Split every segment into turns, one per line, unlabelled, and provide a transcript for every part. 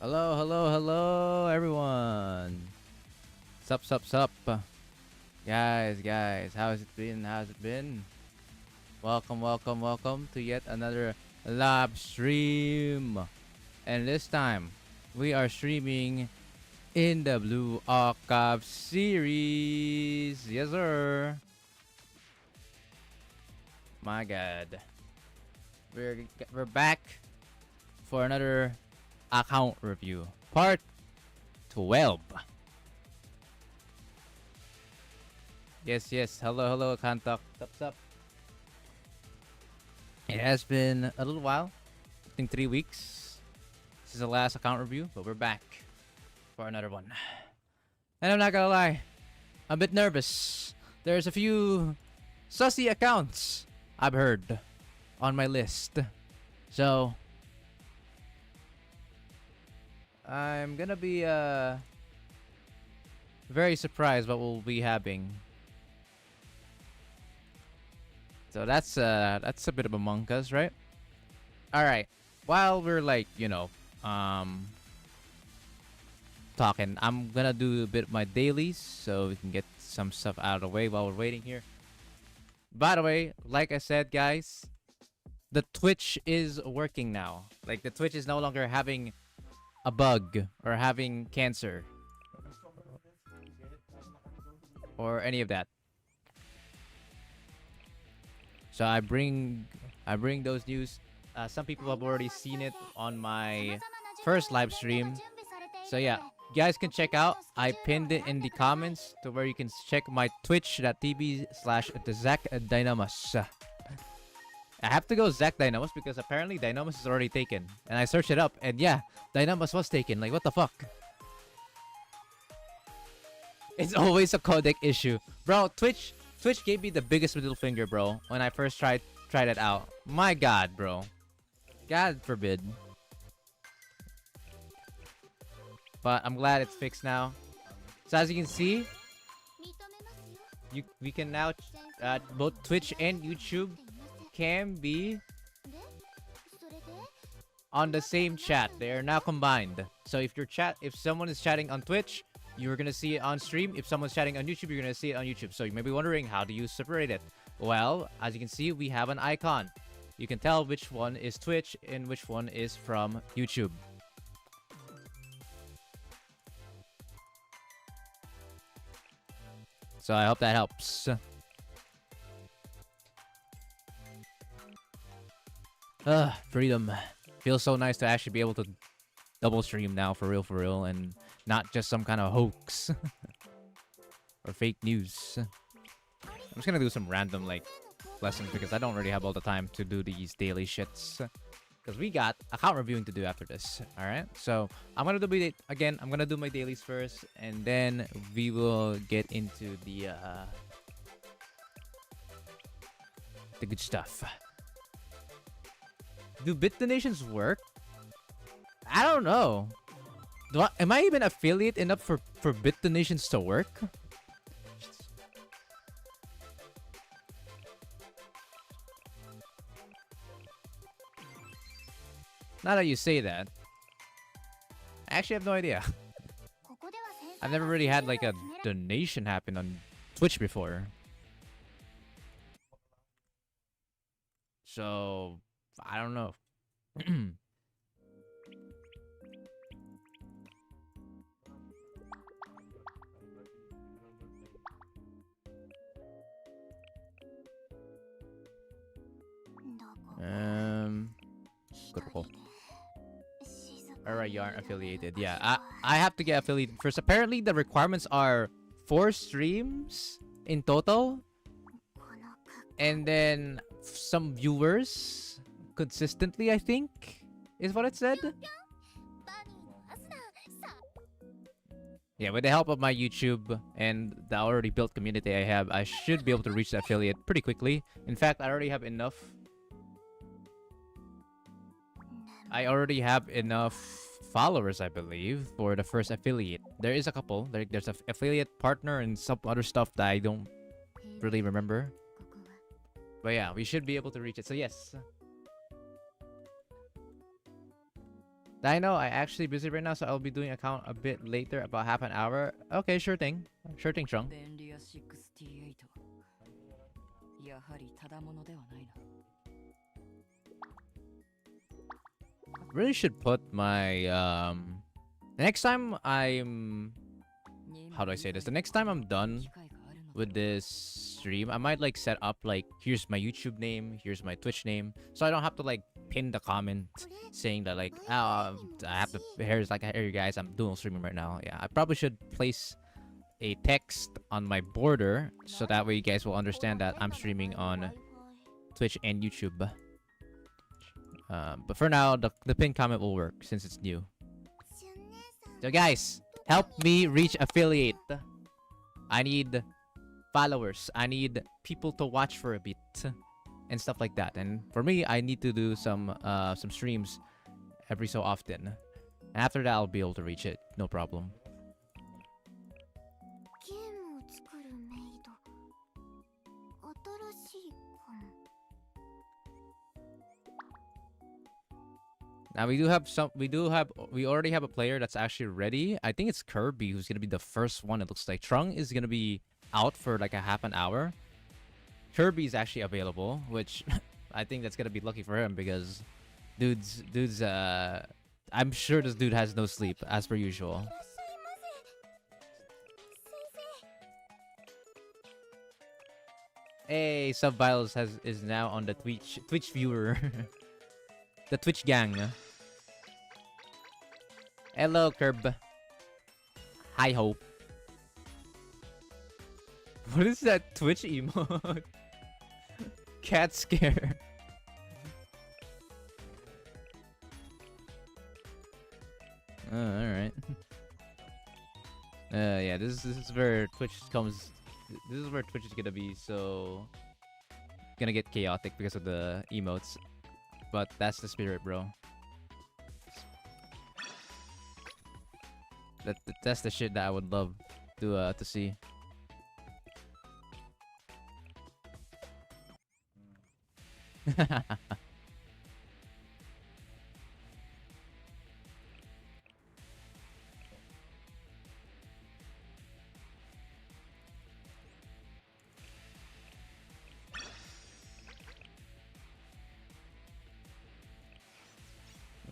Hello, hello, hello, everyone. Sup. Guys, how's it been? How's it been? Welcome to yet another live stream. And this time, we are streaming in the Blue Archive series. Yes, sir. My God. We're back for another account review. Part 12. Yes. Hello, Kantok. Sup. It has been a little while. I think 3 weeks. This is the last account review, but we're back for another one. And I'm not gonna lie, I'm a bit nervous. There's a few sussy accounts I've heard on my list. So, I'm gonna be very surprised what we'll be having. So that's a bit of Among Us, right? All right. While we're like, talking, I'm gonna do a bit of my dailies so we can get some stuff out of the way while we're waiting here. By the way, like I said, guys, the Twitch is working now. Like the Twitch is no longer having a bug or having cancer or any of that. So I bring those news. Some people have already seen it on my first live stream. So yeah, you guys can check out. I pinned it in the comments to where you can check my twitch.tv/TheZachDynamus. I have to go Zach Dynamus because apparently Dynamus is already taken. And I searched it up and yeah, Dynamus was taken. Like what the fuck? It's always a codec issue. Bro, Twitch gave me the biggest middle finger, bro, when I first tried it out. My god, bro. God forbid. But I'm glad it's fixed now. So as you can see, we can now both Twitch and YouTube can be on the same chat. They are now combined. So if someone is chatting on Twitch, you're gonna see it on stream. If someone's chatting on YouTube, you're gonna see it on YouTube. So you may be wondering, how do you separate it? Well, as you can see, we have an icon. You can tell which one is Twitch and which one is from YouTube. So I hope that helps. Freedom. Feels so nice to actually be able to double stream now for real, and not just some kind of hoax or fake news. I'm just gonna do some random like lessons because I don't really have all the time to do these daily shits. Because we got account reviewing to do after this. Alright? So I'm gonna do my dailies first, and then we will get into the good stuff. Do bit donations work? I don't know. Am I even affiliate enough for bit donations to work? Now that you say that, I actually have no idea. I've never really had like a donation happen on Twitch before. So, I don't know. Good call. Alright, you aren't affiliated. Yeah, I have to get affiliated first. Apparently, the requirements are 4 streams in total. And then some viewers consistently, I think, is what it said. Yeah, with the help of my YouTube and the already built community I have, I should be able to reach the affiliate pretty quickly. In fact, I already have enough. I already have enough followers, I believe, for the first affiliate. There is a couple. There's an affiliate partner and some other stuff that I don't really remember. But yeah, we should be able to reach it. So yes. I know I actually busy right now, so I'll be doing account a bit later, about half an hour. Okay, sure thing. Sure thing, Chung.
便利屋68やはりただものではないな
Really should put my next time I'm how do I say this? The next time I'm done with this stream, I might like set up like here's my YouTube name, here's my Twitch name, so I don't have to like pin the comment saying that like I have to here's like hey you guys I'm doing streaming right now. Yeah, I probably should place a text on my border so that way you guys will understand that I'm streaming on Twitch and YouTube. But for now, the pin comment will work since it's new. So guys, help me reach affiliate. I need followers. I need people to watch for a bit and stuff like that. And for me, I need to do some streams every so often. And after that, I'll be able to reach it. No problem. Now we already have a player that's actually ready. I think it's Kirby who's gonna be the first one. It looks like Trung is gonna be out for like a half an hour. Kirby is actually available, which I think that's gonna be lucky for him because dude's I'm sure this dude has no sleep as per usual. Hey, Subviles is now on the Twitch viewer. The Twitch gang. Hello, Curb. Hi, Hope. What is that Twitch emote? Cat scare. Alright. Yeah, this is where Twitch comes. This is where Twitch is gonna be so gonna get chaotic because of the emotes. But that's the spirit, bro. That's the shit that I would love to see.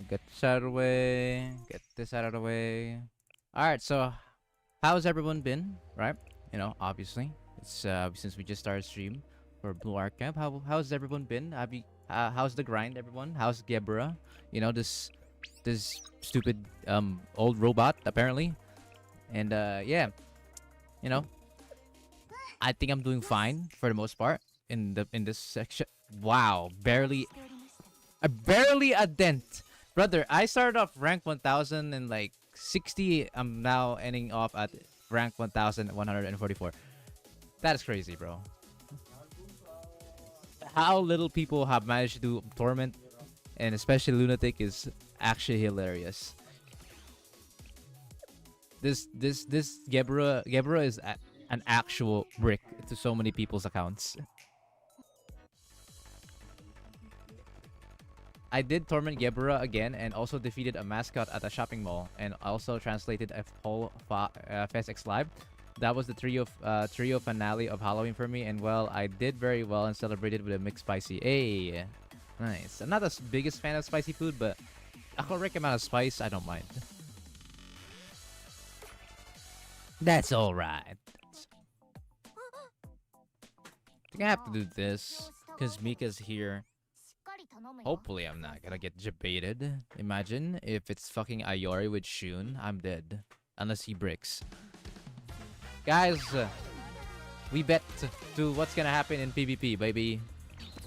Get this out of the way. Get this out of the way. Alright, so how's everyone been? Right? You know, obviously. It's since we just started stream for Blue Archive. How's everyone been? How's the grind, everyone? How's Gebra? You know, this stupid old robot, apparently. And yeah. You know. I think I'm doing fine for the most part in this section. Wow, barely a dent. Brother, I started off rank 1000 and like 60. I'm now ending off at rank 1144. That is crazy, bro. How little people have managed to do Torment and especially Lunatic is actually hilarious. This Gebra is an actual brick to so many people's accounts. I did Torment Gebra again and also defeated a mascot at a shopping mall and also translated a whole FestX Live. That was the trio finale of Halloween for me and well, I did very well and celebrated with a mixed spicy. Hey, nice. I'm not the biggest fan of spicy food, but a correct amount of spice, I don't mind. That's alright. I think I have to do this because Mika's here. Hopefully I'm not gonna get debated. Imagine if it's fucking Ayori with Shun, I'm dead. Unless he bricks. Guys, we bet to what's gonna happen in PvP, baby.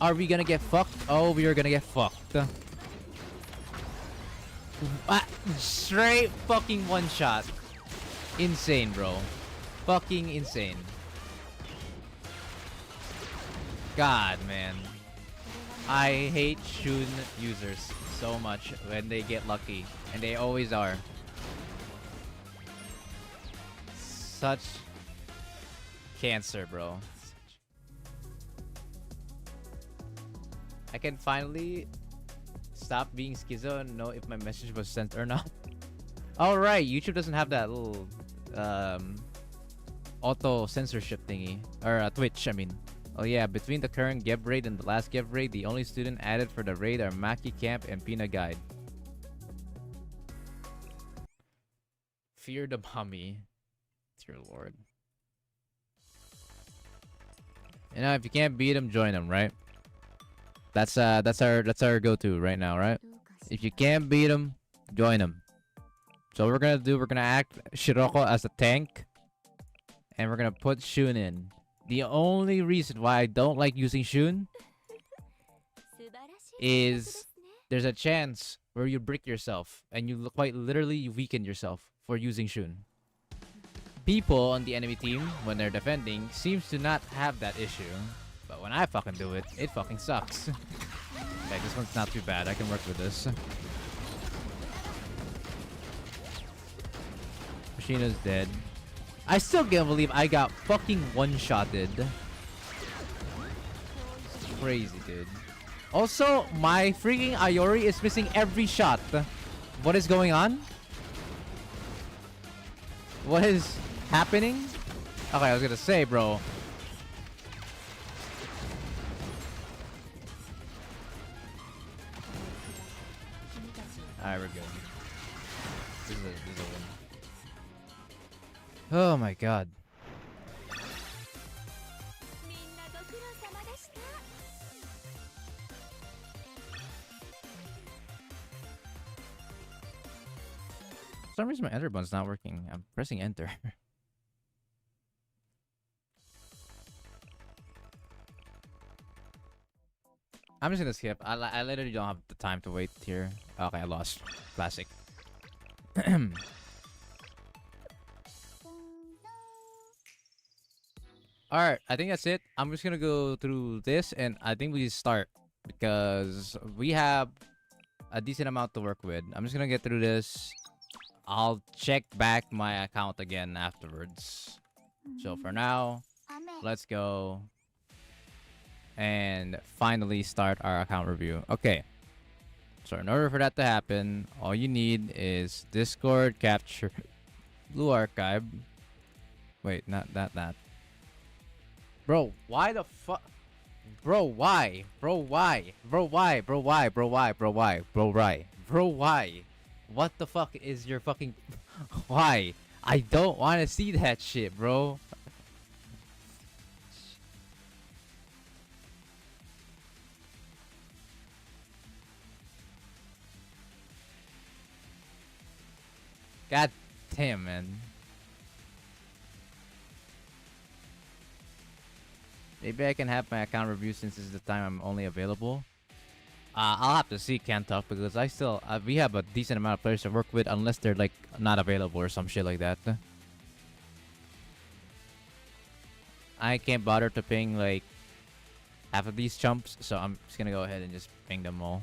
Are we gonna get fucked? Oh, we are gonna get fucked. Straight fucking one shot. Insane, bro. Fucking insane. God, man. I hate Shun users so much when they get lucky. And they always are. Such cancer, bro. I can finally stop being schizo and know if my message was sent or not. All right, YouTube doesn't have that little auto censorship thingy, or Twitch. I mean. Oh yeah, between the current Geb raid and the last Geb raid, the only student added for the raid are Maki Camp and Pina Guide. Fear the mommy. Dear Lord. You know, if you can't beat them, join them, right? That's our go-to right now, right? If you can't beat them, join them. So what we're gonna do, we're gonna act Shiroko as a tank, and we're gonna put Shun in. The only reason why I don't like using Shun is there's a chance where you brick yourself and you quite literally weaken yourself for using Shun. People on the enemy team, when they're defending, seems to not have that issue. But when I fucking do it, it fucking sucks. Okay, this one's not too bad. I can work with this. Machina's dead. I still can't believe I got fucking one-shotted. It's crazy, dude. Also, my freaking Iori is missing every shot. What is going on? What is happening? Okay, I was gonna say, bro. Alright, we're good. This is a win. Oh my god. For some reason my enter button's not working. I'm pressing enter. I'm just gonna skip. I literally don't have the time to wait here. Okay, I lost. Classic. Alright, I think that's it. I'm just gonna go through this and I think we start because we have a decent amount to work with. I'm just gonna get through this. I'll check back my account again afterwards. So for now, let's go and finally start our account review. Okay. So in order for that to happen, all you need is Discord capture Blue Archive. Wait, not that. Bro, why the fuck? Bro, why? Bro, why? Bro, why? Bro, why? Bro, why? Bro, why? Bro, why? Bro, why? What the fuck is your fucking... Why? I don't want to see that shit, bro. God damn, man. Maybe I can have my account review since this is the time I'm only available. I'll have to see Kantok because I still we have a decent amount of players to work with unless they're like not available or some shit like that. I can't bother to ping like half of these chumps, so I'm just gonna go ahead and just ping them all.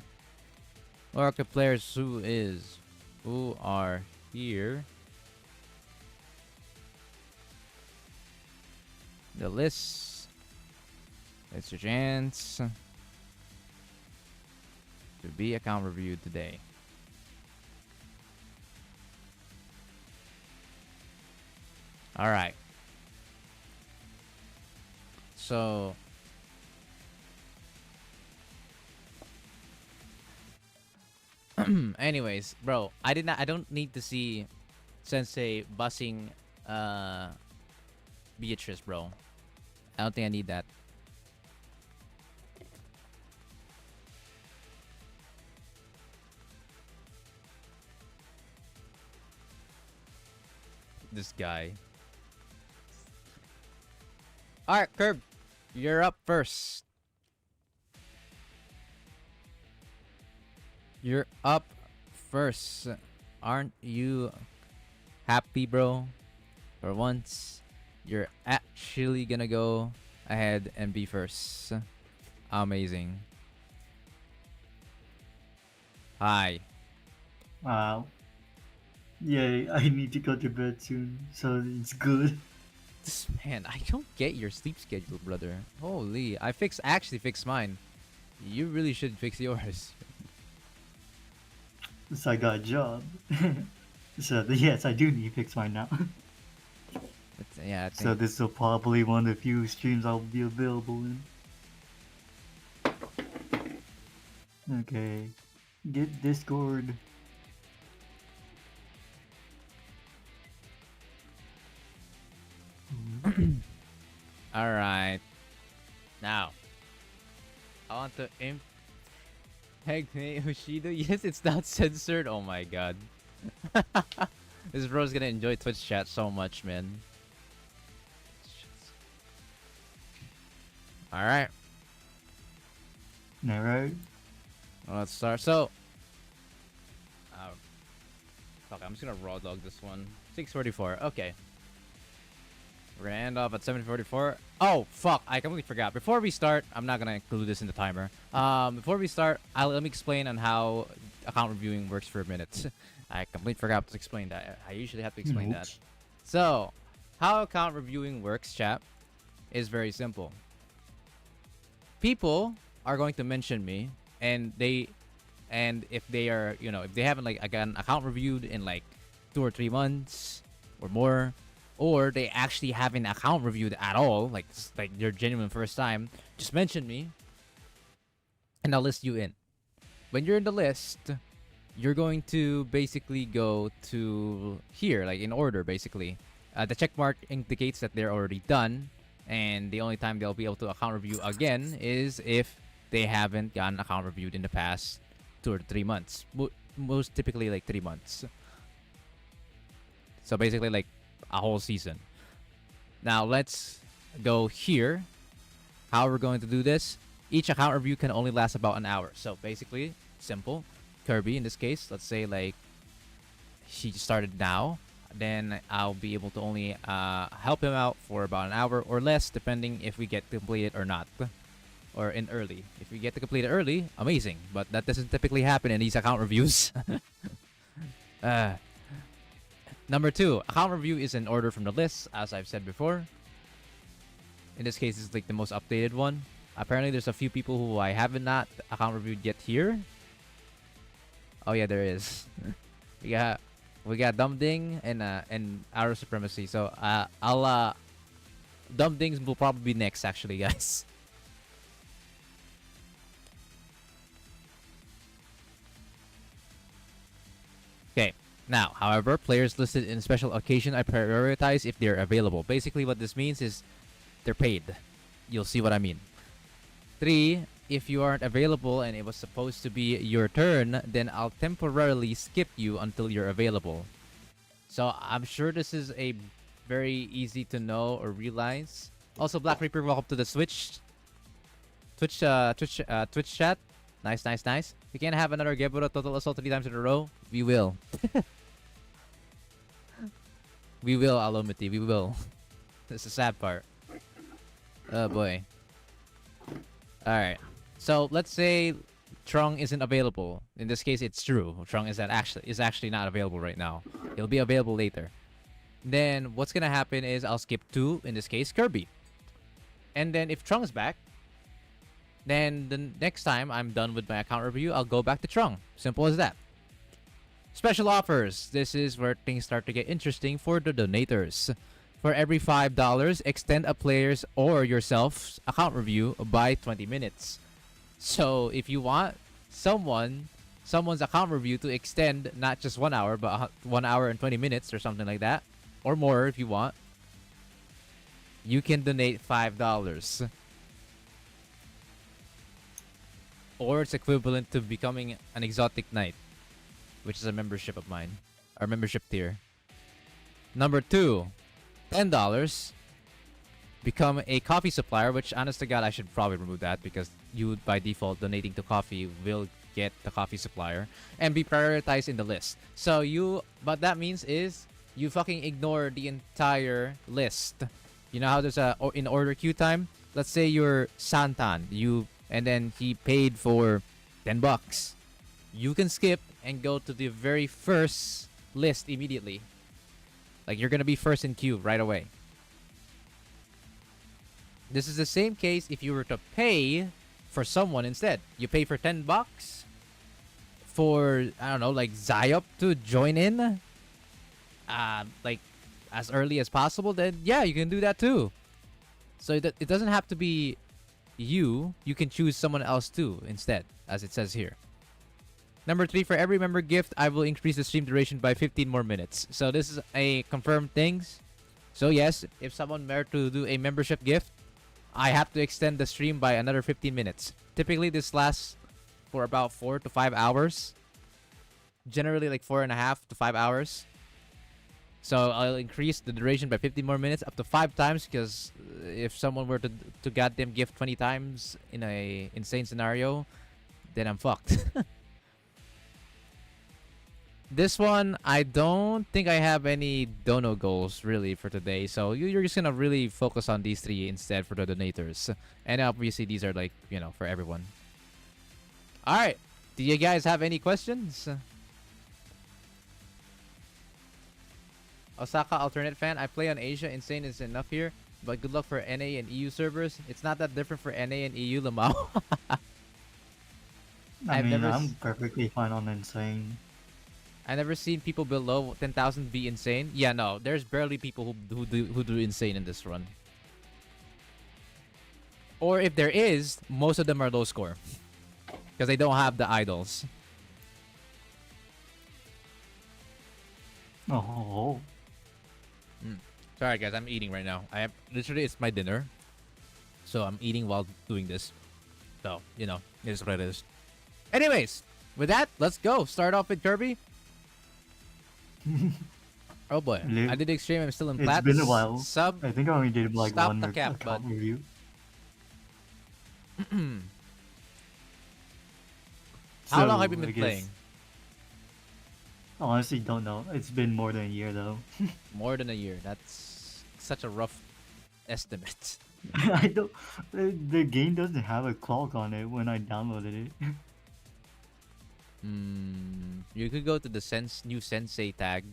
Orca players who are here. The list. It's your chance to be account reviewed today. Alright. So anyways, bro, I don't need to see Sensei bussing Beatrice, bro. I don't think I need that. This guy. Alright, Curb. You're up first. You're up first. Aren't you happy, bro? For once, you're actually gonna go ahead and be first. Amazing. Hi.
Wow. Yeah, I need to go to bed soon, so it's good.
This man, I don't get your sleep schedule, brother. Holy, I actually fixed mine. You really should fix yours.
So I got a job. So yes, I do need to fix mine now.
Yeah, I
So
think.
this will probably one of the few streams I'll be available in. Okay. Get Discord.
All right. Now, I want to impregnate Hoshido. Yes, it's not censored. Oh my god. This bro's gonna enjoy Twitch chat so much, man. All right.
Alright.
Well, let's start. So, fuck, I'm just gonna raw dog this one. 6:44. Okay. We're gonna end off at 7:44. Oh fuck! I completely forgot. Before we start, I'm not gonna include this in the timer. Before we start, let me explain on how account reviewing works for a minute. I completely forgot to explain that. I usually have to explain that.
Oops.
So, how account reviewing works, chat, is very simple. People are going to mention me, and if they are, if they haven't like an account reviewed in like 2 or 3 months or more, or they actually haven't account reviewed at all, like their genuine first time, just mention me, and I'll list you in. When you're in the list, you're going to basically go to here, like in order, basically. The check mark indicates that they're already done, and the only time they'll be able to account review again is if they haven't gotten account reviewed in the past 2 or 3 months. Most typically like 3 months. So basically like a whole season. Now let's go here. How we're going to do this. Each account review can only last about an hour. So basically, simple. Kirby in this case, let's say like she started now, then I'll be able to only help him out for about an hour or less, depending if we get to complete it or not, or in early. If we get to complete it early, amazing, but that doesn't typically happen in these account reviews. Number 2, account review is in order from the list, as I've said before. In this case, it's like the most updated one. Apparently, there's a few people who I haven't not account reviewed yet here. Oh yeah, there is. we got Dumding and Arrow Supremacy. So I'll Dumdings will probably be next, actually, guys. Okay. Now, however, players listed in special occasion I prioritize if they're available. Basically, what this means is they're paid. You'll see what I mean. 3, if you aren't available and it was supposed to be your turn, then I'll temporarily skip you until you're available. So I'm sure this is a very easy to know or realize. Also, Black Reaper, welcome to the Twitch chat. Nice. We can't have another Gebura Total Assault 3 times in a row. We will. We will, Alomity. We will. That's the sad part. Oh boy. Alright. So let's say Trung isn't available. In this case, it's true. Trung is actually not available right now. He'll be available later. Then what's gonna happen is I'll skip 2, in this case, Kirby. And then if Trung's back, then the next time I'm done with my account review, I'll go back to Trung. Simple as that. Special offers. This is where things start to get interesting for the donators. For every $5, extend a player's or yourself's account review by 20 minutes. So if you want someone's account review to extend not just 1 hour, but 1 hour and 20 minutes or something like that, or more if you want, you can donate $5. Or it's equivalent to becoming an exotic knight, which is a membership of mine, our membership tier. Number 2, $10. Become a coffee supplier, which honest to God, I should probably remove that because you by default donating to coffee will get the coffee supplier and be prioritized in the list. So but that means is you fucking ignore the entire list. You know how there's a in order queue time? Let's say you're Santan, and then he paid for $10. You can skip and go to the very first list immediately. Like you're gonna be first in queue right away. This is the same case if you were to pay for someone instead. You pay for $10 for I don't know, like Zyop to join in, like as early as possible, then yeah, you can do that too. So it doesn't have to be you. You can choose someone else too instead, as it says here. Number 3, for every member gift, I will increase the stream duration by 15 more minutes. So this is a confirmed things. So yes, if someone were to do a membership gift, I have to extend the stream by another 15 minutes. Typically, this lasts for about 4 to 5 hours. Generally, like 4.5 to 5 hours. So I'll increase the duration by 15 more minutes, up to 5 times. Because if someone were to goddamn gift 20 times in a insane scenario, then I'm fucked. This one, I don't think I have any dono goals really for today. So you're just gonna really focus on these 3 instead for the donators. And obviously these are like, you know, for everyone. Alright. Do you guys have any questions? Osaka alternate fan. I play on Asia. Insane is enough here. But good luck for NA and EU servers. It's not that different for NA and EU, Lamau.
I'm perfectly fine on Insane.
I never seen people below 10,000 be insane. Yeah, no, there's barely people who do insane in this run. Or if there is, most of them are low score because they don't have the idols.
Oh.
Sorry guys, I'm eating right now. I have literally it's my dinner, so I'm eating while doing this. So you know, it is what it is. Anyways, with that, let's go. Start off with Kirby. Oh boy, I did extreme. I'm still in
It's
plat.
been a while.
Sub.
I think I only did like
Stop
one
the cap,
account
bud.
review.
How long have you
I
been
guess-
playing?
Honestly, don't know. It's been more than a year though.
More than a year. That's such a rough estimate.
I don't. The game doesn't have a clock on it when I downloaded it.
You could go to the new Sensei tag.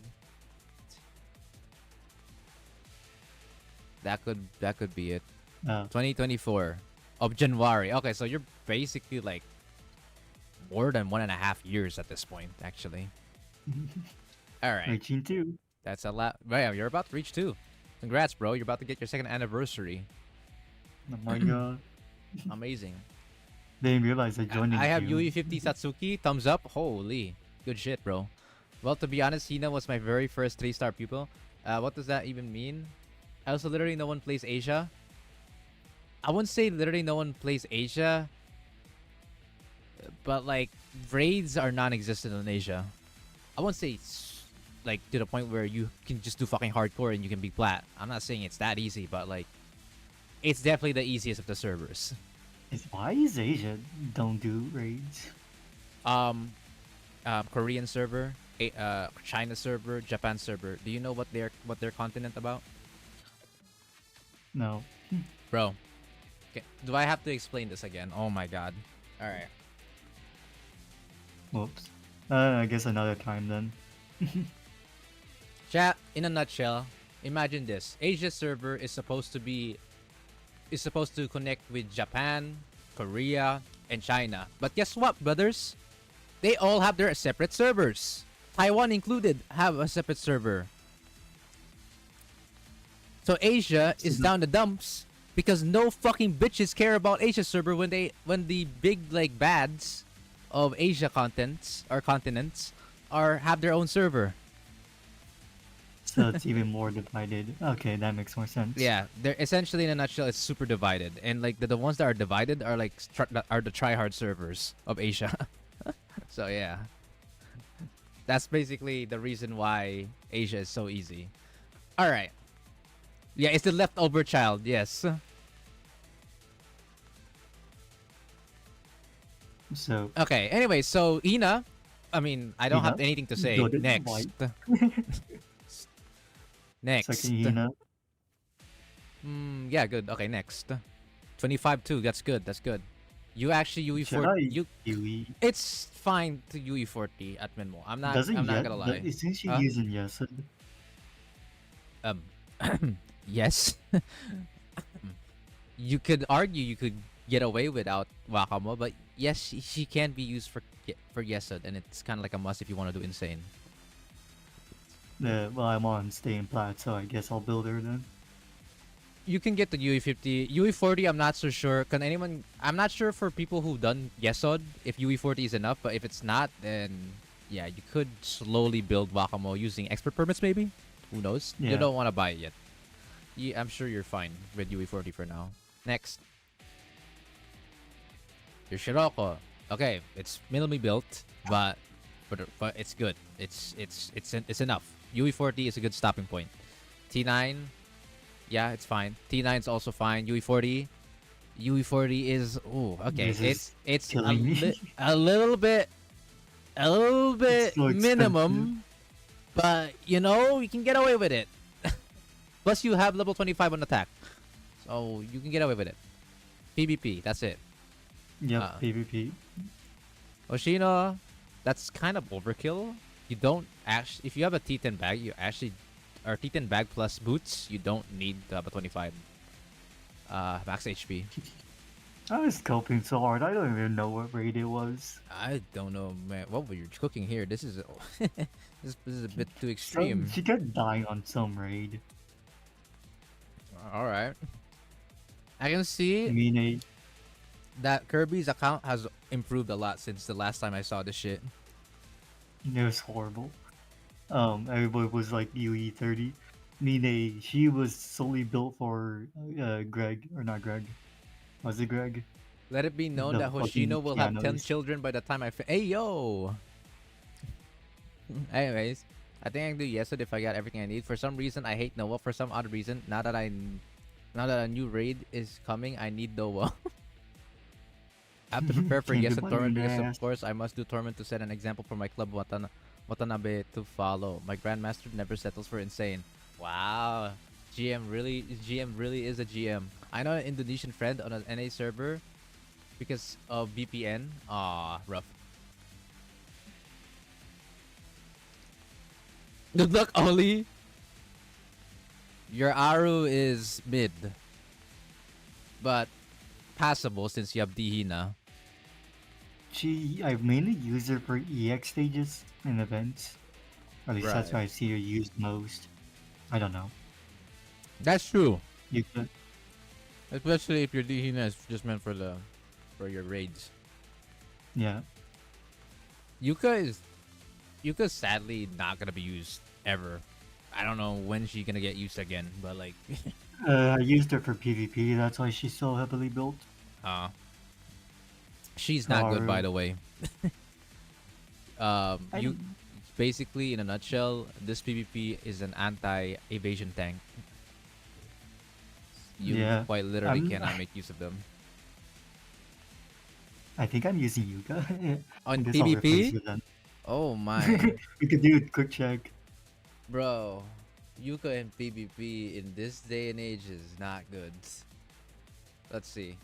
That could be it. 2024 of January. Okay, so you're basically like more than 1.5 years at this point, actually. All right,
Reaching 2.
that's a lot. Well, you're about to reach 2. Congrats, bro. You're about to get your 2nd anniversary.
Oh my god.
Amazing.
Didn't realize I joined in
I have
June.
UE50 Satsuki. Thumbs up. Holy. Good shit, bro. Well, to be honest, Hina was my very first 3-star pupil. What does that even mean? Also, literally no one plays Asia. I wouldn't say literally no one plays Asia. But, like, raids are non-existent in Asia. I wouldn't say like, to the point where you can just do fucking hardcore and you can be plat. I'm not saying it's that easy, but, like, it's definitely the easiest of the servers.
Why is Asia don't do raids?
Korean server, China server, Japan server. Do you know what their continent about,
No.
bro? Okay. Do I have to explain this again? Oh my god! All right.
Whoops. I guess another time then.
Chat. In a nutshell, imagine this: Asia server is supposed to connect with Japan, Korea, and China. But guess what, brothers? They all have their separate servers. Taiwan included have a separate server. So Asia is down the dumps because no fucking bitches care about Asia server when the big like bads of Asia continents have their own server.
So it's even more divided. Okay, that makes more sense.
Yeah, they're essentially, in a nutshell, it's super divided, and like the ones that are divided are like are the tryhard servers of Asia. So yeah, that's basically the reason why Asia is so easy. All right, yeah, it's the leftover child. Yes.
So
Okay. Anyway, so Ina, I mean, I don't have
Ina?
anything to say.
Got it
Next.
right.
Next.
second Hina.
Yeah, good. Okay, next. 25-2. That's good. That's good. You actually
Should
UE4.
I
You.
UE?
It's fine to UE40 at Minmo. I'm not gonna lie.
Isn't she
Huh?
using Yesod?
Yes. You could argue you could get away without Wakamo, but yes, she can be used for Yesod, and it's kind of like a must if you want to do insane.
Well, I'm on staying plat, so I guess I'll build her then.
You can get the UE50. UE40, I'm not so sure. Can anyone... I'm not sure for people who've done Yesod if UE40 is enough, but if it's not, then yeah, you could slowly build Wakamo using expert permits maybe? Who knows? You
Yeah.
don't want to buy it yet. I'm sure you're fine with UE40 for now. Next. Your Shiroko. Okay, it's minimally built, but it's good. It's enough. UE40 is a good stopping point. T9, yeah, it's fine. T9 is also fine. UE40 is okay.
This is
It's
killing me.
a little bit
It's so
minimum, but you know you can get away with it. Plus you have level 25 on attack, so you can get away with it. PvP, that's it.
Yep, PvP.
Oshino, that's kind of overkill. You don't actually, if you have a T10 bag, you actually, or T10 bag plus boots, you don't need to have a 25 max HP.
I was scoping so hard, I don't even know what raid it was.
I don't know, man. What were you cooking here? This is this is a bit too extreme.
She kept dying on some raid.
All right, I can see
I mean,
that Kirby's account has improved a lot since the last time I saw this shit.
it was horrible. Everybody was like UE30. Mine, she was solely built for Greg, or not Greg. Was it Greg?
Let it be known
The
that
fucking
Hoshino will have 10
pianos.
children by the time hey yo! Anyways, I think I can do Yesod if I got everything I need. For some reason, I hate Noah. For some other reason, now that a new raid is coming, I need Noah. I have to prepare for
Can't
Yesod
do
Torment
money,
because,
man.
of course, I must do Torment to set an example for my club Watanabe to follow. My Grandmaster never settles for insane. Wow. GM really is a GM. I know an Indonesian friend on an NA server because of VPN. Aw, rough. Good luck, Oli. Your Aru is mid, but passable since you have Dihina.
I mainly use her for EX stages and events. At least that's
Right.
why I see her used most. I don't know.
That's true.
You could,
Especially if your Dihina is just meant for your raids.
yeah.
Yuka's sadly not gonna be used ever. I don't know when she's gonna get used again, but like
I used her for PvP. That's why she's so heavily built.
she's not good, by
Aru.
the way.
I
You basically, in a nutshell, this PvP is an anti-evasion tank. You
Yeah,
quite literally
I'm-
cannot make use of them.
I think I'm using Yuka.
On
I guess I'll replace
PvP?
her then.
Oh my.
We could do a quick check.
Bro, Yuka and PvP in this day and age is not good. Let's see.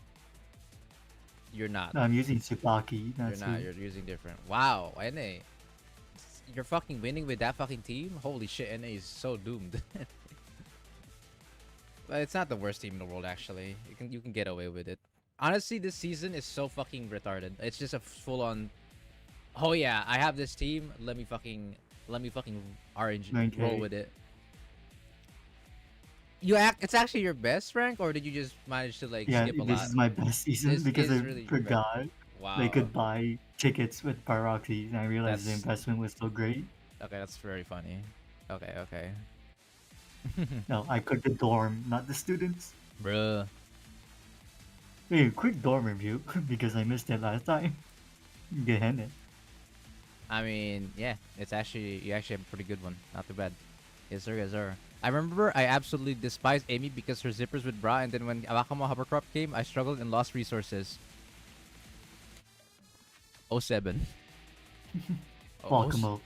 You're not.
No, I'm using Tsubaki.
You're
That's
not.
who.
You're using different. Wow, NA. You're fucking winning with that fucking team? Holy shit, NA is so doomed. But it's not the worst team in the world, actually. You can get away with it. Honestly, this season is so fucking retarded. It's just a full on. Oh yeah, I have this team. Let me fucking orange
9K.
roll with it. It's actually your best rank, or did you just manage to like
Yeah,
skip a
this
lot?
is my best season
This
because
is
I
really your best.
forgot
Wow.
they could buy tickets with Pyroxy, and I realized the
That's-
investment was so great.
Okay, that's very funny. Okay, okay.
No, I could the dorm, not the students.
Bruh.
Hey, quick dorm review because I missed it last time. Get it.
I mean, yeah, you actually have a pretty good one. Not too bad. Yes sir, yes sir. I remember I absolutely despised Amy because her zippers with bra, and then when Awakamo Hovercrop came, I struggled and lost resources. 07. Oh,
Wakamo.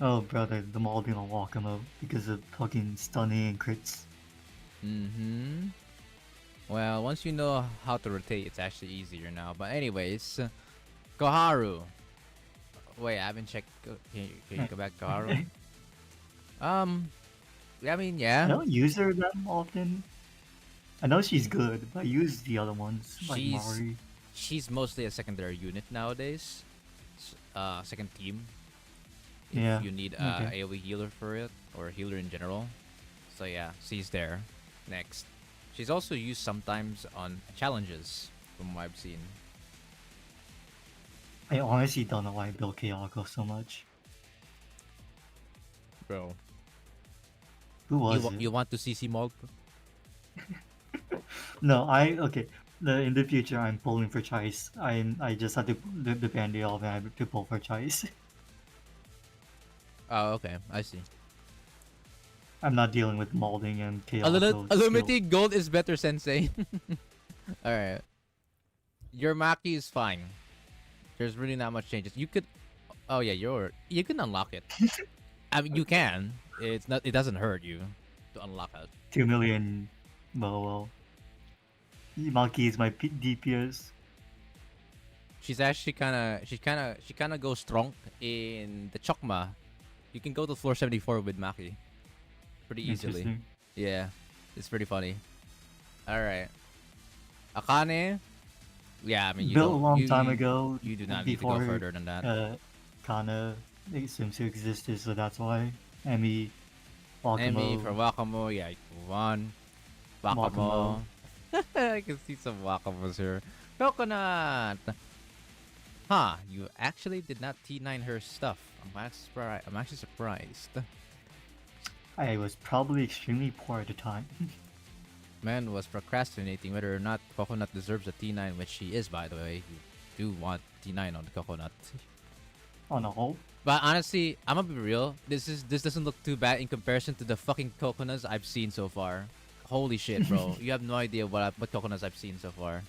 Oh, brother, the all being on Wakamo because of fucking stunning and crits.
Mm-hmm. Well, once you know how to rotate, it's actually easier now. But anyways, Koharu. Wait, I haven't checked. Can you go back, Koharu? I mean,
I
yeah.
don't use her that often. I know she's good, but I use the other ones like
She's
Mari.
she's mostly a secondary unit nowadays. Second team. If
Yeah.
you need
Okay.
AoE healer for it or healer in general. So yeah, she's there. Next, she's also used sometimes on challenges, from what I've seen.
I honestly don't know why I built Kyoko so much.
Bro,
Who was it?
you want to CC Mog?
No, okay. In the future, I'm pulling for Chais. I just had to the bandy off and I had to pull for Chais.
Oh, okay, I see.
I'm not dealing with molding and
A little
Kyoko skill.
Illuminati gold is better, Sensei. All right, your Maki is fine. There's really not much changes. You could, oh yeah, you can unlock it. I mean, you can. It's not. It doesn't hurt you to unlock it.
2 million. Well. Maki is my DPS.
She's actually she kind of goes strong in the Chokma. You can go to floor 74 with Maki pretty easily.
Interesting.
Yeah, it's pretty funny. All right, Akane. Yeah, I mean you
Built a
don't
long
you,
time
you,
ago.
you do not need to go
Before
further than that.
Kana seems to existed, so that's why. Emmy,
Emmy
Wakamo,
for Wakamo. Yeah, move on. Wakamo. I can see some Wakamos here. Coconut. Huh, you actually did not T9 her stuff. I'm actually surprised.
I was probably extremely poor at the time.
Man was procrastinating whether or not Coconut deserves a T9, which she is, by the way. You do want T9 on the Coconut.
On a whole,
But honestly, I'm gonna be real. This doesn't look too bad in comparison to the fucking coconuts I've seen so far. Holy shit, bro! You have no idea what coconuts I've seen so far.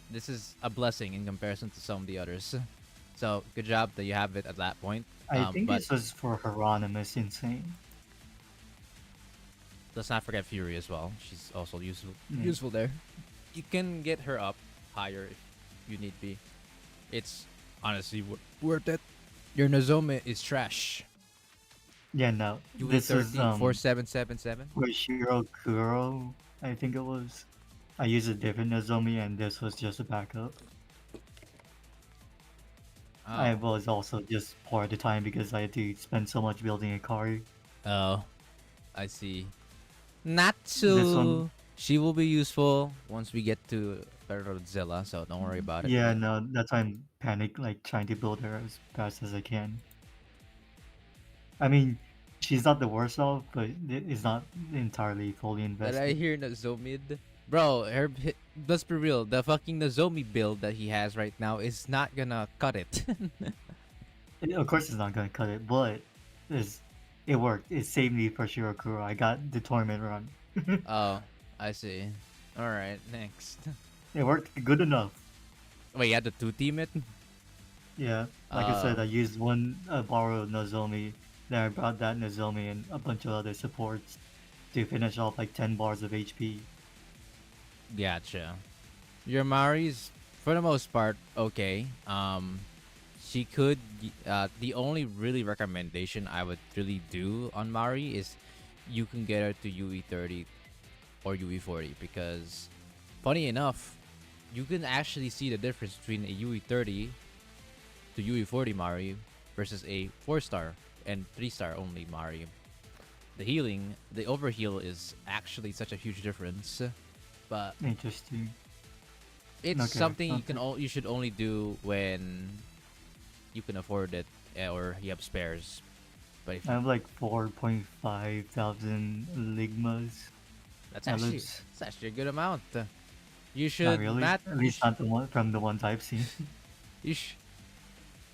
This is a blessing in comparison to some of the others. So good job that you have it at that point.
I think
But
this was for Hieronymus Insane.
let's not forget Fury as well. She's also useful.
Mm.
Useful there. You can get her up higher if you need be. It's honestly worth it. Your Nozomi is trash.
Yeah, no.
You
This is
4777.
for Shiro Kuro, I think it was. I used a different Nozomi and this was just a backup. I
Oh.
was also just poor at the time because I had to spend so much building a car.
Oh, I see.
This
Natsu.
one-
She will be useful once we get to Godzilla, so don't worry about it.
Yeah, no, that's why I'm panic like trying to build her as fast as I can. I mean, she's not the worst off, but it's not entirely fully
But I
invested.
hear Nozomid. Bro, let's be real. The fucking Nozomi build that he has right now is not gonna cut it.
Of course, it's not gonna cut it, but it worked. It saved me for Shirokuro. I got the tournament run.
Oh, I see. Alright, next.
It worked good enough.
Wait, you had to two team it?
Yeah, like I said, I used one borrowed Nozomi. Then I brought that Nozomi and a bunch of other supports to finish off like 10 bars of HP.
Gotcha. Your Mari's, for the most part, okay. She could. The only really recommendation I would really do on Mari is you can get her to UE 30 or UE 40 because, funny enough, you can actually see the difference between a UE 30 to UE 40 Mari versus a 4-star and 3-star only Mari. The healing, the overheal is actually such a huge difference. But
Interesting.
it's
Okay,
something you
okay.
you should only do when you can afford it or you have spares. But if
I have like 4.5 thousand ligmas.
that's
that
actually
looks-
that's actually a good amount. You
Not
should
really.
not
At least not the one from the ones I've seen.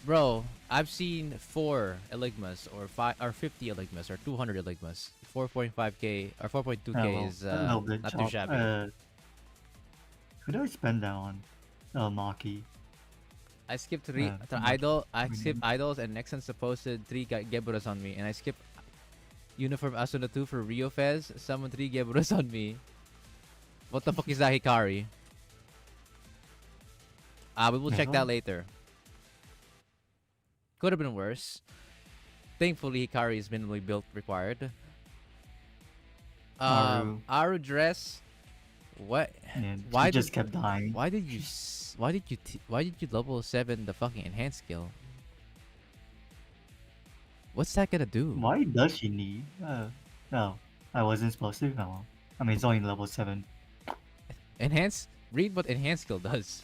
Bro, I've seen 4 Eligmas or 5 or 50 Eligmas or 200 Eligmas. 4.5k or 4.2k
well,
is
a little bit
not too
chop.
shabby.
Who do I spend that on? Maki.
I skipped I
we
skipped
need-
idols and Nexon posted 3 Geburas on me and I skipped Uniform Asuna 2 for Rio Fez, summoned 3 Geburas on me. What the fuck is that Hikari? We will check that
Meron?
later. Could have been worse. Thankfully, Hikari is minimally built required.
Aru.
Aru dress. What?
And
Why
she
did
just kept dying.
why did you why did you level 7 the fucking enhanced skill? What's that gonna do?
Why does she need? No, I wasn't supposed to. Oh, well. I mean, it's only level 7.
Enhance. Read what enhanced skill does.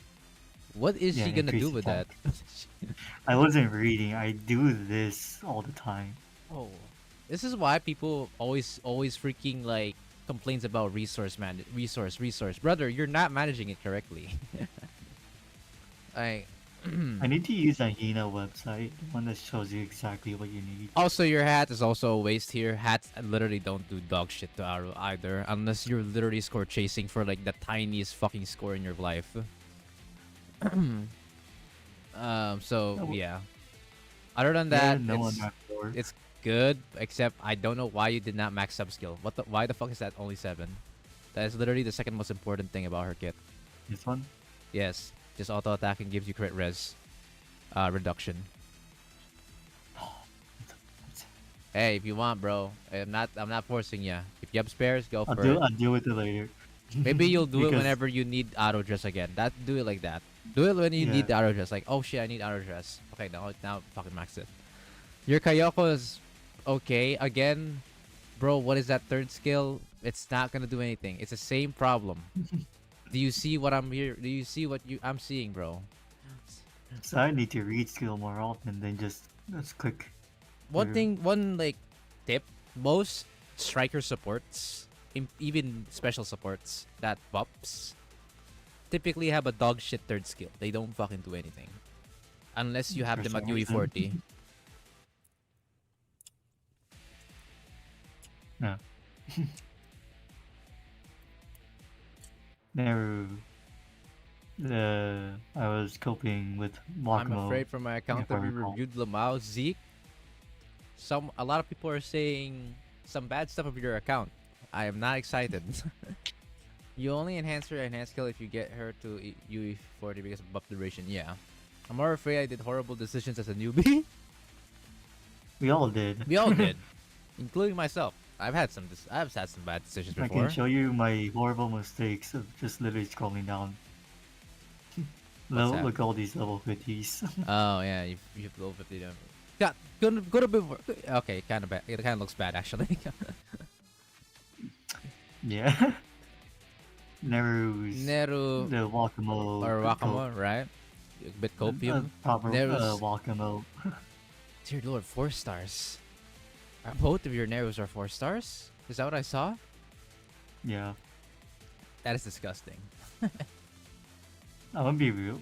What is
Yeah,
she gonna do
increased
with that?
attack. I wasn't reading. I do this all the time.
Oh, this is why people always freaking like complains about resource. Brother, you're not managing it correctly. I.
I need to use a Hina website, the one that shows you exactly what you need.
Also, your hat is also a waste here. Hats literally don't do dog shit to Arrow either, unless you're literally score chasing for like the tiniest fucking score in your life. So
No,
yeah. Other than
yeah,
that,
no one that for.
it's good. Except I don't know why you did not max sub skill. Why the fuck is that only 7? That is literally the second most important thing about her kit.
This one?
Yes, just auto attacking gives you crit res, reduction. Hey, if you want, bro. I'm not forcing ya. If you have spares, go for it.
I'll deal with it later.
Maybe you'll do it
Because-
whenever you need auto dress again. Do it like that. Do it when you need the
Yeah.
auto dress. Like, oh shit, I need auto dress. Okay, now fucking max it. Your Kayoko is okay. Again, bro, what is that third skill? It's not gonna do anything. It's the same problem. Do you see what I'm here? Do you see what I'm seeing, bro?
So I need to read skill more often than just click.
One
True.
thing, one like tip: most striker supports, even special supports that buffs, typically have a dog shit third skill. They don't fucking do anything, unless you have
For
them at
some reason.
UE40.
No. Never. I was coping with
I'm
Wakamo.
afraid for my account
if I
that we
recall.
reviewed Lamau Zeke. A lot of people are saying some bad stuff of your account. I am not excited. You only enhance her enhanced skill if you get her to UE40 because of buff duration. Yeah, I'm more afraid I did horrible decisions as a newbie.
We all did.
We all did, including myself. I've had some bad decisions
I
before.
can show you my horrible mistakes of just literally scrolling down.
What's that?
Look at all these level 50s.
Oh yeah, you've low 50 damage. Yeah, good a bit more. Okay, kind of bad. It kind of looks bad actually.
Yeah. Neru's
Neru
the Wakamo
or Wakamo, right? A bit copium.
proper
Neru's-
Wakamo.
Dear Lord, 4 stars. Both of your Nerus are 4 stars? Is that what I saw?
Yeah.
That is disgusting.
I'm gonna be real.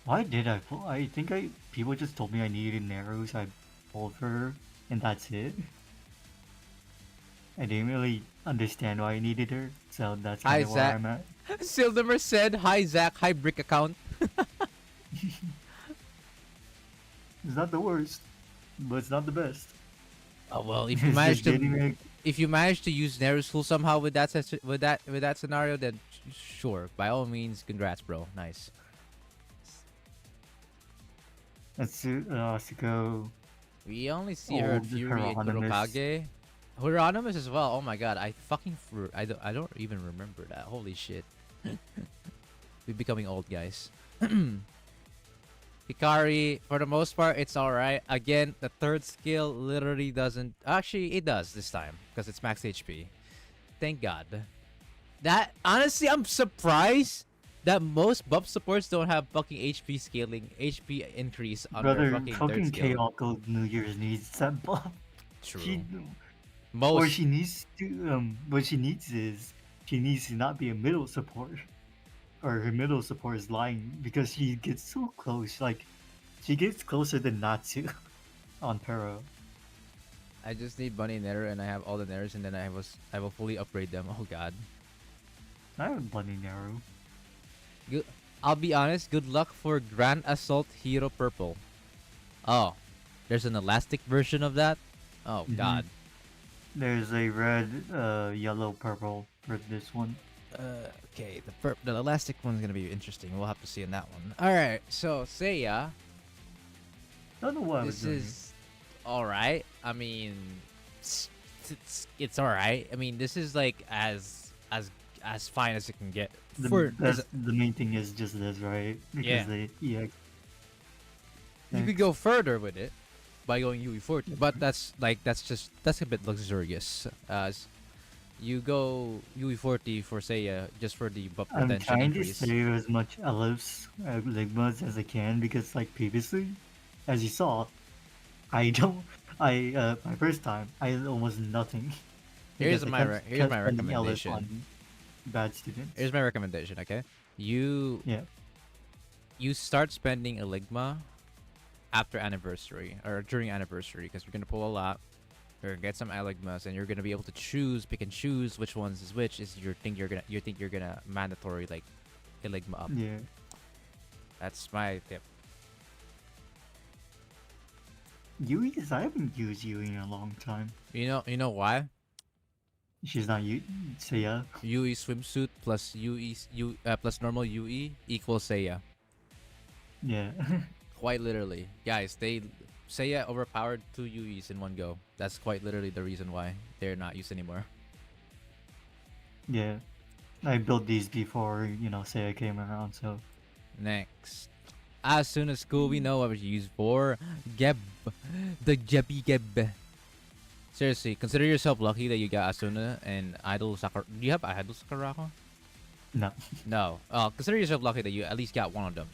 Why did I pull? I think people just told me I needed Narrows. I pulled for her, and that's it. I didn't really understand why I needed her, so that's
Hi,
kind of where
Zach.
I'm at.
Sildemer said, "Hi Zach, hi Brick account."
It's not the worst, but it's not the best.
Oh well, if you
It's
manage
just getting
to
me-
if you manage to use Nerus full somehow with that with that scenario, then sure, by all means, congrats, bro. Nice.
Asuko.
We only see her at
Old
Fury and
Hieronymus.
Kurokage. Hieronymus as well. Oh my god, I don't even remember that. Holy shit. We're becoming old, guys. Hikari, for the most part, it's alright. Again, the third skill literally doesn't. Actually, it does this time because it's max HP. Thank God. That honestly, I'm surprised that most buff supports don't have fucking HP scaling, HP increase on their
Brother,
fucking third
fucking
skill.
Kyoko New Year's needs that buff.
True.
She,
Most.
or she needs to what she needs is she needs to not be a middle support, or her middle support is lying because she gets so close. Like she gets closer than Natsu on Pero.
I just need Bunny Netter and I have all the Netters and then I will fully upgrade them. Oh god.
I have Bunny Naru.
Good. I'll be honest, good luck for Grand Assault Hero Purple. Oh. There's an elastic version of that? Oh
Mhm.
god.
There's a red, yellow, purple for this one.
Okay, the elastic one's gonna be interesting. We'll have to see in that one. Alright, so Seiya,
Don't know what I was
this
doing.
is alright. I mean it's alright. I mean, this is like as as fine as it can get.
The
For
that's the main thing is just this, right?
Yeah.
Because the EX.
you could go further with it by going UE40, but that's a bit luxurious. As you go UE40 for say just for the buff
I'm
retention
trying to
increase.
save as much ellipse ligmas as I can because, like previously, as you saw, I don't. My first time, I almost nothing
Here's
because I
my
kept spending ellipse
recommendation.
on bad students.
Here's my recommendation. Okay, you
Yeah,
you start spending a ligma after anniversary or during anniversary because you're gonna pull a lot. You're gonna get some Eligmas and you're gonna be able to pick and choose which ones is which is you think you're gonna mandatory like Eligma up.
yeah.
That's my tip.
Yui is I haven't used Yui in a long time.
You know why?
She's not Yui. Seiya.
UE swimsuit plus plus normal UE equals Seiya.
Yeah.
Quite literally, guys. Seiya overpowered 2 UEs in one go. That's quite literally the reason why they're not used anymore.
Yeah. I built these before, Seiya came around, so.
Next. As soon as school, we know what we use for Geb. The Gebi Geb. Seriously, consider yourself lucky that you got Asuna and Idol Sakura. Do you have Idol Sakurako?
No.
No. Consider yourself lucky that you at least got one of them.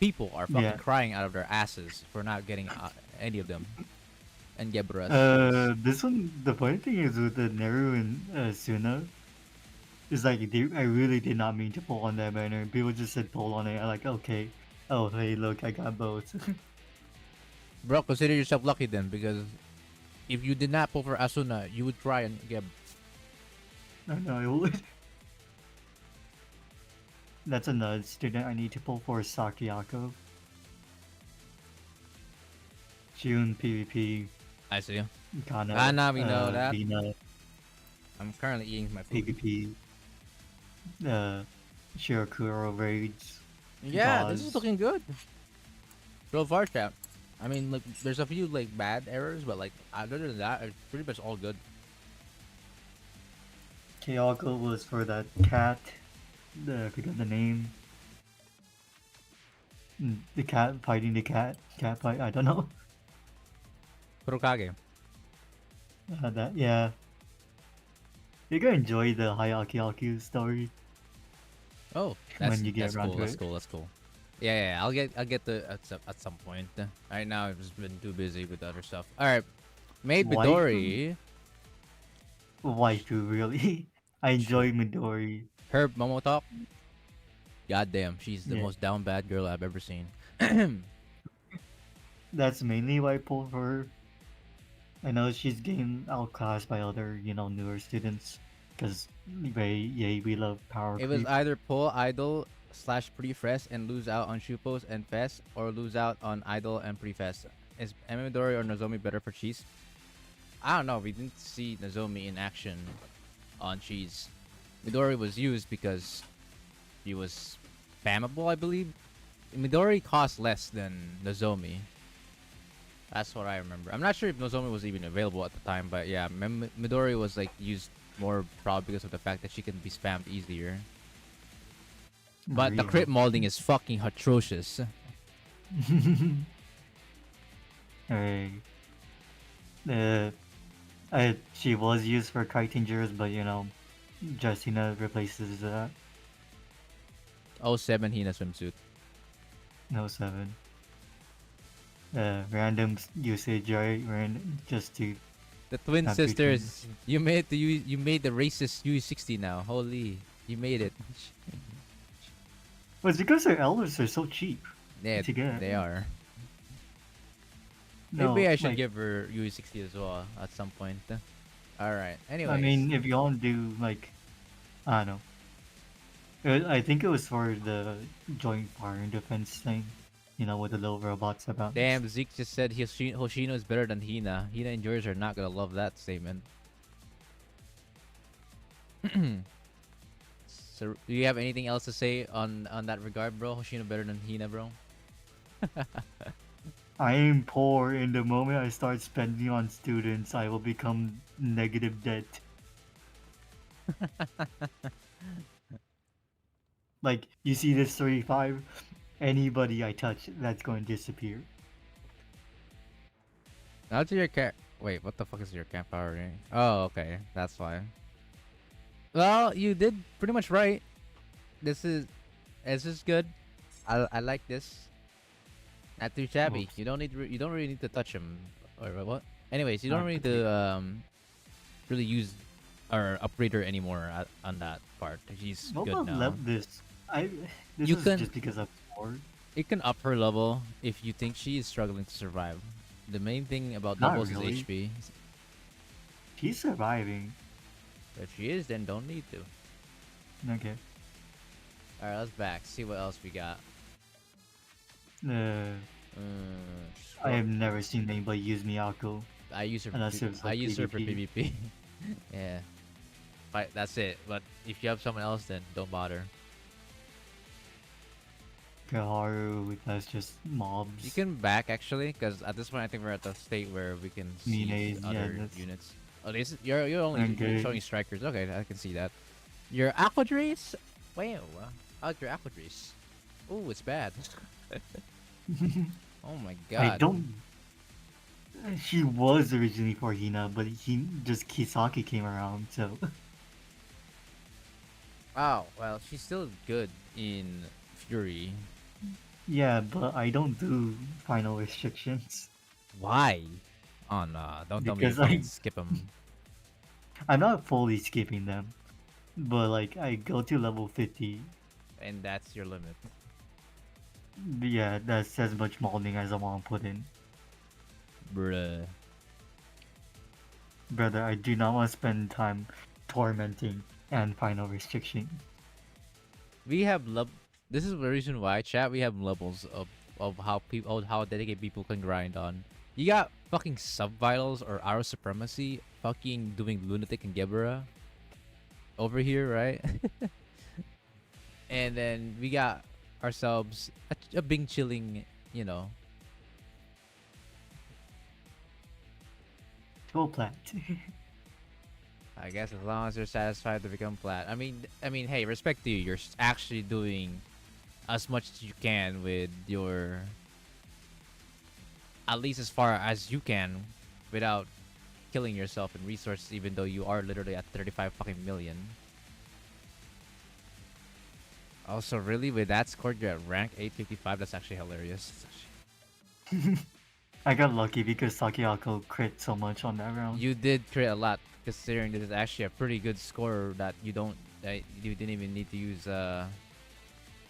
People are fucking
Yeah.
crying out of their asses for not getting any of them. And Gebras.
This one, the funny thing is with the Neru and Suna, is like I really did not mean to pull on that banner. People just said pull on it. I'm like, okay. Oh, hey, look, I got both.
Bro, consider yourself lucky then because if you did not pull for Asuna, you would try and Geb.
I know I would. That's another student I need to pull for Sakiyako. June PvP,
I see.
Kana.
Kana, we know that.
Vina,
I'm currently eating my food.
PvP. Shirakuro raids.
Yeah, this is
Boss.
looking good. So far, chat. I mean, like, there's a few like bad errors, but like other than that, it's pretty much all good.
Kyoko was for that cat. I forgot the name. The cat fighting the cat. Cat fight. I don't know.
Kurokage.
That yeah. You're gonna enjoy the Hayaki story.
Oh,
When
that's,
you get
that's
around
cool.
to
That's
it.
cool. That's cool. Yeah, I'll get the at some point. Right now, I've just been too busy with other stuff. All right, Maid
Waifu?
Midori,
Waifu, really. I enjoy Midori.
her Momo talk. Goddamn, she's the
Yeah.
most down bad girl I've ever seen.
That's mainly why I pull for her. I know she's getting outclassed by other, newer students. Because we love power
It was
creep.
either pull idol / pre-fest and lose out on Shupos and Fest, or lose out on idol and pre-fest. Is Midori or Nozomi better for Cheese? I don't know. We didn't see Nozomi in action on Cheese. Midori was used because he was spammable, I believe. Midori cost less than Nozomi. That's what I remember. I'm not sure if Nozomi was even available at the time, but yeah, Midori was like used more probably because of the fact that she can be spammed easier. But the
Really.
crit molding is fucking atrocious.
Hey. She was used for kiting jurors, but Justina replaces that.
07 Hina swimsuit.
No 7. Random usage, right? Just to
The twin
Happy
sisters. You made the racist U60 now. Holy, you made it.
Well, it's because their elders are so cheap.
Yeah,
To get.
they are.
No,
Maybe I should
like,
give her UE60 as well at some point. All right. Anyway.
I mean, if you want to do like, I don't know. I think it was for the joint fire and defense thing. With the little robots about.
Damn, Zeke just said Hoshino is better than Hina. Hina and George are not gonna love that statement. So, do you have anything else to say on that regard, bro? Hoshino better than Hina, bro?
I am poor. In the moment I start spending on students, I will become negative debt. Like you see this 35, anybody I touch, that's going to disappear.
Now to your cat. Wait, what the fuck is your campfire ring? Oh, okay, that's why. Well, you did pretty much right. This is good. I like this. Not too shabby.
Oops.
You don't need you don't really need to touch him or what? Anyways, you don't
Not
really need to really use or upgrade her anymore on that part. She's
What
good
about
now.
this? This
You
is
can
just because I'm bored.
it can up her level if you think she is struggling to survive. The main thing about
Not
doubles
really.
is HP.
She's surviving.
If she is, then don't need to.
Okay.
Alright, let's back. See what else we got.
Uh, I have never seen anybody use Miyako.
I use her.
Unless it was
I
like
use her for
PvP.
PvP. Yeah, that's it. But if you have someone else, then don't bother.
Kaharu, that's just mobs.
You can back actually, because at this point I think we're at the state where we can see
Minae, yeah,
other
that's-
units. Oh, this you're only
Okay.
showing strikers. Okay, I can see that. Your Aquadris? Wow, I like your Aquadris. Oh, it's bad. Oh my god.
I don't. She was originally for Hina, but Kisaki came around, so.
Wow. Well, she's still good in Fury.
Yeah, but I don't do final restrictions.
Why? Oh no! Don't tell me you
Because
fucking skip them.
I'm not fully skipping them, but like I go to level 50.
And that's your limit.
Yeah, that's as much molding as I want to put in.
Bruh.
Brother, I do not want to spend time tormenting and final restriction.
We have This is the reason why, chat. We have levels of how people how dedicated people can grind on. You got fucking sub vitals or Arrow Supremacy, fucking doing Lunatic and Gebera over here, right? And then we got ourselves a Bing chilling, you know.
Go plat.
I guess as long as you're satisfied to become flat. I mean, hey, respect to you. You're actually doing as much as you can with your, at least as far as you can, without killing yourself in resources. Even though you are literally at 35 fucking million. Also, really, with that score, you're at rank 855. That's actually hilarious.
I got lucky because Sakiako crit so much on that round.
You did crit a lot, considering this is actually a pretty good score that you didn't even need to use.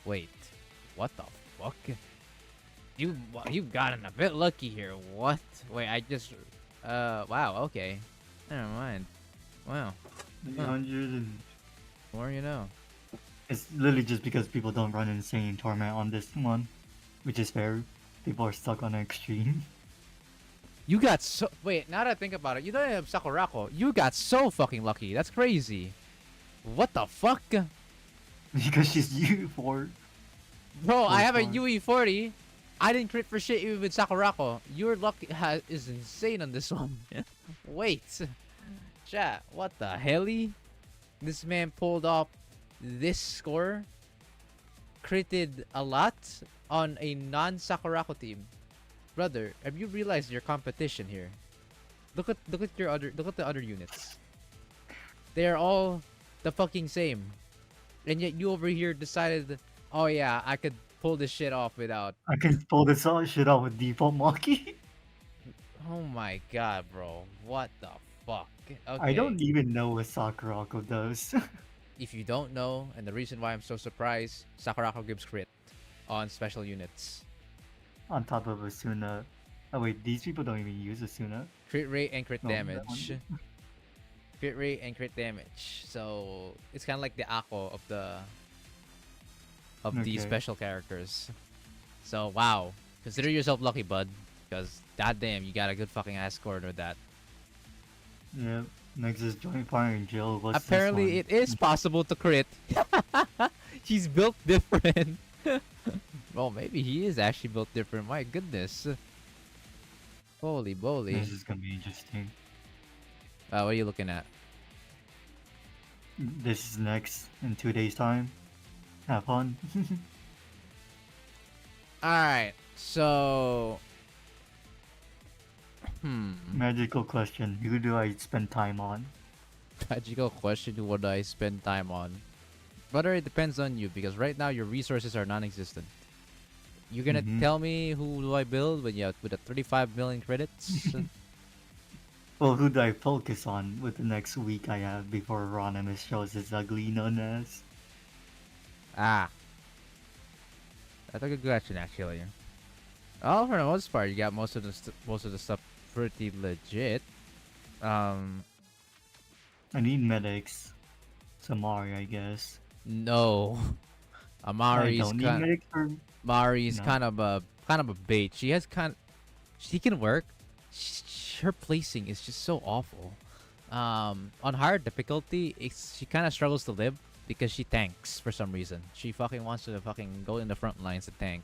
Wait, what the fuck? You've gotten a bit lucky here. What? Wait, I just. Wow. Okay. Never mind. Wow.
300 and
More you know.
it's literally just because people don't run insane torment on this one, which is fair. People are stuck on an extreme.
You got so. Wait, now that I think about it, you don't have Sakurako. You got so fucking lucky. That's crazy. What the fuck?
Because she's U4.
Bro, I have a
Four.
UE40. I didn't crit for shit even with Sakurako. Your luck is insane on this one. Wait. Chat, what the helly? This man pulled off this score. Critted a lot on a non-Sakurako team. Brother, have you realized your competition here? Look at the other units. They're all the fucking same. And yet you over here decided, oh yeah, I could pull this shit off without.
I can pull this shit out with default Maki.
Oh my god, bro. What the fuck? Okay.
I don't even know what Sakurako does.
If you don't know, and the reason why I'm so surprised, Sakurako gives crit on special units.
On top of Asuna. Oh wait, these people don't even use Asuna.
Crit rate and crit
No, that
damage.
one-
Crit rate and crit damage. So it's kind of like the Ako of the
Okay.
special characters. So wow, consider yourself lucky, bud, because goddamn, you got a good fucking ass score with that.
Yeah. Next is Joint Fire and Jill. What's
Apparently,
this
it is possible to crit. He's built different. Well, maybe he is actually built different. My goodness. Holy
one?
moly.
This is gonna be interesting.
What are you looking at?
This is next in 2 days' time. Have fun.
Alright, so
Magical question: who do I spend time on?
magical question, what do I spend time on? Brother, it depends on you because right now your resources are non-existent. You're gonna
Mhm.
tell me who do I build when you with the 35 million credits?
Well, who do I focus on with the next week I have before Ronimus shows his ugly nonsense?
Ah, that's a good question actually. Oh, for the most part, you got most of the stuff pretty legit. Um,
I need medics. Samari, I guess.
no,
I
Amari's
don't need
kind
medics for
Mari's
no.
kind of a bait. She can work. Her placing is just so awful. On hard difficulty, she kind of struggles to live because she tanks for some reason. She fucking wants to fucking go in the front lines to tank.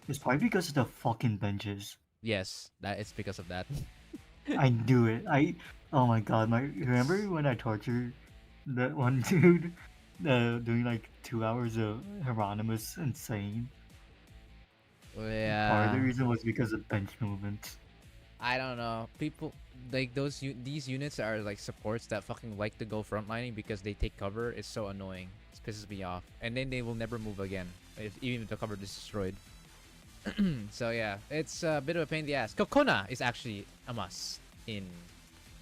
It's probably because of the fucking benches.
Yes, that it's because of that.
I knew it. Oh my god, my remember when I tortured that one dude doing like 2 hours of Hieronymus insane? Part of the
Yeah,
reason was because of bench movement.
I don't know. People like these units are like supports that fucking like to go frontlining because they take cover. It's so annoying. It pisses me off. And then they will never move again, even if the cover is destroyed. So yeah, it's a bit of a pain in the ass. Kokona is actually a must in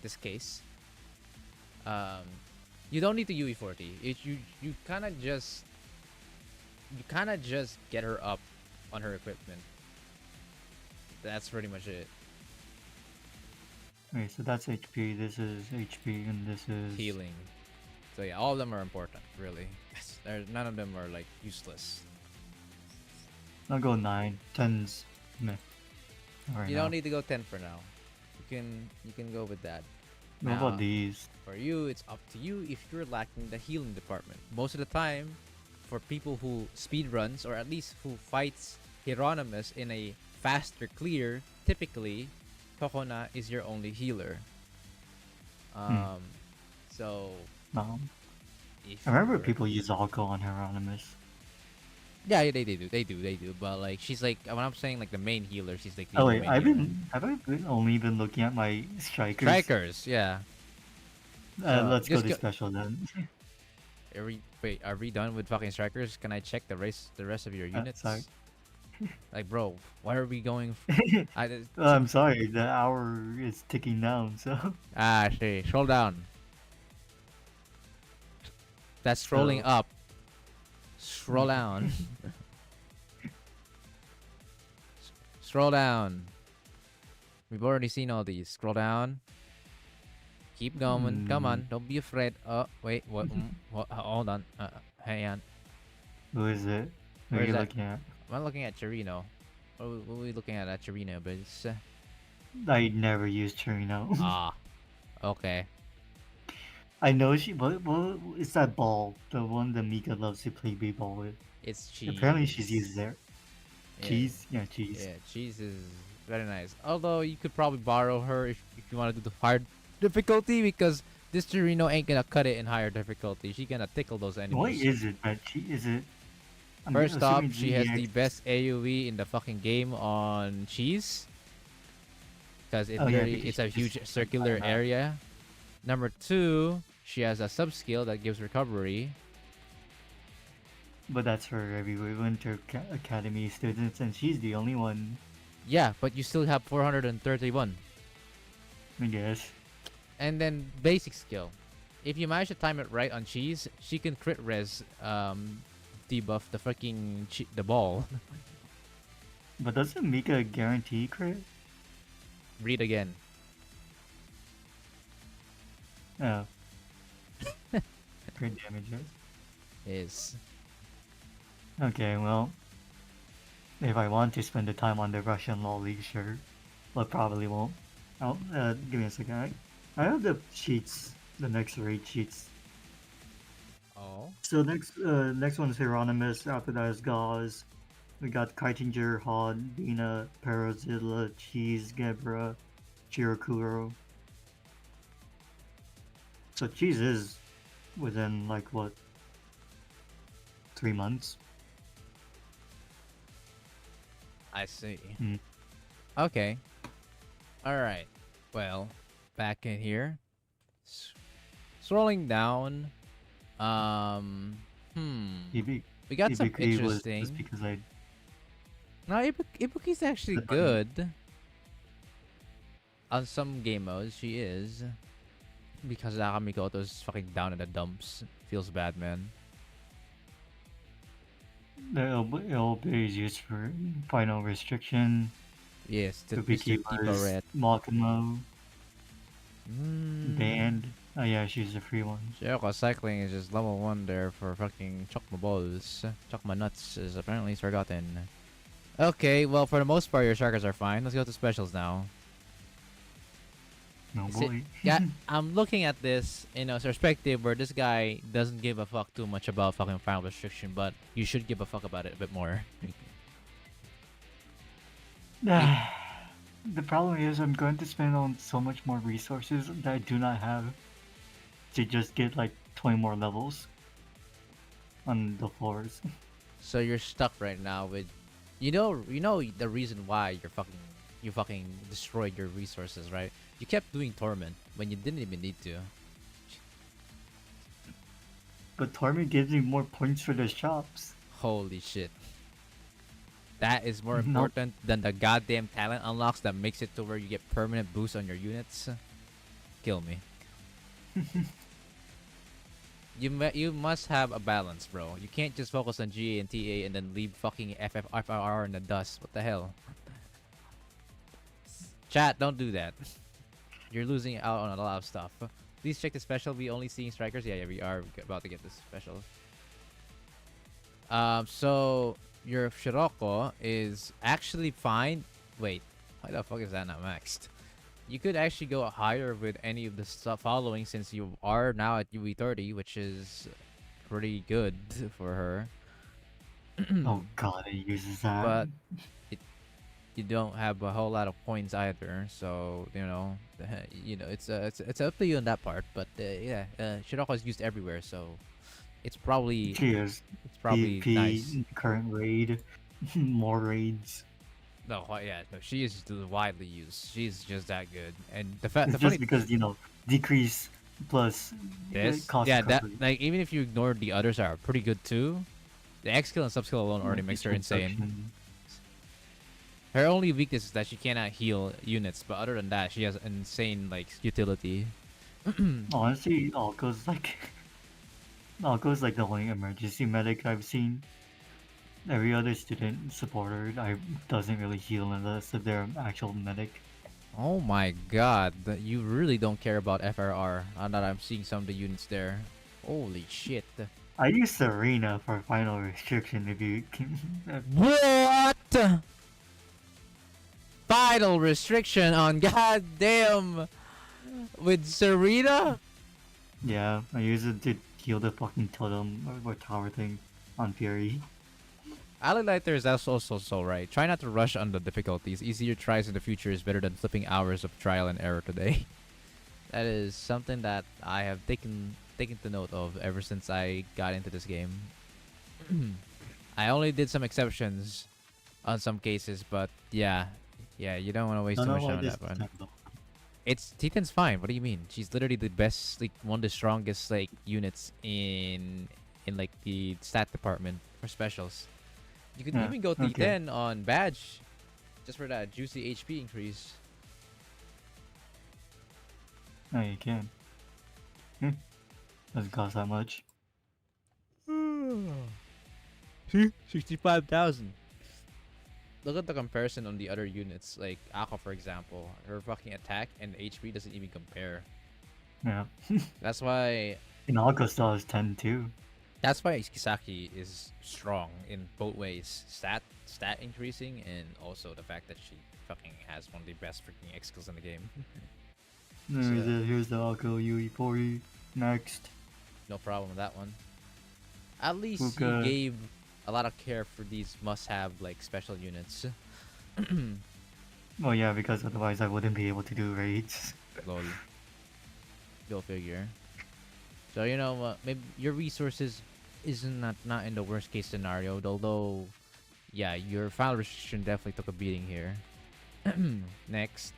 this case. Um, you don't need to UE40. You kind of just get her up on her equipment. That's pretty much it.
Okay, so that's HP, this is HP, and this is...
Healing. So yeah, all of them are important, really. None of them are like useless.
I'll go 9. 10's meh. Right
You
now.
don't need to go 10 for now. You can go with that.
What about these?
For you, it's up to you if you're lacking the healing department. Most of the time, for people who speed runs or at least who fights Hieronymus in a faster clear, typically Kokona is your only healer. Um, so if
I remember
you're
people use Alco on Hieronymus.
yeah, they do. But like she's like when I'm saying like the main healer, she's like the
Oh
only
wait,
main healer.
have I been only been looking at my strikers?
Strikers, yeah. So
Let's go
just
to
go.
special then.
Are we done with fucking strikers? Can I check the rest of your
Sorry.
units? Like, bro, why are we going?
I'm sorry, the hour is ticking down, so...
See, scroll down. That's scrolling
So,
up. Scroll down. Scroll down. We've already seen all these. Scroll down. Keep going. Come on. Don't be afraid. Oh, wait. What? What? Hold on. Hang on.
who is it? Who are
Where's
you
that?
looking at?
I'm looking at Chirino. What are we looking at Chirino? But it's
I never used Torino.
ah, okay.
I know she, but it's that ball, the one that Mika loves to play b-ball with.
It's cheese.
Apparently she's used there.
Yeah,
Cheese? Yeah, cheese.
yeah, cheese is very nice. Although you could probably borrow her if you want to do the hard difficulty because this Chirino ain't gonna cut it in higher difficulty. She gonna tickle those enemies.
What is it, man? Is it... I'm
First off,
assuming
she has the
GX.
best AoE in the fucking game on cheese. Because
Oh, yeah, because
it's a
she
huge
just
circular
that.
area. Number 2, she has a sub skill that gives recovery.
But that's for every Winter Academy students, and she's the only one,
Yeah, but you still have 431.
I guess.
And then basic skill. If you manage to time it right on cheese, she can crit res debuff the fucking the ball.
But doesn't Mika guarantee crit?
Read again.
Oh. Crit damages.
Is
Okay, well, if I want to spend the time on the Russian Law League, sure. But probably won't. Oh, give me a second. I have the sheets, the next raid sheets.
oh.
So next one is Hieronymus, after that is Gauze. We got Kaitinger, Hod, Dina, Parazilla, Cheese, Gebra, Chirokuro. So Cheese is within like what, 3 months.
I see.
Mm.
Okay. All right. Well, back in here. S- Scrolling down. Um.
Ibi-
We got some
Ibiki was just
interesting.
because I
No, Ibuki's actually
the button.
good. On some game modes, she is. Because Nakamikoto's fucking down in the dumps. Feels bad, man.
The elbow is used for final restriction.
Yes, the Mr.
Ibiki
Tipo
was
Red.
Makimo
Mm.
banned. Oh yeah, she's a free one.
Shiroko Cycling is just level 1 there for fucking Chokma Balls. Chokma Nuts is apparently forgotten. Okay, well, for the most part, your Sharkers are fine. Let's go to specials now.
No
See,
boy.
yeah, I'm looking at this in a perspective where this guy doesn't give a fuck too much about fucking final restriction, but you should give a fuck about it a bit more.
The problem is I'm going to spend on so much more resources that I do not have to just get like 20 more levels on the floors.
So you're stuck right now with, you know the reason why you fucking destroyed your resources, right? You kept doing torment when you didn't even need to.
But Torment gives me more points for the shops.
Holy shit. That is more
Nope.
important than the goddamn talent unlocks that makes it to where you get permanent boost on your units. Kill me. You must have a balance, bro. You can't just focus on GA and TA and then leave fucking FFR in the dust. What the hell? Chat, don't do that. You're losing out on a lot of stuff. Please check the special. We only seeing strikers. Yeah, we are about to get this special. So your Shiroko is actually fine. Wait, why the fuck is that not maxed? You could actually go higher with any of the stuff following since you are now at UE30, which is pretty good for her.
Oh god, it uses that.
But you don't have a whole lot of points either, so it's up to you on that part. But yeah, Shiroko is used everywhere, so it's probably
She is
PvP, nice.
current raid, more raids.
No, yeah, no, she is widely used. She's just that good, and the fact,
It's
the
just
funny
because decrease plus
this,
cost
yeah, that
recovery.
like even if you ignore the others are pretty good too. The X skill and sub skill alone already makes her insane.
Construction.
Her only weakness is that she cannot heal units, but other than that, she has insane like utility.
Honestly, all goes like the only emergency medic I've seen. Every other student supporter doesn't really heal unless if they're an actual medic.
Oh my god, you really don't care about FRR. Now that I'm seeing some of the units there. Holy shit.
I use Serena for final restriction if you can.
What? Final restriction on goddamn with Serena?
Yeah, I use it to heal the fucking totem or tower thing on Fury.
Ally Lighter is also so right. Try not to rush on the difficulties. Easier tries in the future is better than flipping hours of trial and error today. That is something that I have taken to note of ever since I got into this game. I only did some exceptions on some cases, but yeah, you don't want to waste too much time on that one. It's Titan's fine. What do you mean? She's literally the best, like one of the strongest like units in like the stat department for specials. You could
Yeah,
even go
okay.
T10 on badge, just for that juicy HP increase.
No, you can. Doesn't cost that much.
See, 65,000. Look at the comparison on the other units, like Ako for example. Her fucking attack and HP doesn't even compare.
Yeah.
That's why
And Alco still has 10 too.
That's why Kisaki is strong in both ways. Stat increasing and also the fact that she fucking has one of the best freaking X skills in the game.
Here's the Alco UE40. Next.
No problem with that one. At least
Okay.
you gave a lot of care for these must-have like special units.
Well, yeah, because otherwise I wouldn't be able to do raids.
Lol. Go figure. So you know what? Maybe your resources isn't not in the worst case scenario. Although, yeah, your file restriction definitely took a beating here. Next.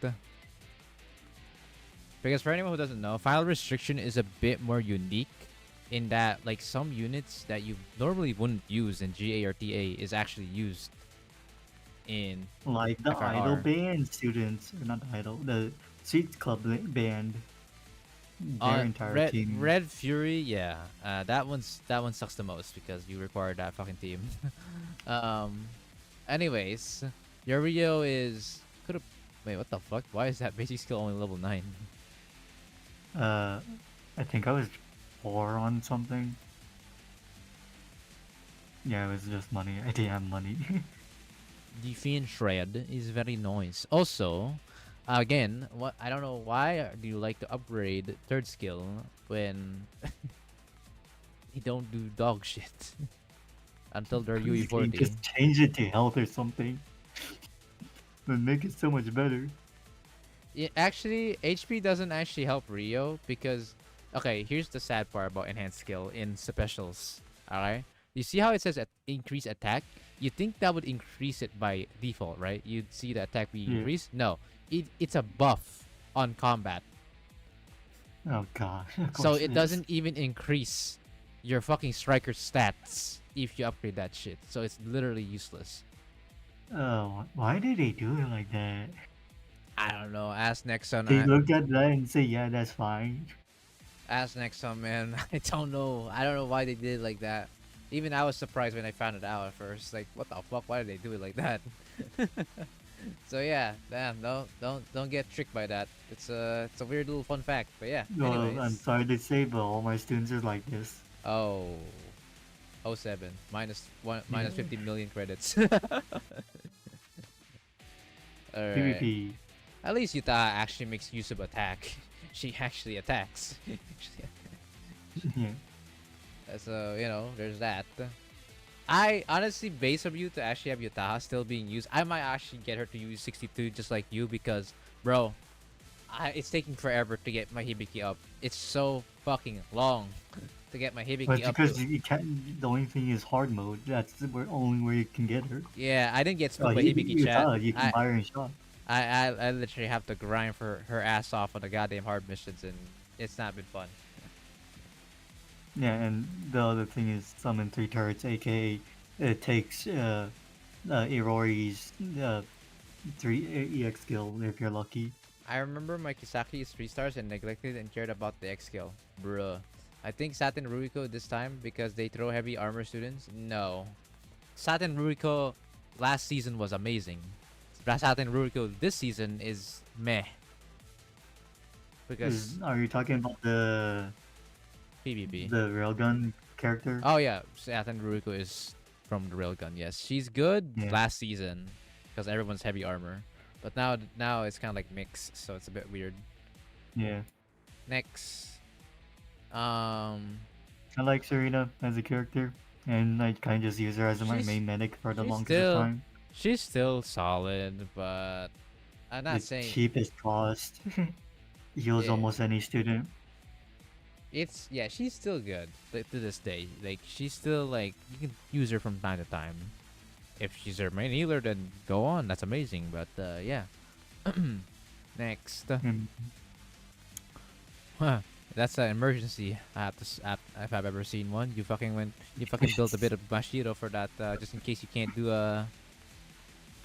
Because for anyone who doesn't know, file restriction is a bit more unique in that like some units that you normally wouldn't use in GA or TA is actually used in
Like the idol
FRR.
band students, or not the idol, the Street Club band, their entire team.
Red Fury, yeah. That one sucks the most because you require that fucking team. um anyways, your Rio is could have wait, what the fuck? Why is that basic skill only level 9?
I think I was 4 on something. Yeah, it was just money. I didn't have money.
The Fiend Shred is very nice. Also, again, what I don't know why do you like to upgrade third skill when you don't do dog shit until they're
You can
UE40.
just change it to health or something. But make it so much better.
Yeah, actually, HP doesn't actually help Rio because, okay, here's the sad part about enhanced skill in specials. Alright, you see how it says increase attack? You think that would increase it by default, right? You'd see the attack be
Yeah.
increased. No, it's a buff on combat,
Oh god. Of
so
course
it
is.
doesn't even increase your fucking striker stats if you upgrade that shit. So it's literally useless.
Oh, why did they do it like that?
I don't know. Ask Nexon.
They look at that and say, yeah, that's fine.
Ask Nexon, man. I don't know. I don't know why they did it like that. Even I was surprised when I found it out at first. Like, what the fuck? Why did they do it like that? So yeah, damn. Don't get tricked by that. It's a weird little fun fact. But yeah.
Well, I'm
Anyways.
sorry to say, but all my students are like this.
Oh. Oh 07. Minus
Yeah.
50 million credits. Alright.
PvP.
At least Yuta actually makes use of attack. She actually attacks.
Yeah.
So, you know, there's that. I honestly, base of you to actually have Yutaha still being used, I might actually get her to use 62 just like you because, bro, it's taking forever to get my Hibiki up. It's so fucking long to get my
But
Hibiki up
because
to.
you can't, the only thing is hard mode. That's the only way you can get her.
Yeah, I didn't get
Oh,
spooked by Hibiki chat.
you can buy her in shop.
I literally have to grind for her ass off on the goddamn hard missions and it's not been fun.
Yeah, and the other thing is summon 3 turrets, aka it takes Irori's 3 EX skill if you're lucky.
I remember my Kisaki is 3 stars and neglected and cared about the X skill. Bruh. I think Satin Ruiko this time because they throw heavy armor students? No. Satin Ruiko last season was amazing. Satin Ruiko this season is meh. Because
Are you talking about the
PvP.
railgun character?
Oh yeah, Satin Ruiko is from the Railgun. Yes, she's good
Yeah.
last season because everyone's heavy armor. But now it's kind of like mixed, so it's a bit weird.
Yeah.
Next.
I like Serena as a character, and I kind of just use her as my
She's-
main medic for the
she's
longest
still-
time.
She's still solid, but I'm not
The
saying
cheapest cost. Heals
Yeah.
almost any student.
it's she's still good to this day. Like she's still like you can use her from time to time. If she's your main healer, then go on. That's amazing. But yeah. Next.
And
Huh. That's an emergency. I have to if I've ever seen one. You fucking built a bit of Mashiro for that just in case you can't do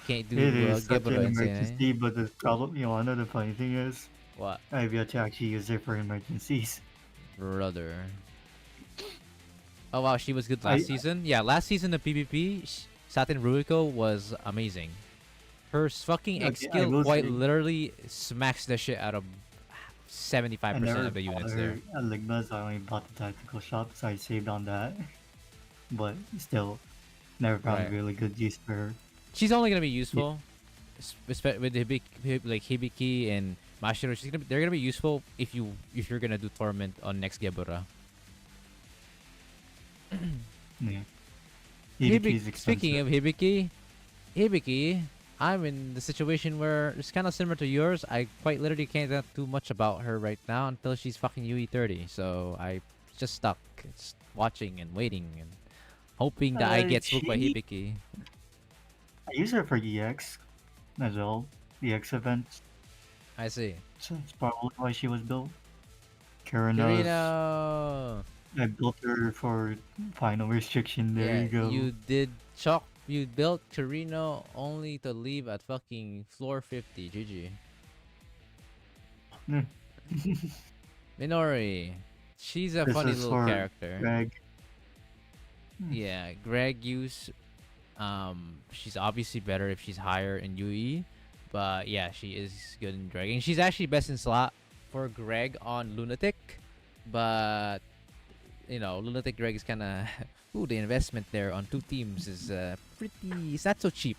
it is such
Gebura
an
and say,
emergency, but the problem, another funny thing is,
what,
I've yet to actually use it for emergencies.
brother? Oh wow, she was good
I-
last season. Yeah, last season the PvP, Satin Ruiko was amazing. Her fucking X
Okay, I
skill
will
quite
say-
literally smacks the shit out of 75%
I never
of the
bought
units
her
there.
at Ligma's. I only bought the tactical shop, so I saved on that. But still, never found
Right.
really good use for her.
She's only gonna be useful, with Hibiki and Mashiro. They're gonna be useful if you're gonna do Torment on next Gebura.
Yeah. Hibiki's
Speaking
expensive.
of Hibiki, I'm in the situation where it's kind of similar to yours. I quite literally can't do too much about her right now until she's fucking UE30. So I just stuck. It's watching and waiting and hoping that I get spooked by
She
Hibiki.
I use her for EX as well. EX events.
I see.
So that's probably why she was built. Karina's
Karina.
I built her for final restriction. There
Yeah,
you go.
you did chalk. You built Karina only to leave at fucking floor 50. GG. Minori. She's a
This
funny
is
little
for
character.
Greg.
Yeah, Greg use. She's obviously better if she's higher in UE, but yeah, she is good in Greg, and she's actually best in slot for Greg on Lunatic, but you know, Lunatic Greg is kind of ooh, the investment there on two teams is pretty. It's not so cheap.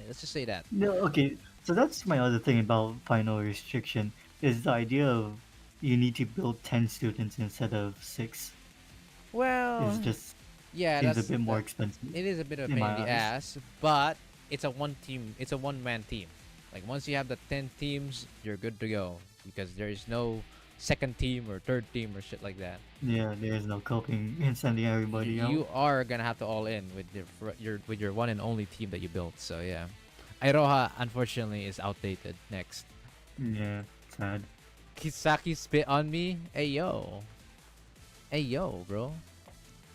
Let's just say that.
No, okay. So that's my other thing about final restriction is the idea of you need to build 10 students instead of 6
Well,
is just
yeah,
seems a
that's
bit more expensive.
it is a bit of a
in
pain
my
in the
eyes.
ass, but it's a one team. It's a one-man team. Like once you have the 10 teams, you're good to go because there is no second team or third team or shit like that.
Yeah, there's no coping and sending everybody out.
You are gonna have to all in with your one and only team that you built. So yeah, Iroha unfortunately is outdated. Next,
Yeah, sad.
Kisaki spit on me. Hey yo, bro.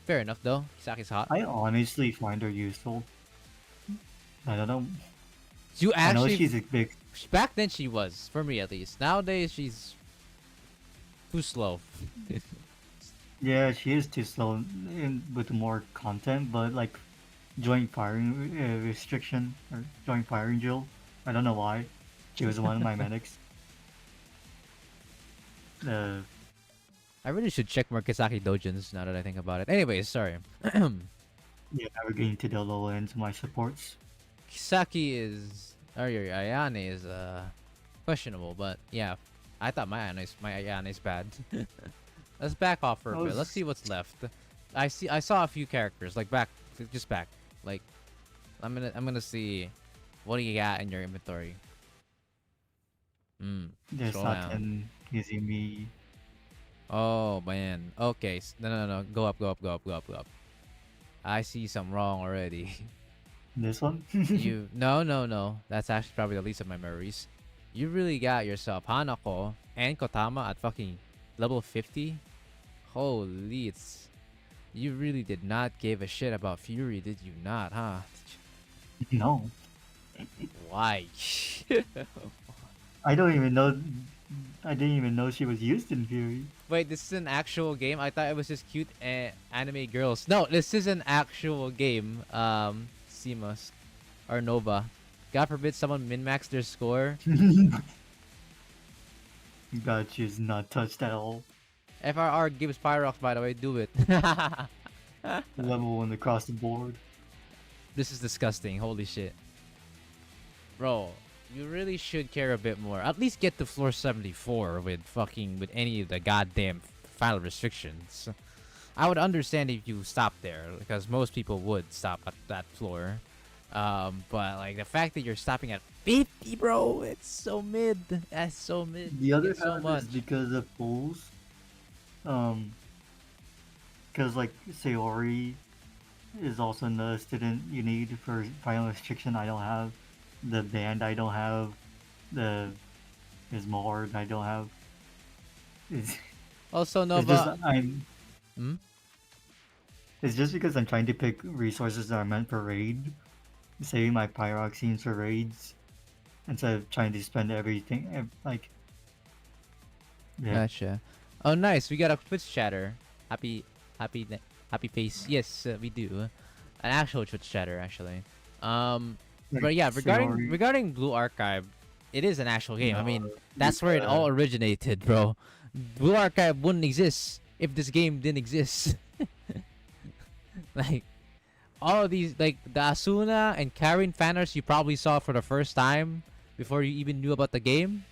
Fair enough though. Kisaki's hot.
I honestly find her useful. I don't know.
You
I know
actually
she's a big.
back then she was for me at least. Nowadays she's too slow.
Yeah, she is too slow with more content, but like joint firing restriction or joint firing drill. I don't know why. She was one of my medics.
I really should check more Kisaki dojins now that I think about it. Anyways, sorry.
Yeah, navigating to the low ends of my supports.
Kisaki is or your Ayane is questionable, but yeah, I thought my Ayane is bad. Let's back off for a bit. Let's see what's left. I saw a few characters like just back. Like I'm gonna see what do you got in your inventory.
There's
Scroll down.
Saten, Izumi.
Oh man. Okay. No. Go up. I see some wrong already.
This one?
No. That's actually probably the least of my memories. You really got yourself Hanako and Kotama at fucking level 50. Holy, you really did not give a shit about Fury, did you not, huh?
No.
Why?
I don't even know. I didn't even know she was used in Fury.
Wait, this is an actual game? I thought it was just cute anime girls. No, this is an actual game. Simas or Nova. God forbid someone min-max their score.
God, she's not touched at all.
FRR gives Pyrox, by the way. Do it.
Level 1 across the board.
This is disgusting. Holy shit. Bro, you really should care a bit more. At least get to floor 74 with any of the goddamn final restrictions. I would understand if you stopped there because most people would stop at that floor. But like the fact that you're stopping at 50, bro, it's so mid. That's so mid.
The other
It's so
half
much.
is because of pools. Because like Sayori is also another student you need for final restriction. I don't have the band. I don't have the Ismord. I don't have. It's,
Also,
it's
Nova.
just I'm.
Hmm?
It's just because I'm trying to pick resources that are meant for raid, saving my pyroxenes for raids, instead of trying to spend everything like. Yeah.
Gotcha. Oh, nice. We got a Twitch chatter. Happy face. Yes, we do. An actual Twitch chatter, actually. But yeah,
Sayori.
regarding Blue Archive, it is an actual game. I mean,
No,
that's where it all originated, bro. Blue Archive wouldn't exist if this game didn't exist. Like, all of these, like the Asuna and Karin fanners you probably saw for the first time before you even knew about the game.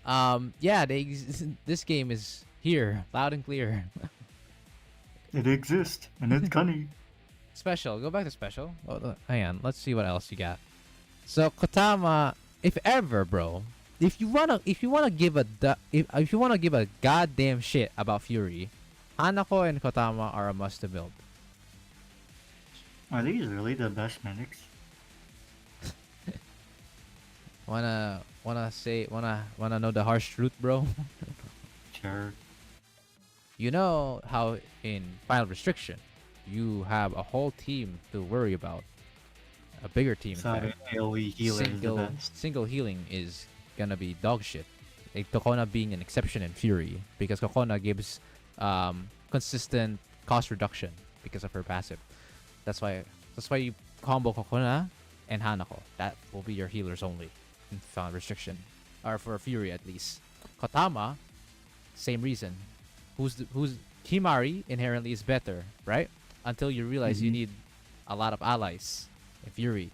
Yeah, this game is here, loud and clear.
It exists, and it's cunning.
Special. Go back to special. Oh, hang on. Let's see what else you got. So Kotama, if ever, bro, if you wanna give a goddamn shit about Fury, Hanako and Kotama are a must to build.
Are these really the best medics?
Wanna know the harsh truth, bro?
Sure.
You know how in Final Restriction, you have a whole team to worry about. A bigger team, in
So
fact.
AoE healer is the
Single
best.
single healing is gonna be dog shit. Like Kokona being an exception in Fury because Kokona gives consistent cost reduction because of her passive. That's why you combo Kokona and Hanako. That will be your healers only in Final Restriction, or for Fury at least. Kotama, same reason. Who's Himari inherently is better, right? Until you realize you
Mhm.
need a lot of allies in Fury,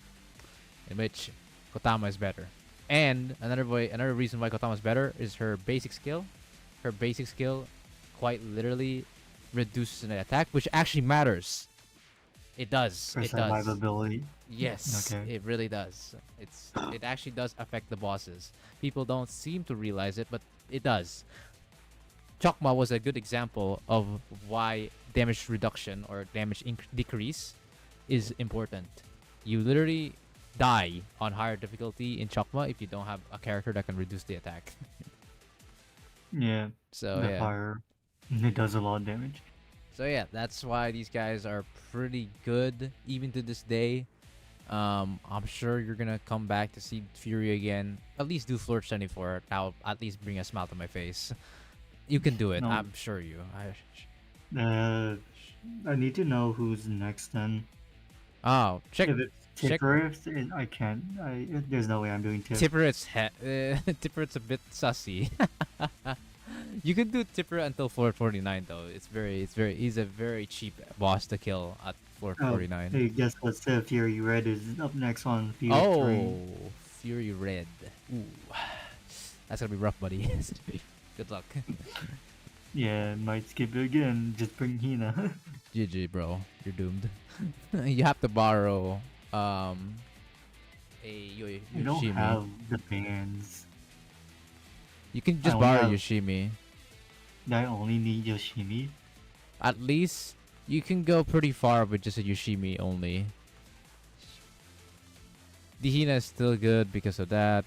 in which Kotama is better. And another reason why Kotama is better is her basic skill. Her basic skill quite literally reduces an attack, which actually matters. It does.
For
It does.
survivability.
Yes,
Okay.
it really does. It actually does affect the bosses. People don't seem to realize it, but it does. Chokma was a good example of why damage reduction or damage decrease is important. You literally die on higher difficulty in Chokma if you don't have a character that can reduce the attack.
Yeah.
So
The
yeah.
fire. It does a lot of damage.
So yeah, that's why these guys are pretty good even to this day. I'm sure you're gonna come back to see Fury again. At least do Floor 24. That'll at least bring a smile to my face. You can do it.
No.
I'm sure you.
I need to know who's next then.
Oh, check
If it's
check
Tipper, I can't. There's no way I'm doing Tip.
Tipperit's Tipperit's a bit sussy. You can do Tipper until 449 though. He's a very cheap boss to kill at 449.
Hey, guess what? Fury Red is up next on Fury 3.
Oh, Fury Red. Ooh. That's gonna be rough, buddy. Good luck.
Yeah, might skip it again. Just bring Hina.
GG, bro. You're doomed. You have to borrow a
I don't
Yoshimi.
have the bands.
You can just
only
borrow
have-
Yoshimi.
I only need Yoshimi.
At least you can go pretty far with just a Yoshimi only. Dihina is still good because of that.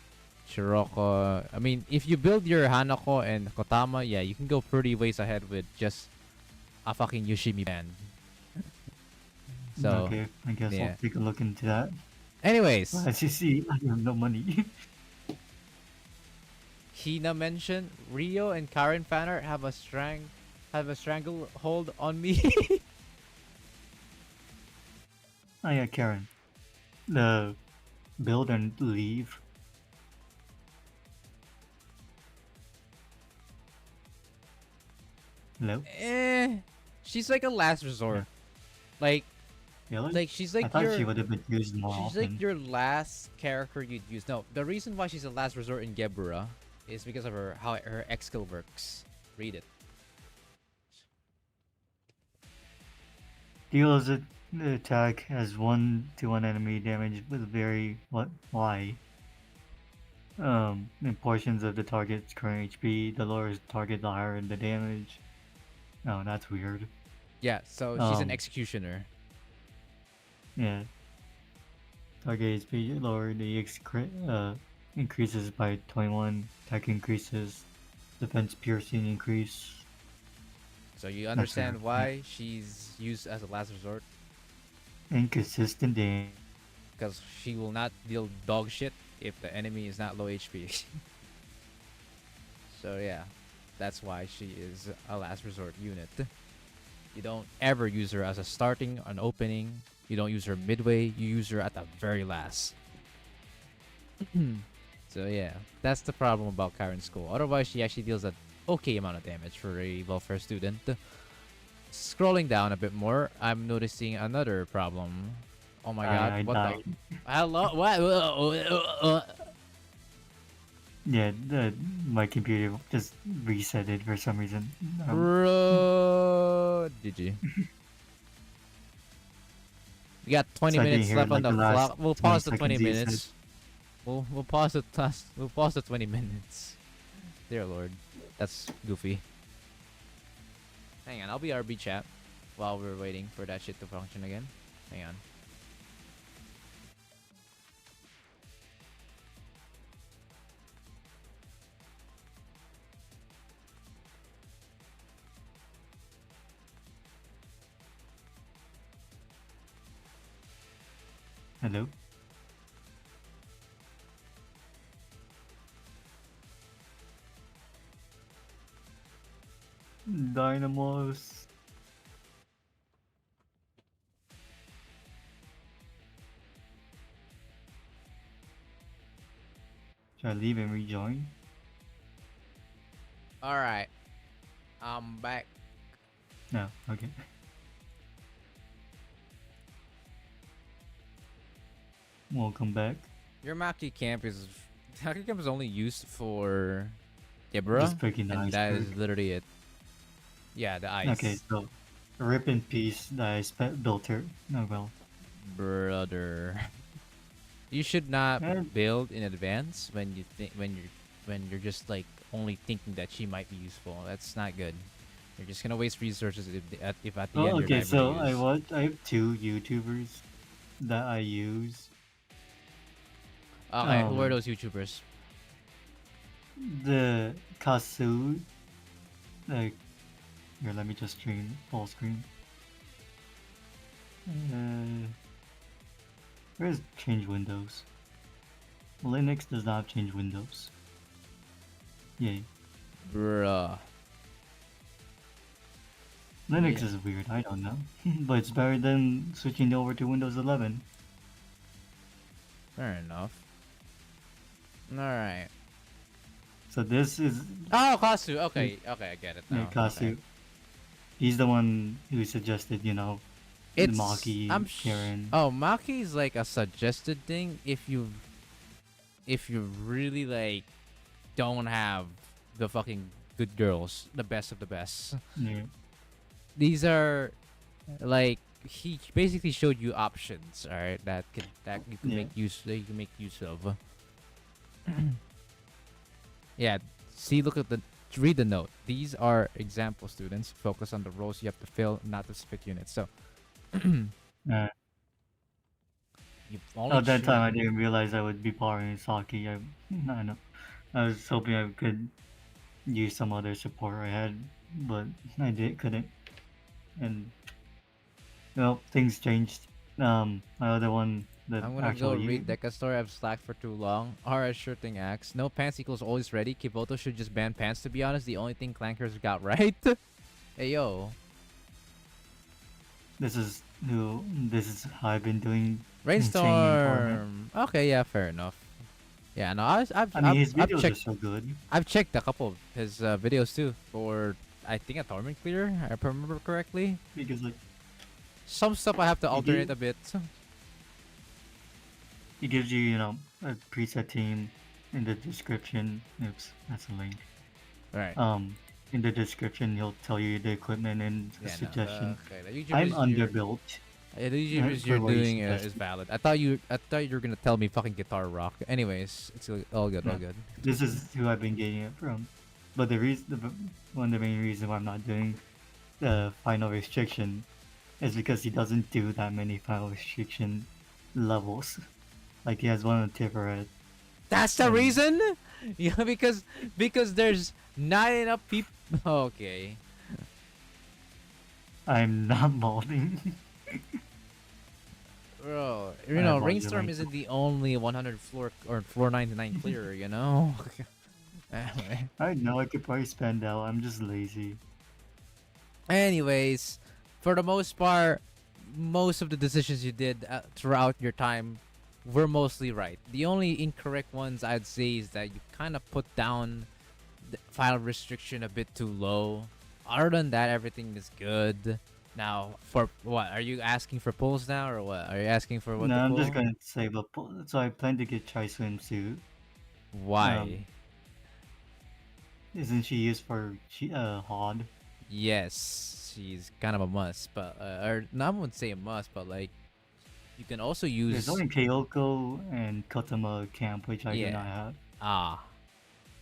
Shiroko. I mean, if you build your Hanako and Kotama, yeah, you can go pretty ways ahead with just a fucking Yoshimi band. So,
Okay, I guess
yeah.
I'll take a look into that.
anyways,
As you see, I have no money.
Hina mentioned Rio and Karen Fanart have a stranglehold on me.
Oh yeah, Karen. The build and leave. Hello?
She's like a last resort. Like
Really?
she's
I
like
thought
your
she would have been used more
she's
often.
like your last character you'd use. No, the reason why she's a last resort in Gebura is because of how her X skill works. Read it.
Deals an attack as 1-to-1 enemy damage with why? In portions of the target's current HP, the lower target, the higher the damage. Oh, that's weird.
Yeah, so she's an
Um,
executioner.
Yeah. Target HP lower, increases by 21. Attack increases. Defense piercing increase.
So you understand
right, yeah.
why she's used as a last resort?
Inconsistent damage.
Because she will not deal dog shit if the enemy is not low HP. So yeah, that's why she is a last resort unit. You don't ever use her as a starting, an opening. You don't use her midway. You use her at the very last. So yeah, that's the problem about Karen's School. Otherwise, she actually deals an okay amount of damage for a welfare student. Scrolling down a bit more, I'm noticing another problem. Oh my god,
I
what
died.
the? Hello? What?
Yeah, my computer just reset it for some reason.
Bro, GG. We got 20
So I can
minutes
hear,
left on
like,
the
the last
clock. We'll
20
pause the 20
seconds you said.
minutes. We'll pause the we'll pause the 20 minutes. Dear Lord, that's goofy. Hang on, I'll be RB chat while we're waiting for that shit to function again. Hang on.
Hello? Dynamos. Should I leave and rejoin?
All right, I'm back.
No, okay. Welcome back.
Your Maki camp is only used for Ibra,
Just picking the
and that is
iceberg.
literally it. Yeah, the ice.
Okay, so rip in peace that I built her. Oh well.
Brother. You should not
And
build in advance when you think when you're just like only thinking that she might be useful. That's not good. You're just gonna waste resources if at the
oh,
end you're
okay,
not
so
gonna use.
I have two YouTubers that I use.
Okay, who are
Um,
those YouTubers?
the Kasu, like, here, let me just stream full screen. Where's change windows? Linux does not change windows. Yay.
Bruh.
Linux
Yeah.
is weird, I don't know. But it's better than switching over to Windows 11.
Fair enough. Alright.
So this is
Oh, Kasu. Okay, okay, I get it now.
Kasu.
Okay.
He's the one who suggested, the
It's
Maki, Karen.
Oh, Maki is like a suggested thing if you really like don't have the fucking good girls, the best of the best.
Yeah.
These are like he basically showed you options, all right, that you can
Yeah.
make use of. Yeah, see, look at read the note. These are example students. Focus on the roles you have to fill, not the specific units. So,
Uh,
you only
at that time, I
choose-
didn't realize I would be borrowing Saki. I know. I was hoping I could use some other support I had, but couldn't. And well, things changed. My other one, the
I'm gonna
actual
go read Deca story. I've slacked for too long. Alright, sure thing, Axe. No pants equals always ready. Kiboto should just ban pants, to be honest. The only thing Clankers got right. Hey, yo.
this is how I've been doing.
Rainstorm. Okay, yeah, fair enough. Yeah, no,
I mean, his
I've
videos are
checked.
so good
I've checked a couple of his videos too. For I think a tournament clear, if I remember correctly.
because like
Some stuff I have to
He
alternate
did-
a bit.
he gives you a preset team in the description. Oops, that's a link.
Right.
In the description he'll tell you the equipment and the
Yeah, no,
suggestion.
okay. The
I'm
YouTubers you're-
underbuilt.
Yeah, the YouTubers
for
you're
what he
doing is
suggested.
valid. I thought you were gonna tell me fucking guitar rock. Anyways, it's all good, all
No.
good.
This is who I've been getting it from. But one of the main reasons why I'm not doing the final restriction is because he doesn't do that many final restriction levels. Like he has one on Tiferet.
That's the
Um,
reason. Yeah, because there's not enough people. Okay.
I'm not molding.
Bro,
I have
Rainstorm
modular.
isn't the only 100 floor or floor 99 clearer, you know? Anyway.
I know I could probably spend out. I'm just lazy.
Anyways, for the most part, most of the decisions you did throughout your time were mostly right. The only incorrect ones I'd say is that you kind of put down the file restriction a bit too low. Other than that, everything is good. Now, for what? Are you asking for pulls now or what? Are you asking for what
No,
to
I'm
pull?
just gonna save up. So I plan to get Chai swimsuit.
Why?
Isn't she used for HOD?
Yes, she's kind of a must, but or no, I wouldn't say a must, but like you can also use
There's only Kyoko and Kotama camp, which I do
Yeah.
not have.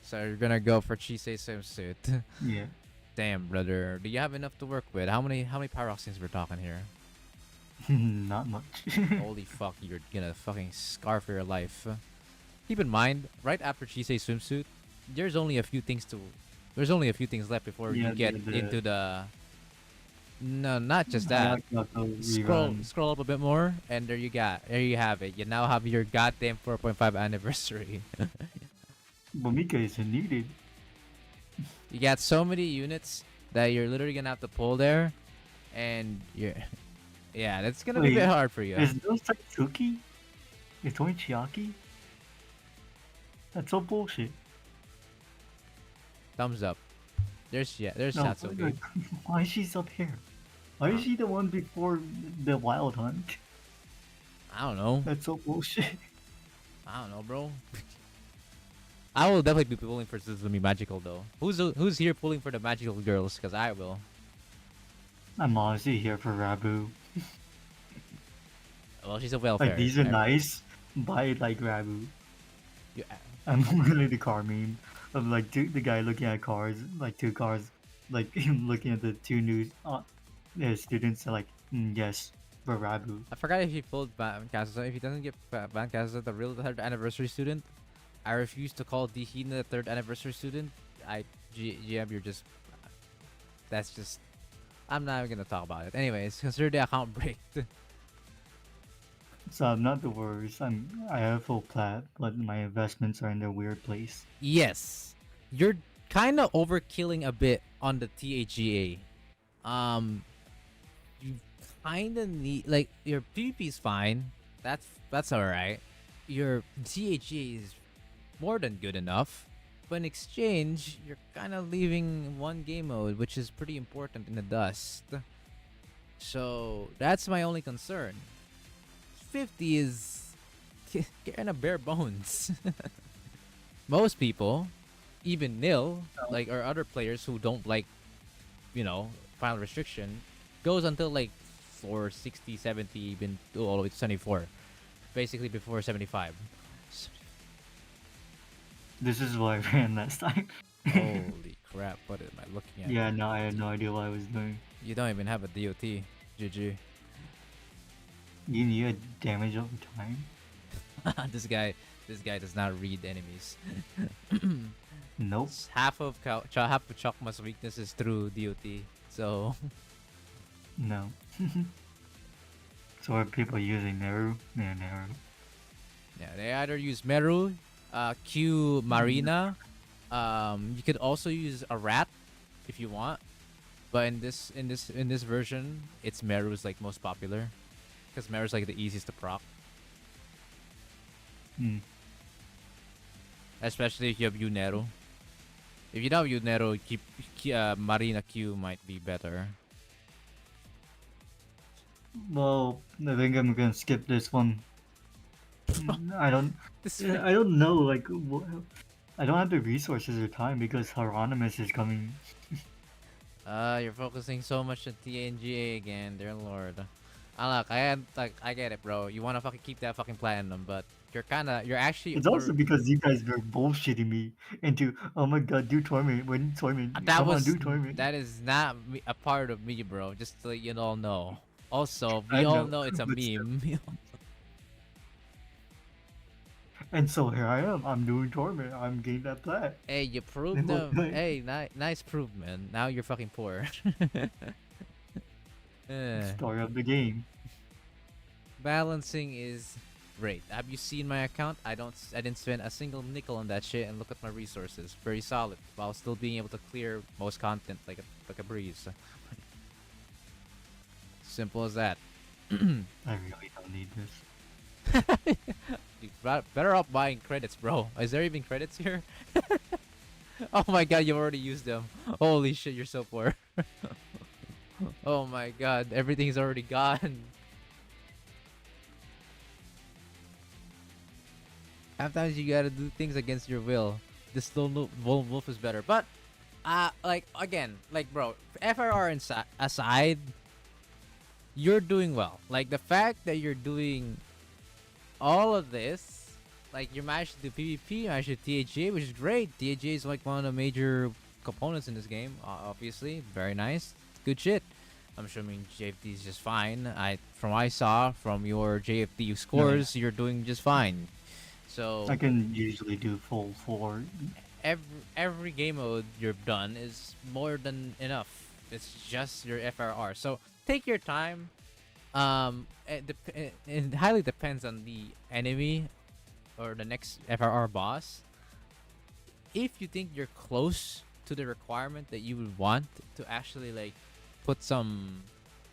So you're gonna go for Chisei swimsuit.
Yeah.
Damn, brother. Do you have enough to work with? How many pyroxenes we're talking here?
Not much.
Holy fuck, you're gonna fucking scar for your life. Keep in mind, right after Chisei swimsuit, there's only a few things to there's only a few things left before
Yeah,
you get
the
into the no, not just that.
Hayakato
Scroll
rerun.
scroll up a bit more and there you have it. You now have your goddamn 4.5 anniversary.
Bomika isn't needed.
You got so many units that you're literally gonna have to pull there and you're yeah, that's gonna be a bit
Wait,
hard for you.
is no Satsuki? It's only Chiaki? That's so bullshit.
Thumbs up. There's
No,
Satsuki.
like, why is she up here? Why is she the one before the Wild Hunt?
I don't know.
That's so bullshit.
I don't know, bro. I will definitely be pulling for Suzume Magical though. Who's here pulling for the magical girls? Cause I will.
I'm honestly here for Rabu.
Well, she's a welfare.
Like, these are nice. Buy like Rabu.
You,
I'm really the car meme of like the guy looking at cars, like two cars, like him looking at the two new students. Like, yes, for Rabu.
I forgot if he pulled Van Casa. If he doesn't get Van Casa the real third anniversary student, I refuse to call Dihina the third anniversary student. GM, you're just. That's just. I'm not even gonna talk about it. Anyways, consider the account breaked.
So I'm not the worst. I have full plat, but my investments are in a weird place.
Yes, you're kind of overkilling a bit on the THGA. You kind of need like your PvP is fine. That's all right. Your THGA is more than good enough. But in exchange, you're kind of leaving one game mode, which is pretty important in the dust. So that's my only concern. 50 is kind of bare bones. Most people, even Nil, like or other players who don't like, final restriction, goes until like 460, 70, even all the way to 74. Basically before 75.
This is what I ran last time.
Holy crap, what am I looking at?
Yeah, no, I had no idea what I was doing.
You don't even have a DOT. GG.
You need damage over time?
this guy does not read enemies.
Nope.
half of Chokma's weakness is through DOT. So
No. So are people using Neru? Yeah, Neru.
yeah, they either use Meru, Q Marina. You could also use a rat if you want. But in this version, it's Meru's like most popular. Because Meru's like the easiest to proc.
Hmm.
Especially if you have Yunero. If you don't have Yunero, Marina Q might be better.
Well, I think I'm gonna skip this one. I don't.
This
I don't know. Like, I don't have the resources or time because Hieronymus is coming.
You're focusing so much on TNGA again, dear lord. Look, I get it, bro. You wanna fucking keep that fucking platinum, but you're actually.
It's also because you guys were bullshitting me into, oh my god, do torment, win torment. Come on, do torment.
That is not a part of me, bro. Just to let you all know. Also,
I
we all
know,
know it's a
but still.
meme.
And so here I am. I'm doing torment. I'm getting that plat.
Hey, you proved
Then
them.
what-
Hey, nice proof, man. Now you're fucking poor.
Story of the game.
Balancing is great. Have you seen my account? I didn't spend a single nickel on that shit, and look at my resources. Very solid, while still being able to clear most content like a breeze. Simple as that.
I really don't need this.
Dude, better off buying credits, bro. Is there even credits here? Oh my god, you already used them. Holy shit, you're so poor. Oh my god, everything's already gone. Sometimes you gotta do things against your will. This lone wolf is better, but like again, like bro, FRR aside, you're doing well. Like the fact that you're doing all of this, like you managed to do PvP, you managed to do THA, which is great. THA is like one of the major components in this game. Obviously, very nice, good shit. I'm assuming JFD is just fine. From what I saw from your JFD
No, yeah.
scores, you're doing just fine. So
I can usually do full 4.
every game mode you've done is more than enough. It's just your FRR. So take your time. It highly depends on the enemy or the next FRR boss. If you think you're close to the requirement that you would want to actually like put some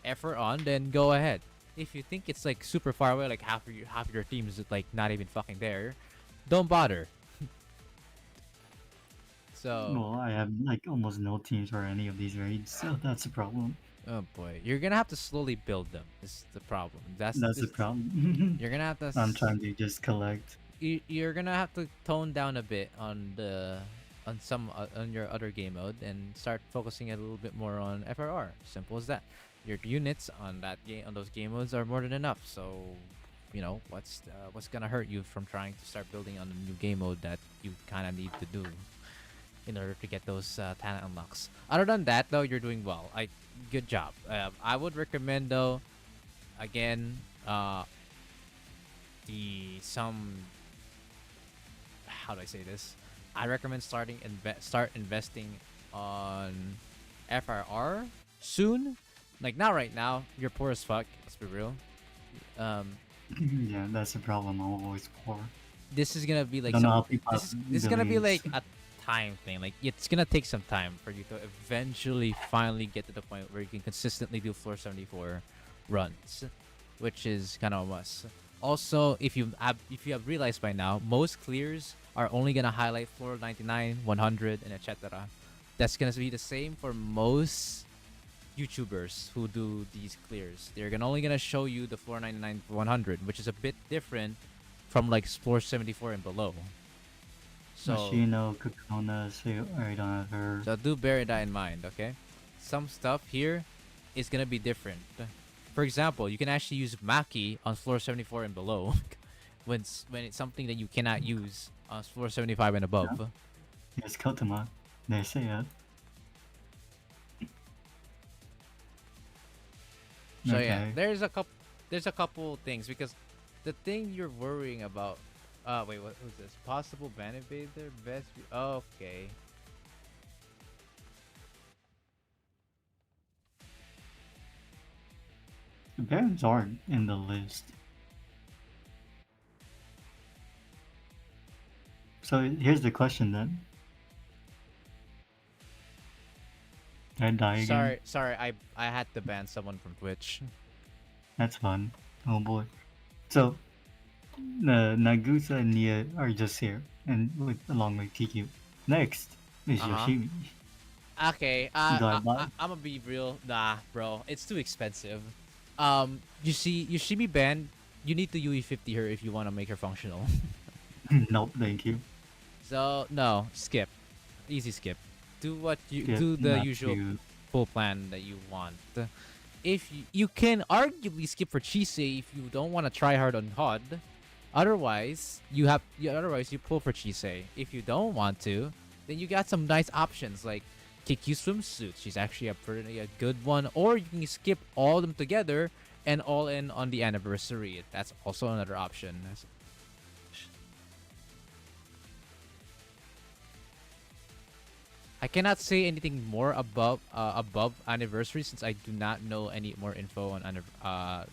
effort on, then go ahead. If you think it's like super far away, like half of your team is like not even fucking there, don't bother. So,
Well, I have like almost no teams for any of these raids, so that's a problem.
oh boy, you're gonna have to slowly build them. This is the problem.
That's the problem.
You're gonna have to.
I'm trying to just collect.
You're gonna have to tone down a bit on on your other game mode and start focusing a little bit more on FRR. Simple as that. Your units on those game modes are more than enough. So, what's gonna hurt you from trying to start building on a new game mode that you kind of need to do in order to get those talent unlocks. Other than that, though, you're doing well. Good job. I would recommend though, again, the some how do I say this? I recommend start investing on FRR soon. Like not right now. You're poor as fuck. Let's be real.
Yeah, that's the problem. I'm always poor.
This is gonna be like
Don't know how
some.
people
This is gonna be like
billions.
a time thing. Like it's gonna take some time for you to eventually finally get to the point where you can consistently do floor 74 runs, which is kind of a must. Also, if you have realized by now, most clears are only gonna highlight floor 99, 100, and etc. That's gonna be the same for most YouTubers who do these clears. They're only gonna show you the floor 99, 100, which is a bit different from like floor 74 and below. So,
Machino, Kokona, so I don't have her.
so do bear that in mind, okay? Some stuff here is gonna be different. For example, you can actually use Maki on floor 74 and below, when it's something that you cannot use on floor 75 and above.
Yes, Kotama. They say it.
So yeah,
Okay.
there's a couple things because the thing you're worrying about. Wait, what was this? Possible ban evader, best. Okay.
The Barons aren't in the list. So here's the question then. Did I die again?
Sorry, I had to ban someone from Twitch.
That's fun. Oh boy. So, Nagusa and Nia are just here, and along with Kikyu. Next is
Uh-huh.
Yoshimi.
Okay,
Do I buy?
I'm gonna be real. Nah, bro, it's too expensive. You see, Yoshimi ban, you need to UE50 her if you want to make her functional.
Nope, thank you.
So no, skip, easy skip. Do what you
Skip,
do the
not
usual
you.
full plan that you want. If you can arguably skip for Chise if you don't want to try hard on HUD. Otherwise, otherwise you pull for Chise. If you don't want to, then you got some nice options like Kikyu swimsuit. She's actually a good one. Or you can skip all of them together and all in on the anniversary. That's also another option. I cannot say anything more above anniversary since I do not know any more info on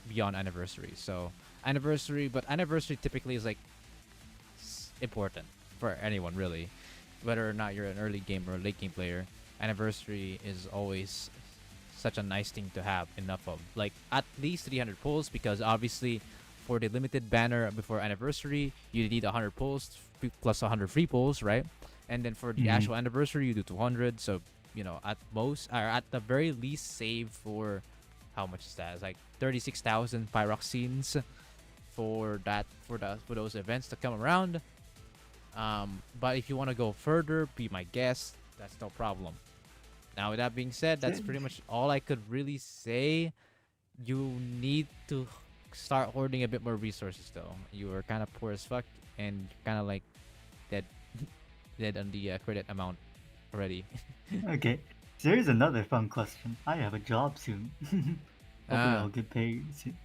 beyond anniversary. So but anniversary typically is like important for anyone really, whether or not you're an early game or a late game player. Anniversary is always such a nice thing to have enough of, like at least 300 pulls, because obviously for the limited banner before anniversary you need 100 pulls plus 100 free pulls, right? And then for the actual anniversary you do 200. So at most or at the very least save for how much is that? It's like 36,000 pyroxenes for those events to come around. But if you want to go further, be my guest, that's no problem. Now with that being said, that's pretty much all I could really say. You need to start hoarding a bit more resources though. You are kind of poor as fuck and kind of like dead dead on the credit amount already.
Okay. So here's another fun question. I have a job soon. Hopefully
Ah,
I'll get paid soon.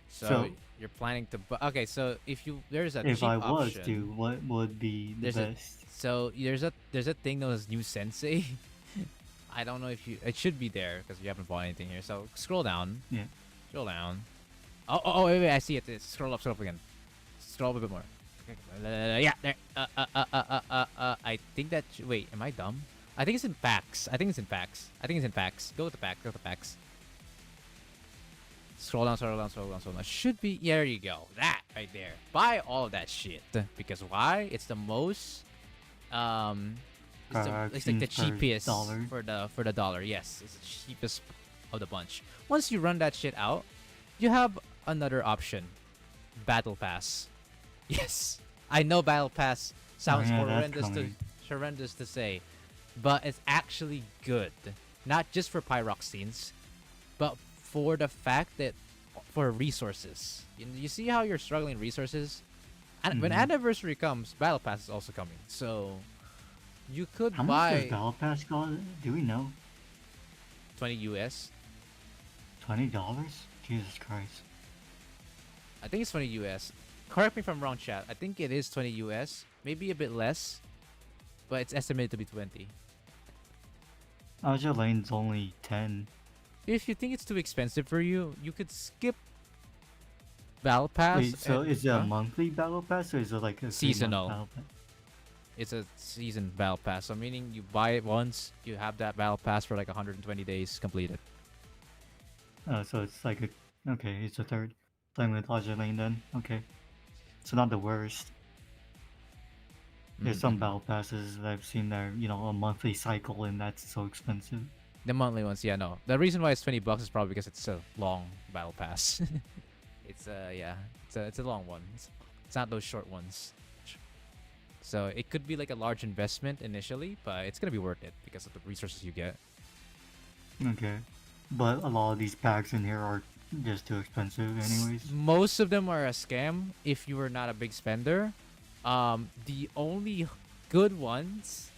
so
So
you're planning to okay, so if you there's a
if
cheap
I was to,
option.
what would be the
There's a
best?
there's a thing known as New Sensei. I don't know if you it should be there because you haven't bought anything here. So scroll down.
Yeah.
Scroll down. Oh, wait, I see it. Scroll up again. Scroll up a bit more. Yeah, there. I think that. Wait, am I dumb? I think it's in packs. I think it's in packs. Go with the pack. Go with the packs. Scroll down. Should be. Yeah, there you go. That right there. Buy all of that shit. Because why? It's the most. It's like the cheapest
dollar.
for the dollar. Yes, it's the cheapest of the bunch. Once you run that shit out, you have another option. Battle Pass. Yes, I know Battle Pass sounds
yeah, that's
horrendous to say, but it's actually good. Not just for pyroxenes, but for the fact that for resources. You see how you're struggling resources? And when
Mhm.
anniversary comes, Battle Pass is also coming. So you could
How much does
buy
Battle Pass cost? Do we know?
20 US.
$20? Jesus Christ.
I think it's 20 US. Correct me if I'm wrong, chat. I think it is 20 US. Maybe a bit less, but it's estimated to be 20.
Azure Lane's only 10.
If you think it's too expensive for you, you could skip Battle Pass.
Wait, so
and-
is it a
huh?
monthly Battle Pass or is it like a 3-month
Seasonal.
Battle Pass?
It's a season Battle Pass. So meaning you buy it once, you have that Battle Pass for like 120 days completed.
So it's like a... Okay, it's a third. Playing with Azure Lane then. Okay. So not the worst. There's some
Mhm.
Battle Passes that I've seen that are, a monthly cycle and that's so expensive.
The monthly ones, yeah, no. The reason why it's $20 is probably because it's a long Battle Pass. It's yeah, it's a long one. It's not those short ones. So it could be like a large investment initially, but it's gonna be worth it because of the resources you get.
Okay. But a lot of these packs in here are just too expensive anyways.
Most of them are a scam if you are not a big spender. The only good ones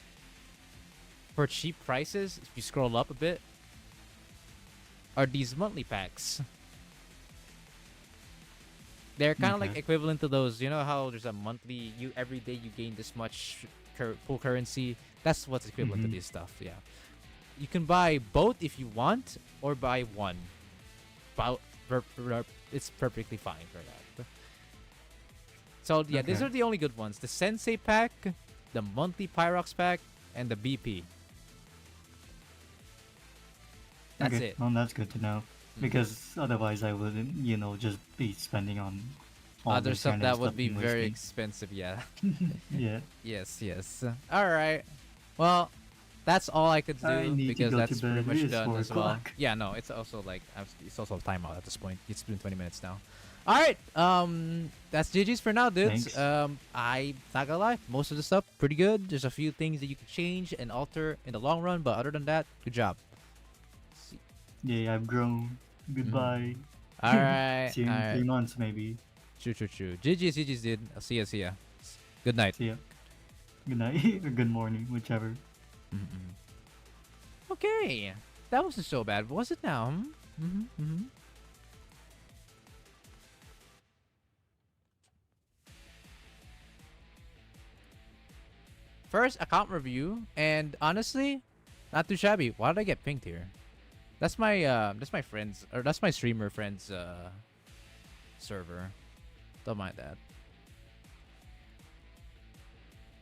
for cheap prices, if you scroll up a bit, are these monthly packs. They're kind of like
Okay.
equivalent to those. You know how there's a monthly, you every day you gain this much full currency. That's what's equivalent to
Mhm.
this stuff. Yeah, you can buy both if you want, or buy one. It's perfectly fine for that. So yeah, these
Okay.
are the only good ones: the Sensei pack, the monthly Pyrox pack, and the BP. That's
Okay,
it.
well, that's good to know.
Mhm.
Because otherwise I wouldn't, just be spending on all
Other
this
stuff
random
that
stuff
would be
and
very
wasting.
expensive. Yeah.
Yeah.
Yes. All right. Well, that's all I could
I
do
need to
because
go to
that's pretty
bed.
much
It is
done
4
as well.
o'clock.
Yeah, no, it's also like it's also a timeout at this point. It's been 20 minutes now. All right. That's GG's for now, dudes.
Thanks.
I not gonna lie, most of the stuff pretty good. There's a few things that you can change and alter in the long run, but other than that, good job.
Yeah, I've grown. Goodbye.
All right.
See you in
all right.
3 months maybe.
True. GG's, dude. I'll see ya. Good night.
See ya. Good night or good morning, whichever.
Mm-mm. Okay, that wasn't so bad, was it now? First account review, and honestly, not too shabby. Why did I get pinged here? That's my friend's, or that's my streamer friend's server. Don't mind that.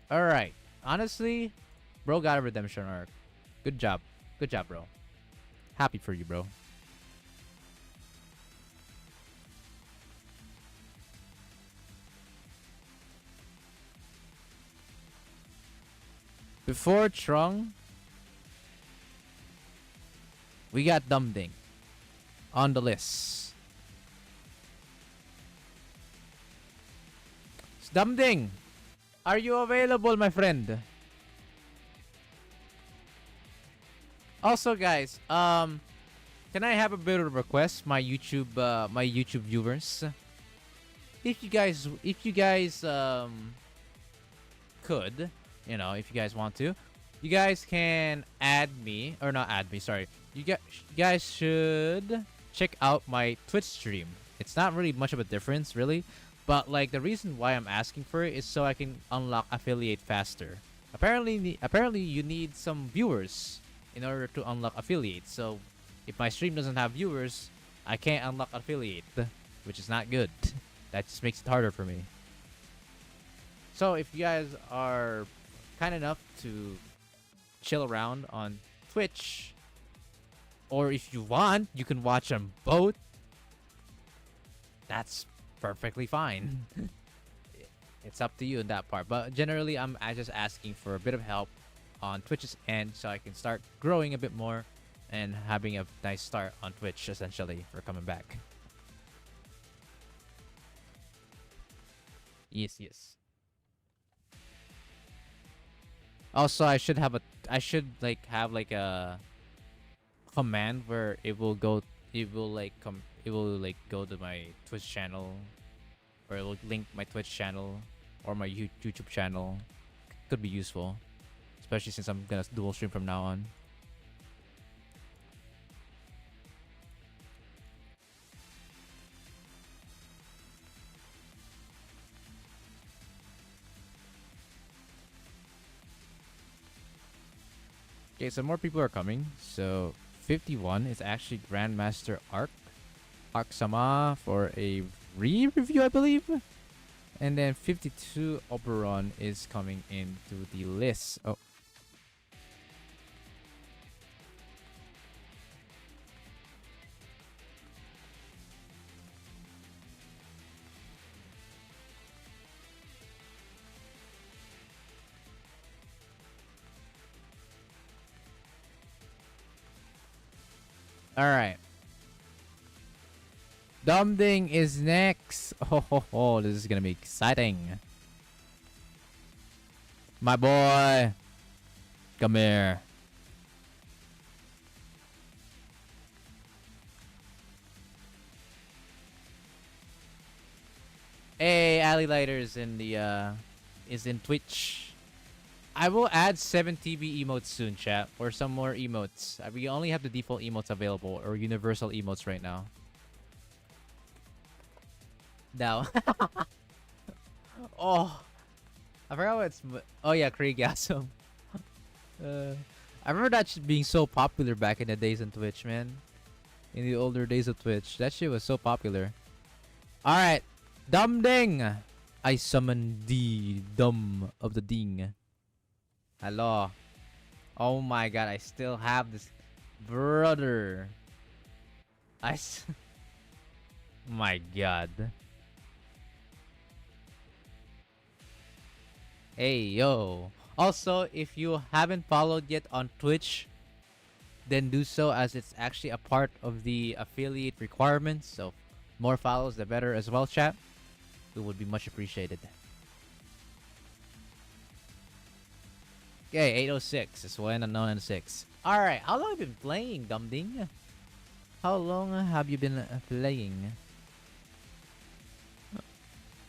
All right, honestly, bro got a redemption arc. Good job, bro. Happy for you, bro. Before Trung, we got Dumding on the list. Dumding, are you available, my friend? Also, guys, can I have a bit of a request, my YouTube viewers? If you guys could, if you guys want to, you guys can add me, or not add me, sorry. You guys should check out my Twitch stream. It's not really much of a difference, really. But like the reason why I'm asking for it is so I can unlock affiliate faster. Apparently you need some viewers in order to unlock affiliate. So if my stream doesn't have viewers, I can't unlock affiliate, which is not good. That just makes it harder for me. So if you guys are kind enough to chill around on Twitch, or if you want, you can watch them both. That's perfectly fine. It's up to you in that part. But generally, I'm just asking for a bit of help on Twitch's end so I can start growing a bit more and having a nice start on Twitch, essentially, for coming back. Yes, yes. Also, I should have a command where it will go to my Twitch channel, or it will link my Twitch channel or my YouTube channel. Could be useful, especially since I'm gonna dual stream from now on. Okay, so more people are coming. So 51 is actually Grandmaster Arc Sama for a re-review, I believe. And then 52 Oberon is coming into the list. Oh. Alright. Dumding is next. Oh, this is gonna be exciting. My boy. Come here. Hey, Ali Lighter is in the is in Twitch. I will add 7 TB emotes soon, chat, or some more emotes. We only have the default emotes available, or universal emotes right now. Now. Oh, I forgot what it's. Oh yeah, Kriegasm. I remember that shit being so popular back in the days on Twitch, man. In the older days of Twitch, that shit was so popular. All right, Dumding. I summon the Dumb of the Ding. Hello. Oh my god, I still have this. Brother. My god. Hey, yo. Also, if you haven't followed yet on Twitch, then do so, as it's actually a part of the affiliate requirements. So, more follows, the better as well, chat. It would be much appreciated. Okay, 806 is when unknown and 6. Alright, how long have you been playing, Dumding? How long have you been playing?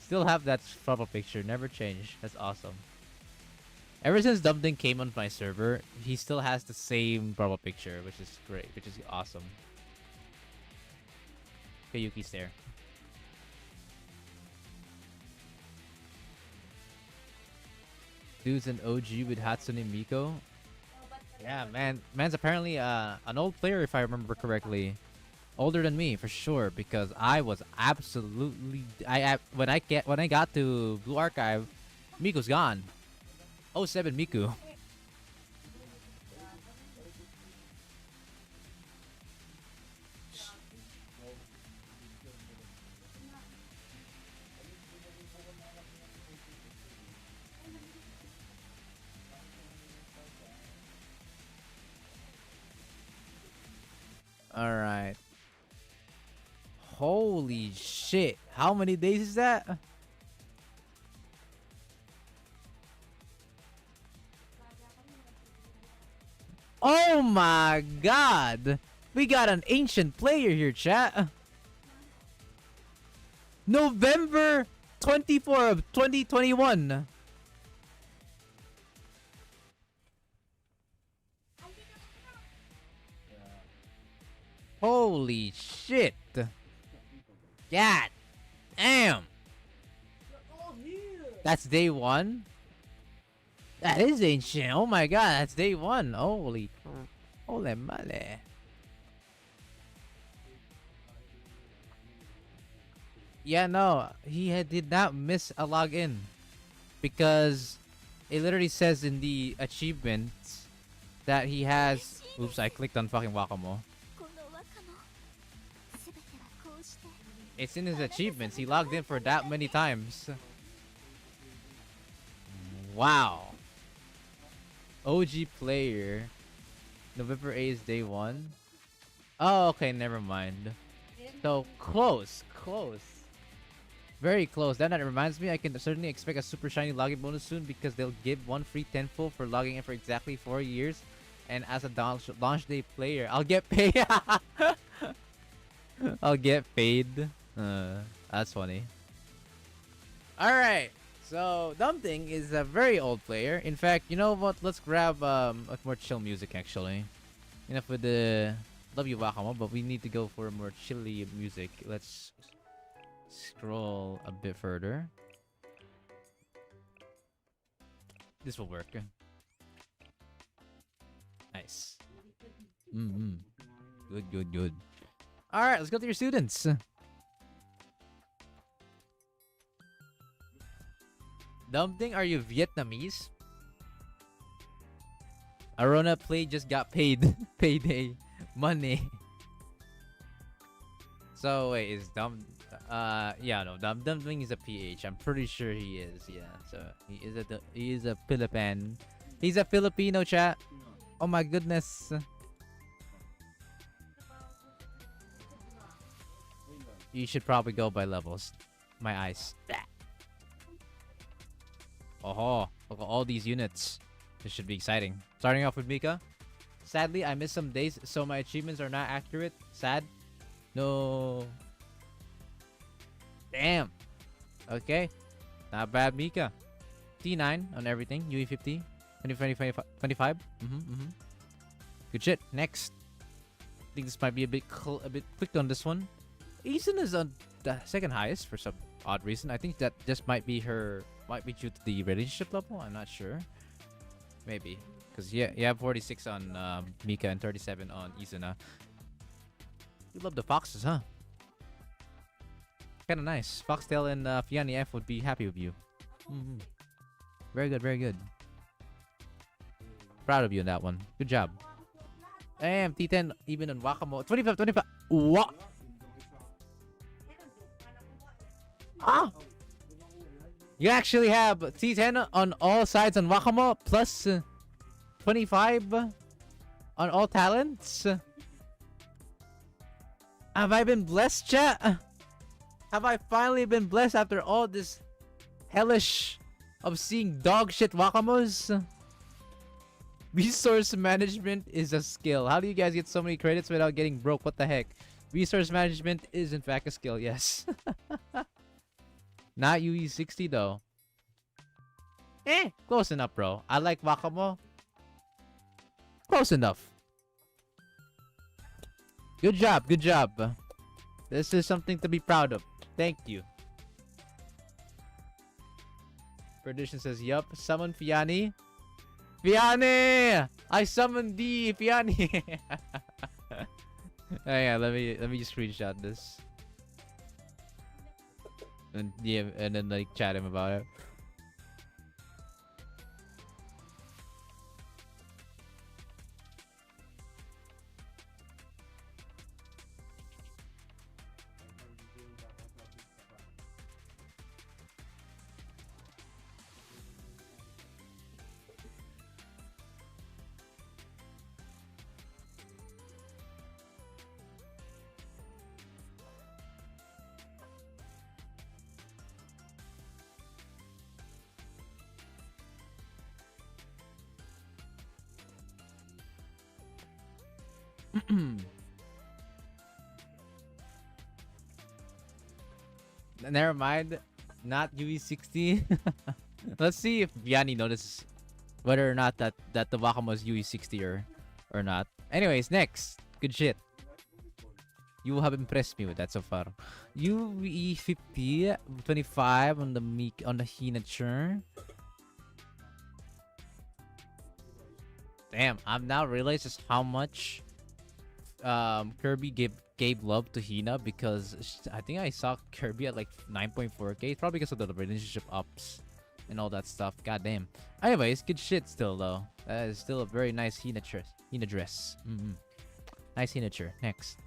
Still have that profile picture, never changed. That's awesome. Ever since Dumding came on my server, he still has the same profile picture, which is great, which is awesome. Okay, Yuki's there. Dude's an OG with Hatsune Miku. Yeah, man's apparently an old player, if I remember correctly. Older than me for sure, because I was absolutely when I got to Blue Archive, Miku's gone. 07 Miku. All right. Holy shit. How many days is that? Oh my god. We got an ancient player here, chat. November 24 of 2021. Holy shit. God damn. That's day one? That is ancient. Oh my god, that's day one. Holy male. Yeah, no, did not miss a login because it literally says in the achievements that he has. Oops, I clicked on fucking Wakamo. It's in his achievements. He logged in for that many times. Wow. OG player. November 8th is day one. Oh, okay, never mind. So close. Very close. That reminds me, I can certainly expect a super shiny login bonus soon because they'll give one free tenfold for logging in for exactly 4 years. And as a launch day player, I'll get paid. I'll get paid. That's funny. Alright. So, Dumpling is a very old player. In fact, you know what? Let's grab a more chill music, actually. Enough with the Love You Wakamo, but we need to go for more chilly music. Let's scroll a bit further. This will work. Nice. Good. Alright, let's go to your students. Dumpling, are you Vietnamese? Arona Play just got paid. Payday. Money. So wait, is Dumpling is a PH. I'm pretty sure he is. Yeah. So he is a Philippine. He's a Filipino, chat. Oh my goodness. You should probably go by levels. My eyes. Oh, look at all these units. This should be exciting. Starting off with Mika. Sadly, I missed some days, so my achievements are not accurate. Sad. No. Damn. Okay. Not bad, Mika. T9 on everything. UE50. 25. Good shit. Next. I think this might be a bit quick on this one. Eason is on the second highest for some odd reason. I think that just might be due to the relationship level. I'm not sure. Maybe. Because you have 46 on Mika and 37 on Izuna. You love the foxes, huh? Kinda nice. Foxtail and Fiani F would be happy with you. Very good. Proud of you in that one. Good job. Damn, T10 even on Wakamo. 25. What? Ah! You actually have T10 on all sides on Wakamo plus 25 on all talents. Have I been blessed, chat? Have I finally been blessed after all this hellish of seeing dog shit Wakamos? Resource management is a skill. How do you guys get so many credits without getting broke? What the heck? Resource management is in fact a skill, yes. Not UE60 though. Close enough, bro. I like Wakamo. Close enough. Good job. This is something to be proud of. Thank you. Perdition says, yup. Summon Fiani. Fiani! I summoned thee, Fiani! Oh, yeah, let me just screenshot this. And yeah, and then like chat him about it. Never mind. Not UE60. Let's see if Vianney notices whether or not that the Wakamo is UE60 or not. Anyways, next. Good shit. You have impressed me with that so far. UE50, 25 on the Hinature. Damn, I've now realized just how much Kirby gave love to Hina, because I think I saw Kirby at like 9.4k. It's probably because of the relationship ups and all that stuff. God damn. Anyways, good shit still though. That is still a very nice Hina dress. Nice Hinature. Next.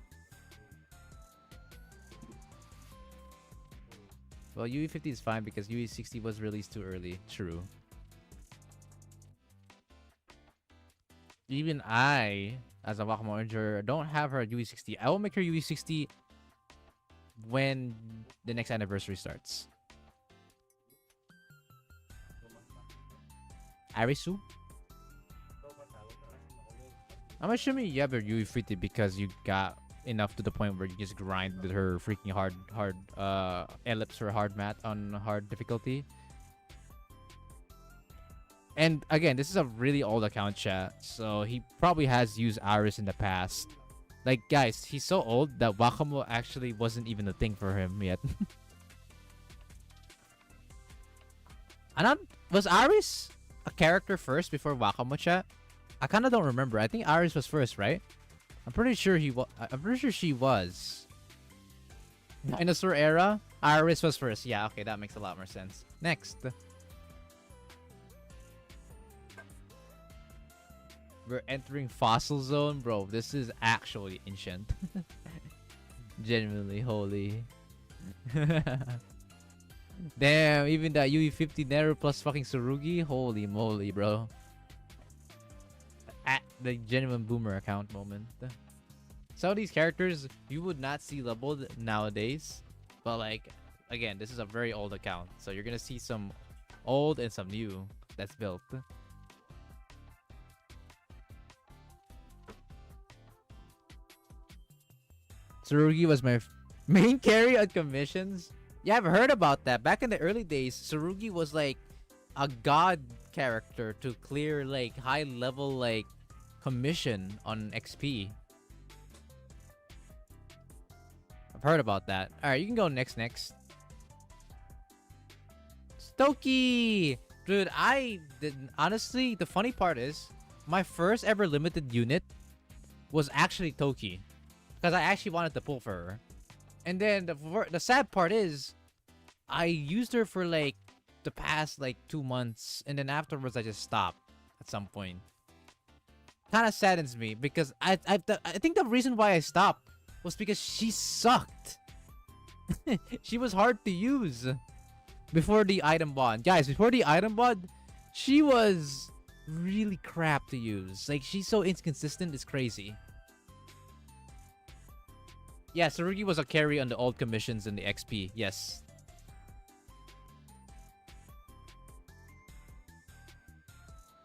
Well, UE50 is fine because UE60 was released too early. True. Even I, as a Wakamo Ranger, don't have her at UE60. I will make her UE60 when the next anniversary starts. Arisu? I'm assuming you have her UE50 because you got enough to the point where you just grind with her freaking hard ellipse or hard mat on hard difficulty. And again, this is a really old account, chat, so he probably has used Aris in the past. Like, guys, he's so old that Wakamo actually wasn't even a thing for him yet. Was Aris a character first before Wakamo, chat? I kind of don't remember. I think Aris was first, right? I'm pretty sure I'm pretty sure she was. Dinosaur era, Aris was first. Yeah, okay, that makes a lot more sense. Next. We're entering fossil zone, bro. This is actually ancient. Genuinely holy. Damn, even that UE50 Neru plus fucking Tsurugi. Holy moly, bro. At the genuine boomer account moment. Some of these characters you would not see leveled nowadays. But like, again, this is a very old account. So you're gonna see some old and some new that's built. Tsurugi was my main carry on commissions. Yeah, I've heard about that. Back in the early days, Tsurugi was like a god character to clear like high level like commission on XP. I've heard about that. Alright, you can go next. Stokey! Dude, I didn't. Honestly, the funny part is, my first ever limited unit was actually Toki. Because I actually wanted to pull for her. And then the sad part is, I used her for like the past like 2 months. And then afterwards, I just stopped at some point. Kind of saddens me because I think the reason why I stopped was because she sucked. She was hard to use before the item bond. Guys, before the item bond, she was really crap to use. Like, she's so inconsistent, it's crazy. Yeah, Tsurugi was a carry on the old commissions and the XP. Yes.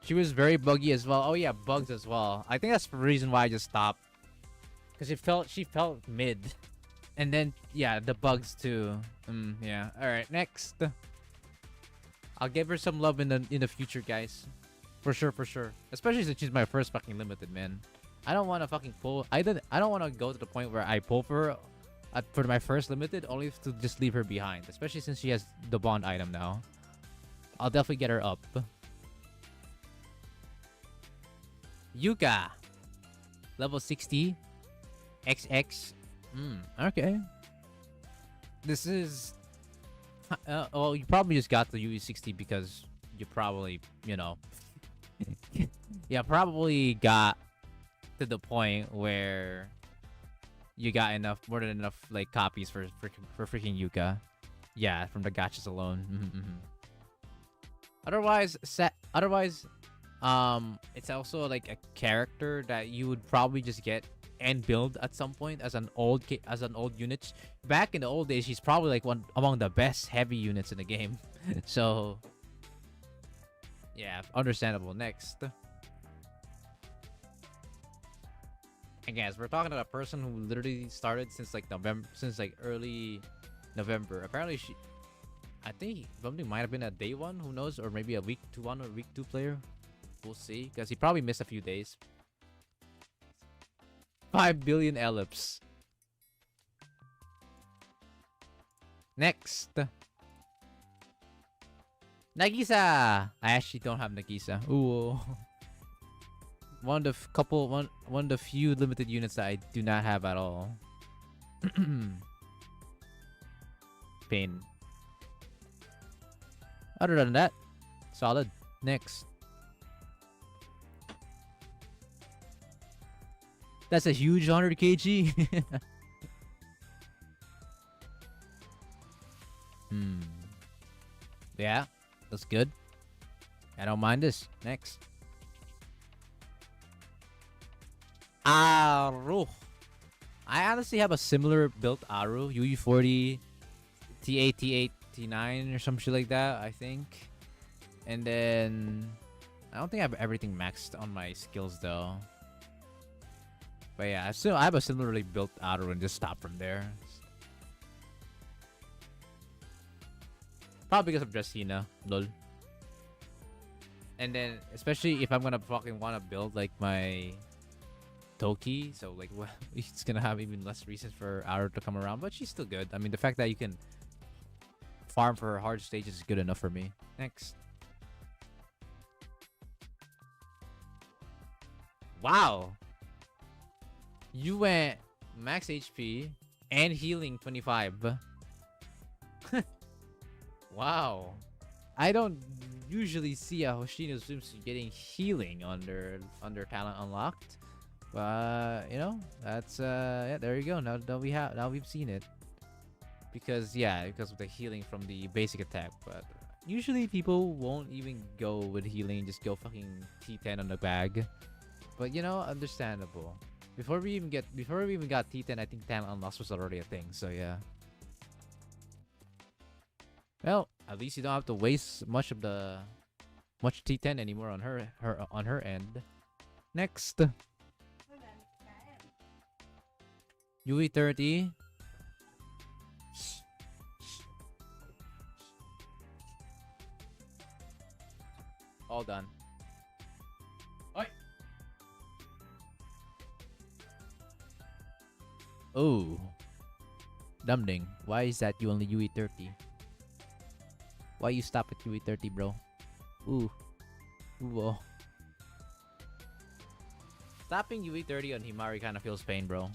She was very buggy as well. Oh yeah, bugs as well. I think that's the reason why I just stopped. Because she felt mid. And then, yeah, the bugs too. Yeah. Alright, next. I'll give her some love in the future, guys. For sure. Especially since she's my first fucking limited, man. I don't want to fucking pull. I don't want to go to the point where I pull for her for my first limited, only to just leave her behind. Especially since she has the bond item now. I'll definitely get her up. Yuka, level 60, XX. Okay. This is. Well, you probably just got the UE60 because you probably, you know, yeah, probably got to the point where you got more than enough like copies for freaking Yuka. Yeah, from the gachas alone. Otherwise, it's also like a character that you would probably just get and build at some point as an old unit. Back in the old days, she's probably like one among the best heavy units in the game. So yeah, understandable. Next. And guys, we're talking about a person who literally started since like early November. Apparently I think something might have been a day one, who knows, or maybe a week 1 or week 2 player. We'll see, because he probably missed a few days. 5 billion ellipse. Next. Nagisa! I actually don't have Nagisa. Ooh. One of the one of the few limited units that I do not have at all. Pain. Other than that, solid. Next. That's a huge 100 kg. Yeah, that's good. I don't mind this. Next. Aru. I honestly have a similar built Aru. UE40, T8, T8, T9 or some shit like that, I think. And then I don't think I have everything maxed on my skills though. But yeah, I have a similarly built Aru and just stop from there. Probably because of Dracena, lol. And then, especially if I'm gonna fucking wanna build like my Toki, so like, well, it's gonna have even less reasons for Aru to come around. But she's still good. I mean, the fact that you can farm for her hard stages is good enough for me. Next. Wow. You went max HP and healing 25. Wow. I don't usually see a Hoshino swimsuit getting healing under talent unlocked. But you know, that's yeah, there you go. Now we've seen it. Because of the healing from the basic attack. But usually people won't even go with healing, just go fucking T10 on the bag. But you know, understandable. Before we even got T10, I think talent unlocks was already a thing. So yeah. Well, at least you don't have to waste much T10 anymore on her end. Next. UE30. All done. Oi. Oh. Dumbding. Why is that you only UE30? Why you stop at UE30, bro? Ooh. Ooh. Stopping UE30 on Himari kind of feels pain, bro.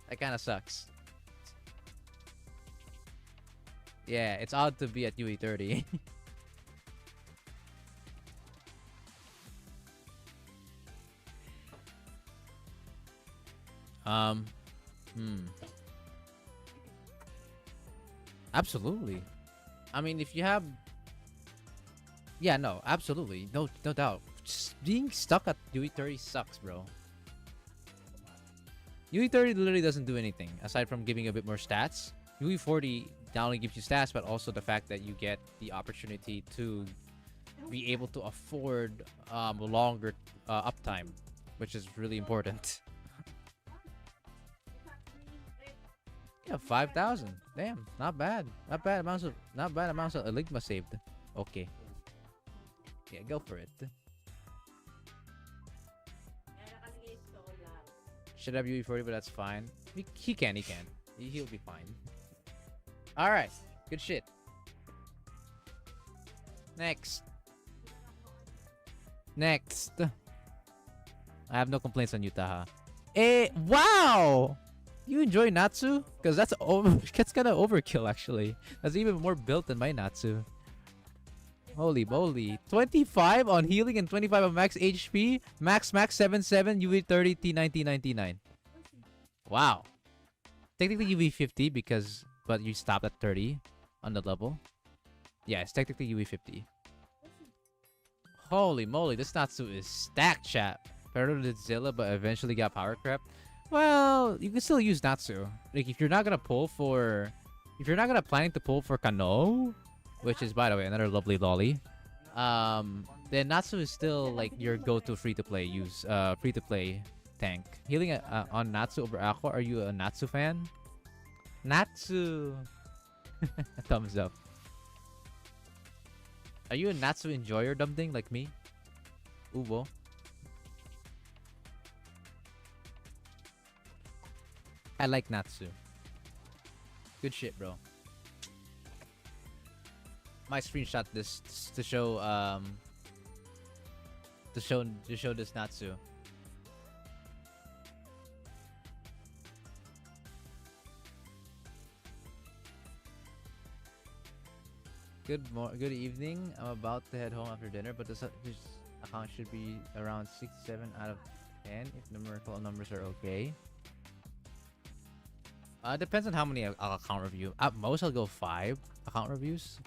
That kind of sucks. Yeah, it's odd to be at UE30. Absolutely. I mean, if you have... Yeah, no, absolutely. No doubt. Just being stuck at UE30 sucks, bro. UE30 literally doesn't do anything, aside from giving a bit more stats. UE40 not only gives you stats, but also the fact that you get the opportunity to be able to afford longer uptime, which is really important. Yeah, 5,000. Damn, not bad. Not bad amounts of Enigma saved. Okay. Yeah, go for it. Should have UE40, but that's fine. He can. He'll be fine. Alright. Good shit. Next. I have no complaints on Yutaha. Wow! You enjoy Natsu? Because that's kind of overkill, actually. That's even more built than my Natsu. Holy moly. 25 on healing and 25 on max HP. Max 77 UE30 T9 T99. Wow. Technically UE50 but you stopped at 30 on the level. Yeah, it's technically UE50. Holy moly, this Natsu is stacked, chat. Started with Zilla, but eventually got power crept. Well, you can still use Natsu. Like, if you're not gonna planning to pull for Kano, which is, by the way, another lovely lolly, then Natsu is still like your go-to free-to-play tank. Healing on Natsu over Aqua. Are you a Natsu fan? Natsu. Thumbs up. Are you a Natsu enjoyer, Dumbding, like me? Ubo. I like Natsu. Good shit, bro. Might screenshot this to show this Natsu. Good evening. I'm about to head home after dinner, but this account should be around 67 out of 10 if numerical numbers are okay. Depends on how many account review. At most, I'll go 5 account reviews,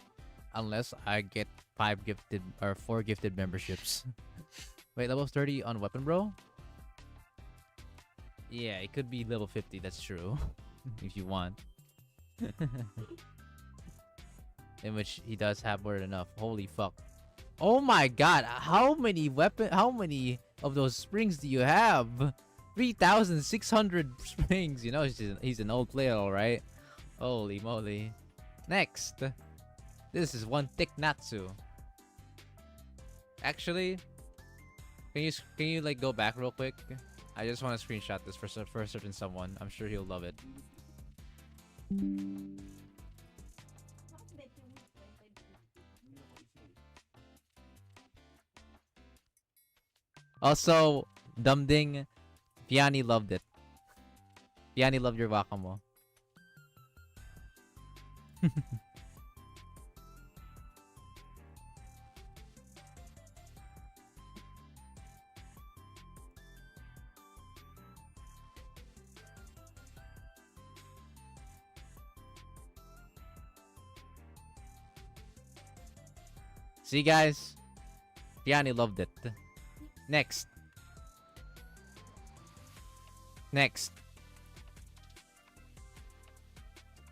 unless I get 5 gifted or 4 gifted memberships. Wait, level 30 on Weapon Bro? Yeah, it could be level 50. That's true, if you want. In which he does have more than enough. Holy fuck! Oh my god! How many of those springs do you have? 3,600 springs. You know he's an old player, all right. Holy moly! Next, this is one thick Natsu. Actually, can you like go back real quick? I just want to screenshot this for a certain someone. I'm sure he'll love it. Also, Dumding, Piani loved it. Piani loved your Wakamo. See, guys? Piani loved it. Next.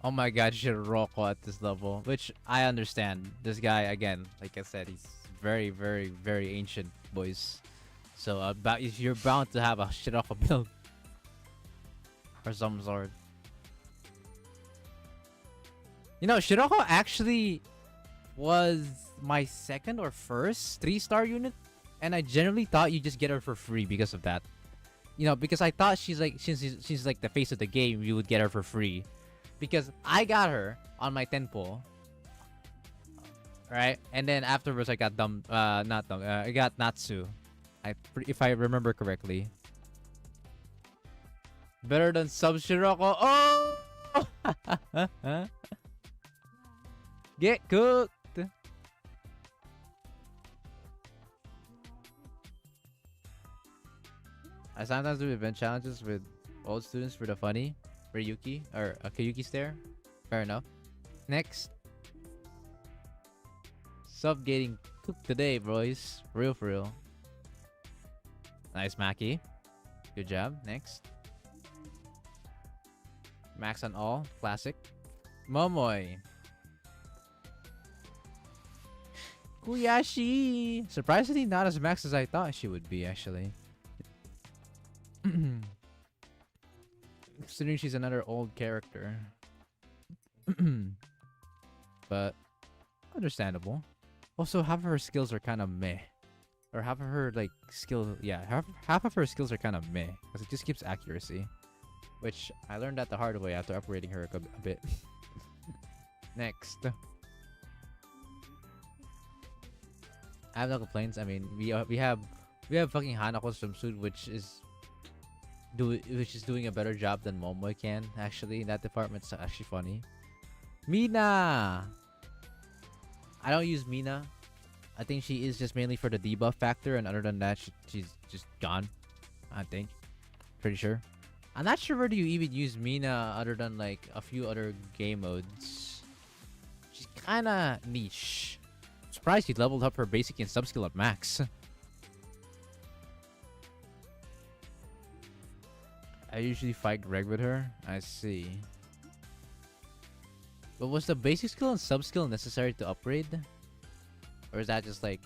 Oh my god, Shiroko at this level. Which I understand. This guy, again, like I said, he's very, very, very ancient, boys. So you're bound to have a Shiroko build. Or some sort. You know, Shiroko actually was my second or first 3-star unit. And I generally thought you just get her for free because of that. You know, because I thought she's like she's like the face of the game, you would get her for free. Because I got her on my tempo. Right? And then afterwards I got I got Natsu. If I remember correctly. Better than Sub Shiroko. Oh! Get cooked. I sometimes do event challenges with old students for the funny. For Yuki or a Kayuki stare. Fair enough. Next. Sub getting cooked today, boys. For real. Nice, Maki. Good job. Next. Max on all. Classic. Momoy. Kuyashi. Surprisingly not as max as I thought she would be, actually. Considering she's another old character. But understandable. Also, half of her skills are kind of meh. Or half of her like half of her skills are kind of meh because it just keeps accuracy, which I learned that the hard way after upgrading her a bit. Next, I have no complaints. I mean, we have fucking Hanako's swimsuit, which is doing a better job than Momoy can. Actually, in that department, it's actually funny. Mina, I don't use Mina. I think she is just mainly for the debuff factor, and other than that, she's just gone. I think, pretty sure. I'm not sure where do you even use Mina other than like a few other game modes. She's kind of niche. Surprised you leveled up her basic and sub skill at max. I usually fight Greg with her. I see. But was the basic skill and sub skill necessary to upgrade? Or is that just like...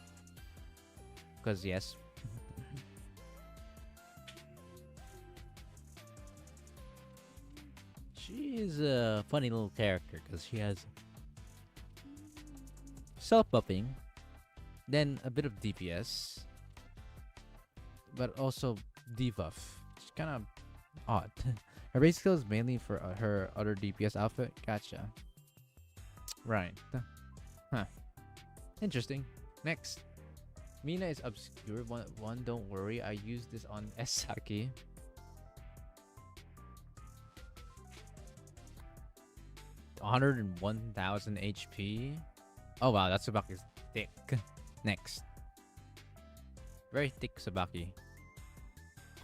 Because yes. She is a funny little character because she has self-buffing, then a bit of DPS, but also debuff. It's kind of odd. Her base skill is mainly for her other DPS outfit. Gotcha. Right. Huh. Interesting. Next. Mina is obscure. One, don't worry. I use this on Esaki. 101,000 HP. Oh wow, that Tsubaki is thick. Next. Very thick Tsubaki.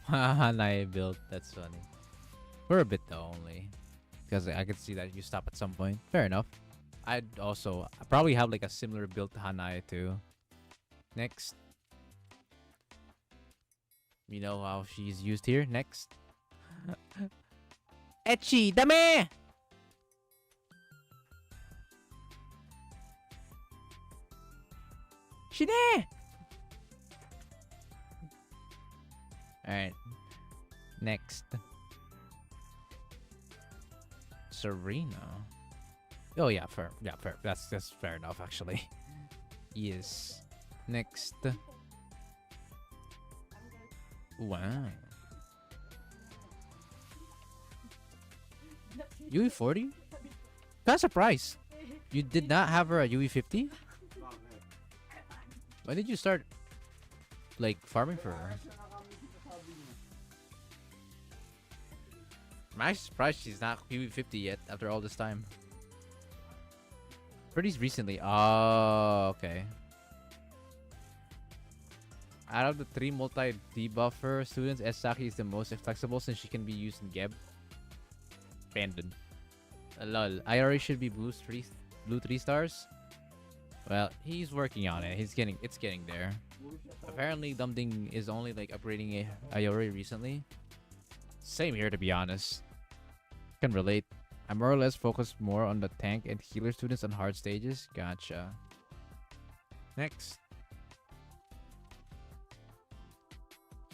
Hanai build. That's funny. For a bit though, only. Because I could see that you stop at some point. Fair enough. I'd also probably have like a similar build to Hanai too. Next. You know how she's used here. Next. Echi, dame! Shine! Alright. Next. Serena. Oh yeah, fair. Yeah, fair. That's fair enough actually. Yes. Next. Wow. UE40? Kind of surprised. You did not have her at UE50? When did you start like farming for her? I'm actually surprised she's not UE50 yet after all this time. Pretty recently. Oh, okay. Out of the 3 multi-debuffer students, Esaki is the most flexible since she can be used in Geb. Abandoned. Lol. IRA should be blue 3 stars. Well, he's working on it. It's getting there. Apparently, Dumding is only like upgrading Iori recently. Same here, to be honest. Can relate. I'm more or less focused more on the tank and healer students on hard stages. Gotcha. Next.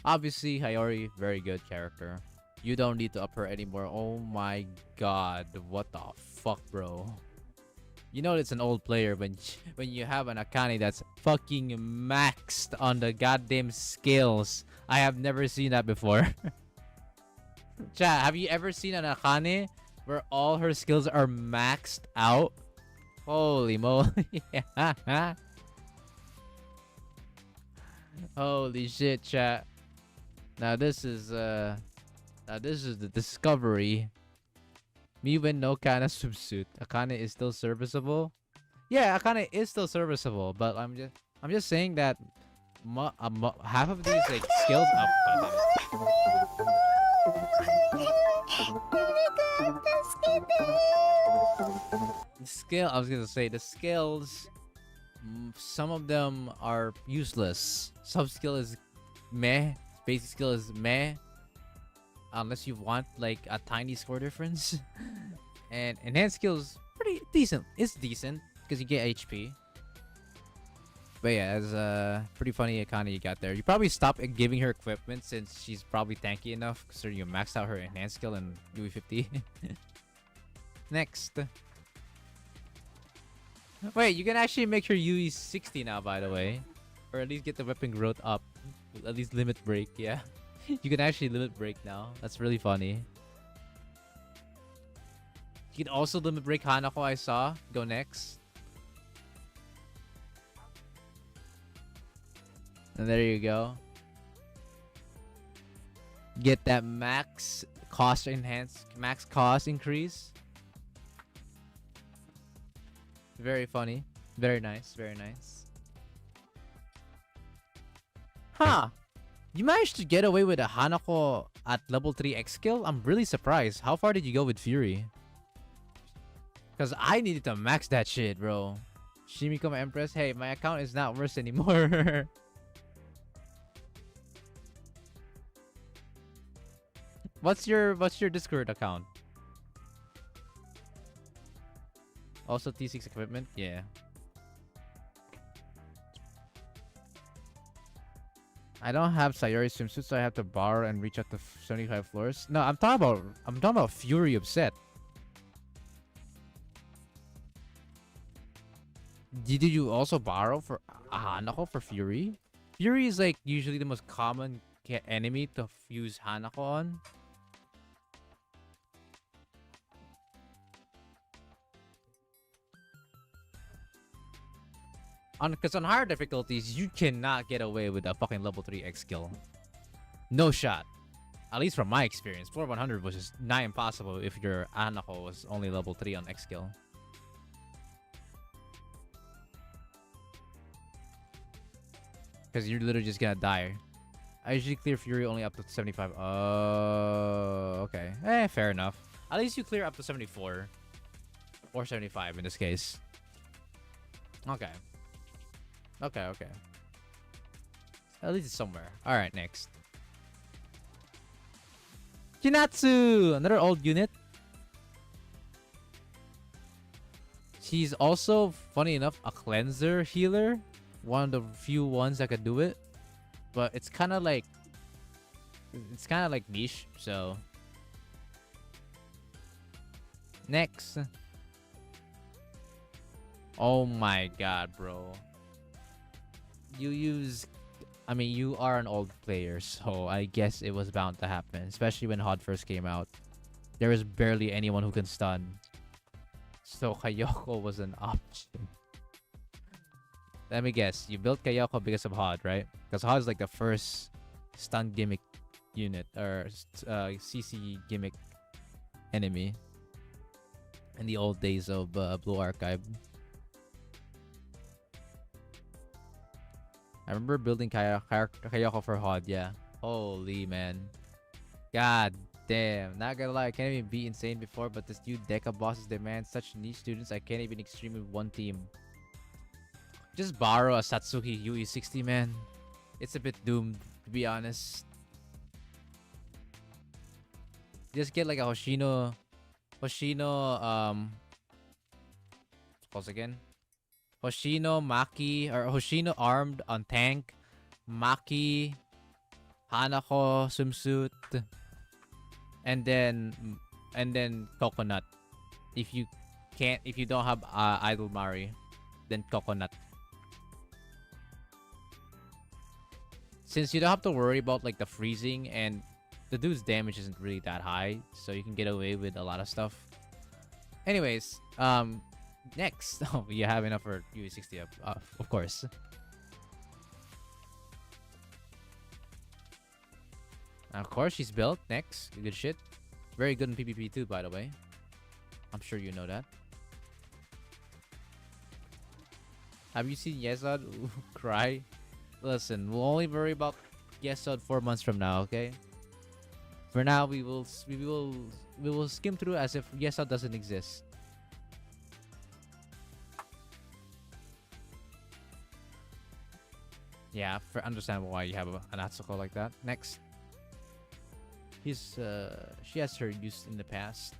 Obviously, Hayori, very good character. You don't need to up her anymore. Oh my god. What the fuck, bro? You know it's an old player when you have an Akane that's fucking maxed on the goddamn skills. I have never seen that before. Chat, have you ever seen an Akane where all her skills are maxed out? Holy moly. Holy shit, chat. Now this is the discovery. Miwen no Kana swimsuit. Akane is still serviceable. Yeah, Akane is still serviceable, but I'm just saying that half of these like skills I was gonna say the skills. Some of them are useless. Sub skill is meh. Basic skill is meh. Unless you want like a tiny score difference. And enhanced skill is pretty decent. It's decent because you get HP. But yeah, it's pretty funny Akane you got there. You probably stop giving her equipment since she's probably tanky enough considering you maxed out her enhanced skill in UE50. Next. Wait, you can actually make her UE60 now, by the way. Or at least get the weapon growth up. At least limit break, yeah. You can actually limit break now. That's really funny. You can also limit break Hanako, I saw. Go next. And there you go. Get that max cost increase. Very funny. Very nice. Very nice. Huh. You managed to get away with a Hanako at level 3 X skill? I'm really surprised. How far did you go with Fury? Because I needed to max that shit, bro. Shimiko Empress, hey, my account is not worse anymore. What's your Discord account? Also T6 equipment? Yeah. I don't have Sayori swimsuit, so I have to borrow and reach out to 75 floors. No, I'm talking about Fury Upset. Did you also borrow for Hanako for Fury? Fury is like usually the most common enemy to use Hanako on. Because on higher difficulties, you cannot get away with a fucking level 3 X skill. No shot. At least from my experience, 4100 was just nigh impossible if your Hanako was only level 3 on X skill. Because you're literally just gonna die. I usually clear Fury only up to 75. Oh, okay. Fair enough. At least you clear up to 74. Or 75 in this case. Okay. Okay. At least it's somewhere. Alright, next. Kinatsu! Another old unit. She's also, funny enough, a cleanser healer. One of the few ones that could do it. But it's kind of like niche, so next. Oh my god, bro. You are an old player, so I guess it was bound to happen, especially when HOD first came out. There was barely anyone who can stun. So Kayoko was an option. Let me guess. You built Kayoko because of HOD, right? Because HOD is like the first stun gimmick unit or CC gimmick enemy in the old days of Blue Archive. I remember building Kayoko for HOD, yeah. Holy man. God damn. Not gonna lie, I can't even be insane before, but this new Deca bosses demand such niche students I can't even extreme with one team. Just borrow a Satsuki UE60, man. It's a bit doomed, to be honest. Just get like a Hoshino, pause again. Hoshino, Maki, or Hoshino armed on tank, Maki, Hanako swimsuit, and then Coconut. If you don't have Idol Mari, then Coconut. Since you don't have to worry about like the freezing and the dude's damage isn't really that high, so you can get away with a lot of stuff. Anyways, next. Oh, you have enough for UE60 up, of course. Of course, she's built. Next, good shit. Very good in PvP too, by the way. I'm sure you know that. Have you seen Yesod cry? Listen, we'll only worry about Yesod 4 months from now, okay? For now, we will skim through as if Yesod doesn't exist. Yeah, for understandable why you have an Atsuko like that. Next. She has her use in the past.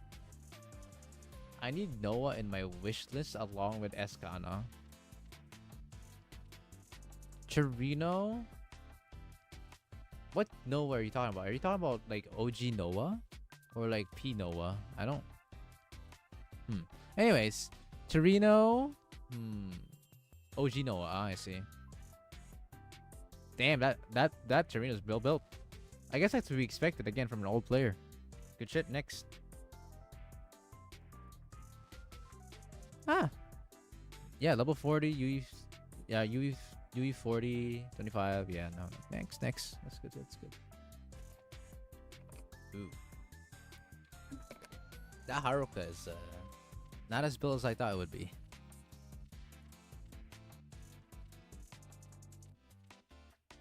I need Noah in my wish list along with Escana. Chirino? What Noah are you talking about? Are you talking about like OG Noah? Or like P Noah? I don't... Anyways. Chirino? OG Noah. Ah, I see. Damn, that Chirino's built. I guess that's to be expected again from an old player. Good shit. Next. Yeah, level 40, UE. Yeah, UE 40, 25. Yeah, no. Next. That's good. Ooh. That Haruka is not as built as I thought it would be.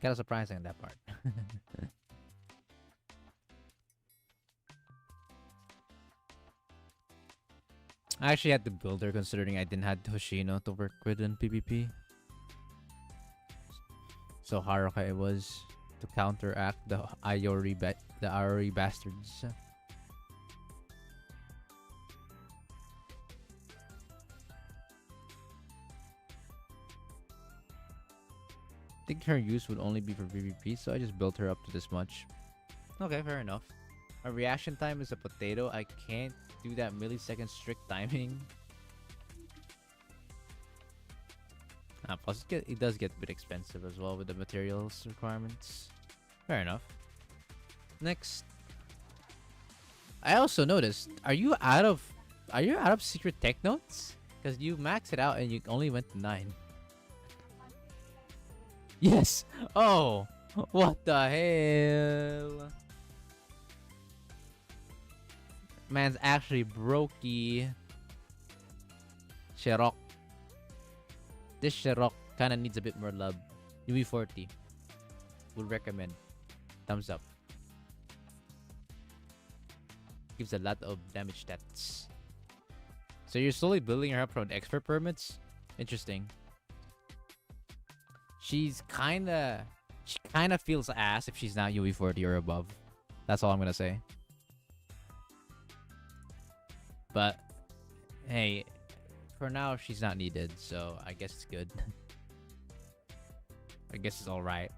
Kind of surprising in that part. I actually had to build her considering I didn't have Hoshino to work with in PvP. So Haruka it was to counteract the Iori bastards. I think her use would only be for PvP, so I just built her up to this much. Okay, fair enough. My reaction time is a potato. I can't do that millisecond strict timing. Plus it does get a bit expensive as well with the materials requirements. Fair enough. Next. I also noticed, are you out of secret tech notes? Because you maxed it out and you only went to 9. Yes! Oh! What the hell? Man's actually brokey. Sherok. This Sherok kinda needs a bit more love. UE40. Would recommend. Thumbs up. Gives a lot of damage stats. So you're slowly building her up from expert permits? Interesting. She kinda feels ass if she's not UE40 or above. That's all I'm gonna say. But hey, for now she's not needed, so I guess it's good. I guess it's alright.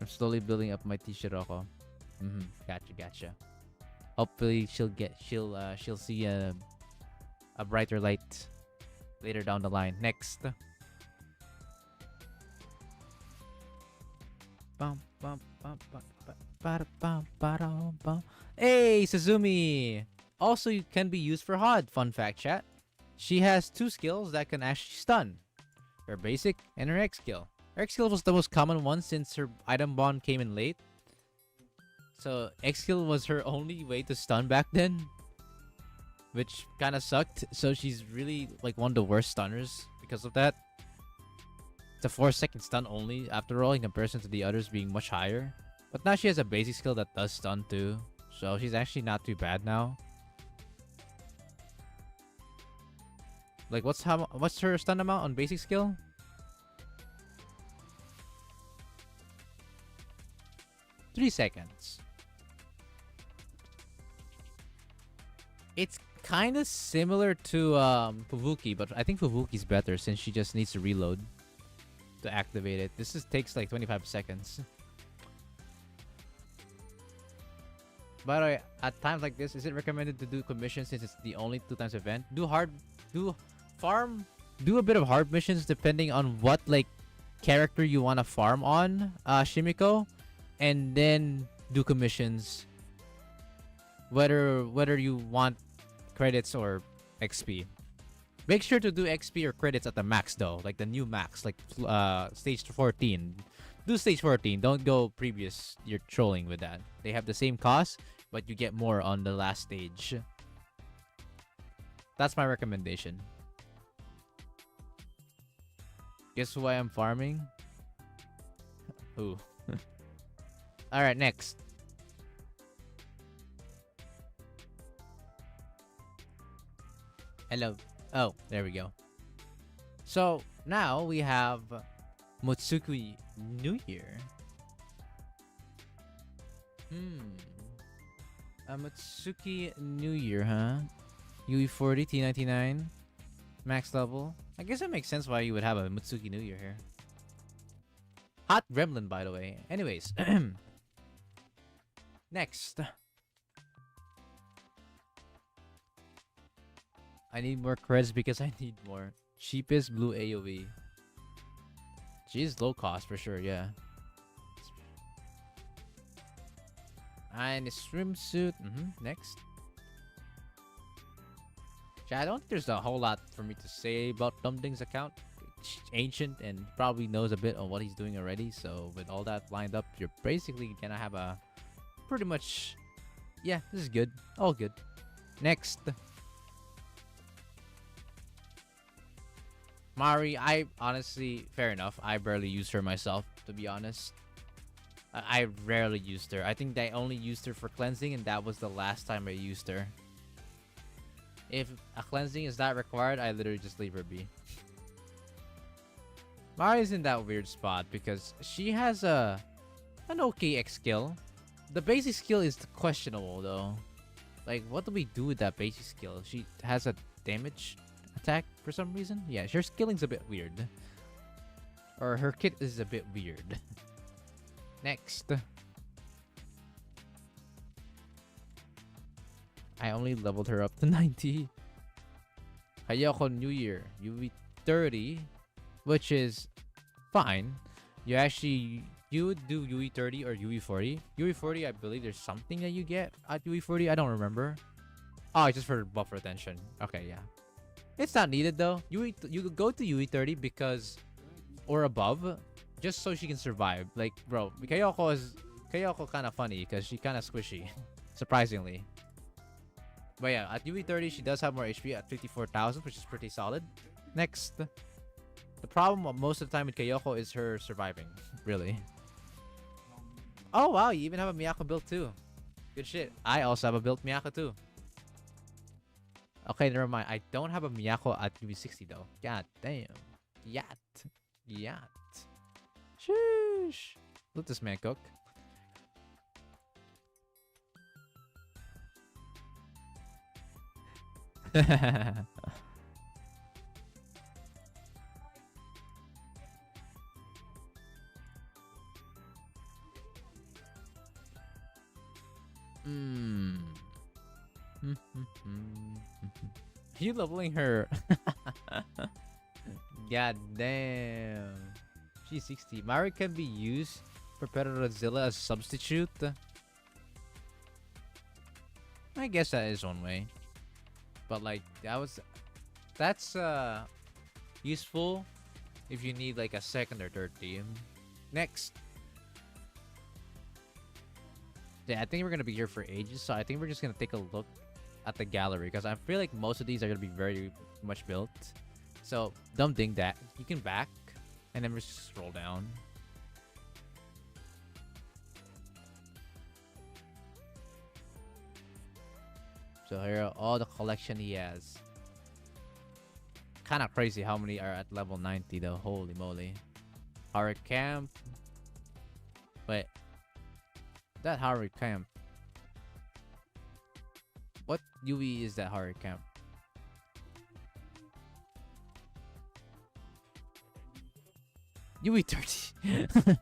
I'm slowly building up my T-Shiroko. Gotcha. Hopefully she'll see a brighter light later down the line. Next. Hey, Suzumi! Also, you can be used for HOD. Fun fact, chat. She has 2 skills that can actually stun. Her basic and her X skill. Her X skill was the most common one since her item bond came in late. So X skill was her only way to stun back then, which kind of sucked. So she's really like one of the worst stunners because of that. It's a 4-second stun only after all in comparison to the others being much higher. But now she has a basic skill that does stun too. So she's actually not too bad now. Like what's her stun amount on basic skill? Three seconds. It's kind of similar to Fubuki, but I think Fubuki's better since she just needs to reload to activate it. This takes like 25 seconds. By the way, at times like this, is it recommended to do commissions since it's the only 2 times event? Do a bit of hard missions depending on what like character you want to farm on, Shimiko, and then do commissions. Whether you want credits or XP. Make sure to do XP or credits at the max though, like the new max, like stage 14. Do stage 14. Don't go previous. You're trolling with that. They have the same cost, but you get more on the last stage. That's my recommendation. Guess who I am farming? Who? Alright, next. Hello. Oh, there we go. So, now we have Motsuki New Year. Motsuki New Year, huh? UE40, T99, max level. I guess it makes sense why you would have a Motsuki New Year here. Hot Gremlin, by the way. Anyways. Next. I need more creds because I need more. Cheapest blue AoE. She's low cost for sure, yeah. And a swimsuit. Next. I don't think there's a whole lot for me to say about Dumding's account. It's ancient and probably knows a bit on what he's doing already. So with all that lined up, you're basically gonna have a pretty much... Yeah, this is good. All good. Next. Mari, I honestly, fair enough. I barely used her myself, to be honest. I rarely used her. I think I only used her for cleansing, and that was the last time I used her. If a cleansing is not required, I literally just leave her be. Mari's in that weird spot because she has an okay X skill. The basic skill is questionable though. Like, what do we do with that basic skill? She has a damage attack for some reason. Yeah, her skilling's a bit weird. Or her kit is a bit weird. Next. I only leveled her up to 90. Hayako New Year. UE30. Which is fine. You would do UE30 or UE40. UE40, I believe there's something that you get at UE40. I don't remember. Oh, it's just for buff retention. Okay, yeah. It's not needed though. You go to UE30 because or above, just so she can survive. Like, bro, Kayoko kind of funny because she kind of squishy, surprisingly. But yeah, at UE 30, she does have more HP at 54,000, which is pretty solid. Next, the problem most of the time with Kayoko is her surviving, really. Oh wow, you even have a Miyako build too. Good shit. I also have a built Miyako too. Okay, never mind. I don't have a Miyako at UE60 though. God damn. Yat. Yat. Sheesh. Let this man cook. Hmm. You leveling her? God damn. She's 60. Mari can be used for Peterazilla as substitute. I guess that is one way. But like that's useful if you need like a second or third team. Next. Yeah, I think we're gonna be here for ages, so I think we're just gonna take a look at the gallery because I feel like most of these are gonna be very much built. So dumb ding that you can back and then we just scroll down. So here are all the collection he has. Kind of crazy how many are at level 90 though. Holy moly. Horror Camp. Wait. That Horror Camp. What UE is that Horror Camp? UE 30.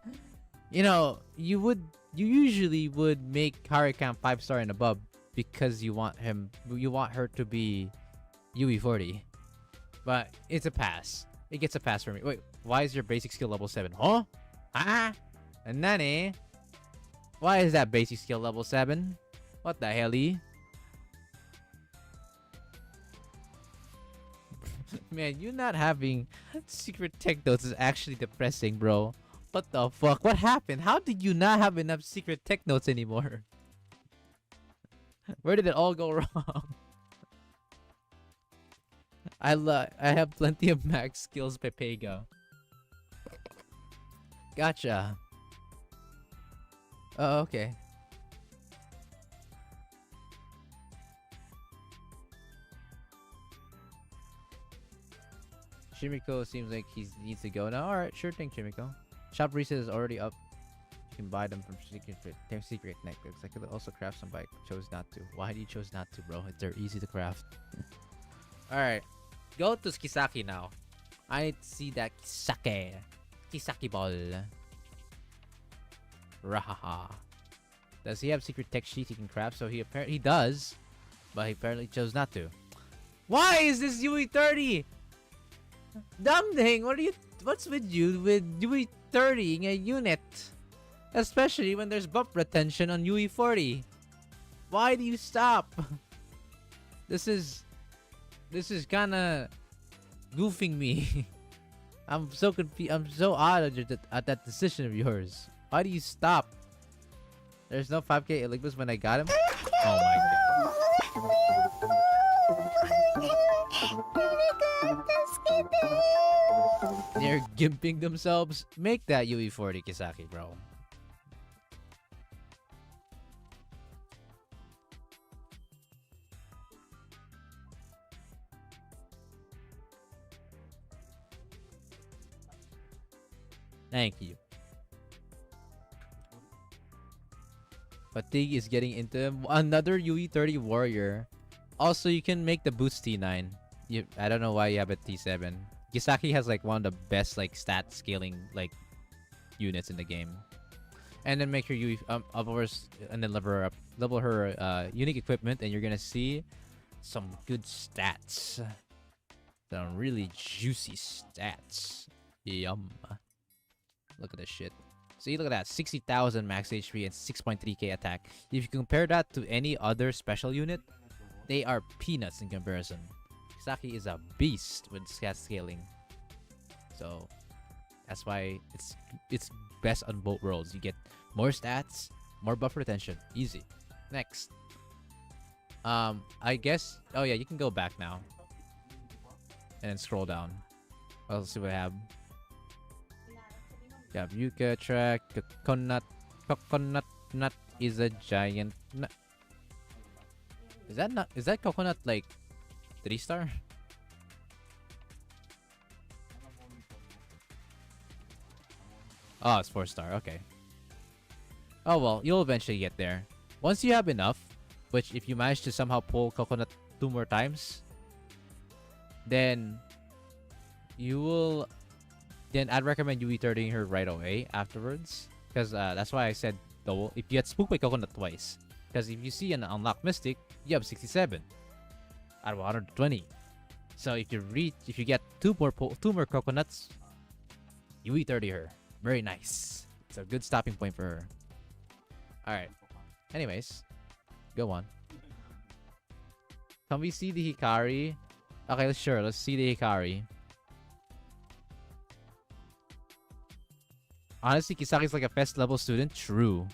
You know, you usually would make Horror Camp 5-star and above because you want her to be UE 40. But it's a pass. It gets a pass for me. Wait, why is your basic skill level 7? Huh? Ah? And then why is that basic skill level 7? What the hell? Man, you not having secret tech notes is actually depressing, bro. What the fuck? What happened? How did you not have enough secret tech notes anymore? Where did it all go wrong? I have plenty of max skills, Pepega. Gotcha. Oh, okay. Shimiko seems like he needs to go now. Alright, sure thing, Shimiko. Shop reset is already up. You can buy them from Secret Networks. I could also craft some, but I chose not to. Why do you chose not to, bro? They're easy to craft. Alright. Go to Kisaki now. I see that Kisaki. Kisaki ball. Rahaha. Does he have secret tech sheets he can craft? So he does, but he apparently chose not to. Why is this UE 30? Dumb thing. What's with you with UE 30 in a unit? Especially when there's buff retention on UE 40. Why do you stop? This is kinda goofing me. I'm so confused. I'm so odd at that decision of yours. Why do you stop? There's no 5k Olympus when I got him? Oh my god. They're gimping themselves. Make that UE 40 Kisaki, bro. Thank you. Fatigue is getting into another UE 30 warrior. Also, you can make the boost T9. I don't know why you have a T7. Kisaki has like one of the best like stat scaling like units in the game. And then make her UE upwards and then level her unique equipment, and you're gonna see some good stats. Some really juicy stats. Yum. Look at this shit. See, look at that. 60,000 max HP and 6.3k attack. If you compare that to any other special unit, they are peanuts in comparison. Kisaki is a beast with stat scaling. So, That's why it's best on both worlds. You get more stats, more buff retention. Easy. Next. I guess. Oh yeah, you can go back now. And then scroll down. Let's see what I have. Yeah, Yuka track. Coconut nut is a giant nut. Is that not? Is that coconut like 3-star? Oh, it's 4-star. Okay. Oh well, you'll eventually get there. Once you have enough, which if you manage to somehow pull coconut 2 more times, then you will. Then I'd recommend you E30ing her right away afterwards, because that's why I said double. If you get spooked by coconut twice, because if you see an unlocked mystic, you have 67 out of 120. So if you get two more coconuts, you E30 her. Very nice. It's a good stopping point for her. All right. Anyways, go on. Can we see the Hikari? Okay, sure. Let's see the Hikari. Honestly, Kisaki's like a fest level student. True.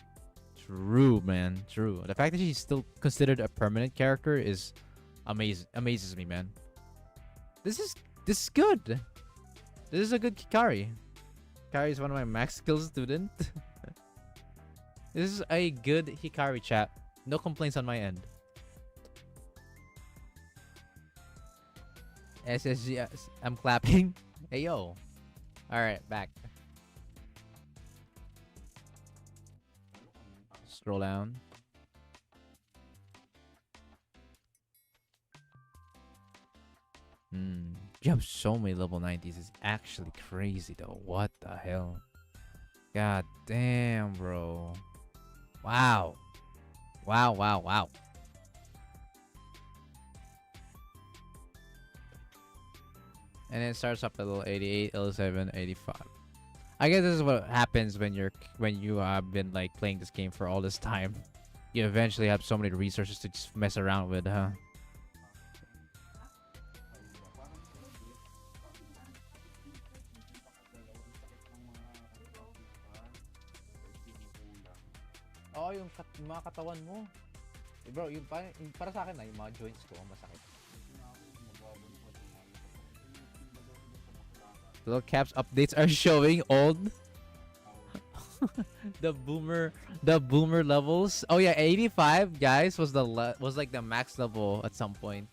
True, man. True. The fact that she's still considered a permanent character is amazes me, man. This is good. This is a good Hikari. Hikari is one of my max skills student. This is a good Hikari, chat. No complaints on my end. SSG, I'm clapping. Hey yo. Alright, back. Scroll down. You have so many level 90s. It's actually crazy though. What the hell? God damn, bro. Wow. Wow, wow, wow. And then it starts up at level 88, 87, 85. I guess this is what happens when you have been like playing this game for all this time. You eventually have so many resources to just mess around with, huh? Oh, yung mga katawan mo. Eh, bro, yung para sa akin na yung mga joints ko masakit. Little caps updates are showing old. the boomer levels. Oh yeah, 85 guys was like the max level at some point.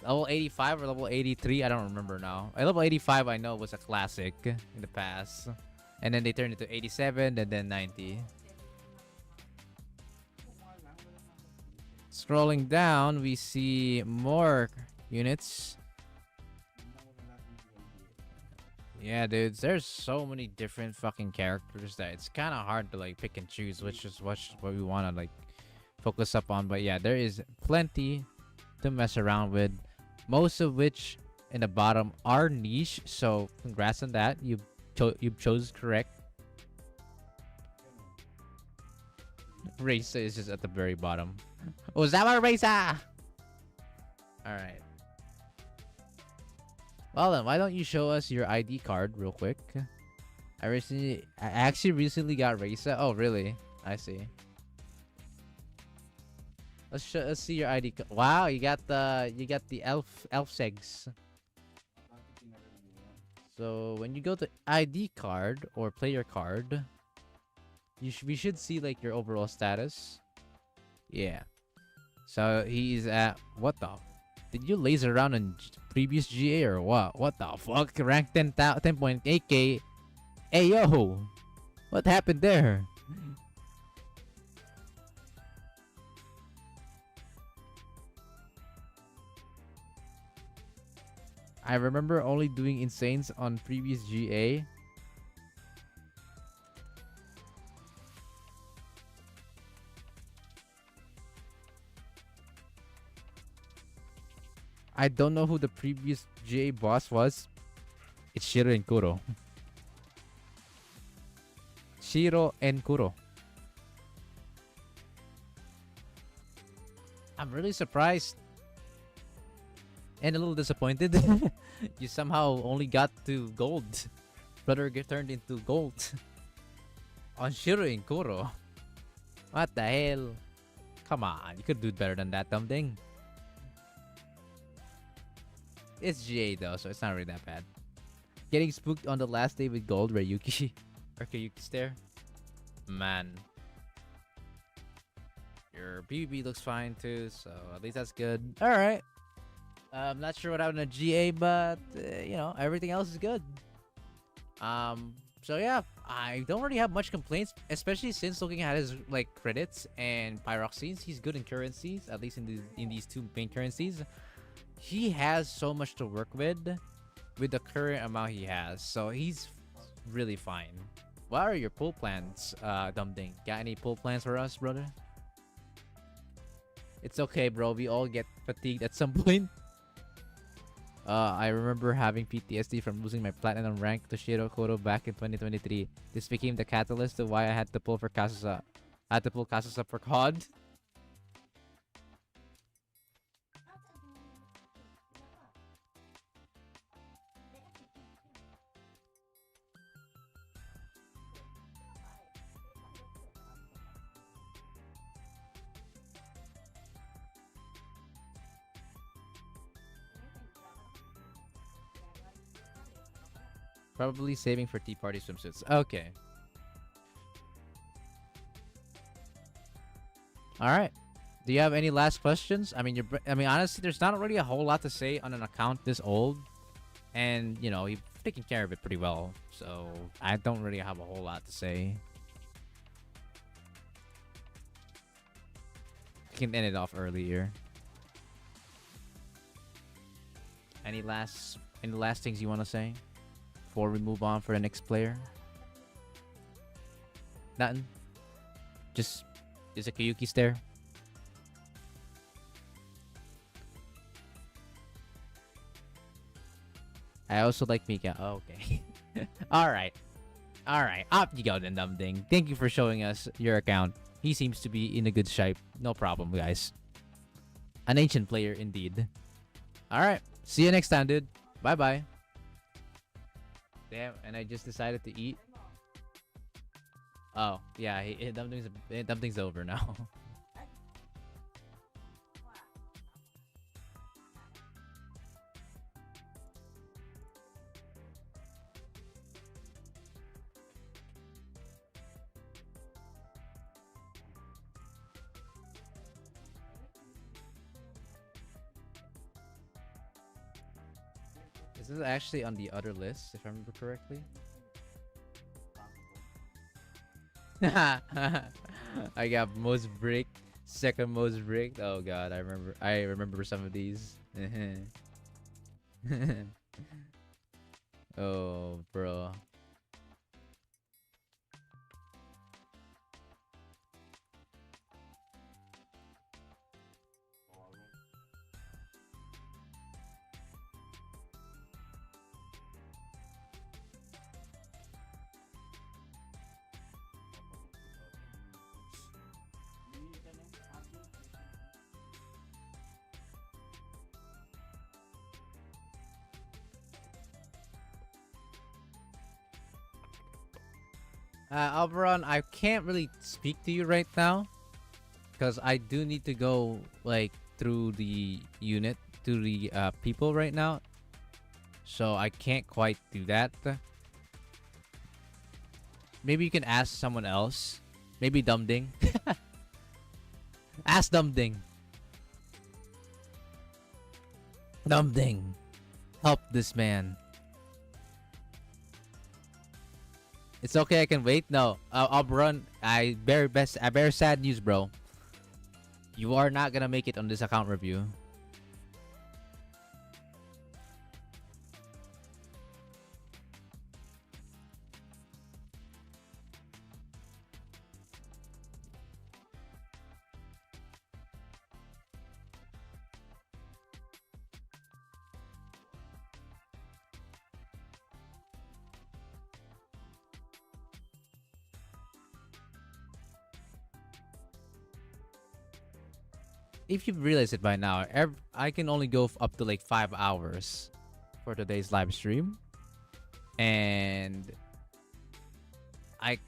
Level 85 or level 83, I don't remember now. Level 85 I know was a classic in the past. And then they turned it to 87 and then 90. Scrolling down, we see more units. Yeah, dudes, there's so many different fucking characters that it's kind of hard to like pick and choose which is what we want to like focus up on. But yeah, there is plenty to mess around with, most of which in the bottom are niche. So congrats on that. You chose correct. Raisa is just at the very bottom. Oh, is that my Raisa? Alright. Well then, why don't you show us your ID card real quick? I actually recently got Raisa. Oh really? I see. Let's see your ID. Wow, you got the elf segs. So when you go to ID card or player card, we should see like your overall status. Yeah. So he's at what the? Did you laser around in previous GA or what? What the fuck? Rank 10.8k. Hey yo, what happened there? I remember only doing Insanes on previous GA. I don't know who the previous GA boss was. It's Shiro and Kuro. Shiro and Kuro. I'm really surprised and a little disappointed You somehow only got to gold. Brother get turned into gold. On Shiro and Kuro. What the hell? Come on, you could do better than that, dumb thing. It's GA though, so it's not really that bad. Getting spooked on the last day with gold, Ryuki. Or Kayuki's there. Man. Your PvP looks fine too, so at least that's good. Alright. I'm not sure what happened to GA, but you know, everything else is good. So yeah, I don't really have much complaints, especially since looking at his like credits and pyroxenes, he's good in currencies, at least in these two main currencies. He has so much to work with the current amount he has, so he's really fine. What are your pull plans, Dumding? Got any pull plans for us, brother? It's okay, bro. We all get fatigued at some point. I remember having PTSD from losing my platinum rank to Shiro Koro back in 2023. This became the catalyst to why I had to pull for Kasusa. I had to pull Kasusa for COD. Probably saving for Tea Party swimsuits. Okay. All right. Do you have any last questions? I mean, honestly, there's not really a whole lot to say on an account this old, and you know, you've taken care of it pretty well. So I don't really have a whole lot to say. I can end it off earlier. Any last things you want to say before we move on for the next player? Nothing. Just a Kayuki stare. I also like Mika. Oh, okay. Alright. Alright. Up you go then, dumb thing. Thank you for showing us your account. He seems to be in a good shape. No problem, guys. An ancient player indeed. Alright. See you next time, dude. Bye-bye. Damn, and I just decided to eat. Oh, yeah, Dumpling's over now. Is this actually on the other list, if I remember correctly? I got most bricked, second most bricked. Oh god, I remember some of these. Oh, bro. Alvaron, I can't really speak to you right now because I do need to go like through the unit to the people right now, so I can't quite do that. Maybe you can ask someone else. Maybe Dumding. Ask Dumding. Dumding, help this man. It's okay, I can wait. No, I'll run. I bear sad news, bro. You are not gonna make it on this account review. If you've realized it by now, I can only go up to like 5 hours for today's live stream. And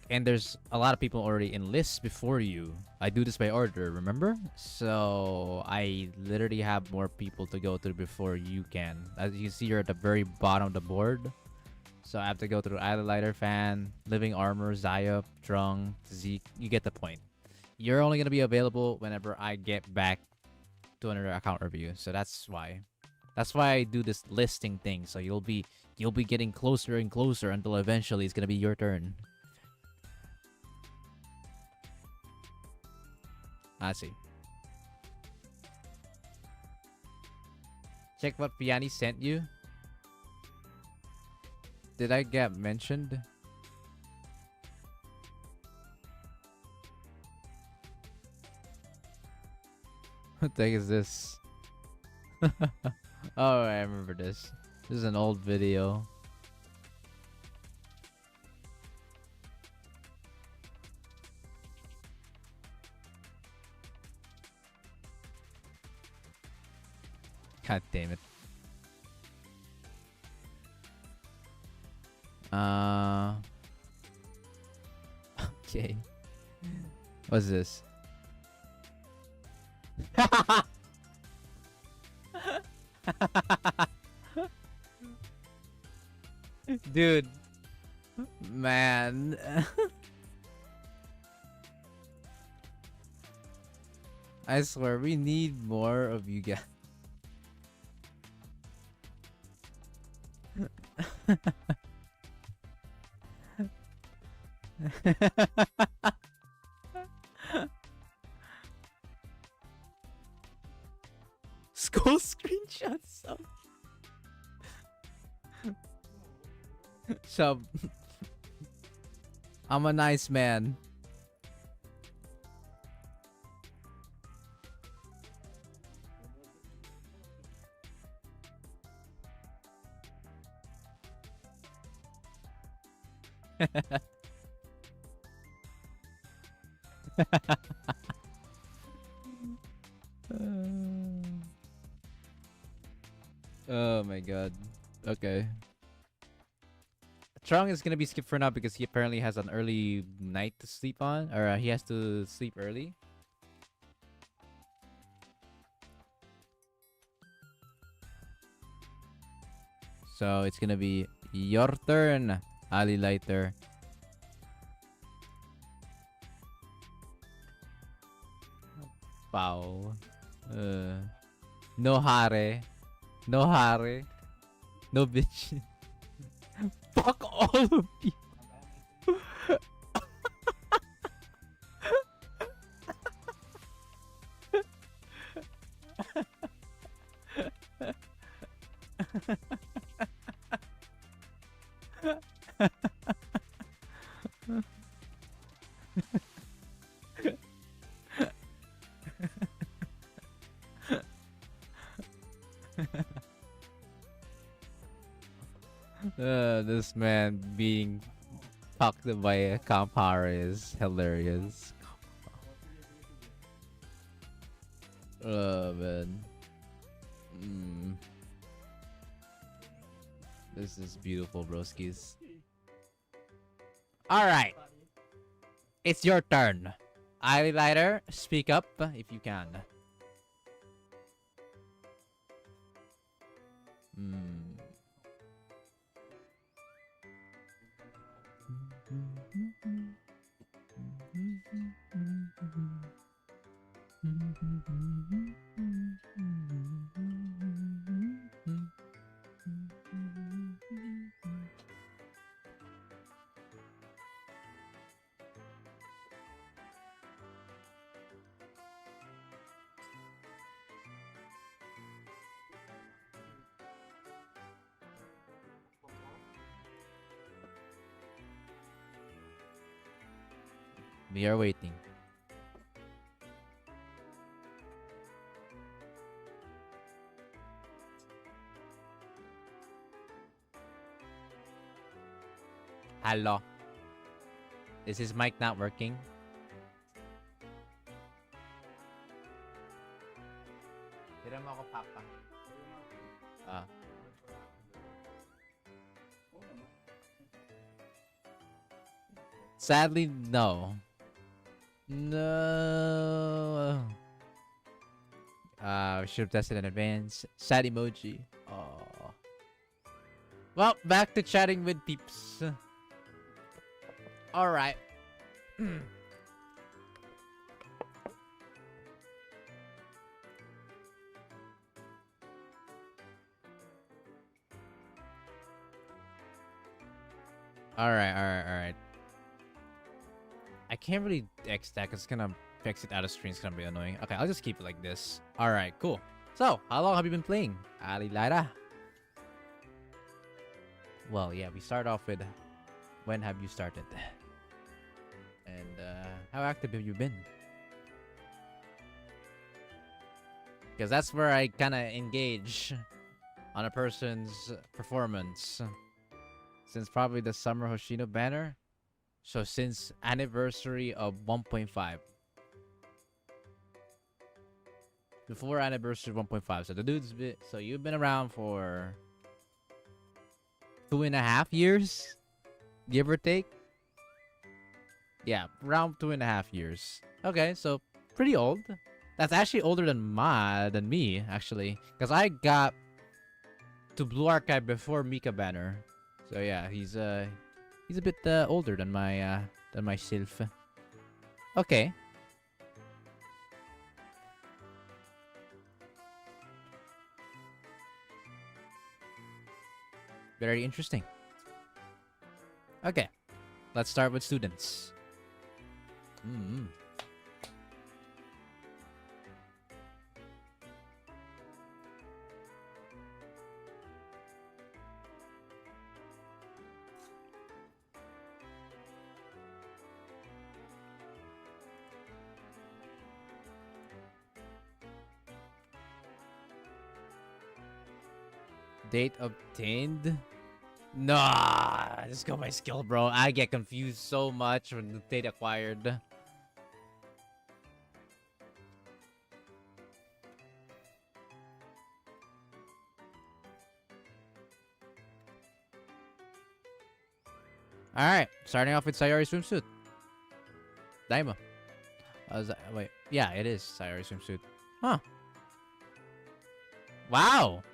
there's a lot of people already in lists before you. I do this by order, remember? So I literally have more people to go through before you can. As you can see, you're at the very bottom of the board. So I have to go through Lighter, Fan, Living Armor, Zayop, Drung, Zeke. You get the point. You're only gonna be available whenever I get back to another account review. So that's why. That's why I do this listing thing. So you'll be getting closer and closer until eventually it's gonna be your turn. I see. Check what Piani sent you. Did I get mentioned? What the heck is this? Oh, I remember this. This is an old video. God damn it. Okay. What's this? Dude. Man. I swear we need more of you guys. Skull screenshots. So, I'm a nice man. Oh my god. Okay. Trong is gonna be skipped for now because he apparently has an early night to sleep on, or he has to sleep early. So it's gonna be your turn, Ali Lighter. Wow. No hare. No hare. No bitch. Fuck all of you. This man being talked by a Kampara is hilarious. Oh man. This is beautiful, broskies. Alright. It's your turn. Eyelighter, speak up if you can. We are waiting. Hello. Is his mic not working? Tira mo ako, Papa. Sadly, no. No. We should have tested in advance. Sad emoji. Oh. Well, back to chatting with peeps. Alright. Alright. I can't really X that because it's gonna exit out of screen. It's gonna be annoying. Okay, I'll just keep it like this. Alright, cool. So, how long have you been playing? Ali Lara? Well, yeah, we start off with when have you started? And how active have you been? Because that's where I kind of engage on a person's performance. Since probably the Summer Hoshino banner. So since anniversary of 1.5. Before anniversary of 1.5. So the dude's been, so you've been around for 2.5 years, give or take. Yeah, around 2.5 years. Okay, so pretty old. That's actually older than me, actually, because I got to Blue Archive before Mika banner. So yeah, he's a bit older than myself. Okay. Very interesting. Okay, let's start with students. Date obtained? Nah, just go by skill, bro. I get confused so much when the date acquired. Alright, starting off with Sayori swimsuit. Daima. Wait, yeah, it is Sayori swimsuit. Huh. Wow.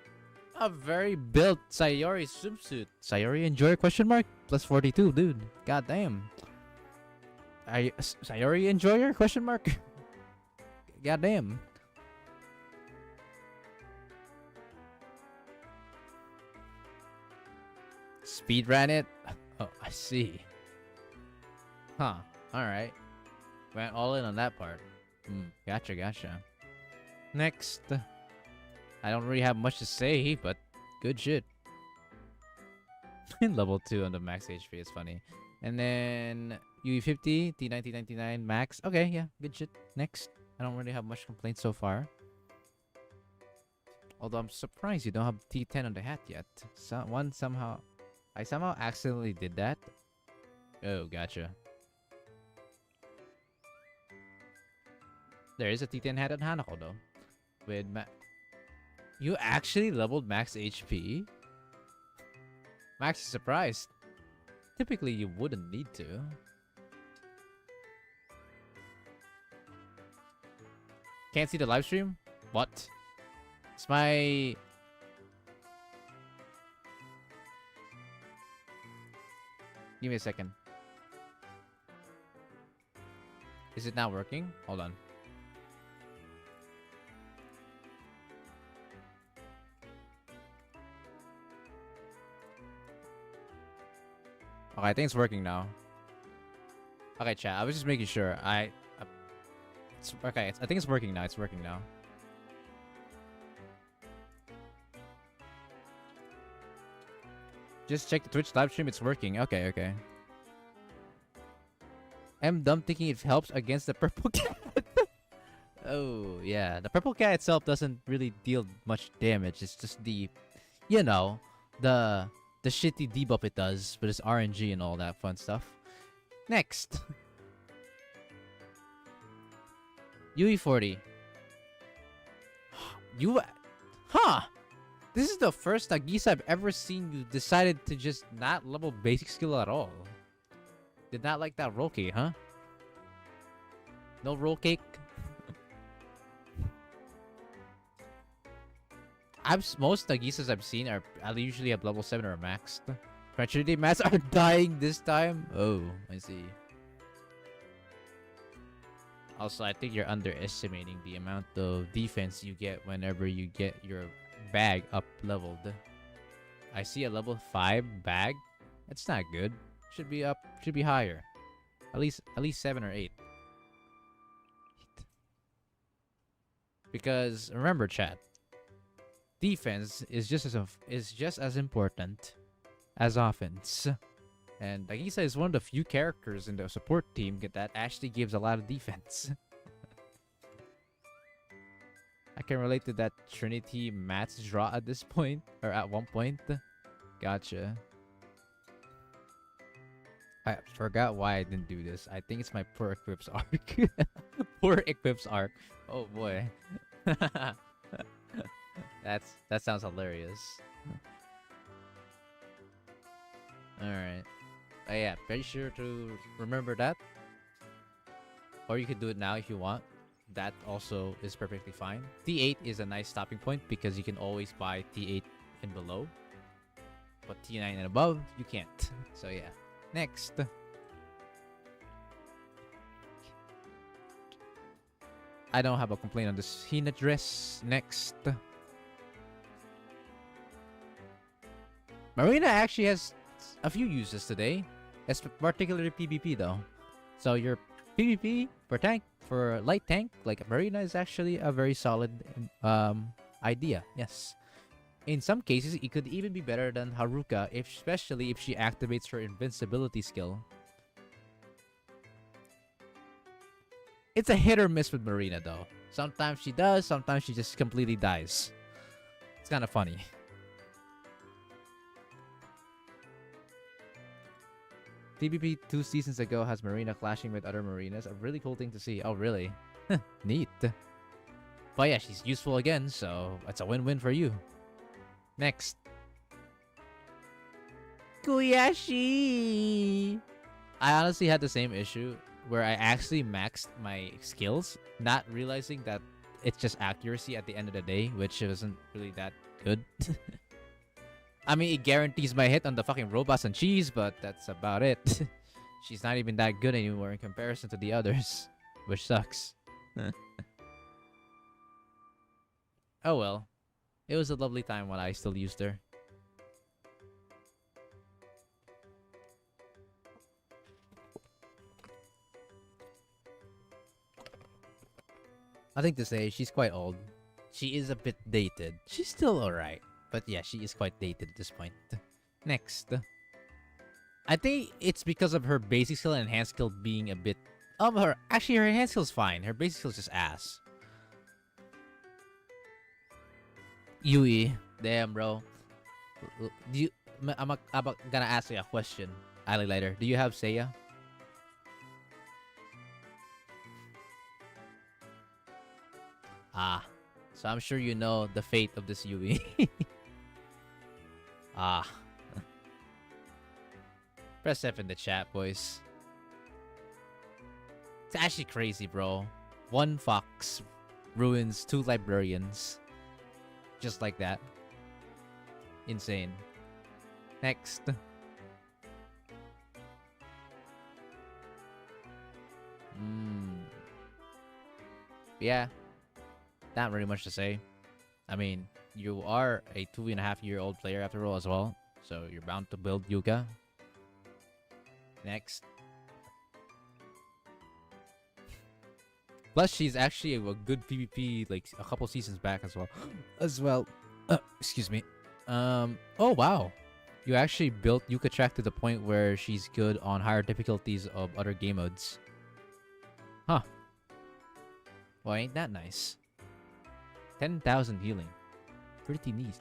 A very built Sayori swimsuit. Sayori enjoyer question mark? Plus 42, dude. God damn. Sayori enjoyer question mark? God damn. Speed ran it? Oh, I see. Huh. Alright. Went all in on that part. Gotcha. Next. I don't really have much to say, but good shit. Level 2 on the max HP is funny. And then UE50, T1999 max. Okay, yeah, good shit. Next. I don't really have much complaints so far. Although I'm surprised you don't have T10 on the hat yet. I somehow accidentally did that. Oh, gotcha. There is a T10 hat on Hanako though. With you actually leveled max HP? Max is surprised. Typically you wouldn't need to. Can't see the live stream? What? It's my... Give me a second. Is it not working? Hold on. Okay, I think it's working now. Okay, chat. I was just making sure. It's okay. I think it's working now. It's working now. Just check the Twitch live stream. It's working. Okay. I'm dumb thinking it helps against the purple cat. Oh, yeah. The purple cat itself doesn't really deal much damage. It's just the, you know, the shitty debuff it does, but it's RNG and all that fun stuff. Next. UE40. Huh. This is the first Nagisa I've ever seen you decided to just not level basic skill at all. Did not like that roll cake, huh? No roll cake? Most Nagisas I've seen are usually have level 7 or maxed. Trinity mats are dying this time? Oh, I see. Also, I think you're underestimating the amount of defense you get whenever you get your bag up leveled. I see a level 5 bag. It's not good. Should be up, should be higher. At least 7 or 8. Because remember, chat, defense is just as important as offense. And Nagisa is one of the few characters in the support team that actually gives a lot of defense. I can relate to that Trinity Mats draw at this point, or at one point. Gotcha. I forgot why I didn't do this. I think it's my poor equips arc. Poor equips arc. Oh boy. That sounds hilarious. Alright. Yeah, very sure to remember that. Or you could do it now if you want. That also is perfectly fine. T8 is a nice stopping point because you can always buy T8 and below. But T9 and above, you can't. So yeah. Next. I don't have a complaint on this Hina dress. Next. Marina actually has a few uses today. Particularly PvP though. So your PvP for light tank like Marina is actually a very solid idea. Yes. In some cases, it could even be better than Haruka, especially if she activates her invincibility skill. It's a hit or miss with Marina though. Sometimes she does, sometimes she just completely dies. It's kind of funny. TBP 2 seasons ago has Marina clashing with other Marinas. A really cool thing to see. Oh, really? Neat. But yeah, she's useful again, so it's a win-win for you. Next. Kuyashi! I honestly had the same issue where I actually maxed my skills, not realizing that it's just accuracy at the end of the day, which isn't really that good. I mean, it guarantees my hit on the fucking robots and cheese, but that's about it. She's not even that good anymore in comparison to the others, which sucks. Oh well. It was a lovely time when I still used her. I think to say she's quite old. She is a bit dated. She's still alright. But yeah, she is quite dated at this point. Next. I think it's because of her basic skill and enhanced skill being a bit of her. Actually, her enhanced skill's fine. Her basic skill's just ass. Yui. Damn, bro. Do you... I'm gonna ask you a question, Ali later. Do you have Seiya? Ah. So I'm sure you know the fate of this Yui. Ah. Press F in the chat, boys. It's actually crazy, bro. One fox ruins 2 librarians. Just like that. Insane. Next. Yeah. Not really much to say. I mean, you are a 2.5-year-old player after all as well. So you're bound to build Yuka. Next. Plus, she's actually a good PvP like a couple seasons back as well. Excuse me. Oh wow. You actually built Yuka track to the point where she's good on higher difficulties of other game modes. Huh. Well, ain't that nice? 10,000 healing. Pretty neat.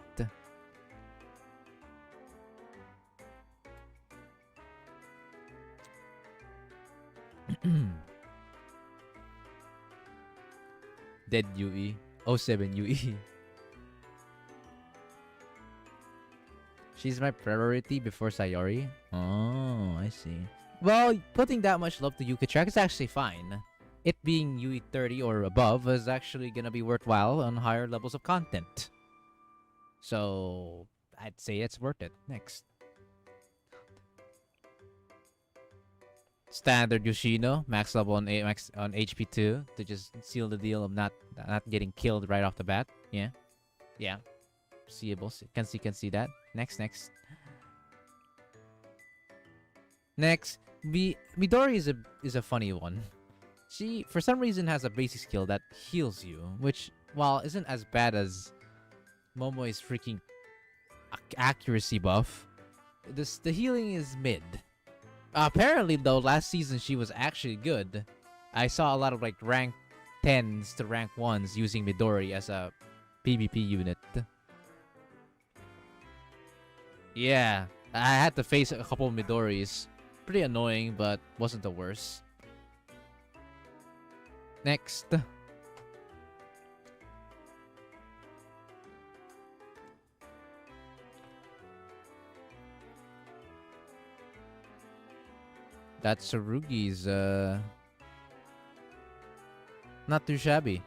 Dead UE. 07 UE. She's my priority before Sayori. Oh, I see. Well, putting that much love to Yuka track is actually fine. It being UE 30 or above is actually gonna be worthwhile on higher levels of content. So I'd say it's worth it. Next. Standard Yoshino, max level on max on HP2 to just seal the deal of not getting killed right off the bat. Yeah. Yeah. Seeable. Can see that. Next. Next, Midori is a funny one. She for some reason has a basic skill that heals you, which while isn't as bad as Momoe's freaking accuracy buff, the healing is mid. Apparently though, last season she was actually good. I saw a lot of like rank 10s to rank 1s using Midori as a PvP unit. Yeah, I had to face a couple of Midoris. Pretty annoying, but wasn't the worst. Next. That's Tsurugi's, not too shabby.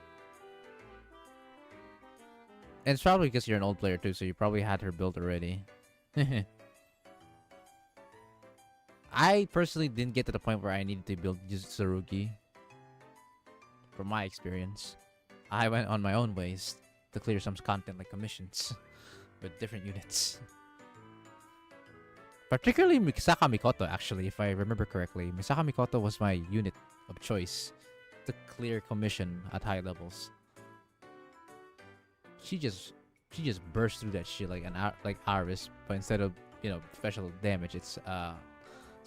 And it's probably because you're an old player too, so you probably had her build already. I personally didn't get to the point where I needed to build Tsurugi. From my experience, I went on my own ways to clear some content like commissions with different units. Particularly Misaka Mikoto, actually, if I remember correctly. Misaka Mikoto was my unit of choice to clear commission at high levels. She just burst through that shit like Aris, but instead of special damage, it's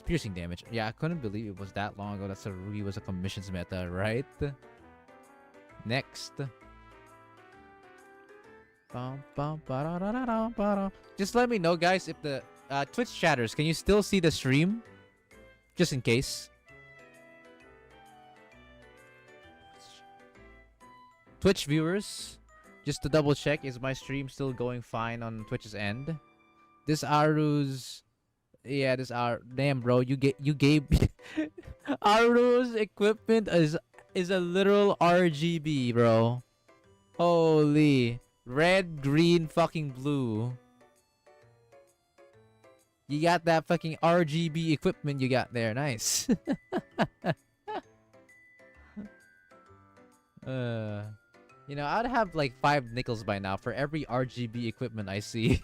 piercing damage. Yeah, I couldn't believe it was that long ago that Tsurugi was a commissions meta, right? Next. Just let me know, guys, if the Twitch chatters, can you still see the stream? Just in case. Twitch viewers, just to double check, is my stream still going fine on Twitch's end? This Aru's... Yeah, this damn bro, you gave Aru's equipment is a literal RGB, bro. Holy. Red, green, fucking blue. You got that fucking RGB equipment you got there. Nice. I'd have like 5 nickels by now for every RGB equipment I see.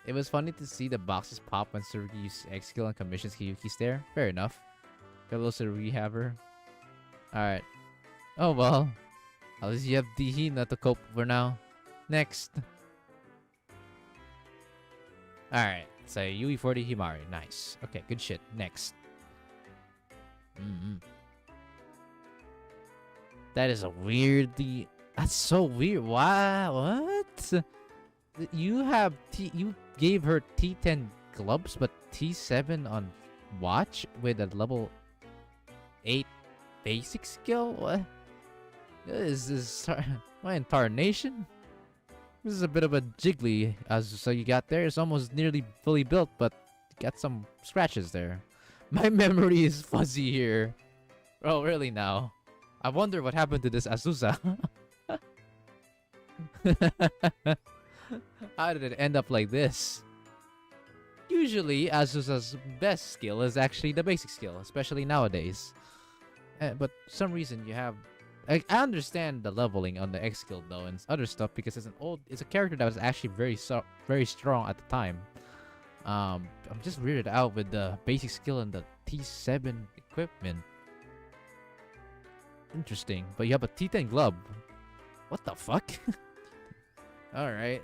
It was funny to see the boxes pop when Tsurugi used X skill and commissions Hiyuki's there. Fair enough. Got a little Tsurugi haver. Alright. Oh well. At least you have Dihina to cope for now. Next. Alright. So UE40 Himari. Nice. Okay, good shit. Next. That is a weirdly... That's so weird. Wow. What? You gave her T10 gloves, but T7 on watch with a level 8 basic skill? What? Is this my incarnation? This is a bit of a jiggly. So you got there. It's almost nearly fully built, but got some scratches there. My memory is fuzzy here. Oh, really now? I wonder what happened to this Azusa. How did it end up like this? Usually, Azusa's best skill is actually the basic skill, especially nowadays. But for some reason you have... I understand the leveling on the X skill though and other stuff because it's a character that was actually very strong at the time. I'm just weirded out with the basic skill and the T7 equipment. Interesting, but you have a T10 glove. What the fuck? Alright.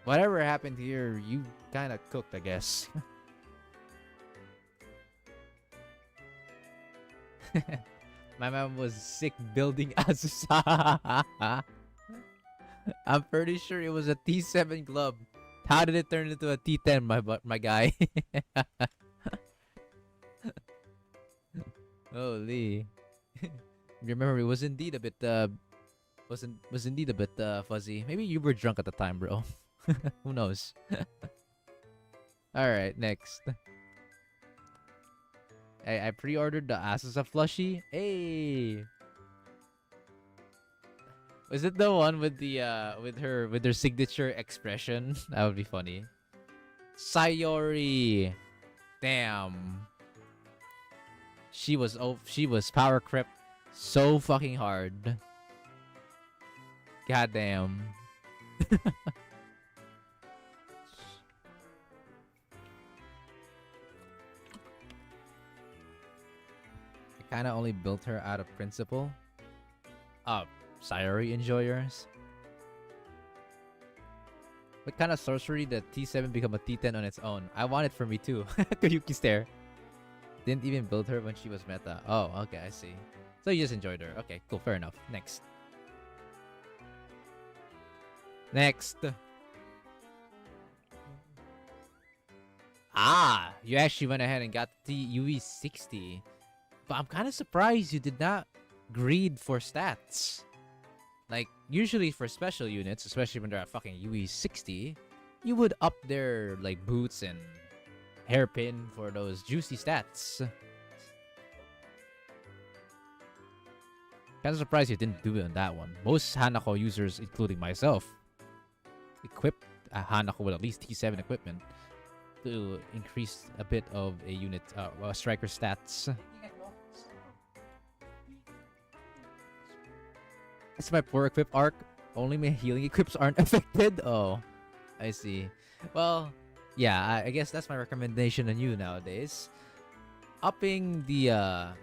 Whatever happened here, you kind of cooked, I guess. My mom was sick building Azusa. I'm pretty sure it was a T7 glove. How did it turn into a T10, my guy? Holy. Your memory was indeed a bit was indeed a bit fuzzy. Maybe you were drunk at the time, bro. Who knows? Alright, next. I pre-ordered the Asusa plushie. Hey! Was it the one with the with her signature expression? That would be funny. Sayori. Damn. She was power crept so fucking hard. Goddamn. I kind of only built her out of principle. Sayori enjoyers. What kind of sorcery did T7 become a T10 on its own? I want it for me too. Koyuki stare. Didn't even build her when she was meta. Oh, okay, I see. So you just enjoyed her. Okay, cool, fair enough. Next. Next. Ah, you actually went ahead and got the UE60. But I'm kind of surprised you did not greed for stats. Like, usually for special units, especially when they're at fucking UE60, you would up their, like, boots and hairpin for those juicy stats. Kind of surprised you didn't do it on that one. Most Hanako users, including myself, equip Hanako with at least T7 equipment to increase a bit of a unit, striker stats. It's my poor equip arc. Only my healing equips aren't affected. Oh, I see. Well, yeah, I guess that's my recommendation on you nowadays. Upping the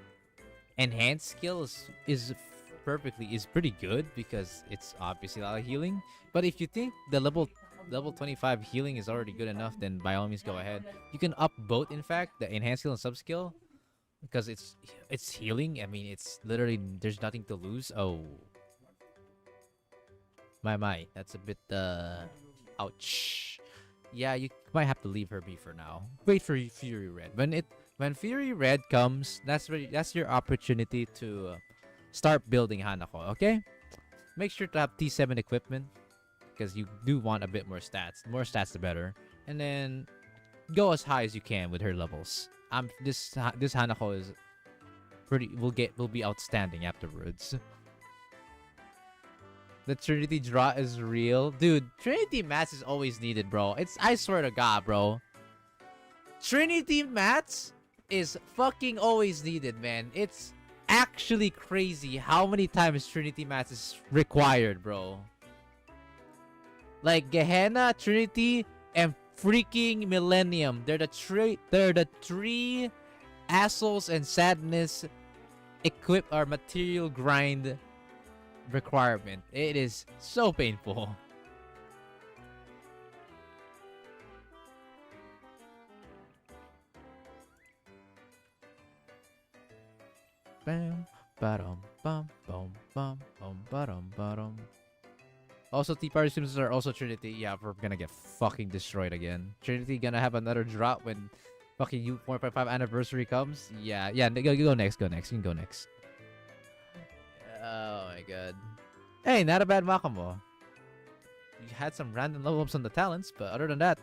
enhanced skills is pretty good because it's obviously a lot of healing. But if you think the level 25 healing is already good enough, then by all means go ahead. You can up both, in fact, the enhanced skill and sub skill, because it's healing. I mean, it's literally there's nothing to lose. Oh. My, that's a bit, ouch. Yeah, you might have to leave her be for now. Wait for Fury Red. When Fury Red comes, that's your opportunity to start building Hanako, okay? Make sure to have T7 equipment, because you do want a bit more stats. The more stats, the better. And then, go as high as you can with her levels. This Hanako is will be outstanding afterwards. The Trinity draw is real. Dude, Trinity mats is always needed, bro. I swear to God, bro. Trinity mats is fucking always needed, man. It's actually crazy how many times Trinity mats is required, bro. Like Gehenna, Trinity, and freaking Millennium. They're the three assholes and sadness equip our material grind requirement. It is so painful. Bam, ba-dum, bum, bum, bum, bum, ba-dum, ba-dum. Also, T-Party Sims are also Trinity. Yeah, we're gonna get fucking destroyed again. Trinity gonna have another drop when fucking U4.5 anniversary comes. Yeah, go next. You can go next. Oh my god. Hey, not a bad Makamo. You had some random level ups on the talents, but other than that,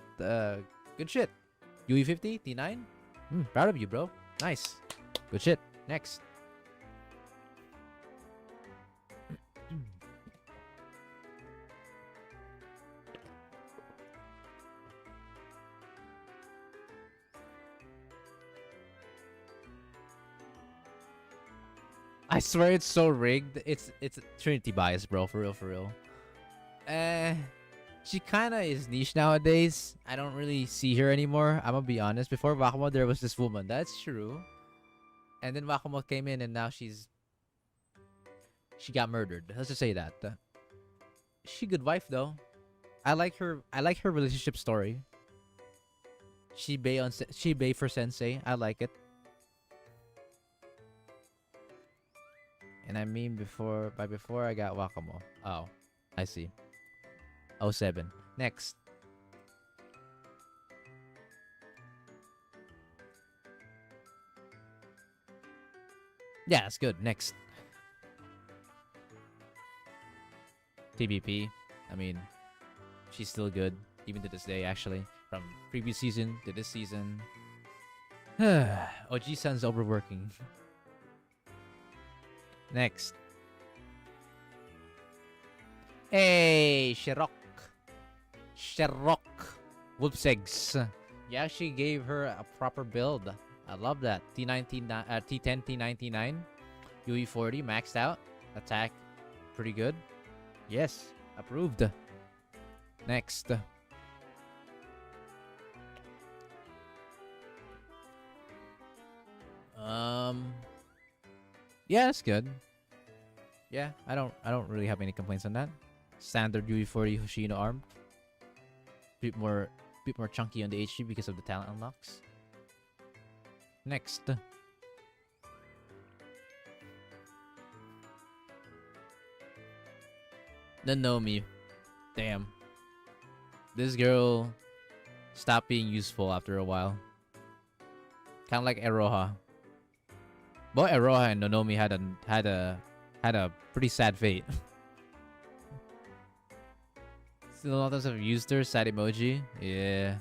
good shit. UE50, T9? Proud of you, bro. Nice. Good shit. Next. I swear it's so rigged. It's Trinity bias, bro. For real. She kinda is niche nowadays. I don't really see her anymore. I'm gonna be honest. Before Wakamo, there was this woman. That's true. And then Wakamo came in, and now she got murdered. Let's just say that. She good wife though. I like her relationship story. She bay for Sensei. I like it. And I mean before I got Wakamo. Oh, I see. 07. Next. Yeah, that's good. Next. TBP. I mean, she's still good, even to this day, actually. from previous season to this season. OG-san's overworking. Next. Hey, Sherrock. Wolf's Eggs. You actually gave her a proper build. I love that. T10, T99. UE40 maxed out. Attack pretty good. Yes, approved. Next. Yeah, that's good. Yeah, I don't really have any complaints on that. Standard UE40 Hoshino arm. Bit more chunky on the HP because of the talent unlocks. Next. Nanomi. Damn. This girl stopped being useful after a while. Kind of like Eroha. Both Eroha and Nonomi had a pretty sad fate. Still a lot of us have used her. Sad emoji. Yeah.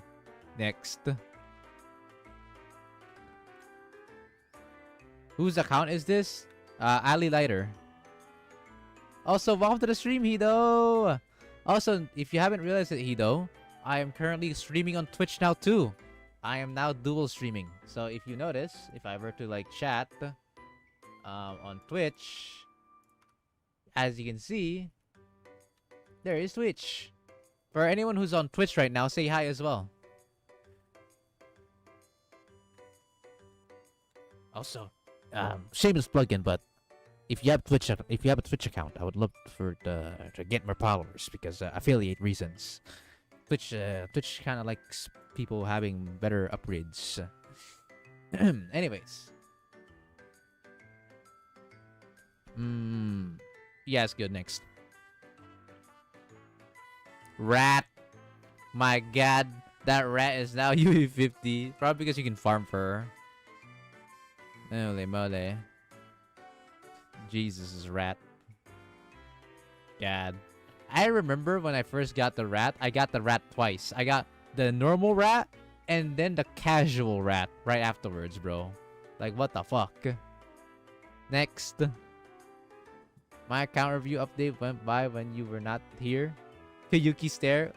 Next. Whose account is this? Ali Lighter. Also, welcome to the stream, Hido. Also, if you haven't realized it, Hido, I am currently streaming on Twitch now too. I am now dual streaming. So if you notice, if I were to like chat on Twitch, as you can see, there is Twitch. For anyone who's on Twitch right now, say hi as well. Also, shameless plugin, but if you have a Twitch account, I would love to get more followers because affiliate reasons. Twitch kind of likes people having better upgrades. Anyways, yeah, it's good. Next, rat. My God, that rat is now UE50. Probably because you can farm for her. Holy moly. Jesus is rat. God. I remember when I first got the rat, I got the rat twice. I got the normal rat and then the casual rat right afterwards, bro. Like, what the fuck? Next. My account review update went by when you were not here. Kayuki stare.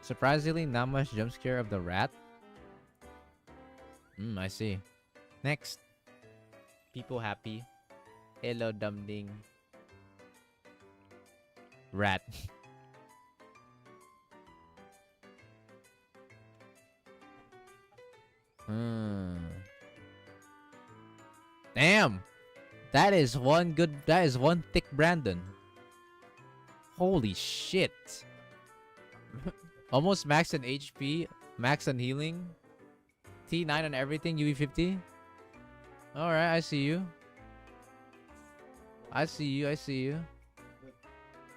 Surprisingly, not much jump scare of the rat. I see. Next. People happy. Hello, dumbling. Rat. Damn. That is one thick Brandon. Holy shit. Almost max on HP, max on healing. T9 on everything, UE50. Alright, I see you. I see you.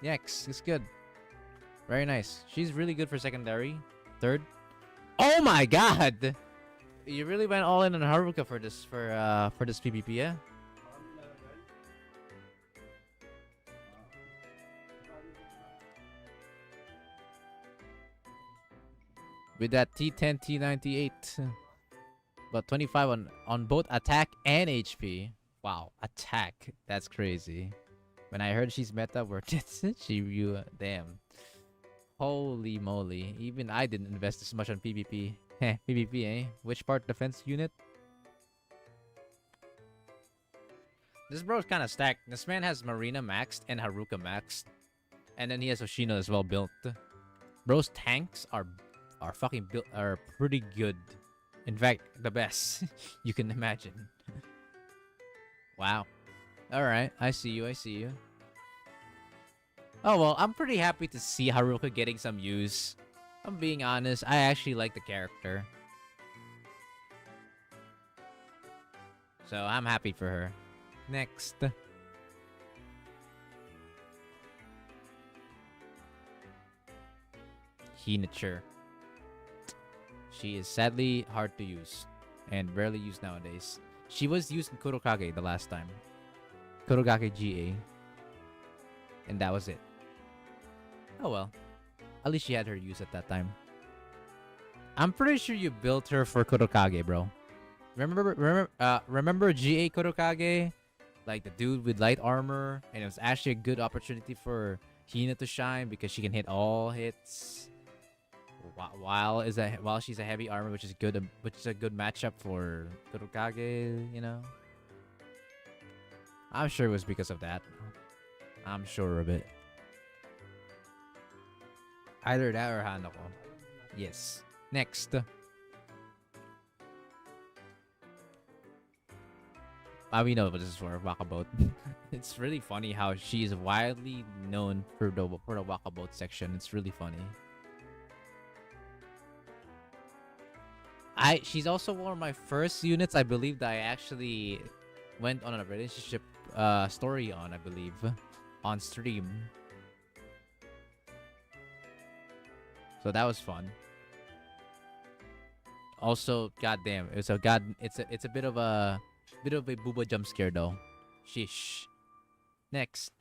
Yex, it's good. Very nice. She's really good for secondary. Third. Oh my god! You really went all in on Haruka for this PvP, yeah? With that T10, T98. But 25 on both attack and HP. Wow, attack. That's crazy. When I heard she's meta, damn. Holy moly. Even I didn't invest this much on PvP. Heh, PvP, eh? Which part defense unit? This bro's kind of stacked. This man has Marina maxed and Haruka maxed. And then he has Hoshino as well built. Bro's tanks are fucking built, are pretty good. In fact, the best you can imagine. Wow. Alright, I see you. Oh well, I'm pretty happy to see Haruka getting some use. I'm being honest, I actually like the character. So I'm happy for her. Next. Hinature. She is sadly hard to use and rarely used nowadays. She was used in Kurokage the last time. Kurogake GA. and that was it. Oh well. At least she had her use at that time. I'm pretty sure you built her for Kurokage, bro. Remember GA Kurokage? Like the dude with light armor, and it was actually a good opportunity for Hina to shine because she can hit all hits while she's a heavy armor, which is good, which is a good matchup for Kurokage, you know. I'm sure it was because of that. I'm sure of it. Either that or Hanako. Yes. Next. We know what this is for, Wakaboat. It's really funny how she is widely known for the Wakaboat section. It's really funny. She's also one of my first units, I believe, that I actually went on a relationship story on, I believe, on stream. So that was fun. Also, goddamn, it's a bit of a booba jump scare though. Shish. Next.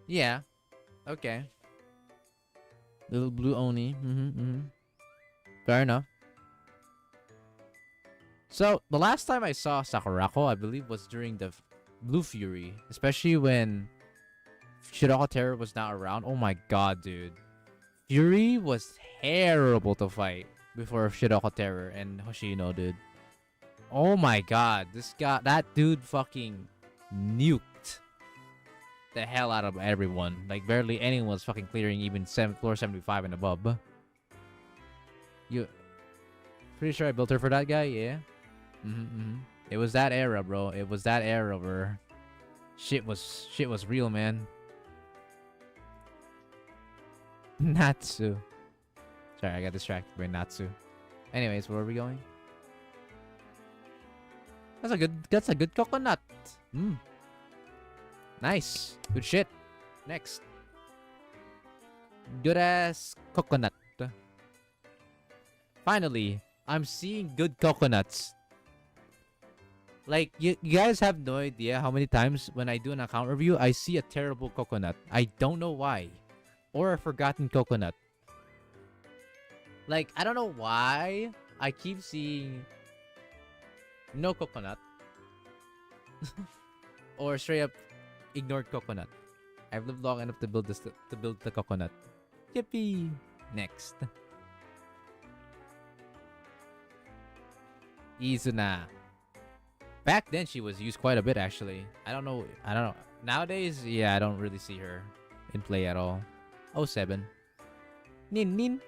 Yeah. Okay. Little blue Oni. Fair enough. So, the last time I saw Sakurako, I believe, was during the Blue Fury. Especially when Shiroko Terror was not around. Oh my god, dude. Fury was terrible to fight before Shiroko Terror and Hoshino, dude. Oh my god. That dude fucking nuked the hell out of everyone. Like, barely anyone was fucking clearing even floor 75 and above. You pretty sure I built her for that guy? Yeah. It was that era, bro. It was that era where shit was real, man. Natsu. Sorry, I got distracted by Natsu. Anyways, where are we going? That's a good coconut. Nice. Good shit. Next. Good ass coconut. Finally, I'm seeing good coconuts. Like, you guys have no idea how many times when I do an account review, I see a terrible coconut. I don't know why. Or a forgotten coconut. Like, I don't know why I keep seeing no coconut. Or straight up ignored coconut. I've lived long enough to build the coconut. Yippee! Next. Izuna. Back then she was used quite a bit actually. I don't know. Nowadays, yeah, I don't really see her in play at all. 07. Nin.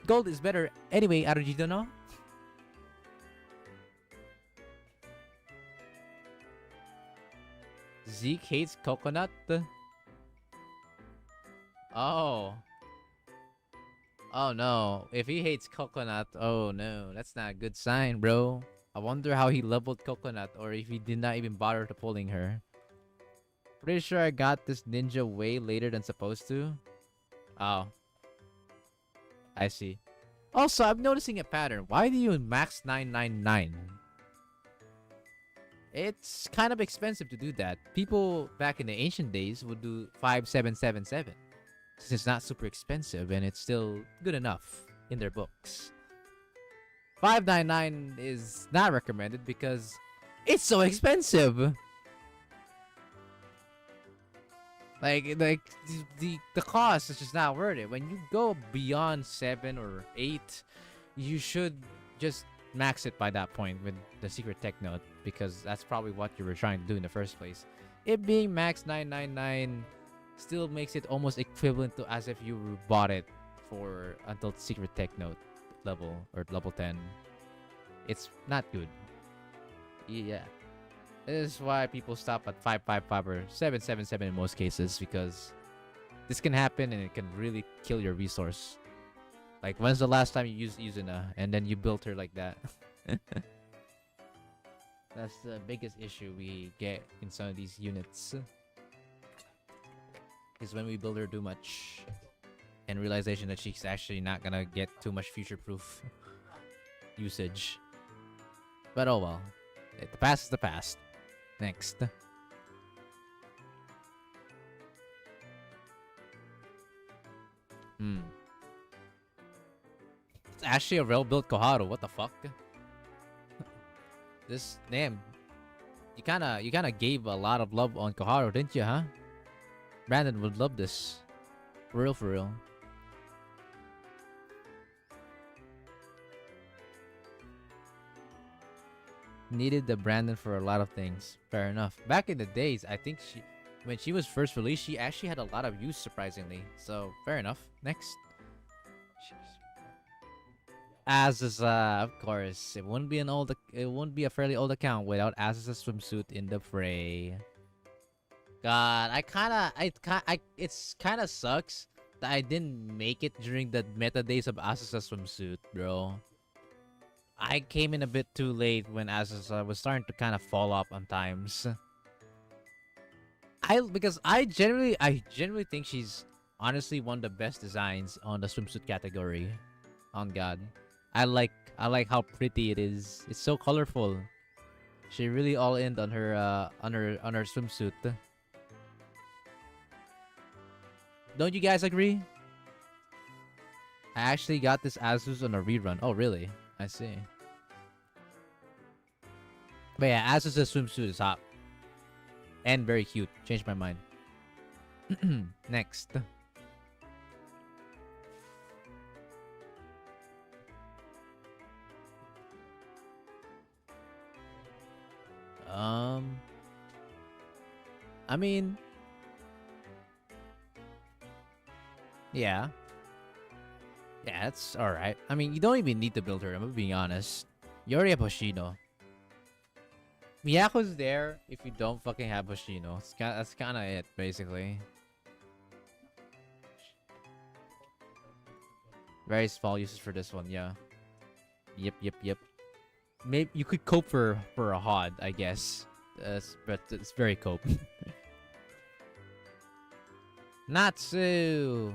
Gold is better anyway, Arujito, no? Zeke hates coconut. Oh. Oh no. If he hates coconut, oh no. That's not a good sign, bro. I wonder how he leveled coconut or if he did not even bother to pulling her. Pretty sure I got this ninja way later than supposed to. Oh. I see. Also, I'm noticing a pattern. Why do you max 999? It's kind of expensive to do that. People back in the ancient days would do 5777. Since it's not super expensive and it's still good enough in their books. 599 is not recommended because it's so expensive. Like the cost is just not worth it. When you go beyond 7 or 8, you should just max it by that point with the secret tech note because that's probably what you were trying to do in the first place. It being max 999 still makes it almost equivalent to as if you bought it for until secret tech note level or level 10. It's not good. Yeah. This is why people stop at 555 or 777 in most cases because this can happen and it can really kill your resource. Like, when's the last time you used Izuna and then you built her like that? That's the biggest issue we get in some of these units. Is when we build her too much and realization that she's actually not gonna get too much future-proof usage. But oh well. The past is the past. Next. It's actually a well-built Koharu. What the fuck? This name. You kinda gave a lot of love on Koharu, didn't you, huh? Brandon would love this. For real, for real. Needed the Brandon for a lot of things. Fair enough. Back in the days, I think when she was first released, she actually had a lot of use, surprisingly. So, fair enough. Next. Azusa, of course. It wouldn't be a fairly old account without Azusa's swimsuit in the fray. God, it's kinda sucks that I didn't make it during the meta days of Azusa swimsuit, bro. I came in a bit too late when Azusa was starting to kind of fall off on times. Because I genuinely think she's honestly one of the best designs on the swimsuit category. On God, I like how pretty it is. It's so colorful. She really all in on her swimsuit. Don't you guys agree? I actually got this Asus on a rerun. Oh, really? I see. But yeah, Asus's swimsuit is hot. And very cute. Changed my mind. Next. I mean... Yeah. Yeah, it's alright. I mean, you don't even need to build her, I'm being honest. You already have Hoshino. Miyako's there if you don't fucking have Hoshino. That's kind of it, basically. Very small uses for this one, yeah. Yep. Maybe you could cope for a HOD, I guess. But it's very cope. Natsu!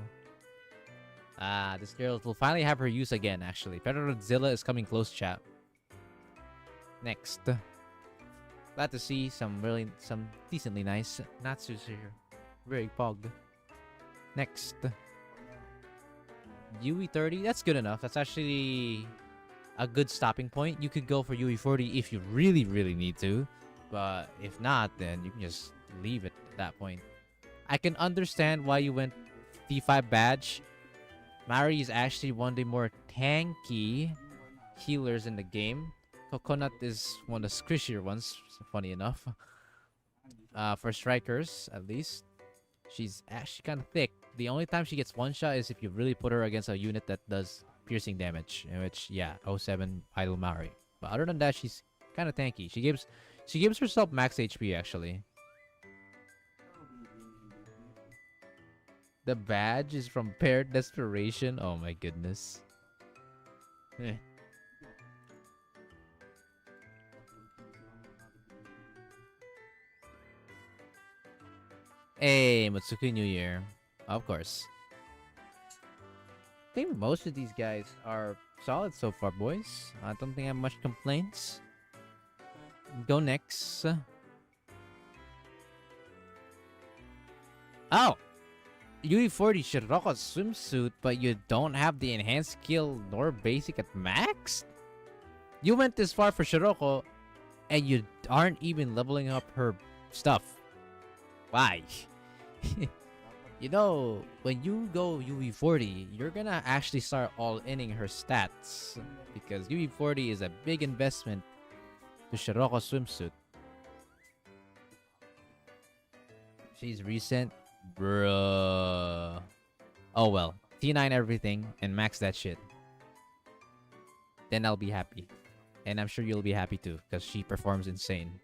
This girl will finally have her use again, actually. Petrodzilla is coming close, chat. Next. Glad to see some decently nice Natsus here. Very pog. Next. UE30, that's good enough. That's actually a good stopping point. You could go for UE40 if you really, really need to. But if not, then you can just leave it at that point. I can understand why you went D5 badge. Mari is actually one of the more tanky healers in the game. Coconut is one of the squishier ones, funny enough. For strikers, at least. She's actually kind of thick. The only time she gets one shot is if you really put her against a unit that does piercing damage. In which, yeah, 07 Idol Mari. But other than that, she's kind of tanky. She gives herself max HP, actually. The badge is from Paired Desperation. Oh my goodness. Hey, Mutsuki New Year. Of course. I think most of these guys are solid so far, boys. I don't think I have much complaints. Go next. Oh! UE40 Shiroko's swimsuit, but you don't have the enhanced skill nor basic at max? You went this far for Shiroko, and you aren't even leveling up her stuff. Why? You know, when you go UE40, you're gonna actually start all-inning her stats. Because UE40 is a big investment to Shiroko's swimsuit. She's recent. Bruh. Oh well. T9 everything and max that shit. Then I'll be happy. And I'm sure you'll be happy too, because she performs insane.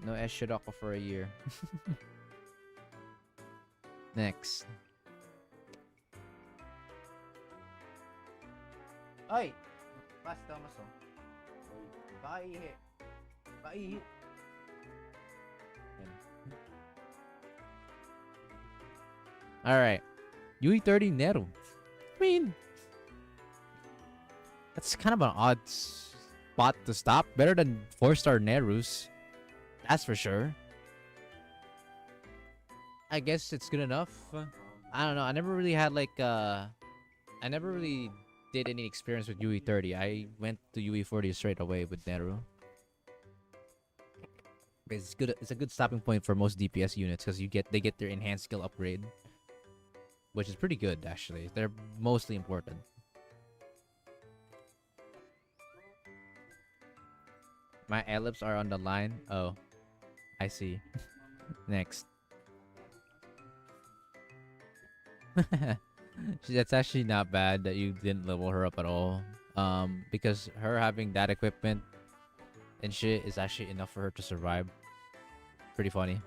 No S Shiroko for a year. Next. Oi! Basta mo so. Baka ihi. Alright. UE30 Nero. I mean, that's kind of an odd spot to stop. Better than 4-star Nerus. That's for sure. I guess it's good enough. I don't know. I never really had like I never really did any experience with UE30. I went to UE40 straight away with Neru. It's good. It's a good stopping point for most DPS units because they get their enhanced skill upgrade, which is pretty good actually. They're mostly important. My ellipses are on the line. Oh, I see. Next. That's actually not bad that you didn't level her up at all. Because her having that equipment and shit is actually enough for her to survive. Pretty funny.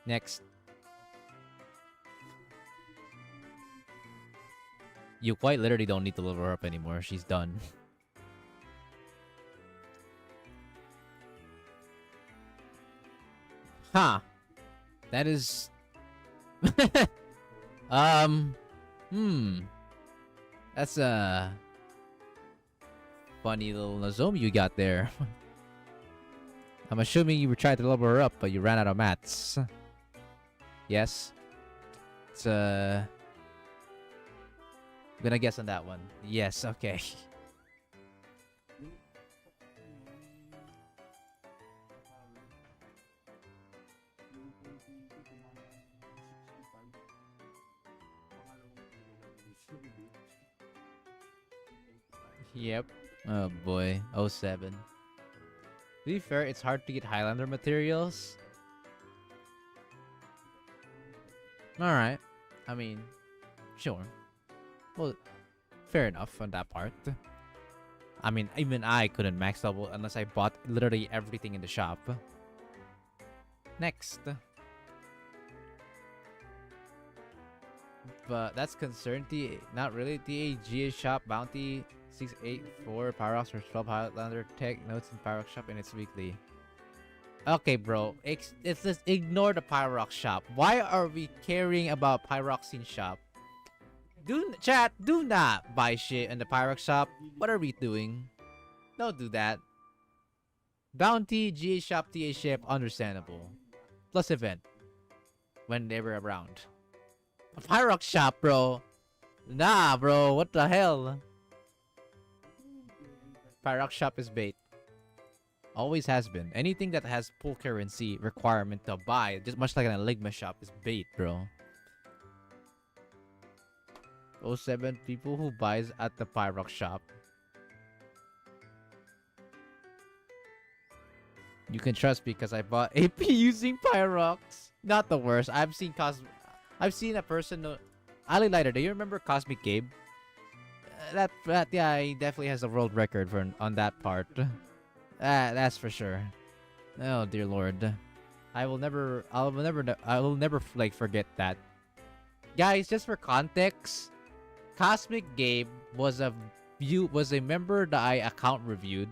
Next. You quite literally don't need to level her up anymore. She's done. Huh. That is... That's a funny little Nozomi you got there. I'm assuming you were trying to level her up, but you ran out of mats. Yes. It's I'm gonna guess on that one. Yes, okay. Yep. Oh boy. 07. To be fair, it's hard to get Highlander materials. Alright. I mean, sure. Well, fair enough on that part. I mean, even I couldn't max double unless I bought literally everything in the shop. Next. But that's concerned. Not really. DAGA shop bounty 684 Pyrox for 12 Highlander tech notes in Pyrox shop and it's weekly. Okay, bro. Let's ignore the Pyrox shop. Why are we caring about Pyroxene shop? Chat, do not buy shit in the Pyrox shop. What are we doing? Don't do that. Bounty, GA shop, TA ship, understandable. Plus event. When they were around. A Pyrox shop, bro. Nah, bro. What the hell? Pyrox shop is bait. Always has been. Anything that has full currency requirement to buy, just much like an Enigma shop, is bait, bro. 07 people who buys at the Pyrox shop. You can trust because I bought AP using Pyrox. Not the worst. I've seen a person. Ali Lighter, do you remember Cosmic Gabe? That yeah, he definitely has a world record on that part. That's for sure. Oh dear lord, I will never like forget that. Guys, just for context, Cosmic Gabe was a member that I account reviewed,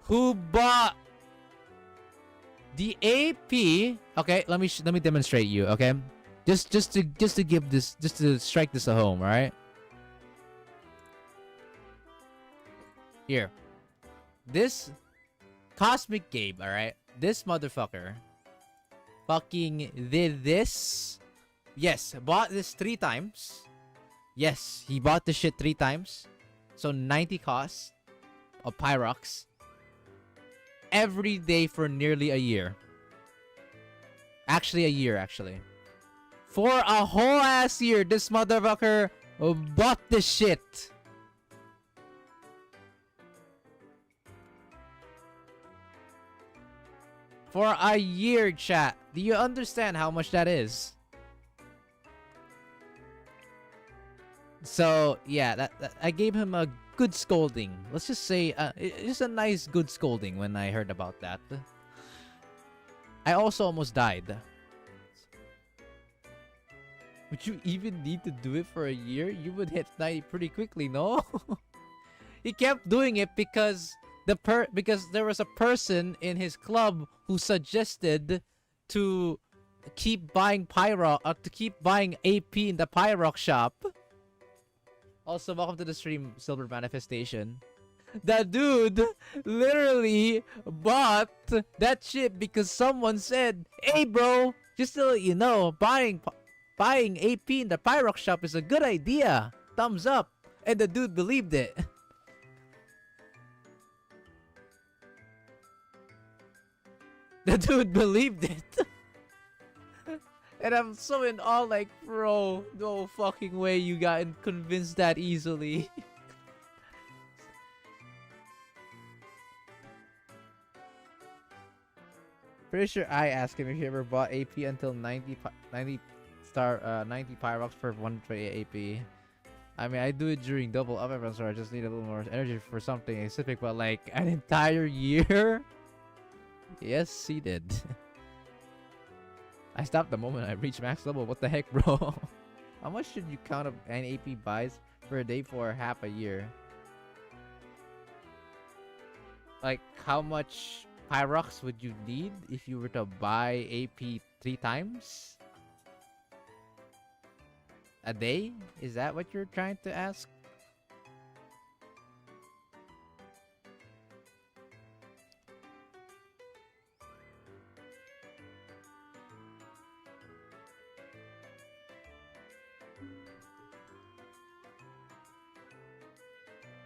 who bought the AP. Okay, let me demonstrate you. Okay, just to give this, just to strike this at home. All right. Here. This Cosmic Gabe, alright? This motherfucker fucking did this. Yes, bought this 3 times. Yes, he bought this shit 3 times. So 90 cost of Pyrox. Every day for nearly a year. Actually, a year, actually. For a whole ass year, this motherfucker bought this shit. For a year, chat. Do you understand how much that is? So, yeah, that I gave him a good scolding. Let's just say, it's a nice good scolding when I heard about that. I also almost died. Would you even need to do it for a year? You would hit 90 pretty quickly, no? He kept doing it because because there was a person in his club who suggested to keep buying to keep buying AP in the Pyrox shop. Also, welcome to the stream, Silver Manifestation. That dude literally bought that shit because someone said, "Hey, bro, just to let you know, buying AP in the Pyrox shop is a good idea. Thumbs up." And the dude believed it. The dude believed it. And I'm so in awe, like, bro, no fucking way you got convinced that easily. Pretty sure I asked him if he ever bought AP until 90 Pyrox for 128 AP. I mean, I do it during double up everyone, so I just need a little more energy for something specific, but like an entire year? Yes, he did. I stopped the moment I reached max level. What the heck, bro? How much should you count up an AP buys for a day for half a year? Like, how much Pyrox would you need if you were to buy AP 3 times a day? Is that what you're trying to ask?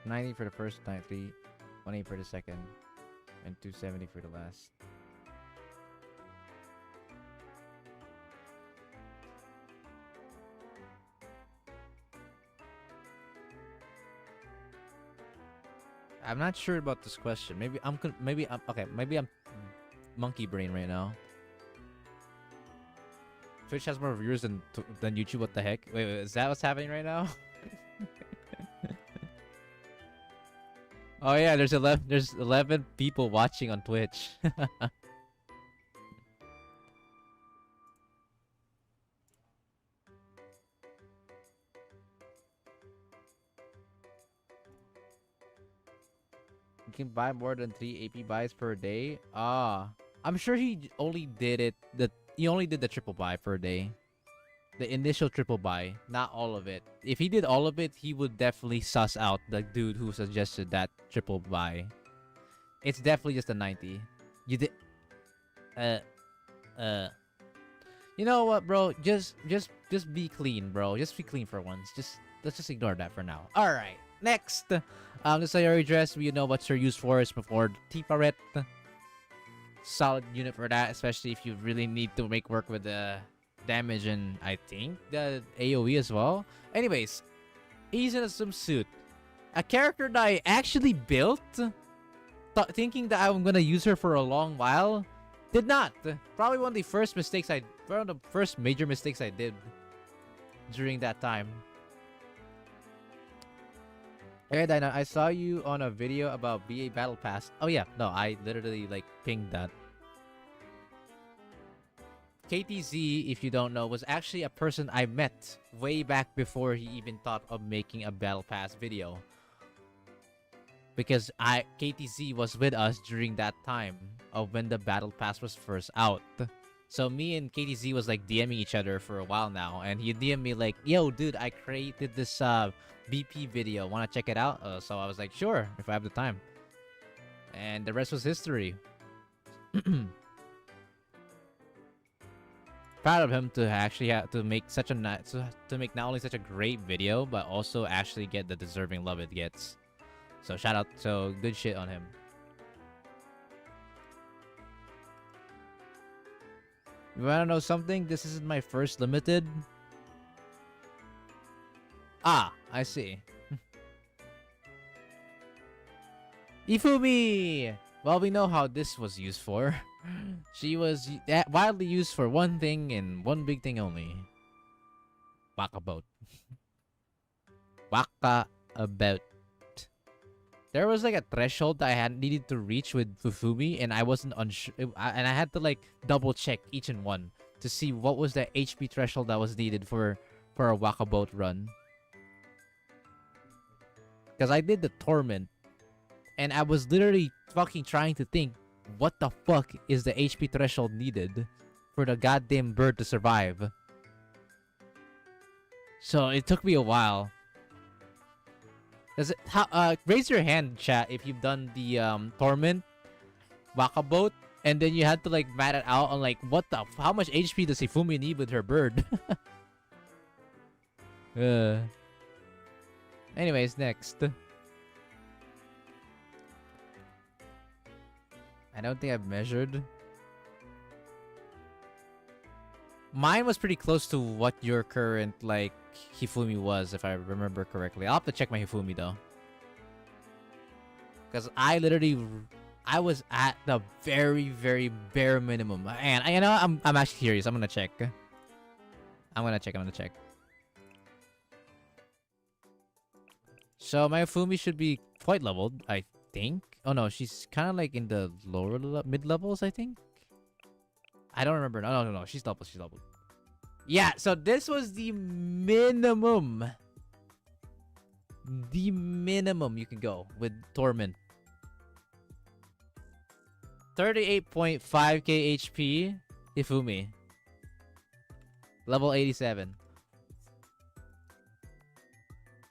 $90 for the first 90, $180 for the second, and $270 for the last. I'm not sure about this question. Maybe I'm okay. Maybe I'm monkey brain right now. Twitch has more viewers than YouTube. What the heck? Wait, is that what's happening right now? Oh yeah, there's 11 people watching on Twitch. You can buy more than 3 AP buys per day. I'm sure he only did the triple buy per day. The initial triple buy, not all of it. If he did all of it, he would definitely suss out the dude who suggested that triple buy. It's definitely just a 90. You did you know what, bro? Just be clean, bro. Just be clean for once. Let's just ignore that for now. Alright. Next. The Sayori dress, we know what you're used for. It's before Tifaret. Solid unit for that, especially if you really need to make work with the damage and I think the AoE as well. Anyways, he's in a swimsuit. A character that I actually built thinking that I'm gonna use her for a long while. Did not. Probably one of the first major mistakes I did during that time. Hey Dino, I saw you on a video about BA Battle Pass. Oh yeah, no, I literally like pinged that. KTZ, if you don't know, was actually a person I met way back before he even thought of making a Battle Pass video. Because KTZ was with us during that time of when the Battle Pass was first out. So me and KTZ was like DMing each other for a while now, and he DM'd me like, "Yo, dude, I created this BP video. Wanna check it out?" So I was like, "Sure, if I have the time." And the rest was history. Proud of him to actually have to make such a to make not only such a great video, but also actually get the deserving love it gets. So shout out, so good shit on him. You wanna know something? This isn't my first limited. Ah, I see. Ifumi! Well, we know how this was used for. She was widely used for one thing and one big thing only. Waka boat. Waka about. There was like a threshold that I had needed to reach with Fufumi, and I wasn't unsure, and I had to like double check each and one to see what was the HP threshold that was needed for a Waka boat run. Because I did the Torment And I was literally fucking trying to think, what the fuck is the HP threshold needed for the goddamn bird to survive? So it took me a while. Does it raise your hand, chat, if you've done the Torment Waka boat, and then you had to like mat it out on like how much HP does Hifumi need with her bird? Anyways, next. I don't think I've measured. Mine was pretty close to what your current like Hifumi was, if I remember correctly. I'll have to check my Hifumi though, because I was at the very, very bare minimum. And you know, I'm actually curious. I'm gonna check. I'm gonna check. So my Fumi should be quite leveled, I think. Oh no, she's kind of like in the mid levels, I think. I don't remember. No. She's leveled. Yeah, so this was the minimum. The minimum you can go with Torment. 38.5k HP, Hifumi. Level 87.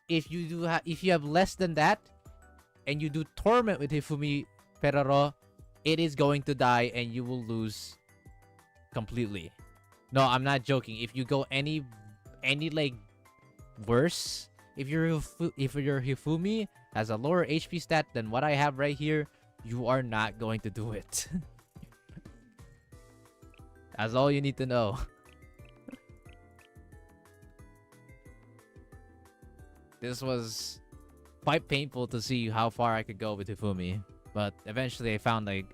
If you have less than that, and you do Torment with Hifumi Perero, it is going to die and you will lose completely. No, I'm not joking. If you go any like worse, if your Hifumi has a lower HP stat than what I have right here, you are not going to do it. That's all you need to know. This was quite painful to see how far I could go with Hifumi, but eventually I found a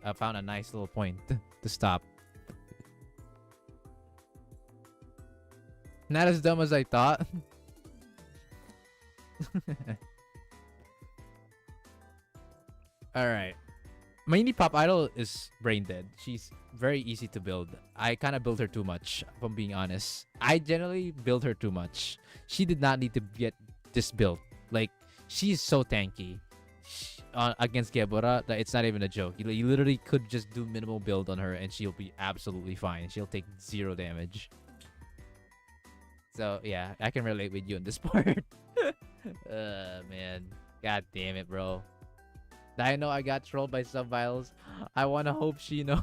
nice little point to stop. Not as dumb as I thought. Alright. My indie pop idol is brain dead. She's very easy to build. I kind of built her too much, if I'm being honest. I generally build her too much. She did not need to get this build. Like, she's so tanky against Gebura that it's not even a joke. You literally could just do minimal build on her and she'll be absolutely fine. She'll take 0 damage. So, yeah, I can relate with you on this part. Man. God damn it, bro. I know I got trolled by Subvials. I want to hope she know.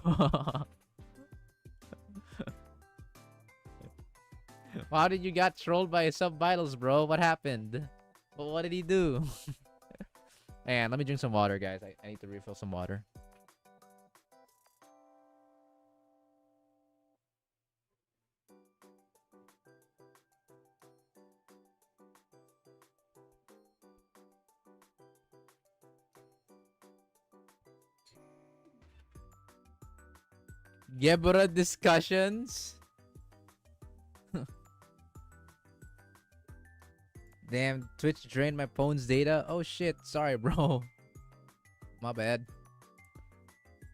How did you get trolled by Subvials, bro? What happened? Well, what did he do? Man, let me drink some water, guys. I need to refill some water. Gebura discussions. Damn, Twitch drained my phone's data. Oh shit, sorry, bro. My bad.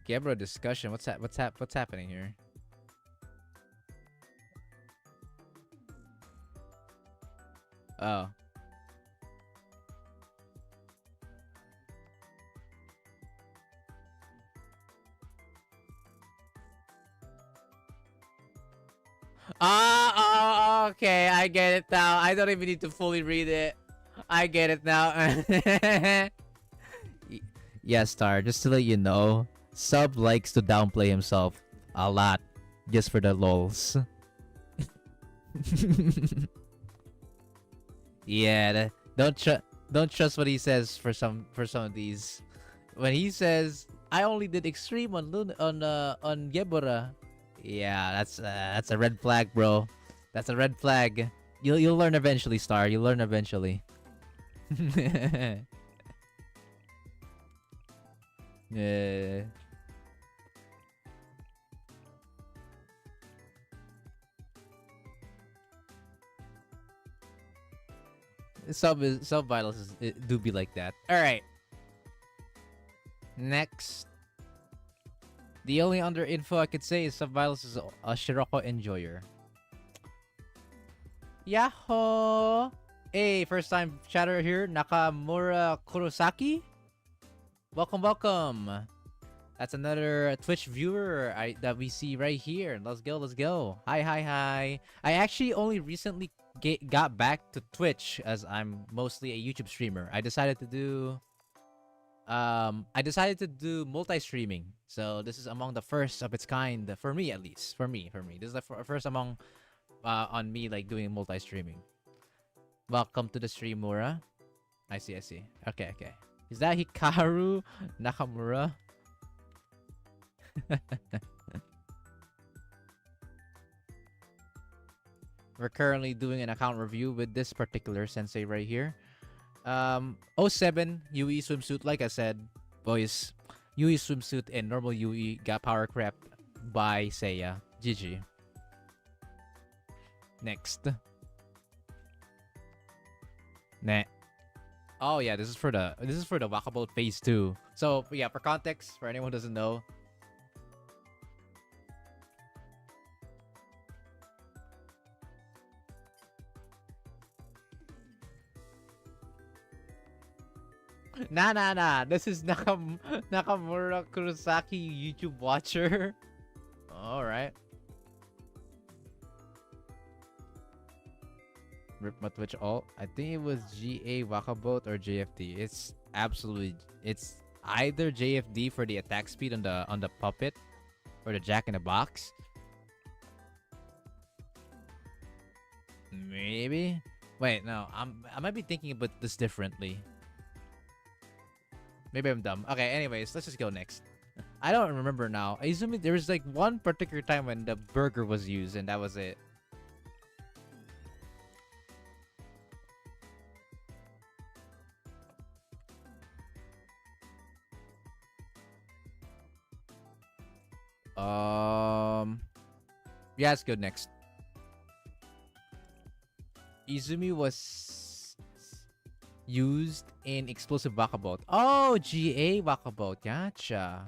Gebura discussion. What's happening here? Oh. Okay, I get it now. I don't even need to fully read it. I get it now. Yeah, Star, just to let you know, Sub likes to downplay himself a lot just for the lols. Yeah, don't trust what he says for some of these. When he says, "I only did extreme on Gebura," yeah, that's a red flag, bro. That's a red flag. You'll learn eventually, Star. You'll learn eventually. Yeah. Sub vitals do be like that. All right. Next. The only other info I could say is Subvials is a Shiroko enjoyer. Yahoo! Hey, first time chatter here, Nakamura Kurosaki. Welcome, welcome. That's another Twitch viewer that we see right here. Let's go, let's go. Hi, hi, hi. I actually only recently got back to Twitch as I'm mostly a YouTube streamer. I decided to do multi-streaming. So this is among the first of its kind for me, at least. For me. This is the first among on me like doing multi-streaming. Welcome to the stream, Mura. I see. Okay. Is that Hikaru Nakamura? We're currently doing an account review with this particular sensei right here. 07 UE swimsuit, like I said, boys. UE swimsuit and normal UE got power crept by Seiya. GG. Next. Nah. Oh yeah, this is for the Wakaboat phase 2. So yeah, for context, for anyone who doesn't know. Nah. This is Nakamura Kurosaki YouTube watcher. Alright. Rip my Twitch alt. I think it was GA Wakaboat or JFD. It's either JFD for the attack speed on the puppet or the Jack in the Box. Maybe. Wait, no. I might be thinking about this differently. Maybe I'm dumb. Okay, anyways, let's just go next. I don't remember now. I assume there was like one particular time when the burger was used and that was it. Yeah, it's good next. Izumi was used in Explosive Wakaboat. Oh, GA Wakaboat. Gotcha.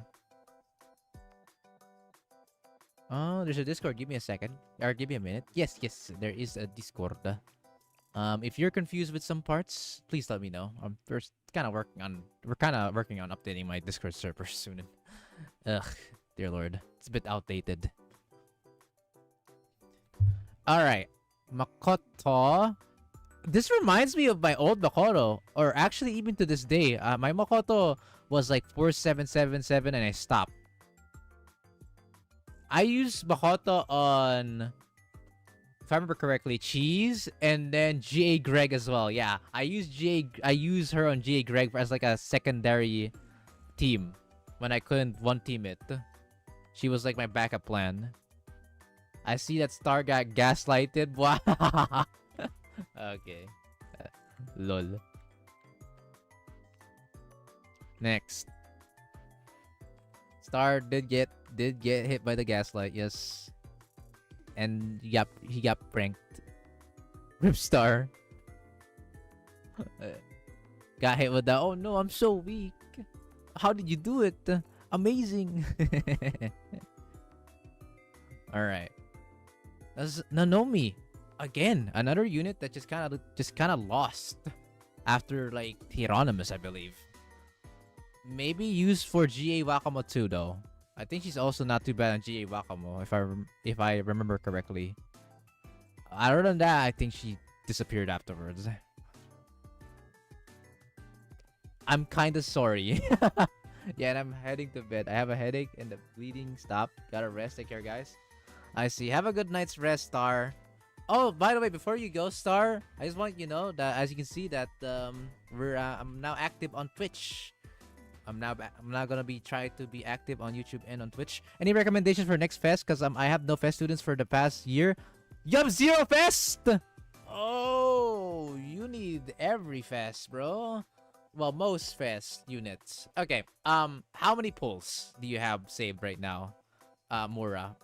Oh, there's a Discord. Give me a second. Or give me a minute. Yes, there is a Discord. If you're confused with some parts, please let me know. We're kind of working on updating my Discord server soon. Ugh, dear lord. It's a bit outdated. Alright. Makoto. This reminds me of my old Makoto. Or actually, even to this day. My Makoto was like 4777 and I stopped. I used Makoto on, if I remember correctly, Cheese and then GA Greg as well. Yeah, I used her on GA Greg as like a secondary team when I couldn't one team it. She was like my backup plan. I see that Star got gaslighted. Wow. Okay. Lol. Next. Star did get hit by the gaslight, yes. And he got pranked. Ripstar. Got hit with that. Oh no, I'm so weak. How did you do it? Amazing. Alright. That's Nanomi. Again, another unit that just kind of lost after like Hieronymus, I believe. Maybe used for GA Wakamo too, though. I think she's also not too bad on GA Wakamo, if I remember correctly. Other than that, I think she disappeared afterwards. I'm kind of sorry. Yeah, and I'm heading to bed. I have a headache and the bleeding stopped. Gotta rest. Take care, guys. I see. Have a good night's rest, Star. Oh, by the way, before you go, Star, I just want you to know that as you can see that I'm now active on Twitch. I'm now gonna be trying to be active on YouTube and on Twitch. Any recommendations for next fest? Cause I have no fest students for the past year. Yup, zero fest. Oh, you need every fest, bro. Well, most fest units. Okay. How many pulls do you have saved right now, Mura?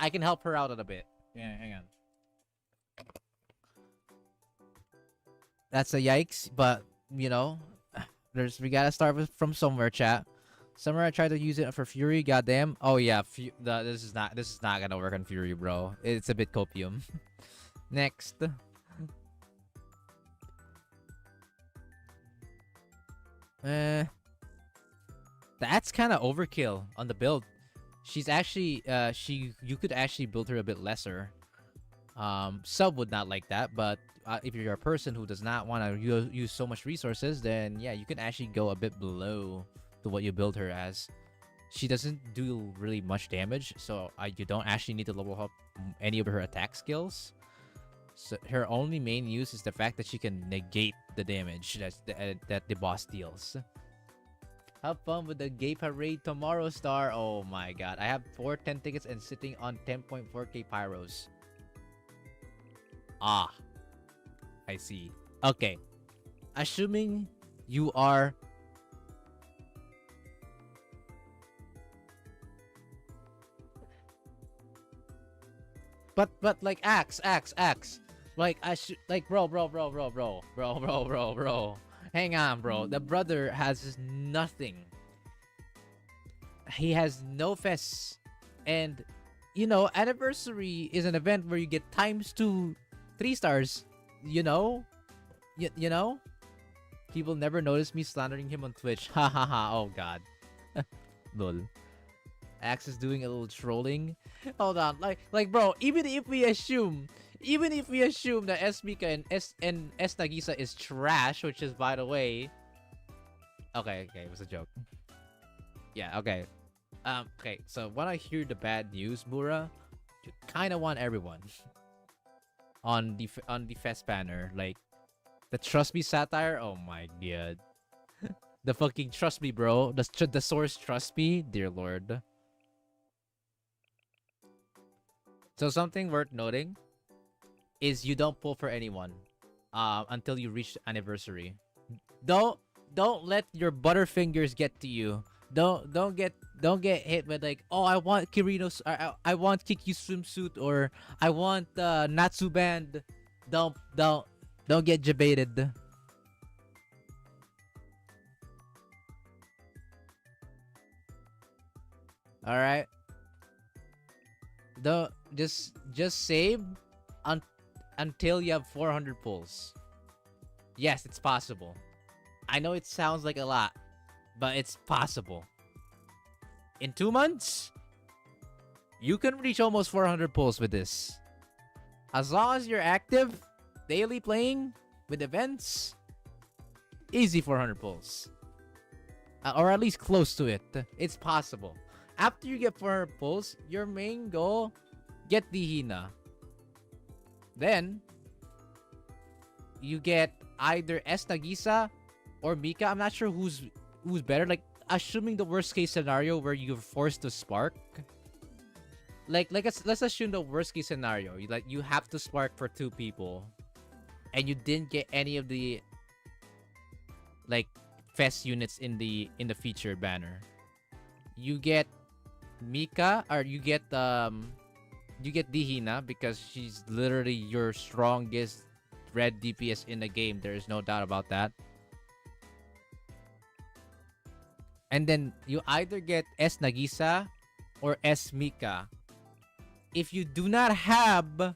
I can help her out a bit. Yeah, hang on. That's a yikes, but you know, we gotta start from somewhere, chat. Somewhere I tried to use it for Fury. Goddamn. Oh yeah, this is not gonna work on Fury, bro. It's a bit copium. Next. That's kind of overkill on the build. She's actually you could actually build her a bit lesser. Sub would not like that, but if you're a person who does not want to use so much resources, then yeah, you can actually go a bit below to what you build her as. She doesn't do really much damage, so you don't actually need to level up any of her attack skills. So her only main use is the fact that she can negate the damage that the boss deals. Have fun with the gay parade tomorrow, Star. Oh my god. I have 410 tickets and sitting on 10.4k pyros. Ah. I see. Okay. Assuming you are... But like Axe. Like bro. Hang on, bro. The brother has nothing. He has no fest. And you know, anniversary is an event where you get ×2 3 stars. You know? You know? People never notice me slandering him on Twitch. Ha ha ha. Oh god. Lol. Axe is doing a little trolling. Hold on. Like bro, even if we assume that S Mika and S Nagisa is trash, which is, by the way, okay, it was a joke. Yeah, okay. Okay, so when I hear the bad news, Mura, you kind of want everyone on the fest banner, like the Trust Me satire. Oh my god, the fucking Trust Me, bro. The source Trust Me, dear lord. So something worth noting is you don't pull for anyone until you reach the anniversary. Don't let your butterfingers get to you. Don't get hit with like, oh, I want Kirino's, I want Kikyu's swimsuit, or I want Natsu band. Don't get jebaited. All right. Don't just save until you have 400 pulls. Yes, it's possible. I know it sounds like a lot, but it's possible. In 2 months, you can reach almost 400 pulls with this. As long as you're active, daily playing, with events, easy 400 pulls. Or at least close to it. It's possible. After you get 400 pulls, your main goal, get the Hina. Then, you get either S Nagisa or Mika. I'm not sure who's better. Like, assuming the worst case scenario where you're forced to spark. Let's assume the worst case scenario. You have to spark for 2 people, and you didn't get any of the like fest units in the featured banner. You get Mika, or you get Dihina, because she's literally your strongest red DPS in the game. There is no doubt about that. And then you either get S Nagisa or S Mika. If you do not have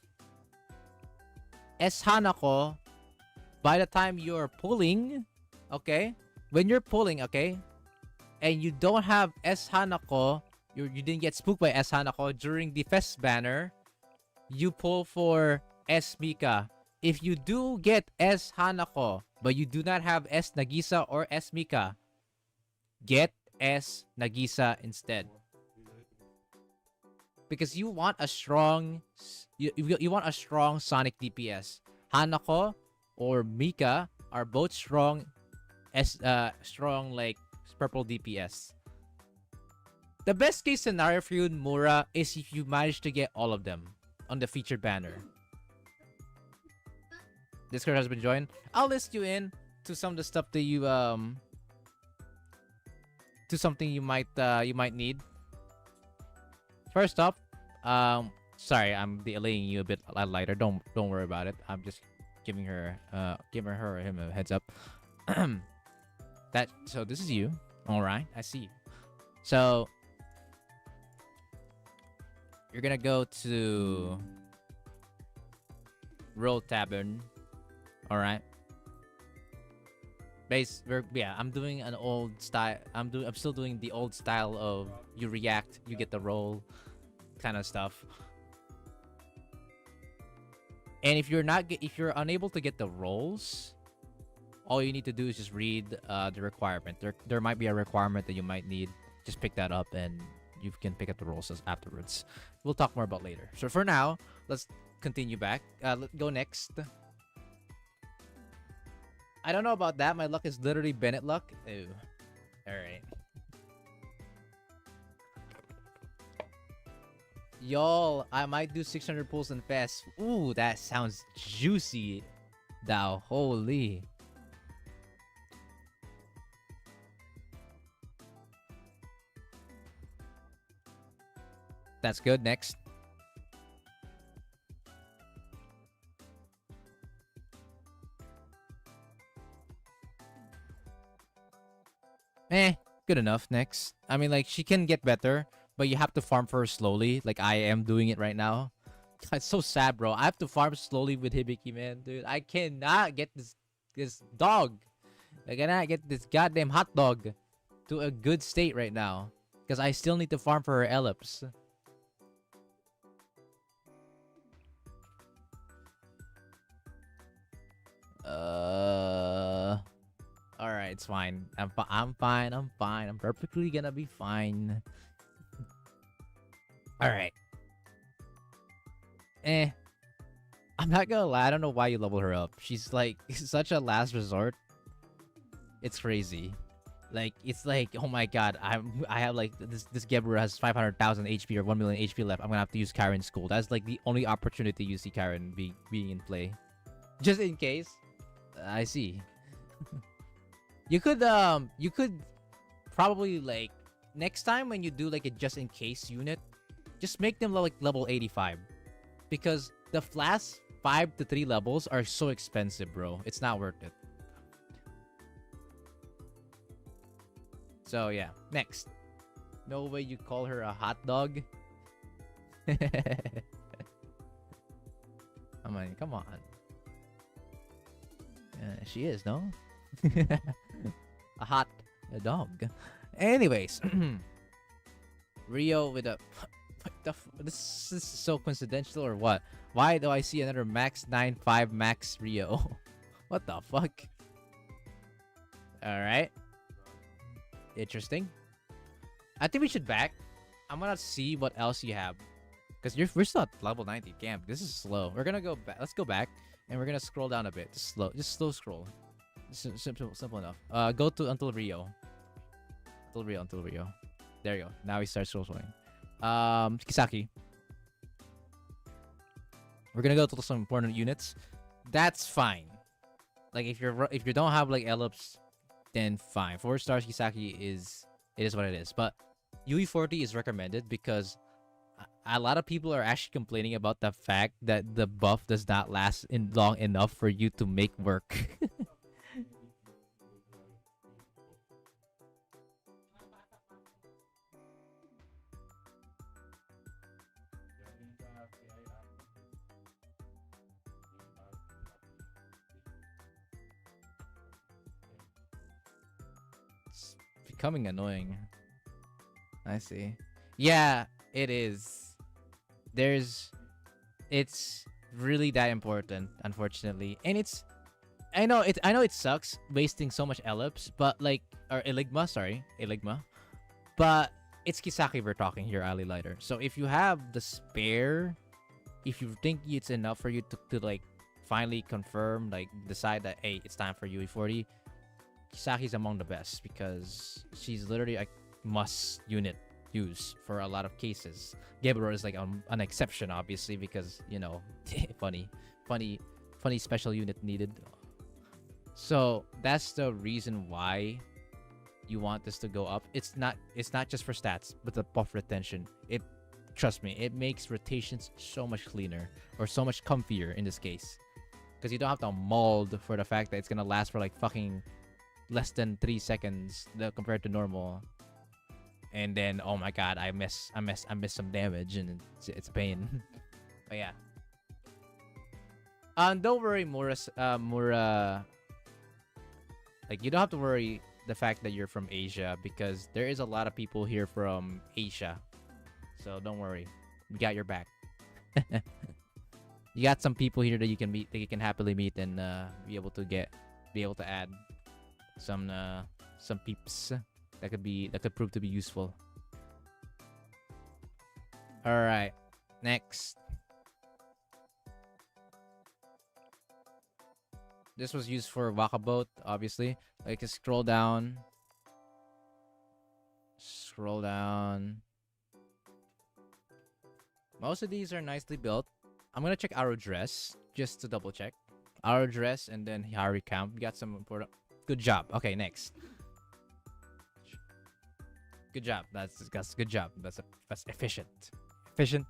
S Hanako by the time you're pulling, okay? When you're pulling, okay? And you don't have S Hanako, you didn't get spooked by S Hanako during the fest banner, you pull for S Mika. If you do get S Hanako, but you do not have S Nagisa or S Mika, get S Nagisa instead. Because you want a strong you want a strong Sonic DPS. Hanako or Mika are both strong strong like purple DPS. The best case scenario for you, Mura, is if you manage to get all of them on the featured banner. Discord has been joined. I'll list you in to some of the stuff that you to something you might need. First up, sorry, I'm delaying you a bit lighter. Don't worry about it. I'm just giving her him a heads up. So this is you. All right, I see you. So you're gonna go to Roll Tavern. All right. Yeah, I'm doing an old style. I'm still doing the old style of you react, you get the roll, kind of stuff. And if you're unable to get the rolls, all you need to do is just read the requirement. There might be a requirement that you might need. Just pick that up and you can pick up the rolls afterwards. We'll talk more about later. So for now, let's continue back. Let's go next. I don't know about that. My luck is literally Bennett luck. Ew. Alright. Y'all, I might do 600 pulls and fast. Ooh, that sounds juicy. Thou holy. That's good. Next. Good enough. Next. I mean, like, she can get better, but you have to farm for her slowly, like I am doing it right now. It's so sad, bro. I have to farm slowly with Hibiki, man. Dude, I cannot get this dog. I cannot get this goddamn hot dog to a good state right now. Because I still need to farm for her ellipse. Alright, it's fine. I'm fine. I'm fine. I'm perfectly gonna be fine. Alright. I'm not gonna lie. I don't know why you level her up. She's like such a last resort. It's crazy. Like, it's like, oh my god, I have like this Gebru has 500,000 HP or 1 million HP left. I'm gonna have to use Karen School. That's like the only opportunity you see Karen being in play. Just in case. I see. You could probably, like, next time when you do like a just in case unit, just make them like level 85. Because the last 5 to 3 levels are so expensive, bro. It's not worth it. So yeah, next. No way you call her a hot dog. I mean, come on. She is, no? A hot dog. Anyways, Rio with a this is so coincidental or what? Why do I see another max 9.5 max Rio? What the fuck? All right. Interesting. I think we should back. I'm gonna see what else you have, because we're still at level 90 camp. This is slow. We're gonna go back. Let's go back, and we're gonna scroll down a bit. Just slow scroll. Simple enough. Go to until Rio. Until Rio. There you go. Now we start scrolling. Kisaki. We're gonna go to some important units. That's fine. Like, if you don't have like ellipse, then fine. 4 stars Kisaki is what it is. But UE40 is recommended because a lot of people are actually complaining about the fact that the buff does not last long enough for you to make work. It's becoming annoying. I see. Yeah, it is. It's really that important, unfortunately. And I know it sucks wasting so much ellipse, but like, or Eligma. But it's Kisaki we're talking here, Ali Lighter. So if you have the spare, if you think it's enough for you to like finally confirm, like decide that, hey, it's time for UE40, Kisaki's among the best because she's literally a must unit use for a lot of cases. Gebro is like an exception, obviously, because, you know, funny special unit needed. So that's the reason why you want this to go up. It's not just for stats, but the buff retention. Trust me, it makes rotations so much cleaner, or so much comfier in this case, because you don't have to mold for the fact that it's gonna last for like fucking less than 3 seconds compared to normal. And then, oh my god, I miss some damage, and it's a pain. But yeah. Don't worry, Mura Like you don't have to worry the fact that you're from Asia because there is a lot of people here from Asia. So don't worry. We got your back. You got some people here that you can meet, that you can happily meet and be able to add some peeps that could prove to be useful. All right. Next. This was used for Wakaboat, obviously. Like, scroll down. Scroll down. Most of these are nicely built. I'm gonna check our dress just to double check. Our dress and then Harry Camp. We got some important. Good job. Okay, next. Good job. That's good job. That's efficient. Efficient.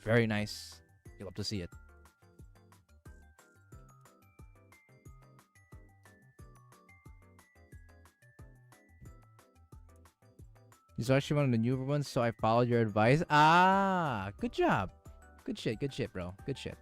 Very nice. You'll love to see it. He's actually one of the newer ones, so I followed your advice. Ah, good job. Good shit, bro. Good shit.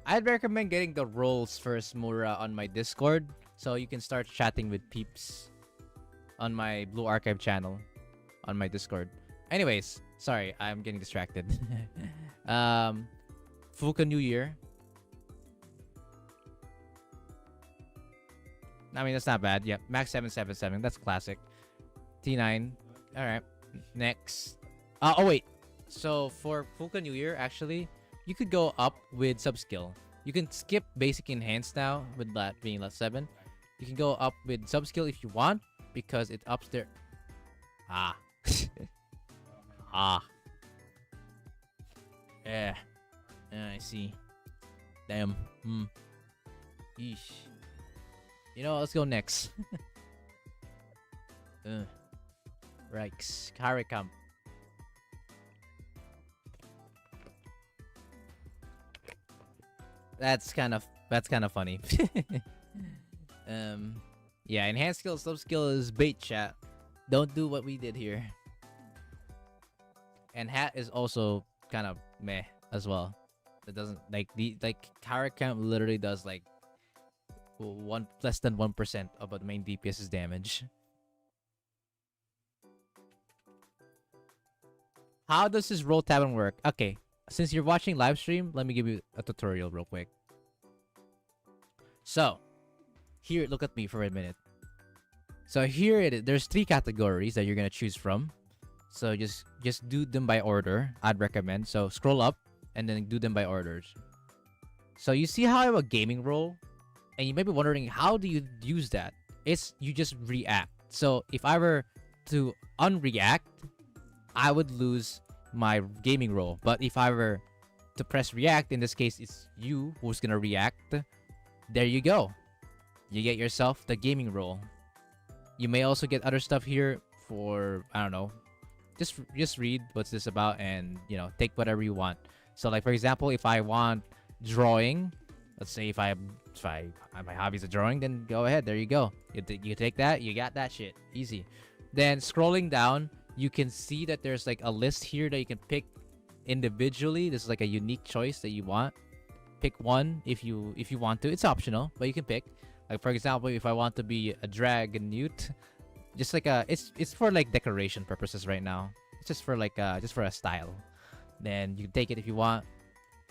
I'd recommend getting the roles first, Mura, on my Discord, so you can start chatting with peeps on my Blue Archive channel on my Discord. Anyways, sorry, I'm getting distracted. Fuka New Year. I mean, that's not bad. Yep, Max 777. That's classic. T9. All right. Next. Oh, wait. So for Fuka New Year, actually, you could go up with subskill. You can skip basic enhanced now with that being level 7. You can go up with subskill if you want because it ups their. Ah. Ah. Yeah. I see. Damn. Yeesh. You know, let's go next. Reiks. Harikam. That's kind of funny. Yeah, enhanced skill, sub skill is bait, chat. Don't do what we did here. And hat is also kind of meh as well. It doesn't like Harikam literally does like less than 1% of the main DPS's damage. How does this roll tab work? Okay, since you're watching live stream, let me give you a tutorial real quick. So, here, look at me for a minute. So here it is. There's 3 categories that you're gonna choose from. So just do them by order. I'd recommend. So scroll up and then do them by orders. So you see how I have a gaming role, and you may be wondering how do you use that? It's you just react. So if I were to unreact, I would lose my gaming role. But if I were to press react, in this case, it's you who's gonna react. There you go. You get yourself the gaming role. You may also get other stuff here for, I don't know, just read what's this about and, you know, take whatever you want. So like, for example, if I want drawing, let's say if my hobby's a drawing, then go ahead. There you go. You take that, you got that shit. Easy. Then scrolling down, you can see that there's like a list here that you can pick individually. This is like a unique choice that you want. Pick one if you want to. It's optional, but you can pick. Like, for example, if I want to be a dragon newt, just like it's for like decoration purposes right now. It's just for like just for a style. Then you can take it if you want,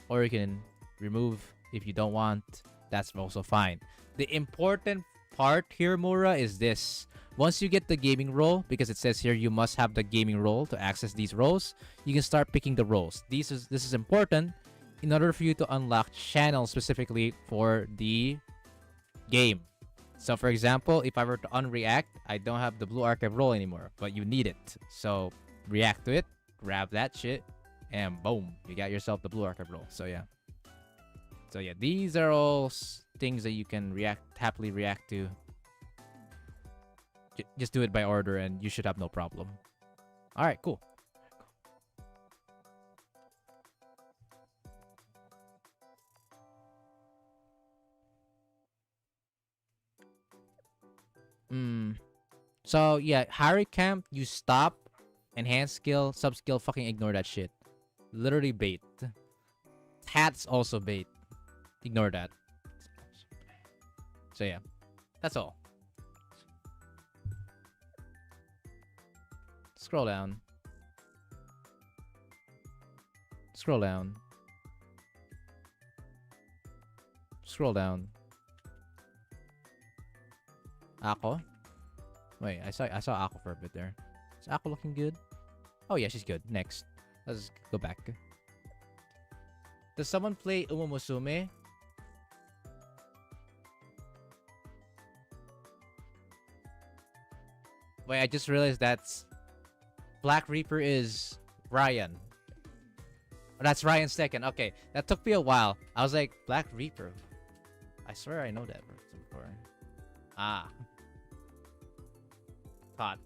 or you can remove if you don't want. That's also fine. The important part here, Mura, is this. Once you get the gaming role, because it says here you must have the gaming role to access these roles, you can start picking the roles. This is important in order for you to unlock channels specifically for the game. So for example, if I were to unreact, I don't have the Blue Archive role anymore, but you need it. So react to it, grab that shit, and boom, you got yourself the Blue Archive role. So yeah. These are all things that you can happily react to. Just do it by order and you should have no problem. All right, cool. So yeah, Harry Camp, you stop, enhance skill, sub skill, fucking ignore that shit. Literally bait. Hats also bait. Ignore that. So yeah, that's all. Scroll down. Scroll down. Scroll down. Ako? Wait, I saw Ako for a bit there. Is Ako looking good? Oh yeah, she's good. Next. Let's go back. Does someone play Uma Musume? Wait, I just realized that's Black Reaper is Ryan. Oh, that's Ryan's second. Okay, that took me a while. I was like, Black Reaper. I swear I know that before. Ah. Caught.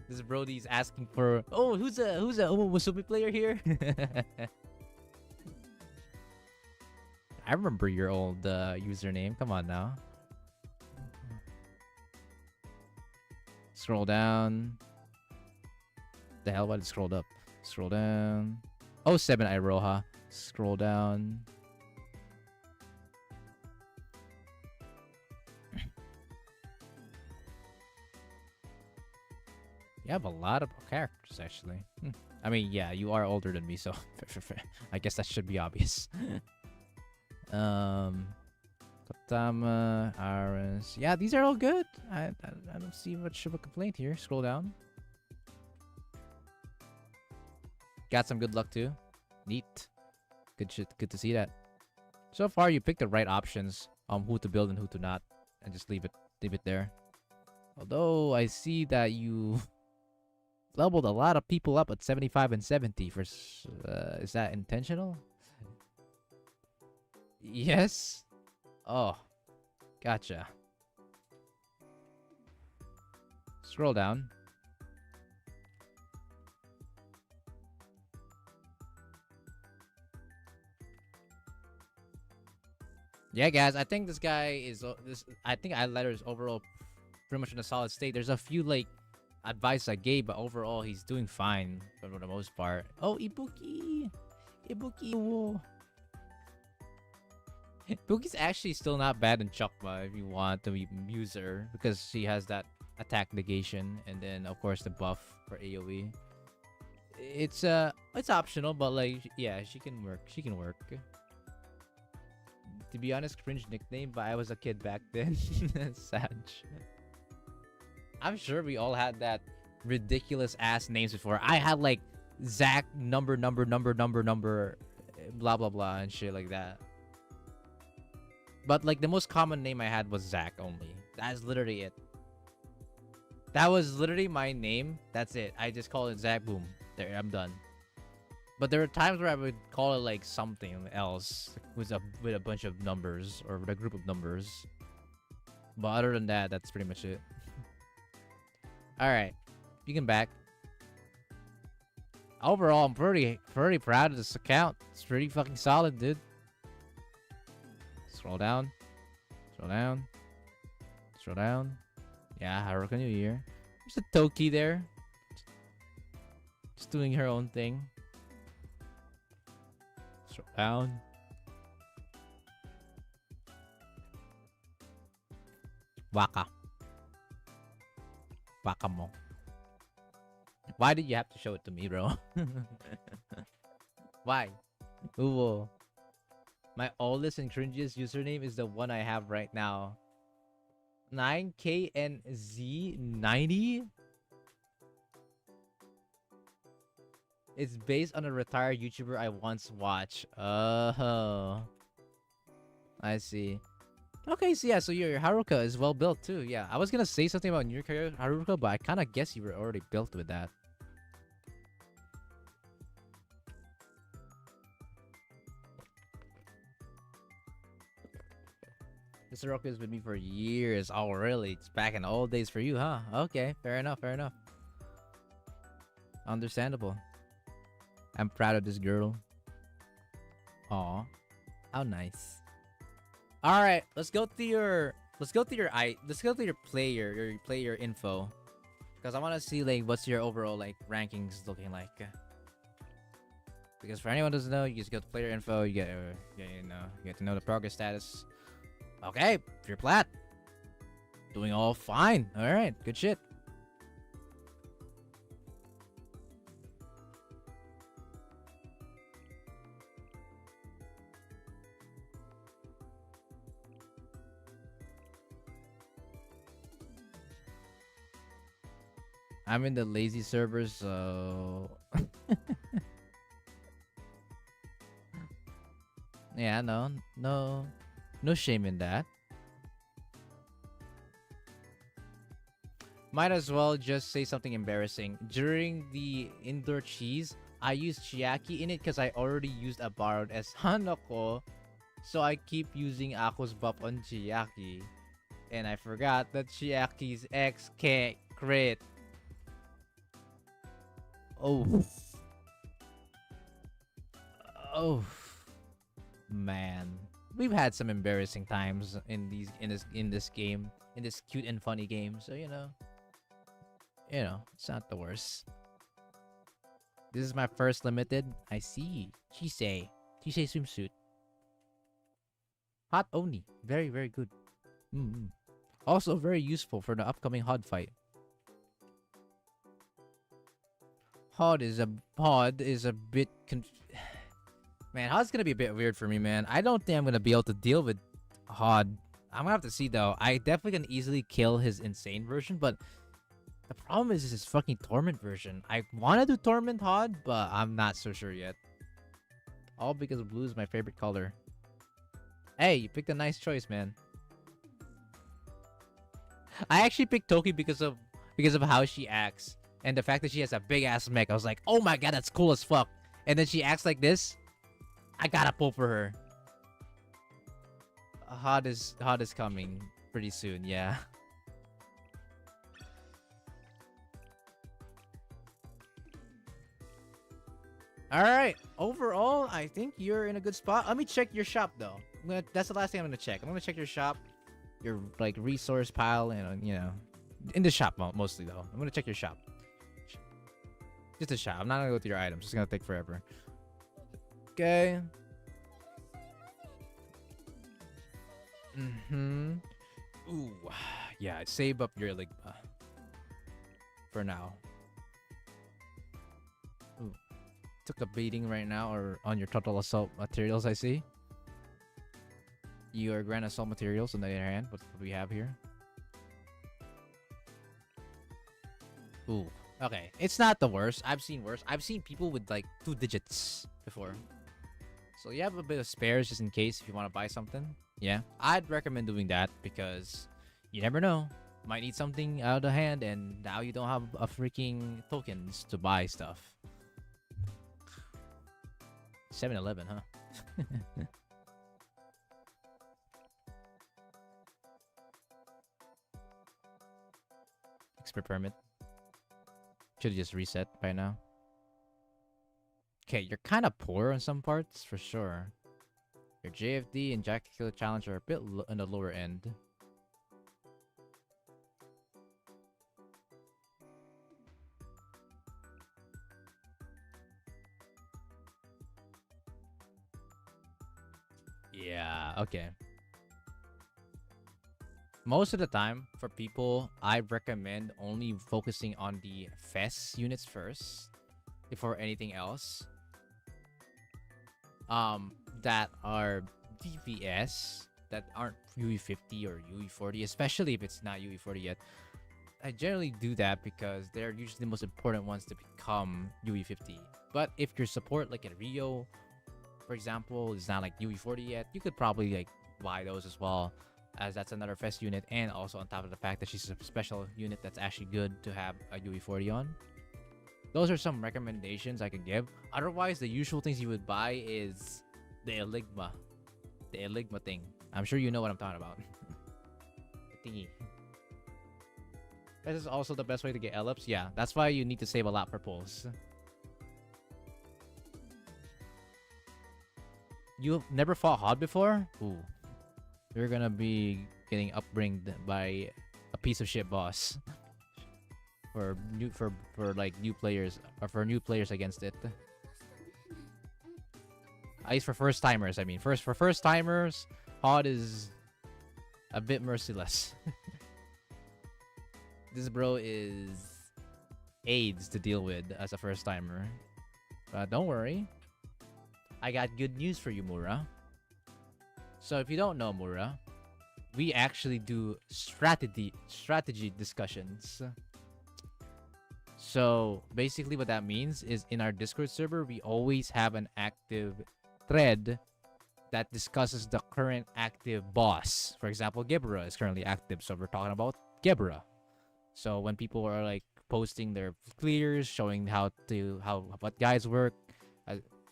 This Brody's asking for. Oh, who's a Uma Musume player here? I remember your old username. Come on now. Scroll down. The hell? Why did it scroll up? Scroll down. Oh, 7 Iroha. Scroll down. You have a lot of characters, actually. I mean, yeah, you are older than me, so I guess that should be obvious. Kotama, Aris. Yeah, these are all good. I don't see much of a complaint here. Scroll down. Got some good luck too. Neat. Good shit. Good to see that. So far, you picked the right options on who to build and who to not, and just leave it there. Although I see that you leveled a lot of people up at 75 and 70. Is that intentional? Yes. Oh, gotcha. Scroll down. Yeah, guys, I think this guy is I think Eyelighter is overall pretty much in a solid state. There's a few like advice I gave, but overall he's doing fine for the most part. Oh, Ibuki, whoa. Ibuki's actually still not bad in Chokma if you want to use her, because she has that attack negation and then of course the buff for AoE. It's optional, but like yeah, she can work. To be honest, cringe nickname, but I was a kid back then. Sag. I'm sure we all had that ridiculous ass names before. I had like Zach number, blah blah blah and shit like that. But like the most common name I had was Zach only. That's literally it. That was literally my name. That's it. I just call it Zach. Boom. There, I'm done. But there were times where I would call it like something else with a bunch of numbers or with a group of numbers. But other than that, that's pretty much it. Alright. You can back. Overall, I'm pretty proud of this account. It's pretty fucking solid, dude. Scroll down. Scroll down. Scroll down. Yeah, Haruka New Year. There's a Toki there. Just doing her own thing. Scroll down. Waka. Waka mo. Why did you have to show it to me, bro? Why? Ooh. My oldest and cringiest username is the one I have right now. 9KNZ90? It's based on a retired YouTuber I once watched. Oh. I see. Okay, so yeah, so your Haruka is well built too. Yeah, I was gonna say something about your character Haruka, but I kind of guess you were already built with that. This Haruka has been with me for years. Oh, really? It's back in the old days for you, huh? Okay, fair enough, fair enough. Understandable. I'm proud of this girl. Aw, how nice. All right, let's go through your player info, because I want to see like what's your overall like rankings looking like. Because for anyone who doesn't know, you just go to player info. You get to know the progress status. Okay, you're plat. Doing all fine. All right, good shit. I'm in the lazy servers, so yeah, no shame in that. Might as well just say something embarrassing. During the indoor cheese, I used Chiaki in it because I already used a borrowed as Hanako, so I keep using Ako's buff on Chiaki. And I forgot that Chiaki's X can't crit. Oh. Oh. Man. We've had some embarrassing times in this game. In this cute and funny game. So it's not the worst. This is my first limited. I see. Chisei swimsuit. Hot Oni. Very, very good. Also very useful for the upcoming HOD fight. HOD is a bit man, HOD's gonna be a bit weird for me, man. I don't think I'm gonna be able to deal with HOD. I'm gonna have to see though. I definitely can easily kill his insane version, but the problem is his fucking torment version. I wanna do torment HOD, but I'm not so sure yet. All because blue is my favorite color. Hey, you picked a nice choice, man. I actually picked Toki because of how she acts. And the fact that she has a big ass mech. I was like, oh my god, that's cool as fuck. And then she acts like this. I gotta pull for her. HOD is coming pretty soon, yeah. Alright, overall, I think you're in a good spot. Let me check your shop though. That's the last thing I'm gonna check. I'm gonna check your shop. Your like resource pile, in the shop mostly though. I'm gonna check your shop. Just a shop. I'm not gonna go through your items. It's gonna take forever. Okay. Ooh, yeah. Save up your Ligma for now. Ooh, took a beating right now, or on your total assault materials. I see. Your grand assault materials on the other hand. What do we have here? Ooh. Okay. It's not the worst. I've seen worse. I've seen people with like 2 digits before. So you have a bit of spares just in case if you want to buy something. Yeah. I'd recommend doing that because you never know. Might need something out of the hand and now you don't have a freaking tokens to buy stuff. 7-Eleven, huh? Expert permit. Should have just reset by now. Okay, you're kind of poor on some parts, for sure. Your JFD and Jack Killer Challenge are a bit on the lower end. Yeah, okay. Most of the time, for people, I recommend only focusing on the FES units first before anything else. That are DPS, that aren't UE50 or UE40, especially if it's not UE40 yet. I generally do that because they're usually the most important ones to become UE50. But if your support, like a Rio, for example, is not like UE40 yet, you could probably like buy those as well, as that's another FES unit, and also on top of the fact that she's a special unit that's actually good to have a UE40 on. Those are some recommendations I could give. Otherwise, the usual things you would buy is the Eligma. The Eligma thing. I'm sure you know what I'm talking about. The thingy. This is also the best way to get Ellipse. Yeah, that's why you need to save a lot for pulls. You've never fought HOD before? Ooh. you're gonna be getting upbringed by a piece of shit boss for like new players or for new players against it. At least for first timers, I mean. For first timers, HOD is a bit merciless. This bro is AIDS to deal with as a first timer. But don't worry. I got good news for you, Mura. So if you don't know Mura, we actually do strategy discussions. So basically what that means is in our Discord server, we always have an active thread that discusses the current active boss. For example, Gebra is currently active, so we're talking about Gebra. So when people are like posting their clears, showing what guys work,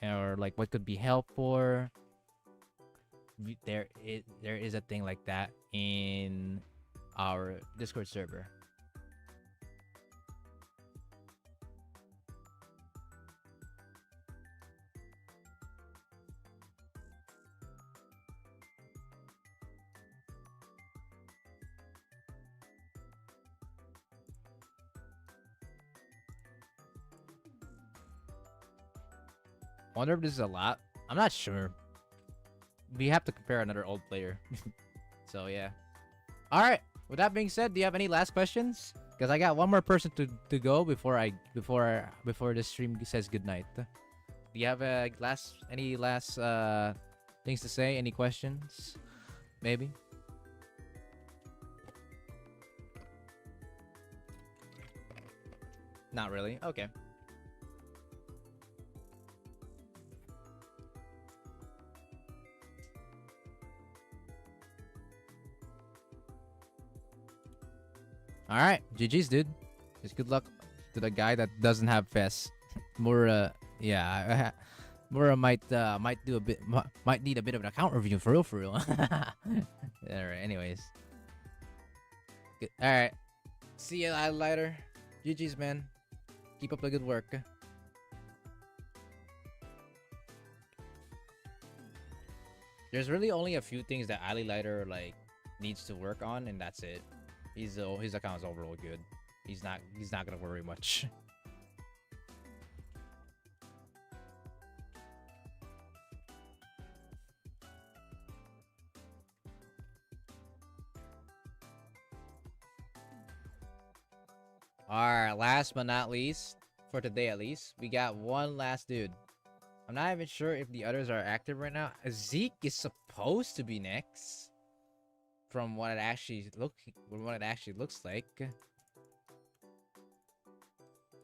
or like what could be helped for, there is a thing like that in our Discord server. Wonder if this is a lot. I'm not sure. We have to compare another old player. So yeah. All right. With that being said, do you have any last questions? Because I got one more person to go before the stream says goodnight. Do you have any last things to say? Any questions? Maybe. Not really. Okay. All right, GG's, dude. Just good luck to the guy that doesn't have Fess. Mura, yeah, Mura might need a bit of an account review for real. All right, anyways. Good. All right, see you later. GG's, man. Keep up the good work. There's really only a few things that Ali Lighter like needs to work on, and that's it. His account is overall good. He's not gonna worry much. Alright, last but not least, for today at least, we got one last dude. I'm not even sure if the others are active right now. Zeke is supposed to be next. From what it actually looks like.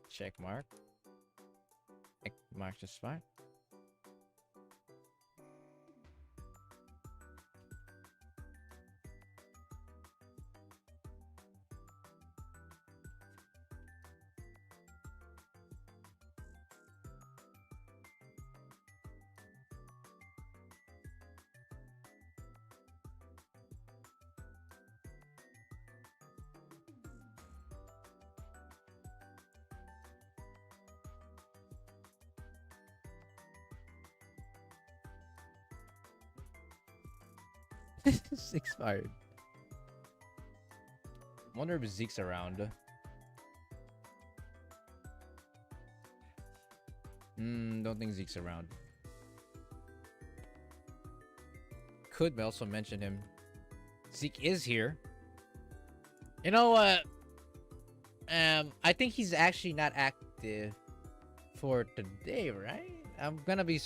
Check mark. Check mark just fine. It's expired. Wonder if Zeke's around. Don't think Zeke's around. Could also mention him. Zeke is here. You know what? I think he's actually not active for today, right? I'm gonna be.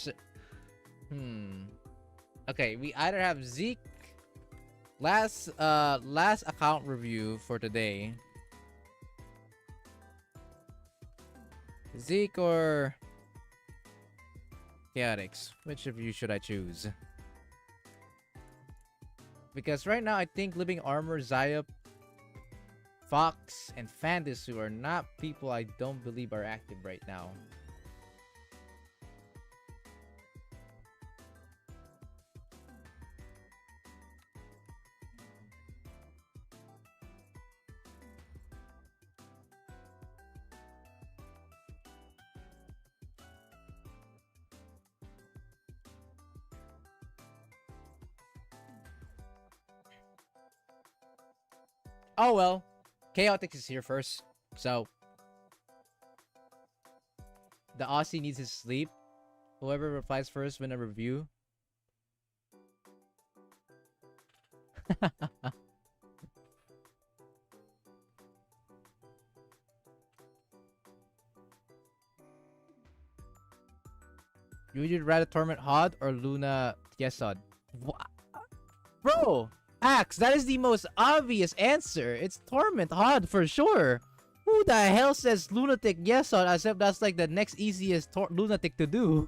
Okay, we either have Zeke. Last account review for today. Zeke or Chaotix? Which of you should I choose? Because right now I think Living Armor, Zayup, Fox, and Fandisu are not people I don't believe are active right now. Oh well. Chaotix is here first. So the Aussie needs his sleep. Whoever replies first win a review. Would you rather Torment Hod or Luna Yesod? Bro, Axe, that is the most obvious answer. It's Torment Hod for sure. Who the hell says Lunatic Yesod as if that's like the next easiest lunatic to do?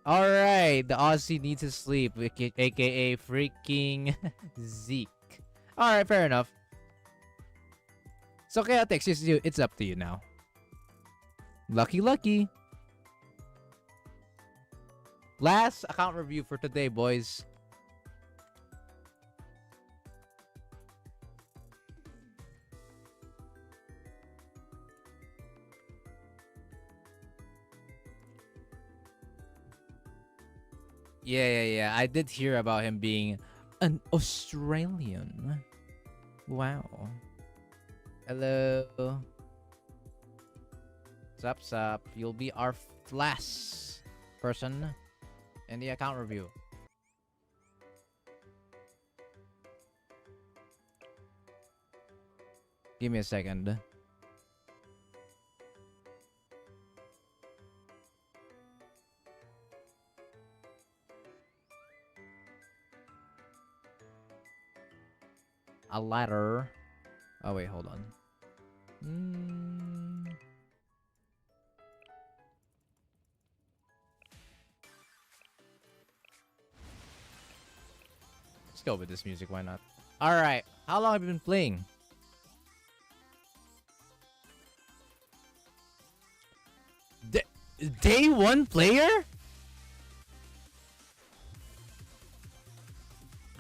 Alright, the Aussie needs to sleep, aka freaking Zeke. Alright, fair enough. So Chaotix, it's up to you now. Lucky. Last account review for today, boys. Yeah. I did hear about him being an Australian. Wow. Hello. Sup. You'll be our last person in the account review. Give me a second. A ladder. Oh wait, hold on. Let's go with this music, why not? Alright, how long have you been playing? Day one player?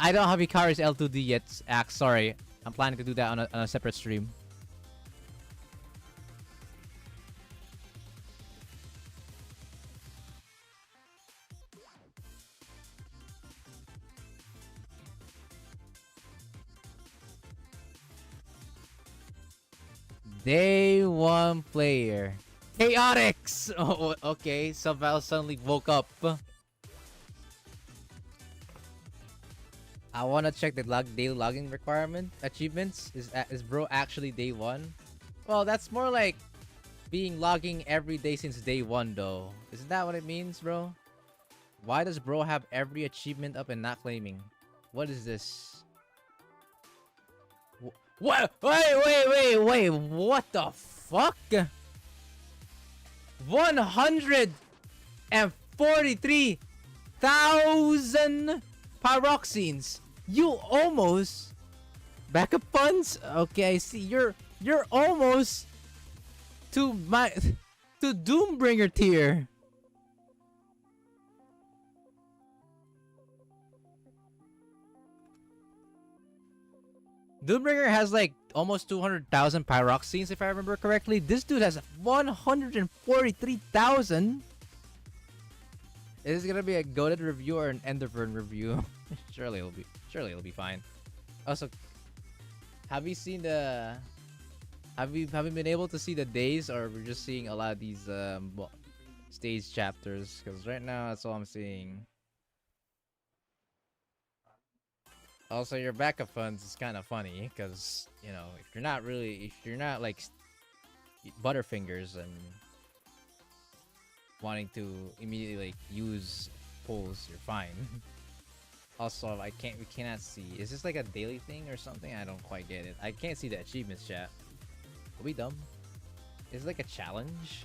I don't have Ikari's L2D yet, Axe, sorry. I'm planning to do that on a separate stream. Day one player. Chaotix! Oh, okay. Somehow suddenly woke up. I wanna check the daily logging requirement achievements. Is bro actually day one? Well, that's more like being logging every day since day one, though. Isn't that what it means, bro? Why does bro have every achievement up and not claiming? What is this? What? Wait! What the fuck? 143,000 pyroxenes. You almost backup funds. Okay, I see. You're almost to Doombringer tier. Doombringer has like almost 200,000 pyroxenes if I remember correctly. This dude has 143,000. Is this gonna be a goated review or an Enderburn review? Surely it'll be fine. Also, have you seen the? Have you been able to see the days, or we're just seeing a lot of these stage chapters? Because right now that's all I'm seeing. Also, your backup funds is kind of funny because you know if you're not like Butterfingers and wanting to immediately like use pulls, you're fine. Also, we cannot see. Is this like a daily thing or something? I don't quite get it. I can't see the achievements, chat. Are we dumb? Is it like a challenge?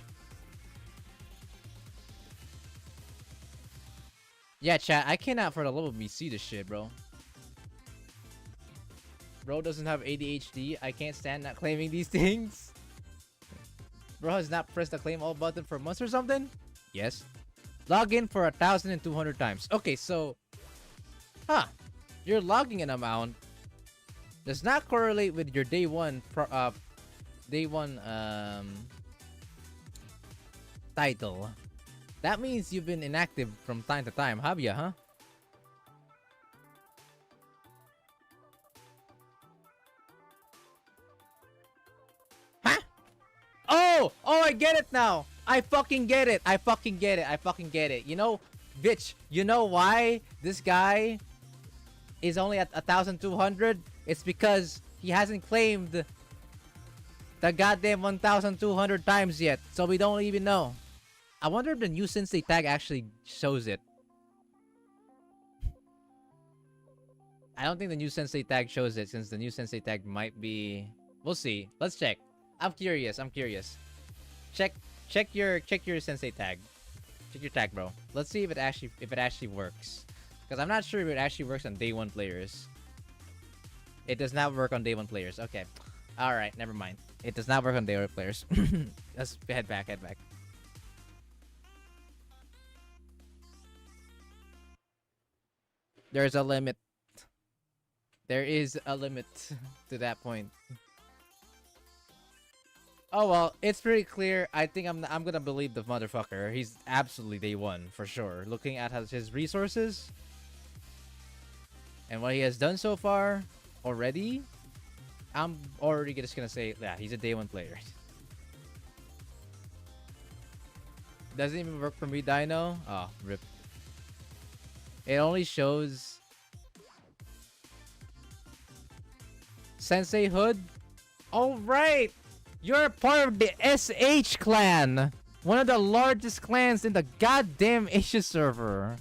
Yeah, chat. I cannot for the love of me see this shit, bro. Bro doesn't have ADHD. I can't stand not claiming these things. Bro has not pressed the claim all button for months or something? Yes. Log in for 1,200 times. Okay, so... Your logging in amount does not correlate with your day one title. That means you've been inactive from time to time, have ya, huh? Oh, I get it now. I fucking get it. I fucking get it. I fucking get it. You know, bitch, you know why this guy is only at 1,200? It's because he hasn't claimed the goddamn 1,200 times yet. So we don't even know. I wonder if the new Sensei tag actually shows it. I don't think the new Sensei tag shows it, since the new Sensei tag might be... We'll see. Let's check. I'm curious. Check your Sensei tag. Check your tag, bro. Let's see if it actually works. Because I'm not sure if it actually works on day 1 players. It does not work on day 1 players. Okay. Alright, never mind. It does not work on day 1 players. Let's head back. There's a limit. There is a limit to that point. Oh well, it's pretty clear. I think I'm gonna believe the motherfucker. He's absolutely day 1 for sure. Looking at his resources and what he has done so far already, I'm already just gonna say, yeah, he's a day 1 player. Doesn't even work for me, Dino. Oh, rip. It only shows Sensei Hood. All right, you're a part of the SH clan, one of the largest clans in the goddamn Asia server.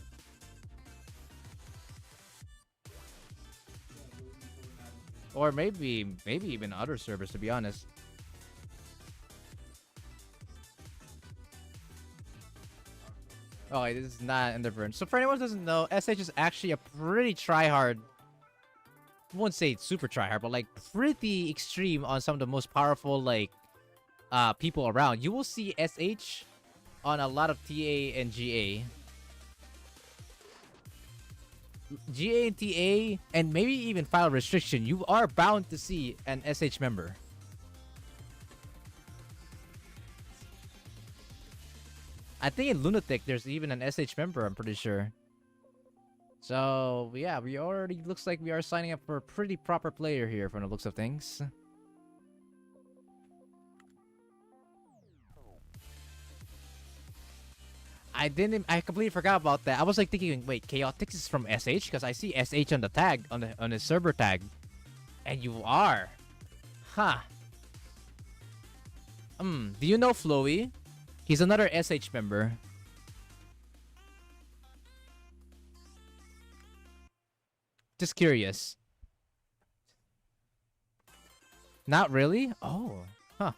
Or maybe even other servers, to be honest. Oh, this is not Enderburn. So for anyone who doesn't know, SH is actually a pretty tryhard. I won't say it's super tryhard, but like pretty extreme on some of the most powerful like people around. You will see SH on a lot of TA and GA. GA and TA, and maybe even file restriction, you are bound to see an SH member. I think in Lunatic there's even an SH member, I'm pretty sure. So yeah, we already looks like we are signing up for a pretty proper player here from the looks of things. I completely forgot about that. I was like thinking, wait, Chaotix is from SH? Because I see SH on the tag, on the server tag. And you are. Huh. Do you know Flowy? He's another SH member. Just curious. Not really? Oh. Huh.